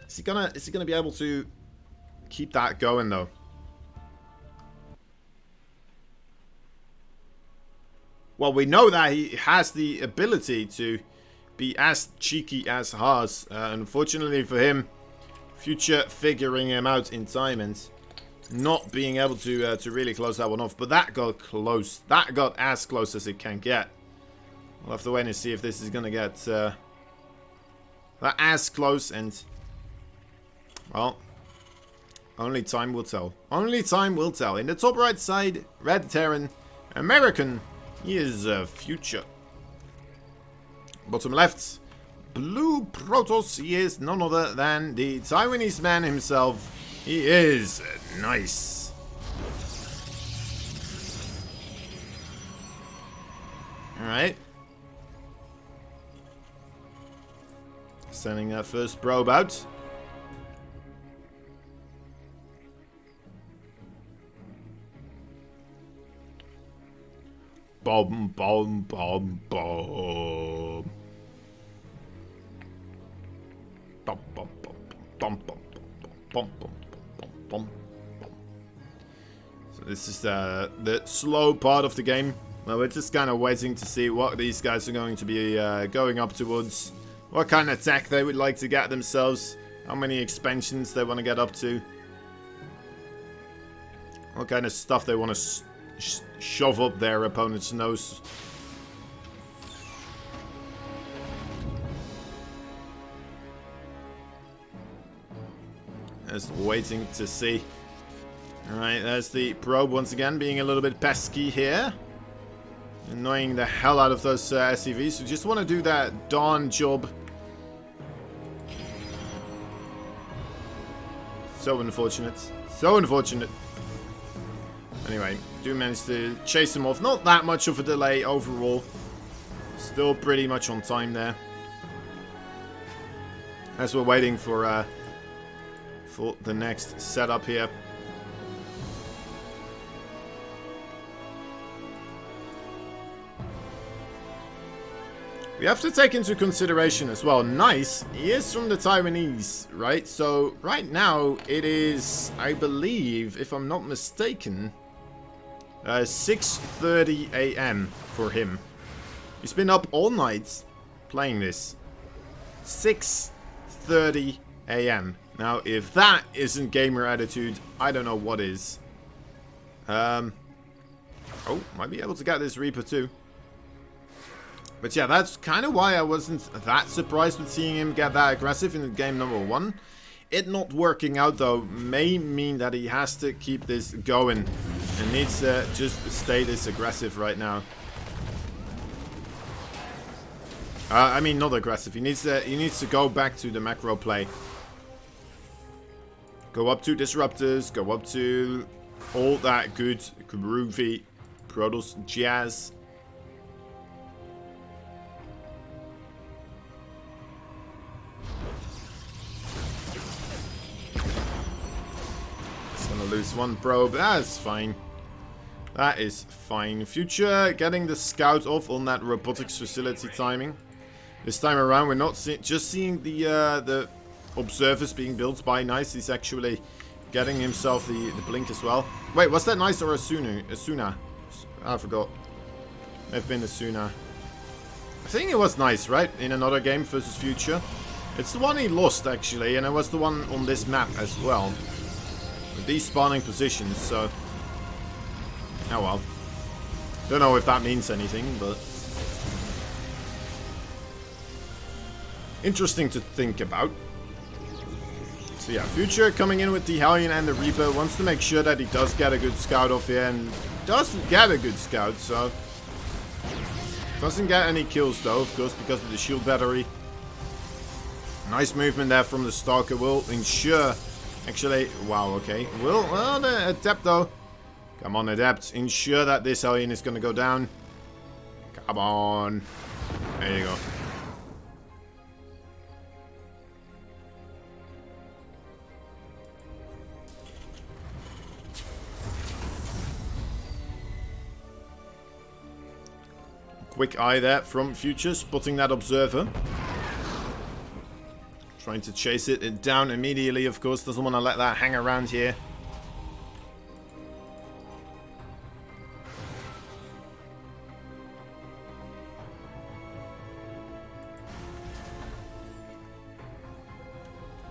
Is he gonna be able to keep that going though? Well, we know that he has the ability to be as cheeky as Haas. Unfortunately for him, Future figuring him out in time and not being able to really close that one off. But that got close. That got as close as it can get. We'll have to wait and see if this is going to get that as close, and well, only time will tell. Only time will tell. In the top right side, Red Terran, American, he is Future. Bottom left, Blue Protoss, he is none other than the Taiwanese man himself. He is Nice. Alright. Sending that first probe out. Bomb, bomb, bomb, bomb. Bum, bum, bum, bum, bum, bum, bum, bum, bum. So this is the slow part of the game. Well, we're just kind of waiting to see what these guys are going to be going up towards. What kind of tech they would like to get themselves. How many expansions they want to get up to. What kind of stuff they want to shove up their opponent's nose. Just waiting to see. Alright, there's the probe once again being a little bit pesky here. Annoying the hell out of those SCVs who just want to do that darn job. So unfortunate. So unfortunate. Anyway, do manage to chase them off. Not that much of a delay overall. Still pretty much on time there. As we're waiting for the next setup here. We have to take into consideration as well, Nice, he is from the Taiwanese, right? So, right now, it is, I believe, if I'm not mistaken, 6:30 AM for him. He's been up all night playing this. 6:30 AM. Now, if that isn't gamer attitude, I don't know what is. Oh, might be able to get this Reaper too. But yeah, that's kind of why I wasn't that surprised with seeing him get that aggressive in game number 1. It not working out, though, may mean that he has to keep this going. And needs to just stay this aggressive right now. I mean, not aggressive. He needs to go back to the macro play. Go up to Disruptors. Go up to all that good, groovy Protoss jazz. Lose one probe. That's fine. That is fine. Future getting the scout off on that robotics facility timing. This time around, we're not just seeing the observers being built by Nice. He's actually getting himself the blink as well. Wait, was that Nice or Asuna? I forgot. They've been Asuna. I think it was Nice, right? In another game versus Future. It's the one he lost actually, and it was the one on this map as well. With these spawning positions, so... Oh well. Don't know if that means anything, but... Interesting to think about. So yeah, Future coming in with the Hellion and the Reaper. Wants to make sure that he does get a good scout off here, and does get a good scout, so... Doesn't get any kills though, of course, because of the shield battery. Nice movement there from the Stalker. Will ensure... Actually, wow, okay. Well, the Adept though. Come on, Adept. Ensure that this Hellion is going to go down. Come on. There you go. Quick eye there from Future, spotting that Observer. Trying to chase it down immediately, of course. Doesn't want to let that hang around here.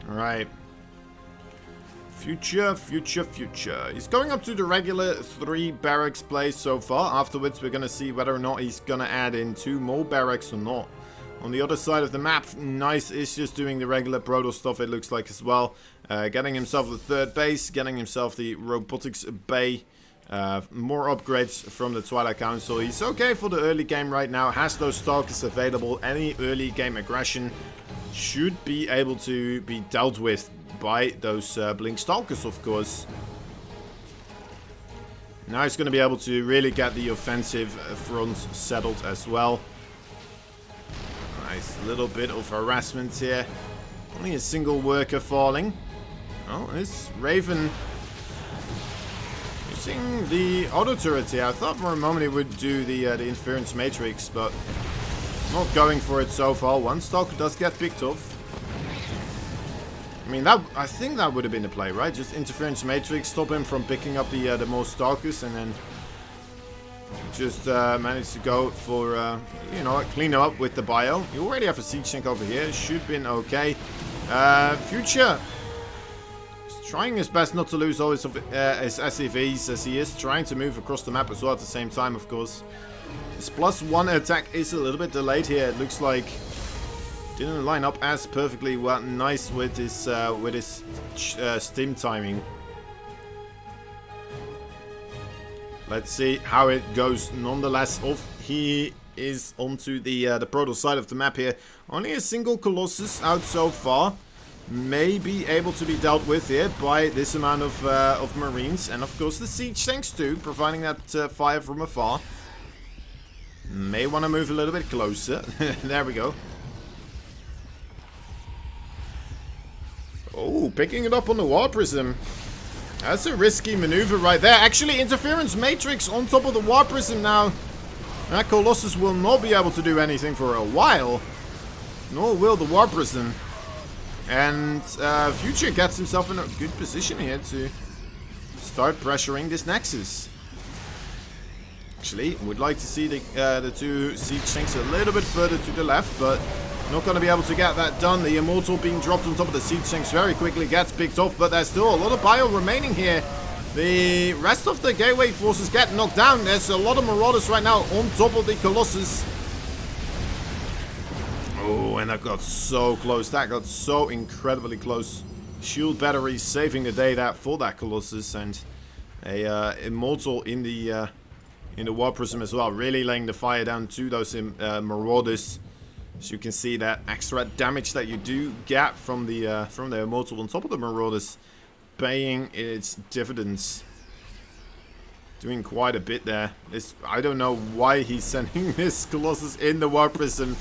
Alright. Future. He's going up to the regular 3 barracks place so far. Afterwards, we're going to see whether or not he's going to add in 2 more barracks or not. On the other side of the map, Nice is just doing the regular Protoss stuff, it looks like, as well. Getting himself the 3rd base, getting himself the robotics bay. More upgrades from the Twilight Council. He's okay for the early game right now. Has those Stalkers available. Any early game aggression should be able to be dealt with by those Blink Stalkers, of course. Now he's going to be able to really get the offensive front settled as well. Nice little bit of harassment here. Only a single worker falling. Oh, it's Raven using the auto turret here. I thought for a moment he would do the interference matrix, but not going for it so far. One stock does get picked off. I mean, I think that would have been the play, right? Just interference matrix, stop him from picking up the more stalkers, and then just manage to go for, you know, clean up with the bio. You already have a siege tank over here. Should have been okay. Future is trying his best not to lose all his SCVs, as he is trying to move across the map as well at the same time, of course. His +1 attack is a little bit delayed here. It looks like didn't line up as perfectly well, nice with his stim timing. Let's see how it goes. Nonetheless, he is onto the Protoss side of the map here. Only a single Colossus out so far. May be able to be dealt with here by this amount of Marines, and of course the siege tanks too, providing that fire from afar. May want to move a little bit closer. There we go. Oh, picking it up on the War Prism. That's a risky maneuver right there. Actually, interference matrix on top of the War Prism now. That Colossus will not be able to do anything for a while. Nor will the War Prism. And Future gets himself in a good position here to start pressuring this Nexus. Actually, would like to see the two siege tanks a little bit further to the left, but not going to be able to get that done. The Immortal being dropped on top of the siege tanks very quickly gets picked off, but there's still a lot of bio remaining here. The rest of the Gateway forces get knocked down. There's a lot of Marauders right now on top of the Colossus. Oh, and that got so close. That got so incredibly close. Shield battery saving the day for that Colossus, and a Immortal in the War Prism as well, really laying the fire down to those Marauders. So you can see that extra damage that you do get from the Immortal on top of the Marauders, paying its dividends. Doing quite a bit there. I don't know why he's sending this Colossus in the War Prism.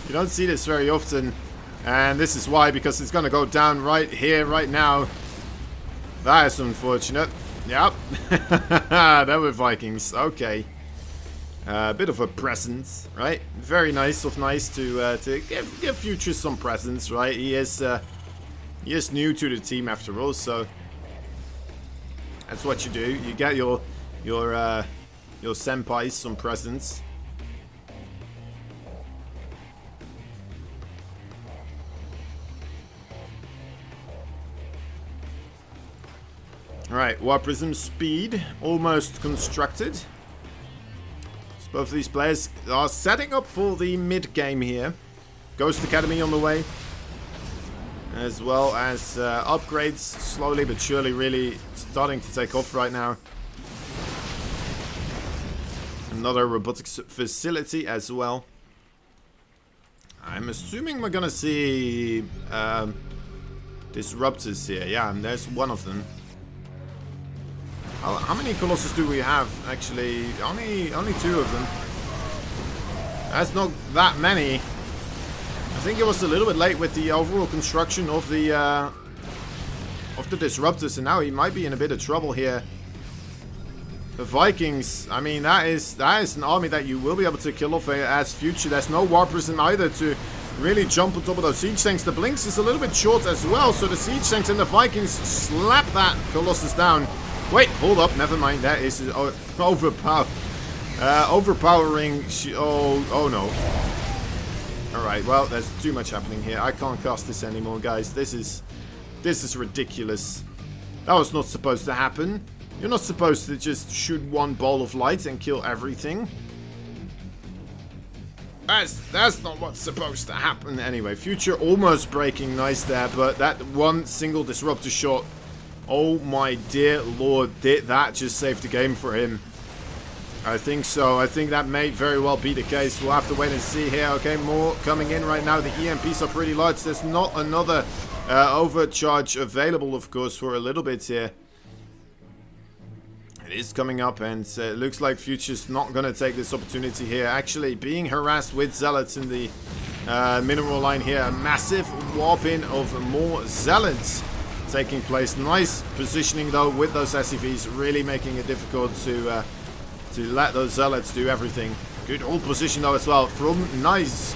You don't see this very often, and this is why, because it's gonna go down right here, right now. That is unfortunate. Yep. There were Vikings. Okay. A bit of a present, right? Very nice to give Future some presents, right? He is new to the team after all, so that's what you do. You get your senpais some presents. All right, War Prism speed almost constructed. Both of these players are setting up for the mid-game here. Ghost Academy on the way. As well as upgrades, slowly but surely really starting to take off right now. Another robotics facility as well. I'm assuming we're gonna see disruptors here. Yeah, and there's one of them. How many Colossus do we have? Actually, only two of them. That's not that many. I think it was a little bit late with the overall construction of the disruptors, and now he might be in a bit of trouble here. The Vikings, I mean, that is an army that you will be able to kill off as Future. There's no War Prism either to really jump on top of those siege tanks. The Blinks is a little bit short as well, so the siege tanks and the Vikings slap that Colossus down. Wait, hold up, never mind. That is overpowering. Oh no. Alright, well, there's too much happening here. I can't cast this anymore, guys. This is ridiculous. That was not supposed to happen. You're not supposed to just shoot one ball of light and kill everything. That's not what's supposed to happen. Anyway, Future almost breaking nice there, but that one single disruptor shot, oh my dear lord, did that just save the game for him? I think so. I think that may very well be the case. We'll have to wait and see here. Okay, more coming in right now. The EMPs are pretty large. There's not another overcharge available, of course, for a little bit here. It is coming up, and it looks like Future's not going to take this opportunity here. Actually, being harassed with Zealots in the mineral line here. A massive warping of more Zealots taking place. Nice positioning, though, with those SCVs. Really making it difficult to let those Zealots do everything. Good hold position, though, as well. From Nice,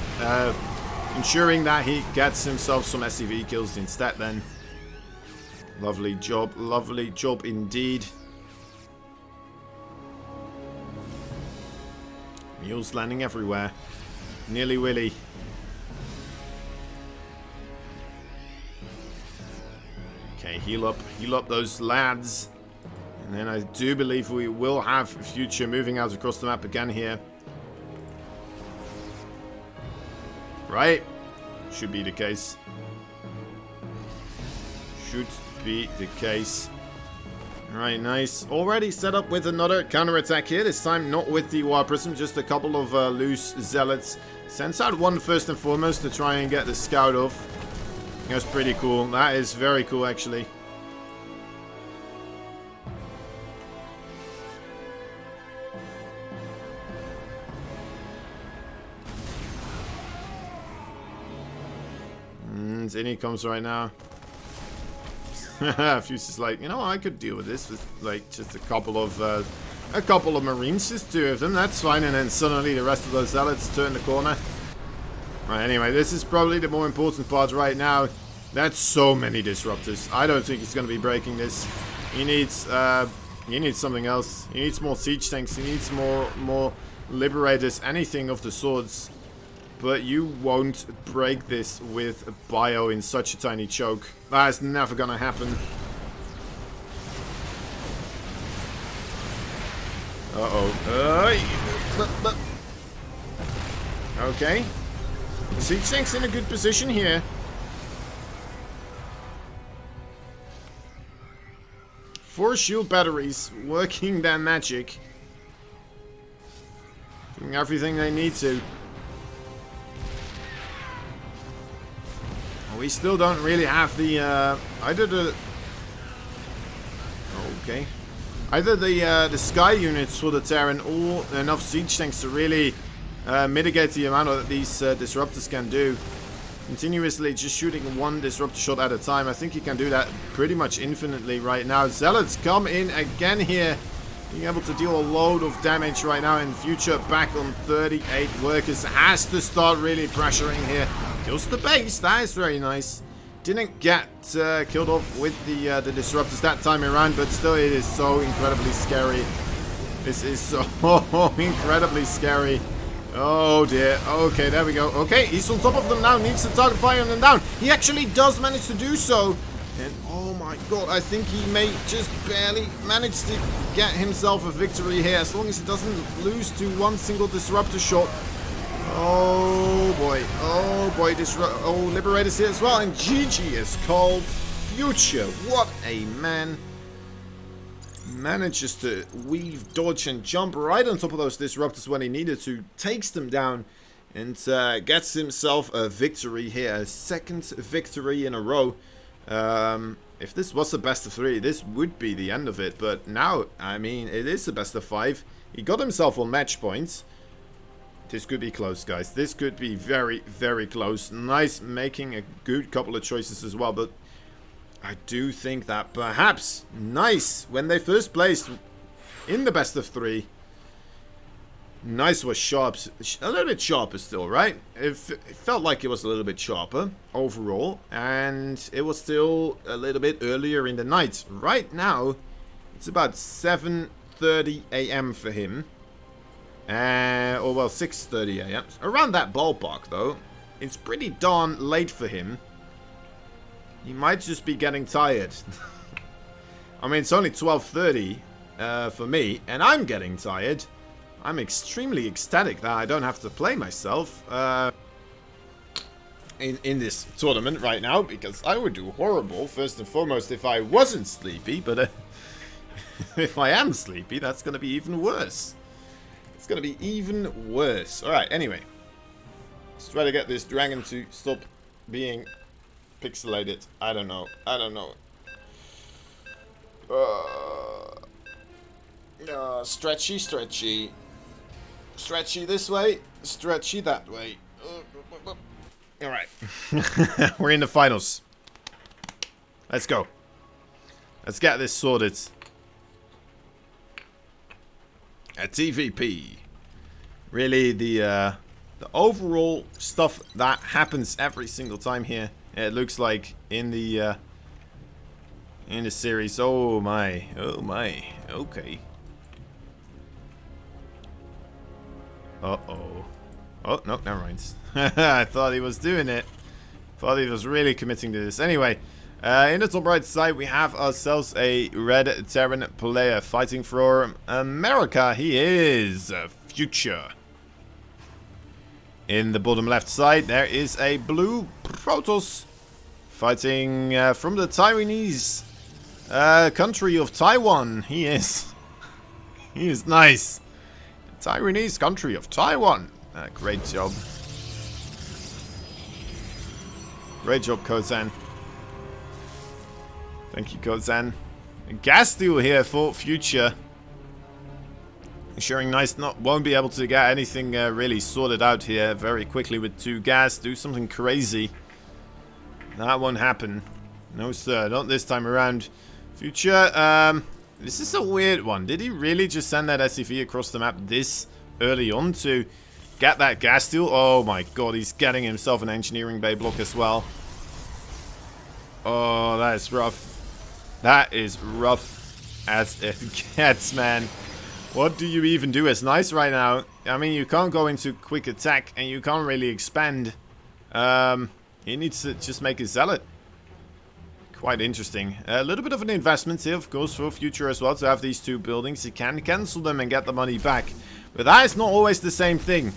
ensuring that he gets himself some SCV kills instead then. Lovely job indeed. Mules landing everywhere. Nearly Willy. Okay, heal up those lads. And then I do believe we will have Future moving out across the map again here. Right? Should be the case. Should be the case. Alright, nice. Already set up with another counterattack here. This time not with the War Prism, just a couple of loose Zealots. Sends out one first and foremost to try and get the scout off. That's pretty cool. That is very cool, actually. And in he comes right now. Fuse is like, you know, I could deal with this with like just a couple of Marines, just 2 of them. That's fine. And then suddenly the rest of those Zealots turn the corner. Right. Anyway, this is probably the more important part right now. That's so many disruptors. I don't think he's going to be breaking this. He needs something else. He needs more siege tanks. He needs more liberators. Anything of the sorts. But you won't break this with a bio in such a tiny choke. That is never gonna happen. Uh-oh. Okay. Siege tank's in a good position here. 4 shield batteries working their magic. Doing everything they need to. We still don't really have the either the sky units for the Terran or enough siege tanks to really mitigate the amount that these disruptors can do. Continuously just shooting 1 disruptor shot at a time. I think he can do that pretty much infinitely right now. Zealots come in again here. Being able to deal a load of damage right now in Future. Back on 38 workers. Has to start really pressuring here. Kills the base. That is very nice. Didn't get killed off with the disruptors that time around, but still it is so incredibly scary. This is so incredibly scary. Oh dear. Okay, there we go. Okay, he's on top of them now. Needs to target fire them down. He actually does manage to do so. And oh my god, I think he may just barely manage to get himself a victory here. As long as he doesn't lose to 1 single disruptor shot. Oh boy. Oh boy. Liberators here as well. And GG is called Future. What a man. Manages to weave, dodge, and jump right on top of those disruptors when he needed to. Takes them down. And gets himself a victory here. A 2nd victory in a row. If this was a best of 3, this would be the end of it. But now, I mean, it is a best of 5. He got himself on match points. This could be close, guys. This could be very, very close. Nice, making a good couple of choices as well. But I do think that perhaps Nice, when they first placed in the best of 3, Nice was sharp, a little bit sharper still, right? It felt like it was a little bit sharper overall, and it was still a little bit earlier in the night. Right now, it's about 7:30 a.m. for him, or well, 6:30 a.m. Around that ballpark, though. It's pretty darn late for him. He might just be getting tired. I mean, it's only 12:30 for me, and I'm getting tired. I'm extremely ecstatic that I don't have to play myself in this tournament right now, because I would do horrible, first and foremost, if I wasn't sleepy, but if I am sleepy, that's going to be even worse. It's going to be even worse. Alright, anyway. Let's try to get this dragon to stop being pixelated. I don't know. Stretchy, stretchy. Stretchy this way, stretchy that way. Alright. We're in the finals. Let's go. Let's get this sorted. A TVP. Really, the overall stuff that happens every single time here. It looks like in the series. Oh my. Okay. Uh-oh. Oh, no, never mind. I thought he was doing it. Thought he was really committing to this. Anyway, in the top right side, we have ourselves a Red Terran player fighting for America. He is Future. In the bottom left side, there is a blue Protoss fighting from the Taiwanese country of Taiwan. He is nice. Taiwanese country of Taiwan. Great job. Great job, Kozan. Thank you, Kozan. Gas deal here for Future. Ensuring Nice won't be able to get anything really sorted out here very quickly with 2 gas. Do something crazy. That won't happen. No, sir. Not this time around. Future, this is a weird one. Did he really just send that SCV across the map this early on to get that gas deal? Oh my god, he's getting himself an engineering bay block as well. Oh, that is rough. That is rough as it gets, man. What do you even do as Nice right now? I mean, you can't go into quick attack and you can't really expand. He needs to just make a zealot. Quite interesting. A little bit of an investment here, of course, for Future as well, to have these 2 buildings. He can cancel them and get the money back. But that is not always the same thing.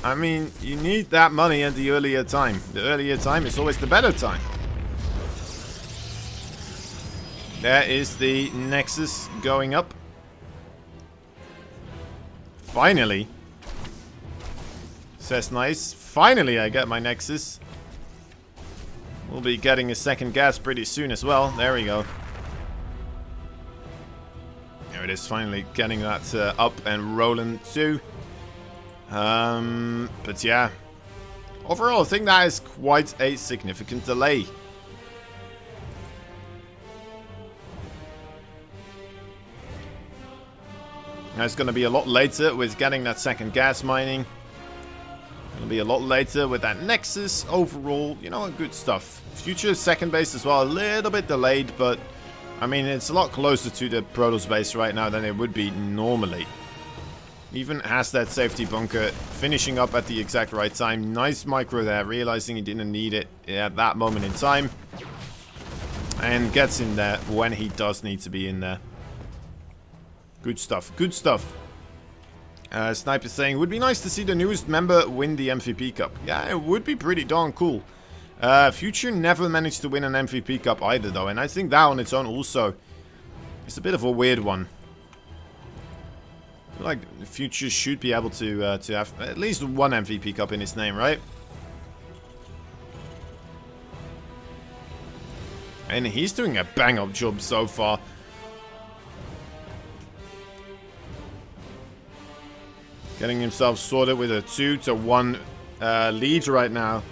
I mean, you need that money at the earlier time. The earlier time is always the better time. There is the Nexus going up. Finally. Says Nice. Finally, I get my Nexus. We'll be getting a second gas pretty soon as well. There we go. There it is, finally getting that up and rolling too. But yeah. Overall, I think that is quite a significant delay. Now it's going to be a lot later with getting that second gas mining. It'll be a lot later with that Nexus. Overall, you know, good stuff. Future second base as well, a little bit delayed, but I mean, it's a lot closer to the Protoss base right now than it would be normally. Even has that safety bunker finishing up at the exact right time. Nice micro there, realizing he didn't need it at that moment in time. And gets in there when he does need to be in there. Good stuff, good stuff. Sniper saying, would be nice to see the newest member win the MVP Cup. Yeah, it would be pretty darn cool. Future never managed to win an MVP Cup either, though. And I think that on its own also is a bit of a weird one. I feel like Future should be able to have at least one MVP Cup in his name, right? And he's doing a bang-up job so far. Getting himself sorted with a 2-1 lead right now.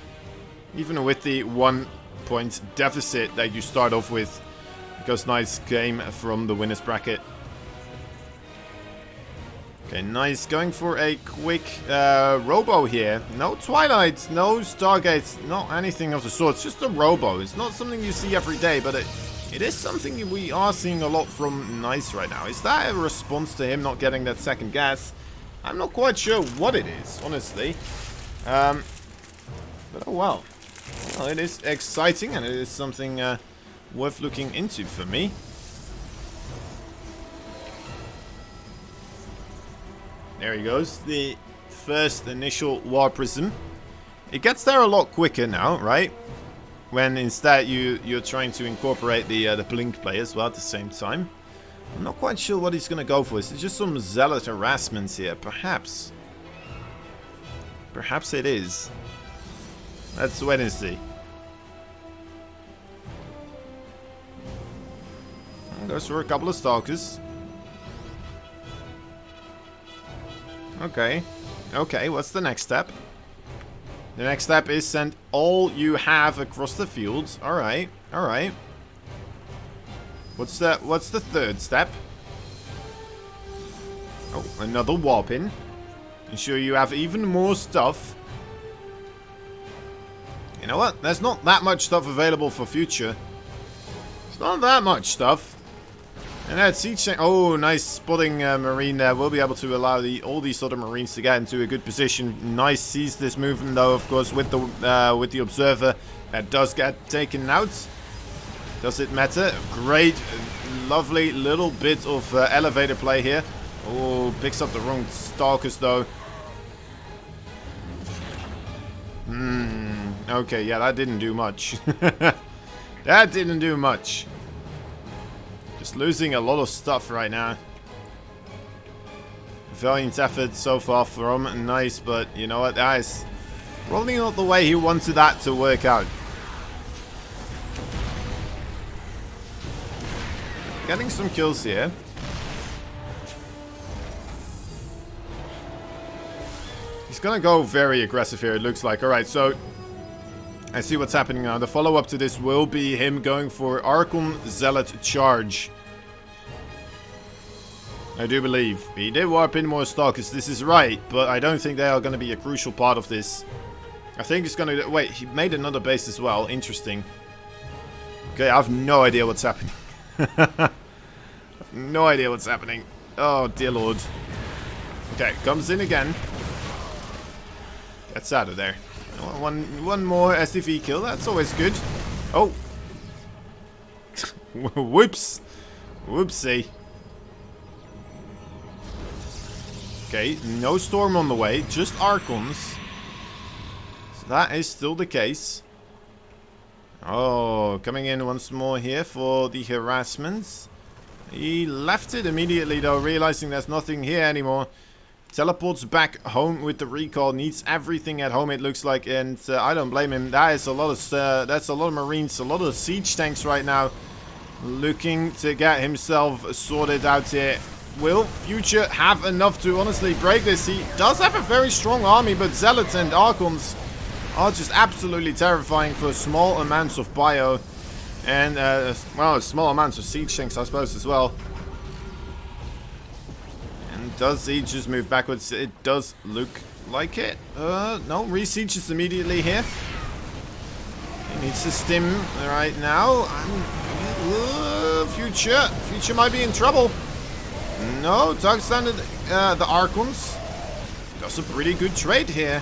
Even with the 1-point deficit that you start off with. Because Nice came from the winner's bracket. Okay, Nice going for a quick Robo here. No Twilight, no Stargate, not anything of the sort. It's just a Robo. It's not something you see every day, but it is something we are seeing a lot from Nice right now. Is that a response to him not getting that second gas? I'm not quite sure what it is, honestly. But oh well. Well, it is exciting and it is something worth looking into for me. There he goes, the first initial War Prism. It gets there a lot quicker now, right? When instead you're trying to incorporate the blink play as well at the same time. I'm not quite sure what he's going to go for. Is it just some zealot harassment here? Perhaps. Perhaps it is. Let's wait and see. Goes for a couple of Stalkers. Okay. Okay, what's the next step? The next step is send all you have across the fields. Alright, alright. What's the third step? Oh, another warp in. Ensure you have even more stuff. You know what? There's not that much stuff available for future. It's not that much stuff. And that siege tank. Oh, nice spotting marine there. We'll be able to allow all these other marines to get into a good position. Nice sees this movement though, of course, with the observer. That does get taken out. Does it matter? Great, lovely little bit of elevator play here. Oh, picks up the wrong stalkers though. Okay, yeah, that didn't do much. That didn't do much. Just losing a lot of stuff right now. Valiant effort so far from Nice, but you know what, that is probably not the way he wanted that to work out. Getting some kills here. He's gonna go very aggressive here, it looks like. Alright, so I see what's happening now. The follow-up to this will be him going for Archon Zealot charge. I do believe. He did warp in more stalkers, this is right, but I don't think they are going to be a crucial part of this. I think it's going to... Wait, he made another base as well. Interesting. Okay, I have no idea what's happening. I have no idea what's happening. Oh, dear lord. Okay, comes in again. Gets out of there. One more SDV kill, that's always good. Oh. Whoops. Whoopsie. Okay, no storm on the way, just Archons. So that is still the case. Oh, coming in once more here for the harassments. He left it immediately though, realizing there's nothing here anymore. Teleports back home with the recall, needs everything at home it looks like, and I don't blame him. That is a lot of that's a lot of marines, a lot of siege tanks right now, looking to get himself sorted out here. Will Future have enough to honestly break this? He does have a very strong army, but Zealots and Archons are just absolutely terrifying for small amounts of bio, and well, small amounts of siege tanks I suppose as well. Does he just move backwards? It does look like it. No, re-sieges immediately here. He needs to stim right now. Future might be in trouble. No, Tug Standard, the Archons. Does a pretty good trade here.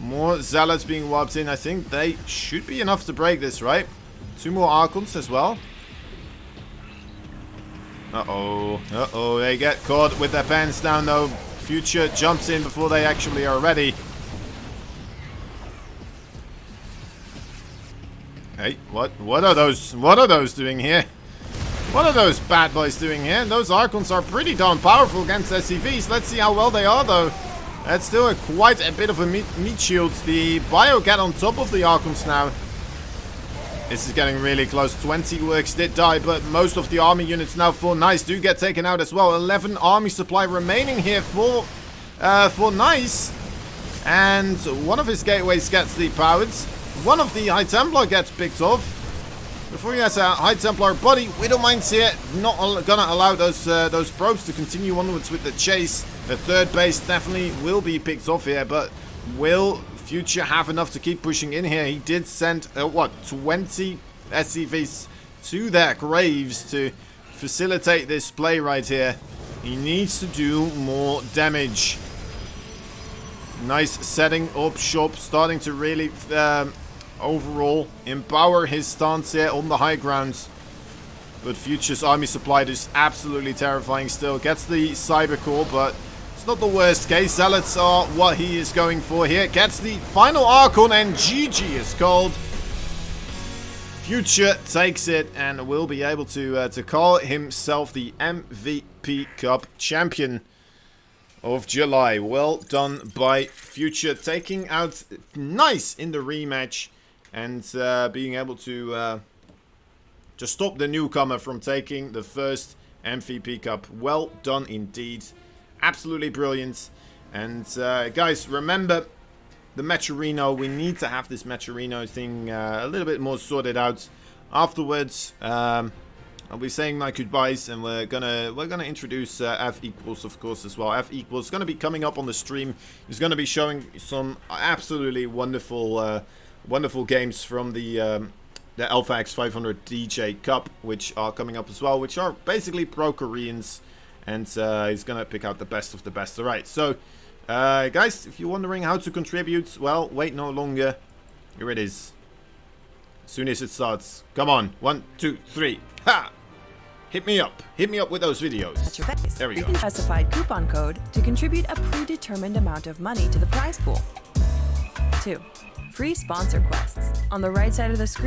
More Zealots being warped in. I think they should be enough to break this, right? 2 more Archons as well. Uh-oh. Uh-oh. They get caught with their pants down, though. Future jumps in before they actually are ready. Hey, what are those doing here? What are those bad boys doing here? Those Archons are pretty darn powerful against SCVs. Let's see how well they are, though. That's still quite a bit of a meat shield. The bio get on top of the Archons now. This is getting really close. 20 works did die, but most of the army units now for Nice do get taken out as well. 11 army supply remaining here for Nice. And one of his gateways gets depowered. One of the High Templar gets picked off. Before he has a High Templar body, Widowmines here. Not gonna allow those probes to continue onwards with the chase. The third base definitely will be picked off here, but will Future have enough to keep pushing in here? He did send, what, 20 SCVs to their graves to facilitate this play right here. He needs to do more damage. Nice setting up shop, starting to really overall empower his stance here on the high ground. But Future's army supply is absolutely terrifying still. Gets the Cyber Core, but it's not the worst case. Zealots are what he is going for here. Gets the final Archon, and GG is called. Future takes it and will be able to call himself the MVP Cup champion of July. Well done by Future, taking out Nice in the rematch and being able to stop the newcomer from taking the first MVP Cup. Well done indeed. absolutely brilliant. And guys, remember the Meteorino. We need to have this Meteorino thing a little bit more sorted out. Afterwards, I'll be saying my goodbyes, and we're gonna introduce F equals, of course, as well. F equals is gonna be coming up on the stream. He's gonna be showing some absolutely wonderful, wonderful games from the Alpha X 500 DJ Cup, which are coming up as well, which are basically pro Koreans, and he's gonna pick out the best of the best. All right, so guys, if you're wondering how to contribute, well, wait no longer. Here it is. As soon as it starts, come on, 1, 2, 3, ha! Hit me up with those videos. At your face. There we You go. can specified coupon code to contribute a predetermined amount of money to the prize pool. 2. Free sponsor quests. On the right side of the screen,